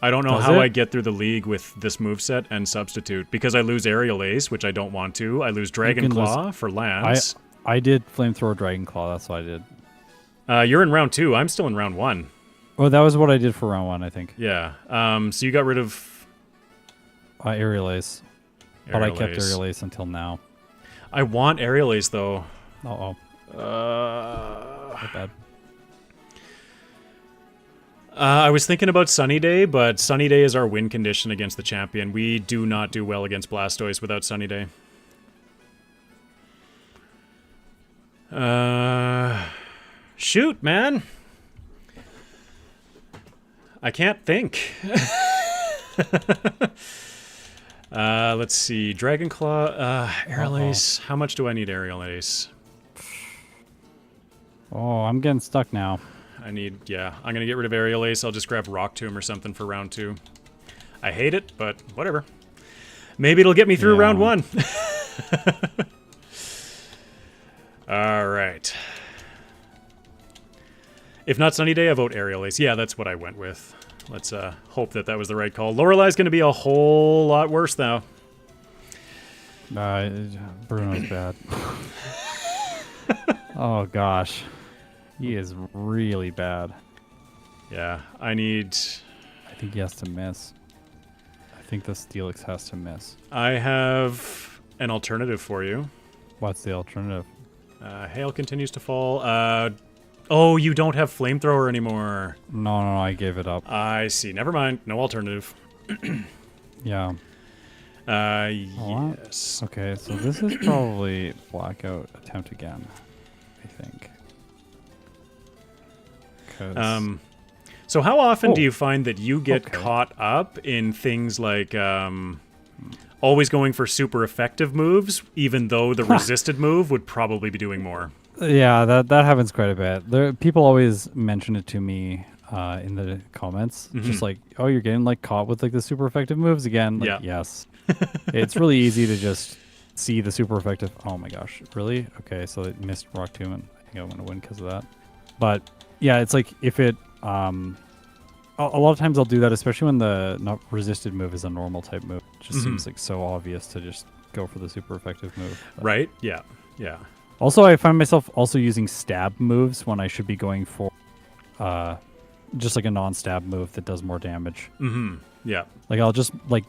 I don't know how I get through the league with this moveset and Substitute, because I lose Aerial Ace, which I don't want to. I lose Dragon Claw for Lance. I did Flamethrower Dragon Claw, that's what I did. You're in round 2. I'm still in round 1. Oh, that was what I did for round 1, I think. Yeah. So you got rid of... Aerial Ace. But I kept Aerial Ace until now. I want Aerial Ace, though. Uh-oh. Not bad. I was thinking about Sunny Day, but Sunny Day is our win condition against the champion. We do not do well against Blastoise without Sunny Day. Shoot, man. I can't think. Let's see. Dragon Claw, Aerial Ace. How much do I need Aerial Ace? Oh, I'm getting stuck now. I'm going to get rid of Aerial Ace. I'll just grab Rock Tomb or something for round 2. I hate it, but whatever. Maybe it'll get me through round 1. All right. If not Sunny Day, I vote Aerial Ace. Yeah, that's what I went with. Let's hope that was the right call. Lorelei's going to be a whole lot worse now. Bruno's bad. Oh, gosh. He is really bad. Yeah, I think he has to miss. I think the Steelix has to miss. I have an alternative for you. What's the alternative? Hail continues to fall. Oh, you don't have Flamethrower anymore. No, I gave it up. I see. Never mind. No alternative. Yeah. Yes. Okay, so this is probably Blackout attempt again, I think. So how often do you find that you get caught up in things like always going for super effective moves, even though the resisted move would probably be doing more? Yeah, that happens quite a bit. People always mention it to me in the comments, just like, oh, you're getting like caught with like the super effective moves again. Like, yes. It's really easy to just see the super effective. Oh my gosh, really? Okay, so it missed Rock Tomb, and I think I'm gonna win because of that. But yeah, it's like if it a lot of times I'll do that, especially when the not resisted move is a normal type move. It just seems like so obvious to just go for the super effective move. But right? Yeah. Also, I find myself also using stab moves when I should be going for just like a non-stab move that does more damage. Yeah. Like I'll just like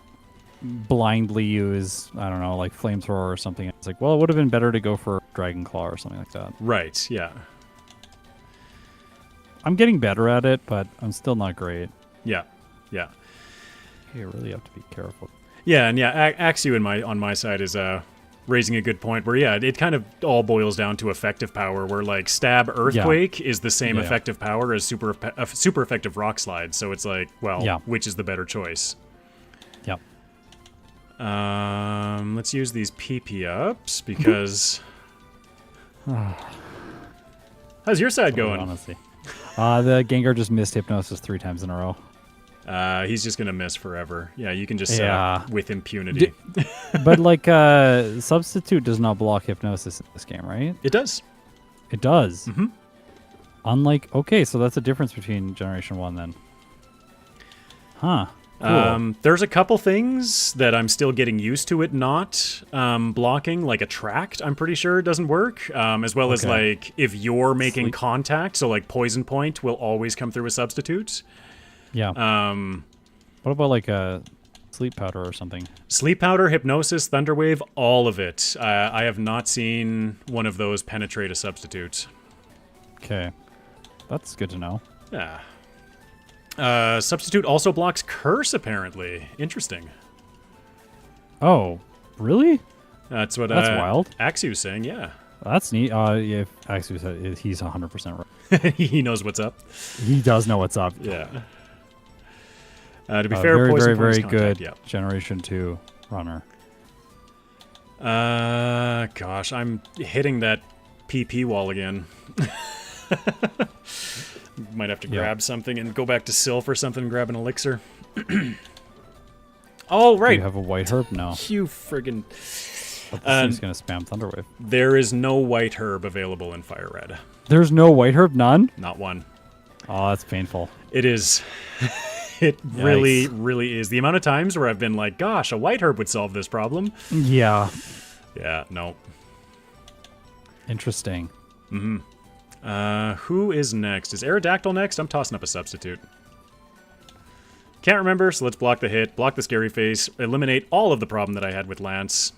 blindly use, I don't know, like Flamethrower or something. It's like, well, it would have been better to go for Dragon Claw or something like that. Right, yeah. I'm getting better at it, but I'm still not great. Yeah. You really have to be careful. Yeah, and yeah, Axew on my side is raising a good point where, yeah, it kind of all boils down to effective power, where, like, Stab Earthquake is the same effective power as super effective Rock Slide, so it's like, well, which is the better choice? Yep. Let's use these PP ups, because... How's your side going? Honestly. The Gengar just missed Hypnosis 3 times in a row. He's just gonna miss forever. Yeah, you can just with impunity. But like, Substitute does not block Hypnosis in this game, right? It does. It does. Mm-hmm. Unlike, okay, so that's a difference between Generation 1 then. Huh. Cool. There's a couple things that I'm still getting used to it not blocking, like Attract, I'm pretty sure doesn't work, as well as, like, if you're making contact, so, like, Poison Point will always come through a Substitute. Yeah. What about, like, a Sleep Powder or something? Sleep Powder, Hypnosis, Thunderwave, all of it. I have not seen one of those penetrate a Substitute. Okay. That's good to know. Yeah. Substitute also blocks Curse, apparently. Interesting. Oh, really? That's what That's wild. Axew's saying, yeah. That's neat. Yeah, Axew said he's 100% right. He knows what's up. He does know what's up. Yeah. To be fair, very, Poison very Point good contact, Generation 2 runner. Gosh, I'm hitting that PP wall again. Might have to grab something and go back to Sylph or something and grab an elixir. Oh, right. Do you have a white herb? No. You friggin'... But this thing's going to spam Thunderwave. There is no white herb available in FireRed. There's no white herb? None? Not one. Oh, that's painful. It is. It really, really is. The amount of times where I've been like, gosh, a white herb would solve this problem. Yeah. Yeah, no. Interesting. Mm-hmm. Who is next? Is Aerodactyl next? I'm tossing up a Substitute. Can't remember, so let's block the hit, block the Scary Face, eliminate all of the problem that I had with Lance.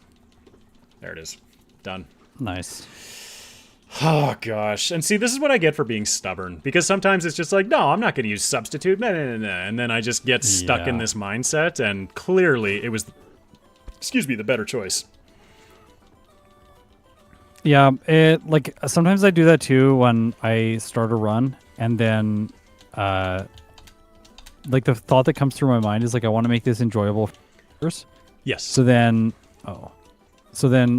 There it is. Done. Nice. Oh, gosh. And see, this is what I get for being stubborn. Because sometimes it's just like, no, I'm not going to use Substitute. No. And then I just get stuck in this mindset. And clearly, it was, the better choice. Yeah, like, sometimes I do that too when I start a run. And then, like, the thought that comes through my mind is, like, I want to make this enjoyable first. Yes. So then,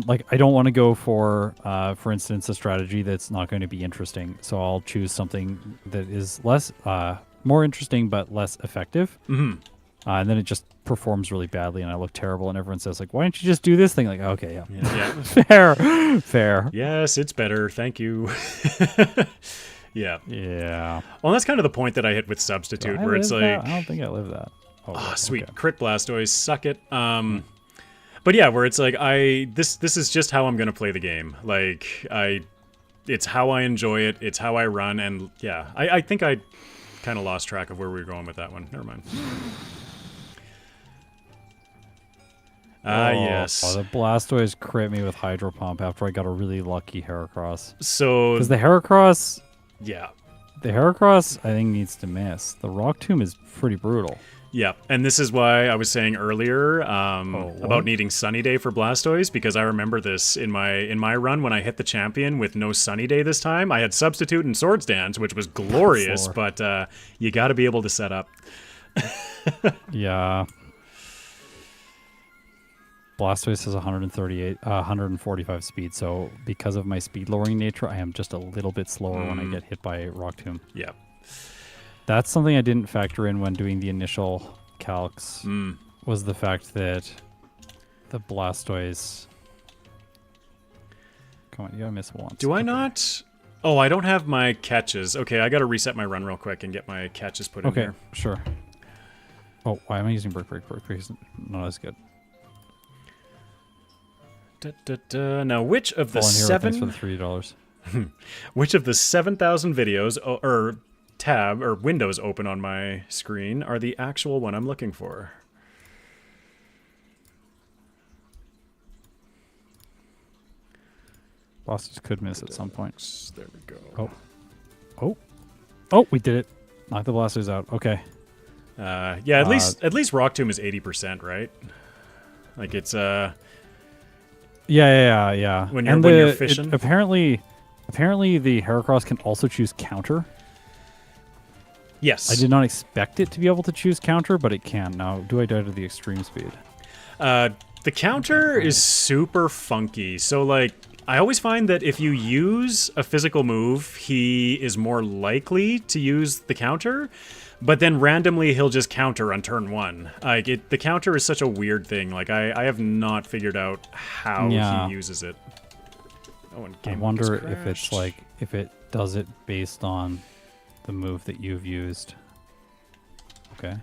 like, I don't want to go for instance, a strategy that's not going to be interesting. So I'll choose something that is more interesting but less effective. Mm-hmm. And then it just performs really badly, and I look terrible. And everyone says, like, "Why don't you just do this thing?" Like, okay, yeah. fair. Yes, it's better. Thank you. Yeah. Well, that's kind of the point that I hit with Substitute, where it's like, I don't think I live that. Oh, sweet. Okay. Crit Blastoise, suck it. But yeah, where it's like, this is just how I'm gonna play the game. Like, it's how I enjoy it. It's how I run, and yeah, I think I kind of lost track of where we were going with that one. Never mind. Yes. Oh, the Blastoise crit me with Hydro Pump after I got a really lucky Heracross. So, because the Heracross, yeah, I think needs to miss. The Rock Tomb is pretty brutal. Yeah, and this is why I was saying earlier about needing Sunny Day for Blastoise, because I remember this in my run when I hit the champion with no Sunny Day this time. I had Substitute and Swords Dance, which was glorious, but you got to be able to set up. Yeah. Blastoise has 145 speed, so because of my speed lowering nature, I am just a little bit slower when I get hit by Rock Tomb. Yeah. That's something I didn't factor in when doing the initial calcs, was the fact that the Blastoise... Come on, you gotta miss once. Do I not? Oh, I don't have my catches. Okay, I gotta reset my run real quick and get my catches put in here. Okay, sure. Oh, why am I using Brick? Brick is not as good. Now, which of the Thanks for the $3. Which of the 7,000 videos or tab or windows open on my screen are the actual one I'm looking for? Bosses could miss at some point. There we go. Oh, we did it. Knock the Blasters out. Okay. Yeah, at least Rock Tomb is 80%, right? Like it's Yeah. when And you're fishing. apparently the Heracross can also choose counter. Yes. I did not expect it to be able to choose counter, but it can. Now, do I die to the extreme speed? The counter is super funky. So, like, I always find that if you use a physical move, he is more likely to use the counter, but then randomly he'll just counter on turn 1. Like, the counter is such a weird thing. Like, I have not figured out how he uses it. Oh, and I wonder if it's like, if it does it based on the move that you've used. Okay.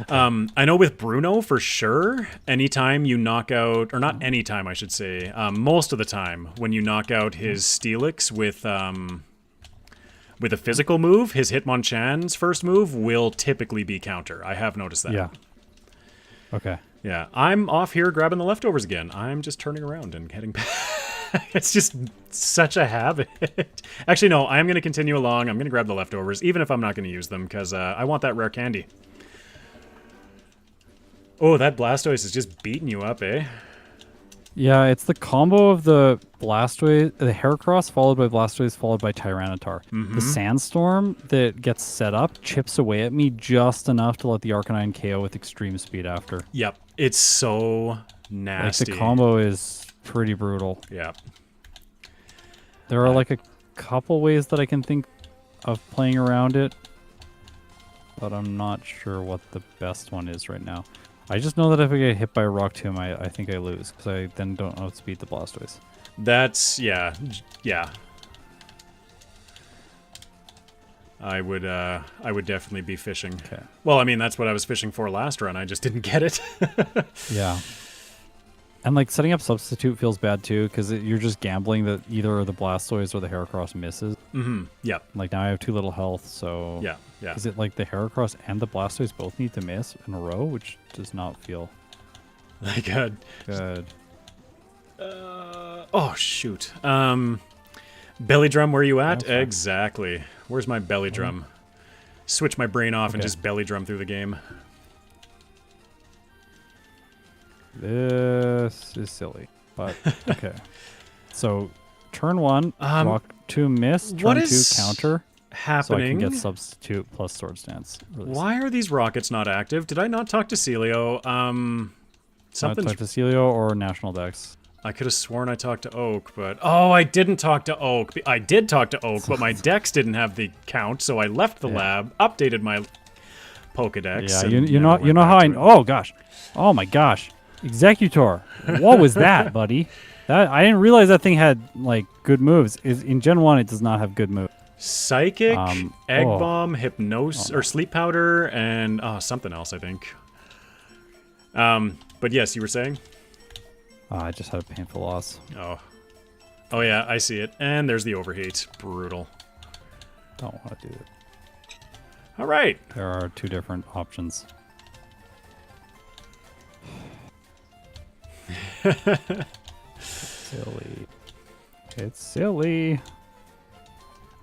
I know with Bruno for sure, anytime you knock out, or not anytime I should say, most of the time when you knock out his Steelix with a physical move, his Hitmonchan's first move will typically be counter. I have noticed that. Yeah. Okay. Yeah, I'm off here grabbing the leftovers again. I'm just turning around and heading back. It's just such a habit. Actually, no, I'm going to continue along. I'm going to grab the leftovers, even if I'm not going to use them, because I want that rare candy. Oh, that Blastoise is just beating you up, eh? Yeah, it's the combo of the Blastoise, the Heracross followed by Blastoise followed by Tyranitar. The Sandstorm that gets set up chips away at me just enough to let the Arcanine KO with extreme speed after. Yep, it's so nasty. Like the combo is pretty brutal. Yep. There are like a couple ways that I can think of playing around it, but I'm not sure what the best one is right now. I just know that if I get hit by a Rock Tomb, I think I lose, because I then don't outspeed the Blastoise. That's, yeah. I would definitely be fishing. Okay. Well, I mean, that's what I was fishing for last run. I just didn't get it. Yeah. And like setting up substitute feels bad too, because you're just gambling that either the Blastoise or the Heracross misses. Yeah. Like now I have 2 little health, so Yeah. Is it like the Heracross and the Blastoise both need to miss in a row, which does not feel like good. Oh shoot. Belly drum, where are you at? Okay. Exactly. Where's my belly drum? Switch my brain off and just belly drum through the game. This is silly, but okay. So, turn 1, Rock Tomb miss. Turn 2, counter. Happening? So I can get substitute plus Sword Stance. Why are these rockets not active? Did I not talk to Celio? Something. Talk to Celio or National Dex. I could have sworn I talked to Oak, but I didn't talk to Oak. I did talk to Oak, but my Dex didn't have the count, so I left the lab, updated my Pokedex. Yeah, you know how I. Oh gosh, oh my gosh. Executor, what was that, buddy? That I didn't realize that thing had like good moves. In Gen 1, it does not have good moves. Psychic, Egg Bomb, Hypnosis, or Sleep Powder, and something else, I think. But yes, you were saying? I just had a painful loss. Oh yeah, I see it. And there's the overheat. Brutal. Don't want to do it. All right. There are 2 different options. Silly. It's silly.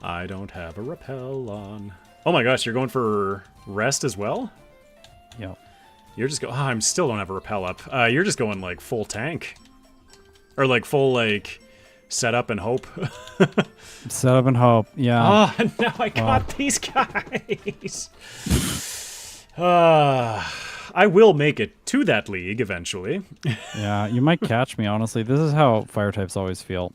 I don't have a repel on. Oh my gosh, you're going for rest as well? Yep. You're just I still don't have a repel up. You're just going like full tank. Or like full like setup and hope. Setup and hope, yeah. Oh, now I got these guys. I will make it to that league eventually. Yeah, you might catch me, honestly. This is how fire types always feel.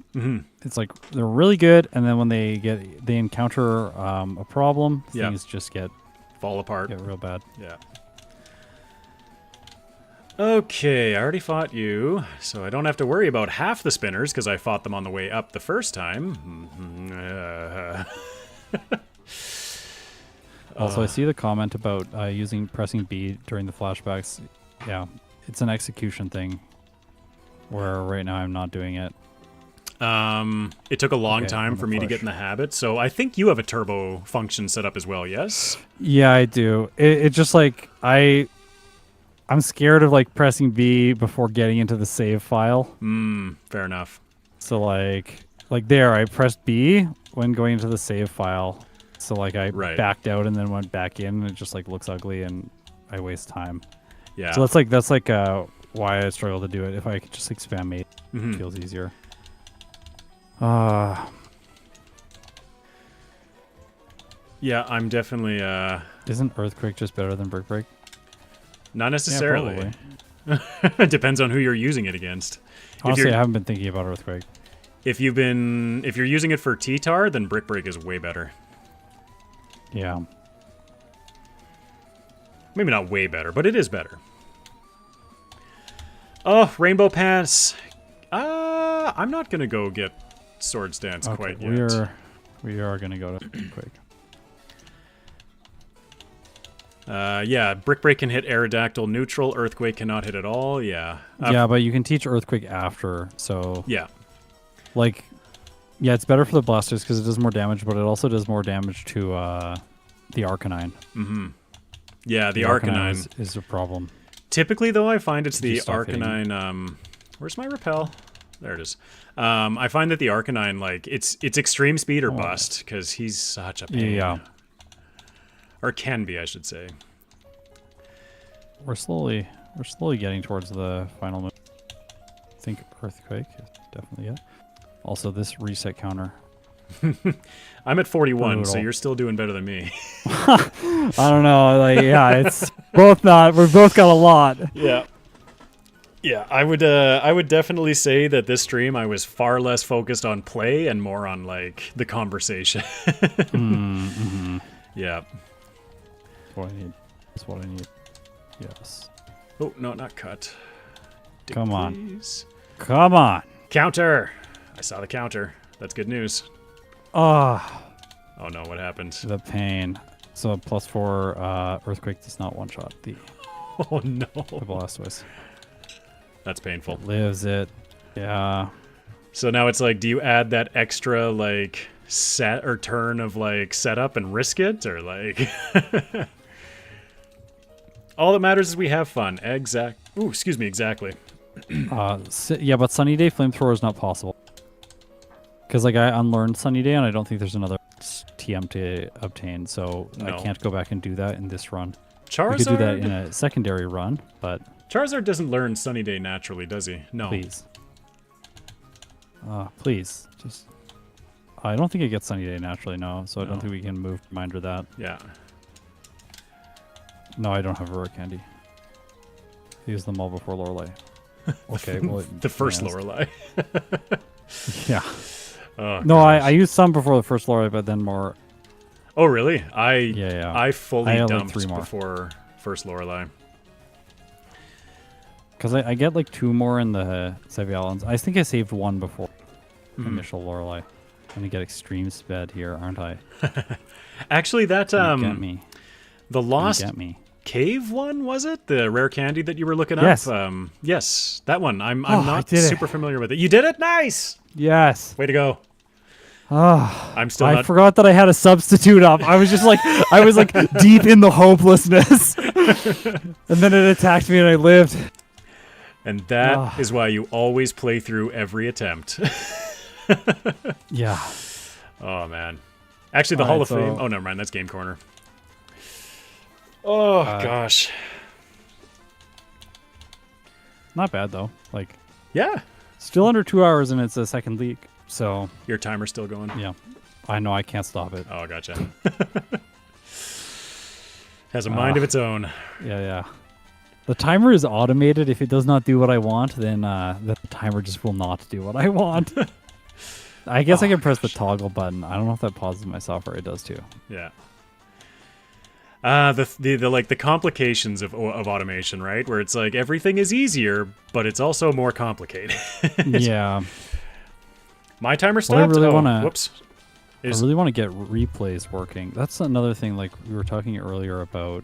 It's like they're really good, and then when they encounter a problem, things just fall apart. Get real bad. Yeah. Okay, I already fought you, so I don't have to worry about half the spinners because I fought them on the way up the first time. Also, I see the comment about pressing B during the flashbacks. Yeah, it's an execution thing, where right now I'm not doing it. It took a long time for me to get in the habit, so I think you have a turbo function set up as well, yes? Yeah, I do. It just like, I'm scared of like pressing B before getting into the save file. Fair enough. So like there, I pressed B when going into the save file. So like I Right. backed out and then went back in, and it just like looks ugly, and I waste time. Yeah. So that's like why I struggle to do it. If I could just like spam mate, it feels easier. Yeah, I'm definitely Isn't Earthquake just better than Brick Break? not necessarily. Yeah, It depends on who you're using it against. honestly, I haven't been thinking about Earthquake. If you're using it for T-Tar, then Brick Break is way better. Yeah. Maybe not way better, but it is better. Oh, Rainbow Pass. I'm not gonna go get Swords Dance quite yet. We are gonna go to Earthquake. Yeah, Brick Break can hit Aerodactyl neutral. Earthquake cannot hit at all. Yeah. Yeah, but you can teach Earthquake after, so Yeah. like, yeah, it's better for the Blastoise because it does more damage, but it also does more damage to the Arcanine. Mm-hmm. Yeah, the Arcanine is a problem. Typically, though, I find it's the stop hitting Arcanine. Where's my repel? There it is. I find that the Arcanine, like, it's extreme speed or bust because he's such a pain. Yeah. Or can be, I should say. We're slowly getting towards the final move. I think Earthquake is definitely it. Also, this reset counter. I'm at 41, so Brutal. you're still doing better than me. I don't know. Like, yeah, it's both not. We've both got a lot. Yeah. Yeah, I would definitely say that this stream I was far less focused on play and more on like the conversation. Yeah. That's what I need. That's what I need. Yes. Oh, no, not cut. Dig, Come on. please. Come on. Counter. I saw the counter. That's good news. Ah, Oh no, what happened? the pain. So +4 Earthquake does not one shot the Oh no. Blastoise. That's painful. Lives it. Yeah. So now it's like, do you add that extra like set or turn of like setup and risk it, or like all that matters is we have fun. Ooh, excuse me, exactly. Yeah, but Sunny Day Flamethrower is not possible. Because like I unlearned Sunny Day and I don't think there's another TM to obtain, so No. I can't go back and do that in this run. Charizard. We could do that in a secondary run, but Charizard doesn't learn Sunny Day naturally, does he? No. please. Please. Just I don't think it gets Sunny Day naturally, no, so I don't No. think we can move reminder that. Yeah. No, I don't have a rare candy. Use them all before Lorelei. Okay, well, The first yes. Lorelei. Yeah. Oh, No, gosh. I used some before the first Lorelei, but then more. Oh, really? Yeah. I fully I had, like, dumped 3 more. before first Lorelei. Because I get like 2 more in the Sevialans. I think I saved 1 before initial Lorelei. I'm gonna get extreme sped here, aren't I? Actually, that You get me. the You Lost get me. Cave one, was it? The rare candy that you were looking Yes. up? Yes, that one. I'm I not did it. super familiar with it. You did it? Nice! Yes. Way to go. Oh, I'm still I not... forgot that I had a substitute up. I was just like, I was like deep in the hopelessness. And then it attacked me and I lived. And that is why you always play through every attempt. Yeah. Oh, man. Actually, the All Hall right, of Fame... so- Oh, never mind. That's Game Corner. Oh, gosh. Not bad though. Like, Yeah. still under 2 hours and it's a second league. So, Your timer's still going? yeah. I know I can't stop it. Oh, gotcha. Has a mind of its own. Yeah. The timer is automated. If it does not do what I want, then the timer just will not do what I want. I guess I can press the toggle button. I don't know if that pauses my software. It does too. Yeah. The complications of automation, right? Where it's like everything is easier, but it's also more complicated. Yeah. My timer Well, stopped. I really wanna- Whoops. I really want to get replays working. That's another thing. Like we were talking earlier about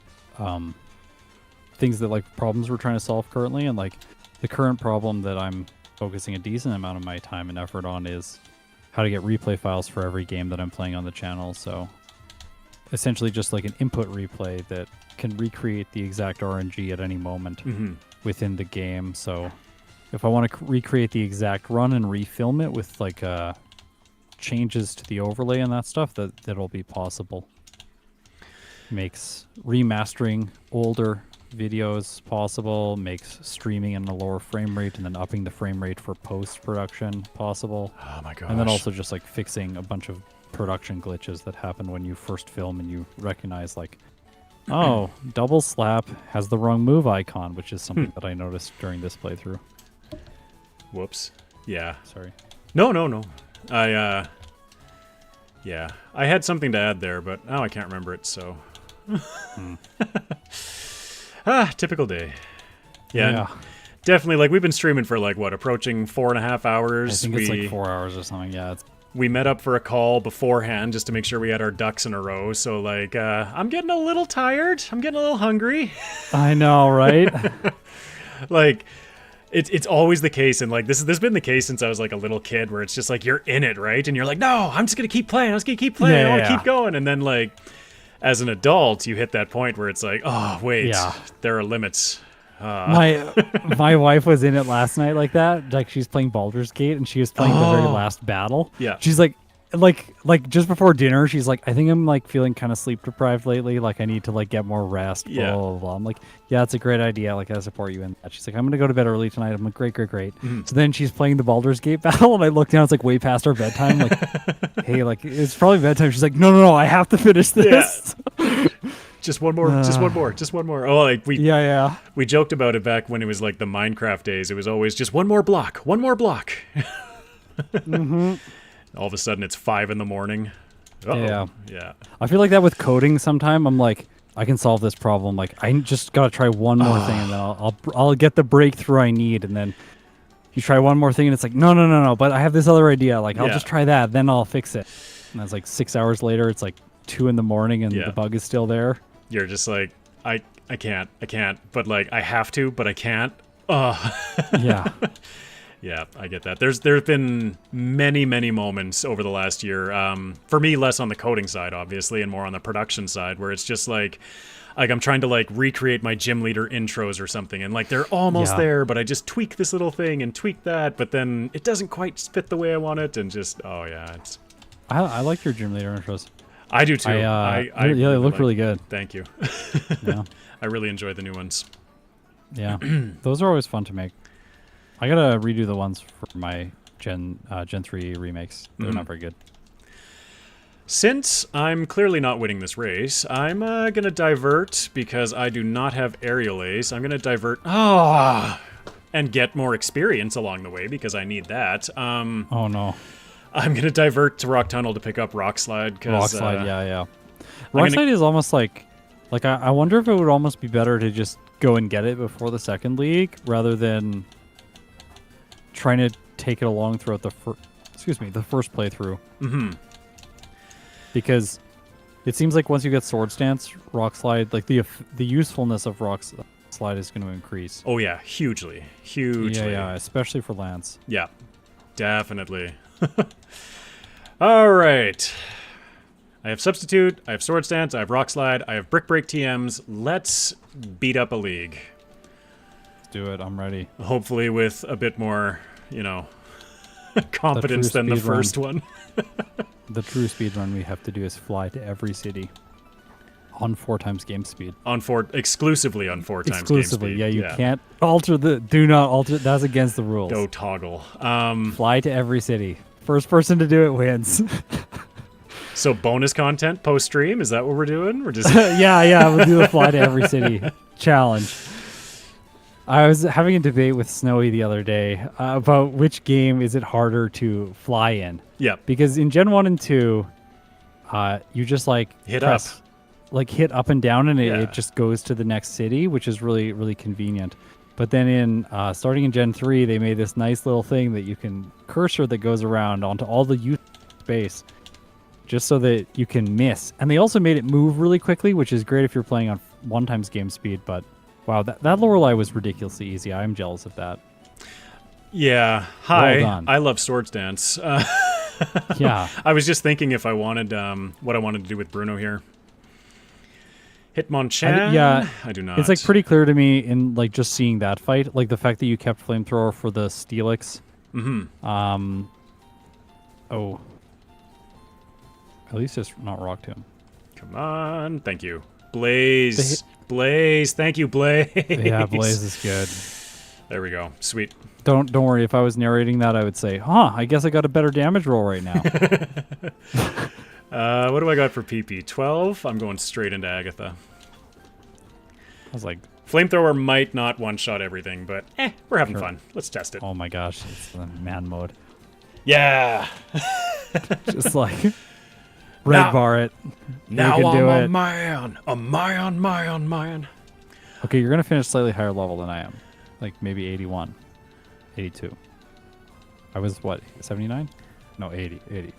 things that like problems we're trying to solve currently, and like the current problem that I'm focusing a decent amount of my time and effort on is how to get replay files for every game that I'm playing on the channel. So essentially just like an input replay that can recreate the exact RNG at any moment within the game. So if I want to recreate the exact run and refilm it with like changes to the overlay and that stuff, that'll be possible. Makes remastering older videos possible, makes streaming in a lower frame rate and then upping the frame rate for post-production possible. Oh my gosh. And then also just like fixing a bunch of production glitches that happen when you first film and you recognize like, oh, double slap has the wrong move icon, which is something that I noticed during this playthrough. Whoops. Yeah. Sorry. No. Yeah. I had something to add there, but now I can't remember it, so. Typical day. Yeah. Definitely, like, we've been streaming for, like, what, approaching 4.5 hours? I think it's like 4 hours or something, yeah. We met up for a call beforehand just to make sure we had our ducks in a row, so, like, I'm getting a little tired. I'm getting a little hungry. I know, right? Like, it's always the case, and, like, this has been the case since I was, like, a little kid, where it's just, like, you're in it, right? And you're like, no, I'm just gonna keep playing. I want to keep going. And then, like, as an adult, you hit that point where it's like, oh, wait, there are limits. My wife was in it last night like that. Like, she's playing Baldur's Gate, and she was playing the very last battle. Yeah. She's like just before dinner, she's like, I think I'm like feeling kind of sleep deprived lately. Like, I need to like get more rest. Blah, blah, blah. I'm like, yeah, it's a great idea. Like, I support you in that. She's like, I'm gonna go to bed early tonight. I'm like, great. Mm-hmm. So then she's playing the Baldur's Gate battle, and I look down. It's like way past our bedtime. Like, hey, like it's probably bedtime. She's like, no, I have to finish this. Yeah. Just one more. Oh, like we joked about it back when it was like the Minecraft days. It was always just one more block. Mm-hmm. All of a sudden, it's 5 in the morning. Yeah. Yeah. I feel like that with coding. Sometime I'm like, I can solve this problem. Like, I just gotta try one more thing, and then I'll get the breakthrough I need. And then you try one more thing, and it's like, no. But I have this other idea. Like, I'll just try that, then I'll fix it. And it's like 6 hours later. It's like 2 in the morning, and the bug is still there. You're just like, I can't. But like, I have to, but I can't. Yeah. Yeah, I get that. There's been many moments over the last year. For me, less on the coding side, obviously, and more on the production side, where it's just like I'm trying to like recreate my gym leader intros or something, and like they're almost there, but I just tweak this little thing and tweak that, but then it doesn't quite fit the way I want it, and just it's. I like your gym leader intros. I do too. They look really good. Thank you. Yeah. I really enjoy the new ones. Yeah, those are always fun to make. I gotta redo the ones for my Gen 3 remakes. They're not very good. Since I'm clearly not winning this race, I'm gonna divert because I do not have aerial ace. I'm gonna divert and get more experience along the way because I need that. Oh no. I'm gonna divert to Rock Tunnel to pick up Rock Slide. Rock Slide, yeah. Rock Slide is almost like I wonder if it would almost be better to just go and get it before the second league rather than trying to take it along throughout the first playthrough. Mm-hmm. Because it seems like once you get Sword Stance, Rock Slide, like the usefulness of Rock Slide is going to increase. Oh yeah, hugely. Yeah, especially for Lance. Yeah, definitely. All right. I have Substitute, I have Sword Stance, I have Rock Slide, I have Brick Break TMs. Let's beat up a league. Let's do it. I'm ready. Hopefully with a bit more, competence than the first one. The true speedrun we have to do is fly to every city on 4 times game speed. Exclusively on 4 times game speed. Exclusively, yeah. You can't alter do not alter. That's against the rules. Go toggle. Fly to every city. First person to do it wins. So bonus content post stream, is that what we're doing? We're just yeah. We'll do the fly to every city challenge. I was having a debate with Snowy the other day about which game is it harder to fly in. Yeah. Because in Gen 1 and 2, you just hit hit up and down, and it just goes to the next city, which is really, really convenient. But then in starting in Gen 3, they made this nice little thing that you can cursor that goes around onto all the youth space just so that you can miss. And they also made it move really quickly, which is great if you're playing on 1 times game speed. But wow, that Lorelei was ridiculously easy. I'm jealous of that. Yeah. Hi. Well done. I love Sword Dance. Yeah. I was just thinking if I wanted what I wanted to do with Bruno here. Hitmonchan? I do not. It's like pretty clear to me in like just seeing that fight, like the fact that you kept Flamethrower for the Steelix. Mm-hmm. At least it's not Rock Tomb. Come on. Thank you. Blaze. Blaze. Thank you, Blaze. Yeah, Blaze is good. There we go. Sweet. Don't worry. If I was narrating that, I would say, huh, I guess I got a better damage roll right now. What do I got for PP? 12? I'm going straight into Agatha. I was like, Flamethrower might not one-shot everything, but we're having fun. Let's test it. oh my gosh, it's the man mode. Yeah! Just like, red bar it. Now you can do I'm it. a man. A man. Okay, you're going to finish slightly higher level than I am. Like maybe 81. 82. I was, what, 79? No, 80.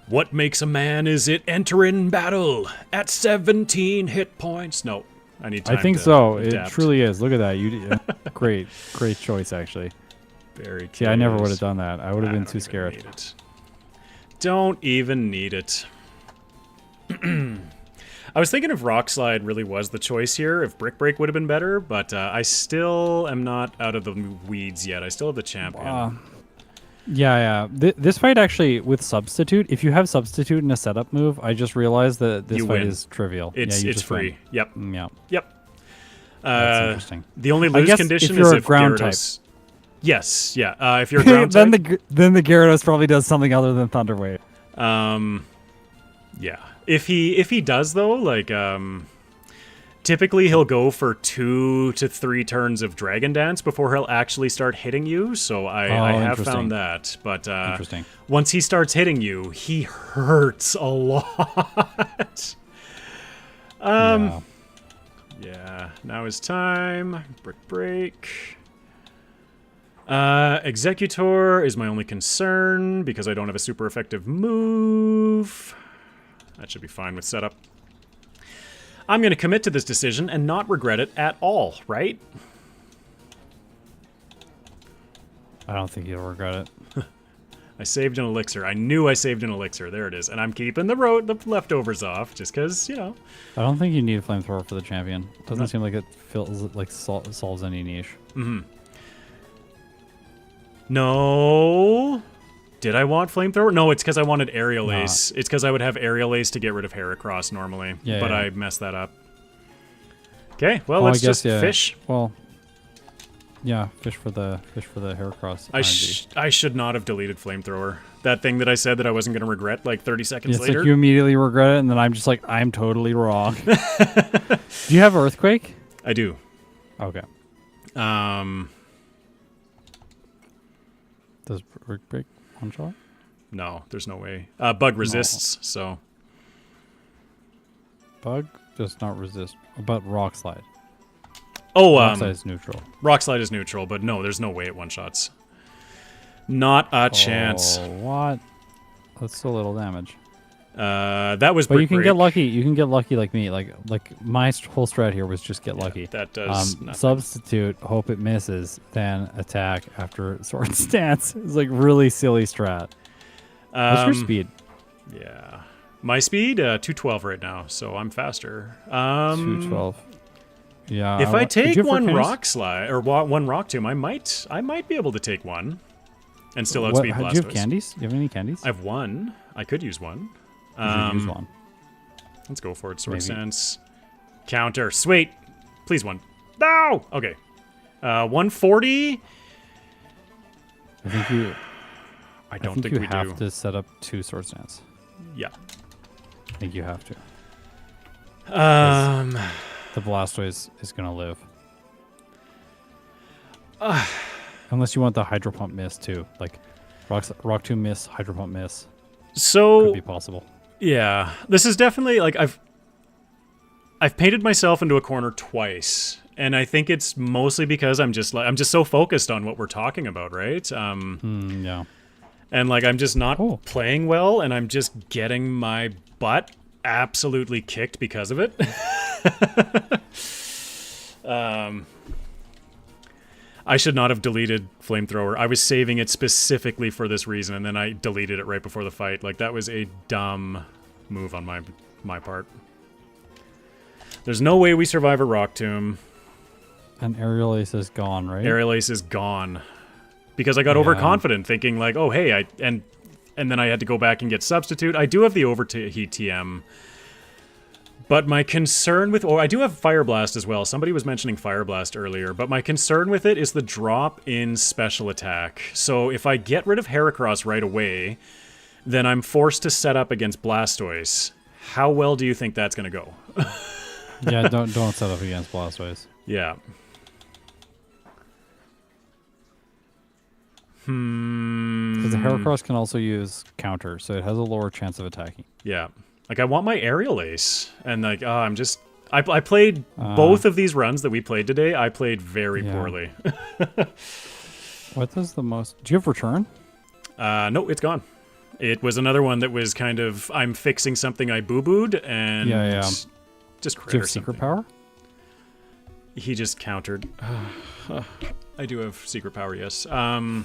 What makes a man is it entering battle at 17 hit points. No, I need time I think to so. adapt. It truly is. Look at that. You did, great choice, actually. Very See, I never would curious. have done that. I would have I been don't too even scared. need it. Don't even need it. I was thinking if Rock Slide really was the choice here, if Brick Break would have been better, but I still am not out of the weeds yet. I still have the champion. Yeah. This fight actually, with Substitute, if you have Substitute in a setup move, I just realized that this You fight win. is trivial. It's you it's just win. free. Yep. Yeah. Yep. That's interesting. The only I lose guess condition if you're is a if ground Gyarados. Yes. Yeah. If you're a ground then type. the Gyarados probably does something other than Thunder Wave. Yeah. If he does though, like typically he'll go for 2 to 3 turns of Dragon Dance before he'll actually start hitting you. So I have interesting. found that. But Interesting. once he starts hitting you, he hurts a lot. Yeah. Yeah. Now is time. Brick Break. Executor is my only concern because I don't have a super effective move. That should be fine with setup. I'm going to commit to this decision and not regret it at all, right? I don't think you'll regret it. I saved an elixir. I knew I saved an elixir. There it is. And I'm keeping the leftovers off just because, you know. I don't think you need a flamethrower for the champion. It doesn't seem like it feels like solves any niche. Mm-hmm. No. Did I want flamethrower? No, it's because I wanted aerial ace. It's because I would have aerial ace to get rid of Heracross normally. Yeah, but yeah. I messed that up. Okay, well, Oh, let's I guess, just yeah. fish. Well, yeah, fish for the Heracross. I should not have deleted flamethrower. That thing that I said that I wasn't going to regret like 30 seconds It's later. like you immediately regret it, and then I'm just like, I'm totally wrong. Do you have Earthquake? I do. Okay. Does Brick Break one shot? No, there's no way. Bug resists, so. Bug does not resist. About Rock Slide. Oh, Rock Slide is neutral. Rock Slide is neutral, but no, there's no way it one-shots. Not a chance. Oh, what? That's so little damage. That was But Brick you can Break. get lucky. You can get lucky like me. Like my whole strat here was just get lucky. That does nothing. Substitute, hope it misses, then attack after Sword Stance. It's like really silly strat. What's your speed? Yeah. My speed, 212 right now, so I'm faster. 212. Yeah. If I did take you have one Furcane's? Rock Slide, or one Rock Tomb, I might be able to take one. And still outspeed Blastoise. Do you have candies? Do you have any candies? I have one. I could use one. You should use one. Let's go for it. Sword Maybe. Sense. Counter. Sweet. Please one. No! Okay. 140. I think you. I don't think we have do. to set up 2 Sword Stance. Yeah. I think you have to. Um. The Blastoise is gonna live. Unless you want the Hydro Pump miss too, like Rock Tomb miss, Hydro Pump miss. So Could be possible. yeah, this is definitely like I've painted myself into a corner twice, and I think it's mostly because I'm just so focused on what we're talking about, right? Yeah. And like I'm just not Oh. playing well, and I'm just getting my butt absolutely kicked because of it. I should not have deleted Flamethrower. I was saving it specifically for this reason, and then I deleted it right before the fight. Like, that was a dumb move on my part. There's no way we survive a Rock Tomb. And Aerial Ace is gone, right? Aerial Ace is gone. Because I got overconfident, thinking like, oh, hey, and and then I had to go back and get substitute. I do have the overheat TM. But my concern with... Oh, I do have Fire Blast as well. Somebody was mentioning Fire Blast earlier. But my concern with it is the drop in special attack. So if I get rid of Heracross right away, then I'm forced to set up against Blastoise. How well do you think that's going to go? Yeah, don't set up against Blastoise. Yeah. Because the Heracross can also use counter, so it has a lower chance of attacking. Yeah. Like, I want my Aerial Ace. And, like, I'm just... I played both of these runs that we played today. I played very poorly. What does the most... Do you have return? No, it's gone. It was another one that was kind of... I'm fixing something I boo-booed, and... Yeah. Just crit Do you or have Secret something. Power? He just countered. I do have Secret Power, yes.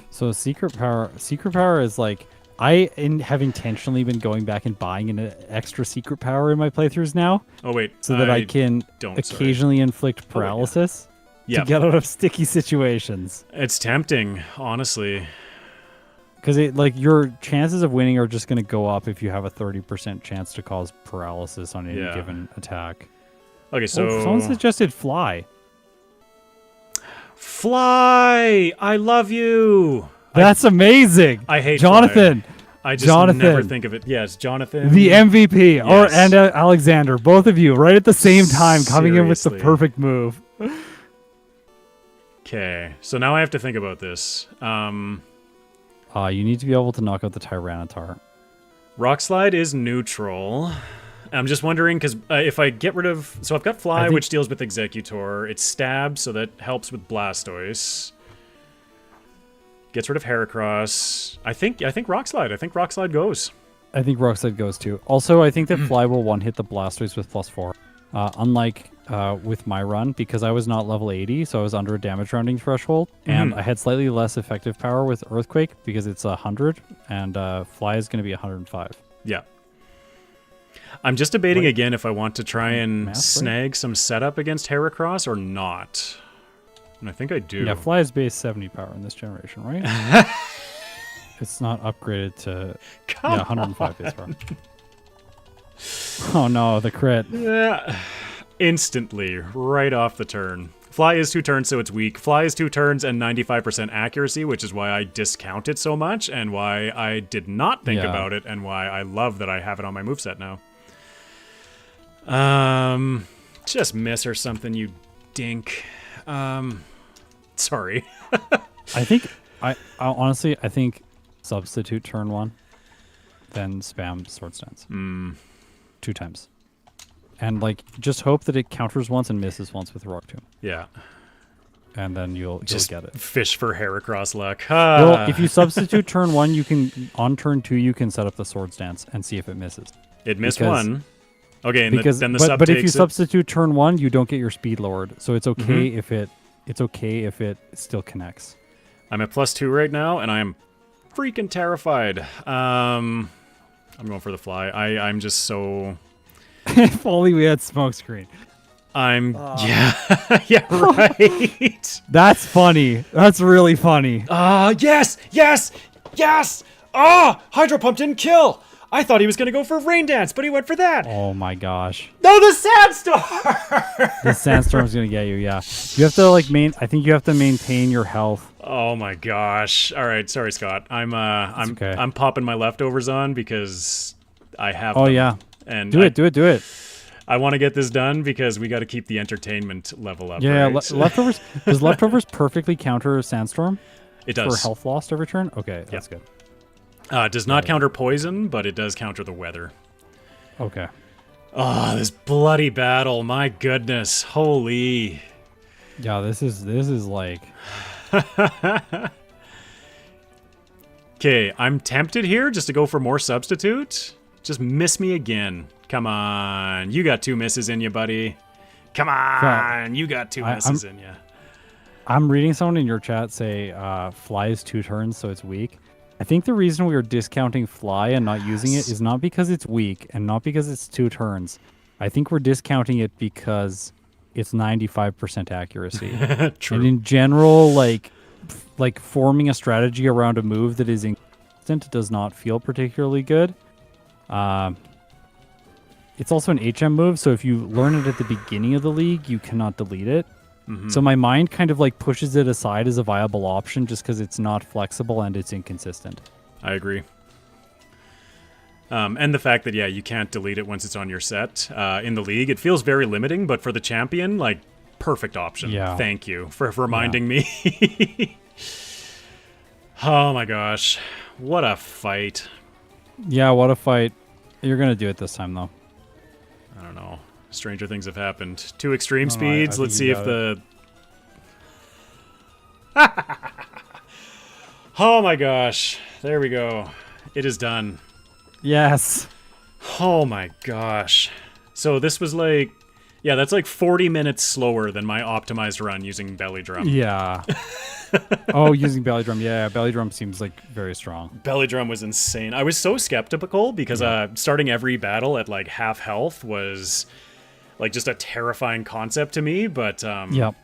So Secret Power is like... I have intentionally been going back and buying an extra Secret Power in my playthroughs now. Oh, wait. So that I can occasionally inflict paralysis to get out of sticky situations. It's tempting, honestly. Because your chances of winning are just going to go up if you have a 30% chance to cause paralysis on any given attack. Okay, so... someone suggested Fly. Fly! I love you! That's amazing. I hate Jonathan. Fly. I just never think of it. Yes, Jonathan. The MVP. Yes. And Alexander. Both of you right at the same time coming in with the perfect move. Okay, so now I have to think about this. You need to be able to knock out the Tyranitar. Rock Slide is neutral. I'm just wondering, because if I get rid of... So I've got Fly, which deals with Executor. It's Stab, so that helps with Blastoise. Gets rid of Heracross. I think Rock Slide. I think Rock Slide goes. I think Rock Slide goes too. Also, I think that Fly will one-hit the Blastoise with +4. Unlike with my run, because I was not level 80, so I was under a damage rounding threshold, and I had slightly less effective power with Earthquake because it's 100, and Fly is going to be 105. Yeah. I'm just debating again if I want to try and snag some setup against Heracross or not. And I think I do. Yeah, Fly is base 70 power in this generation, right? It's not upgraded to 105 base power. Oh no, the crit. Yeah. Instantly, right off the turn. Fly is 2 turns, so it's weak. Fly is 2 turns and 95% accuracy, which is why I discount it so much, and why I did not think about it, and why I love that I have it on my moveset now. Just miss or something, you dink. Sorry. I honestly think substitute turn 1, then spam Sword Stance 2 times, and just hope that it counters once and misses once with Rock Tomb. Yeah, and then you'll get it. Fish for Heracross luck. Well, if you substitute turn 1, you can on turn 2 you can set up the Sword Stance and see if it misses. It missed one. Okay, and then the sub but if takes you it. Substitute turn 1, you don't get your speed lowered, so it's okay if it still connects. I'm at +2 right now, and I'm freaking terrified. I'm going for the Fly. I'm just so... If only we had Smokescreen. Yeah, right. That's funny. That's really funny. Yes! Hydro Pump didn't kill! I thought he was going to go for Rain Dance, but he went for that. Oh my gosh. No, the Sandstorm! The Sandstorm's going to get you, yeah. You have to I think you have to maintain your health. Oh my gosh. All right, sorry Scott. I'm popping my leftovers on because I have them. Yeah. And do it. I want to get this done because we got to keep the entertainment level up. Yeah, right? leftovers. Does leftovers perfectly counter Sandstorm? It does. For health lost every turn? Okay, that's good. Does not counter poison, but it does counter the weather. Okay. Oh, this bloody battle. My goodness. Holy. Yeah, this is like... Okay, I'm tempted here just to go for more substitute. Just miss me again. Come on. You got 2 misses in you, buddy. Come on. You got 2 misses in you. I'm reading someone in your chat say Fly is 2 turns, so it's weak. I think the reason we are discounting Fly and not using it is not because it's weak and not because it's 2 turns. I think we're discounting it because it's 95% accuracy. True. And in general, like forming a strategy around a move that is inconsistent. It does not feel particularly good. It's also an HM move, so if you learn it at the beginning of the league, you cannot delete it. So my mind kind of like pushes it aside as a viable option just because it's not flexible and it's inconsistent. I agree. And the fact that, yeah, you can't delete it once it's on your set in the league, it feels very limiting, but for the champion, like, perfect option. Yeah. Thank you for reminding me. Oh my gosh. What a fight. Yeah, what a fight. You're going to do it this time, though. I don't know. Stranger things have happened. 2 extreme No, speeds. I Let's think you see if got the... Oh my gosh. There we go. It is done. Yes. Oh my gosh. So this was like... Yeah, that's like 40 minutes slower than my optimized run using Belly Drum. Yeah. Oh, using Belly Drum. Yeah, Belly Drum seems like very strong. Belly Drum was insane. I was so skeptical because starting every battle at like half health was like just a terrifying concept to me. But Yep.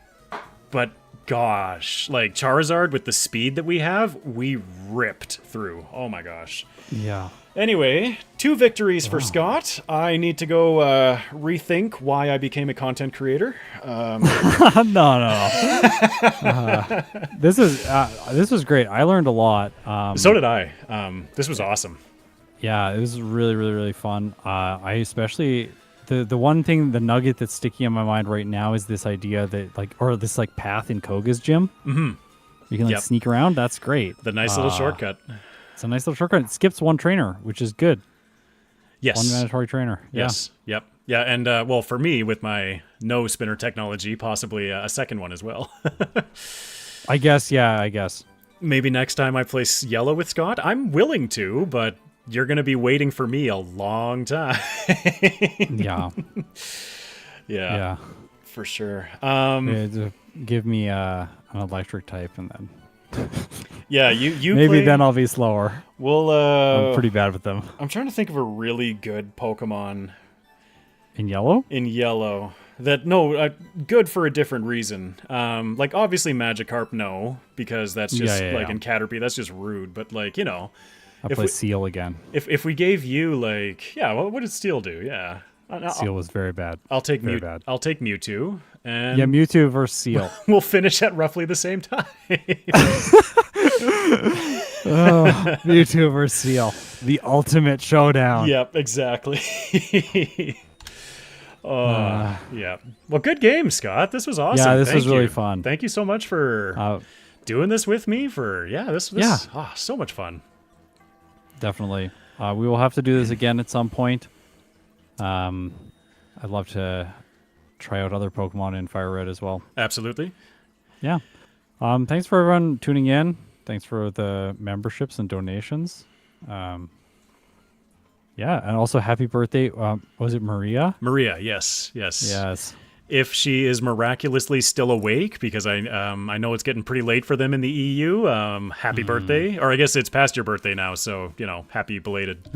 but gosh, like Charizard with the speed that we have, we ripped through. Oh my gosh. Yeah. Anyway, 2 victories for Scott. I need to go rethink why I became a content creator. No. This was great. I learned a lot. So did I. This was awesome. Yeah, it was really, really, really fun. I especially the one thing, the nugget that's sticking in my mind right now is this idea that this path in Koga's gym. Mm-hmm. You can sneak around. That's great. The nice little shortcut. It's a nice little shortcut. It skips 1 trainer, which is good. Yes. 1 mandatory trainer. Yes. Yeah. Yep. Yeah, and well, for me, with my no spinner technology, possibly a second one as well. I guess. Maybe next time I play yellow with Scott, I'm willing to, but you're going to be waiting for me a long time. Yeah. Yeah. For sure. Give me an electric type and then... Yeah, you maybe play... then I'll be slower. Well, I'm pretty bad with them. I'm trying to think of a really good Pokemon in yellow. That good for a different reason. Like obviously Magikarp, no, because that's just in Caterpie, that's just rude. But like I'll play Seal again. If we gave you what did Steel do? Yeah, Seal was very bad. I'll take I'll take Mewtwo. And Mewtwo versus Seal. We'll finish at roughly the same time. Mewtwo versus Seal. The ultimate showdown. Yep, exactly. Yeah. Well, good game, Scott. This was awesome. Yeah, this was really fun. Thank you so much for doing this with me. So much fun. Definitely. We will have to do this again at some point. I'd love to try out other Pokemon in FireRed as well. Absolutely. Yeah. Thanks for everyone tuning in. Thanks for the memberships and donations. Yeah, and also happy birthday. Was it Maria? Maria, yes. If she is miraculously still awake, because I know it's getting pretty late for them in the EU, happy birthday. Or I guess it's past your birthday now, so, happy belated.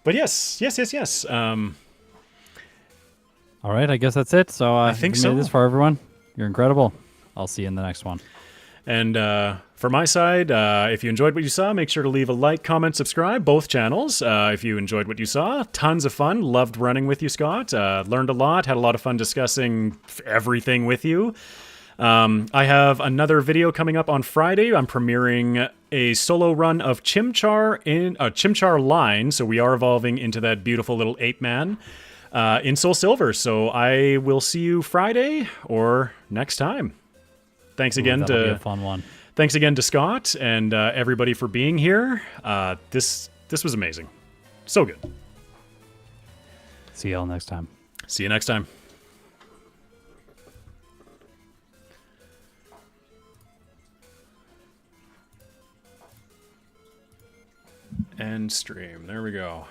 But yes. All right, I guess that's it. So I think so. Made this for everyone. You're incredible. I'll see you in the next one. And for my side, if you enjoyed what you saw, make sure to leave a like, comment, subscribe, both channels. If you enjoyed what you saw, tons of fun. Loved running with you, Scott. Learned a lot. Had a lot of fun discussing everything with you. I have another video coming up on Friday. I'm premiering a solo run of Chimchar in a Chimchar line. So we are evolving into that beautiful little ape-man. In Soul Silver. So I will see you Friday or next time. Thanks again that'll be a fun one. Thanks again to Scott and everybody for being here. This was amazing. So good. See y'all next time. See you next time. End stream. There we go.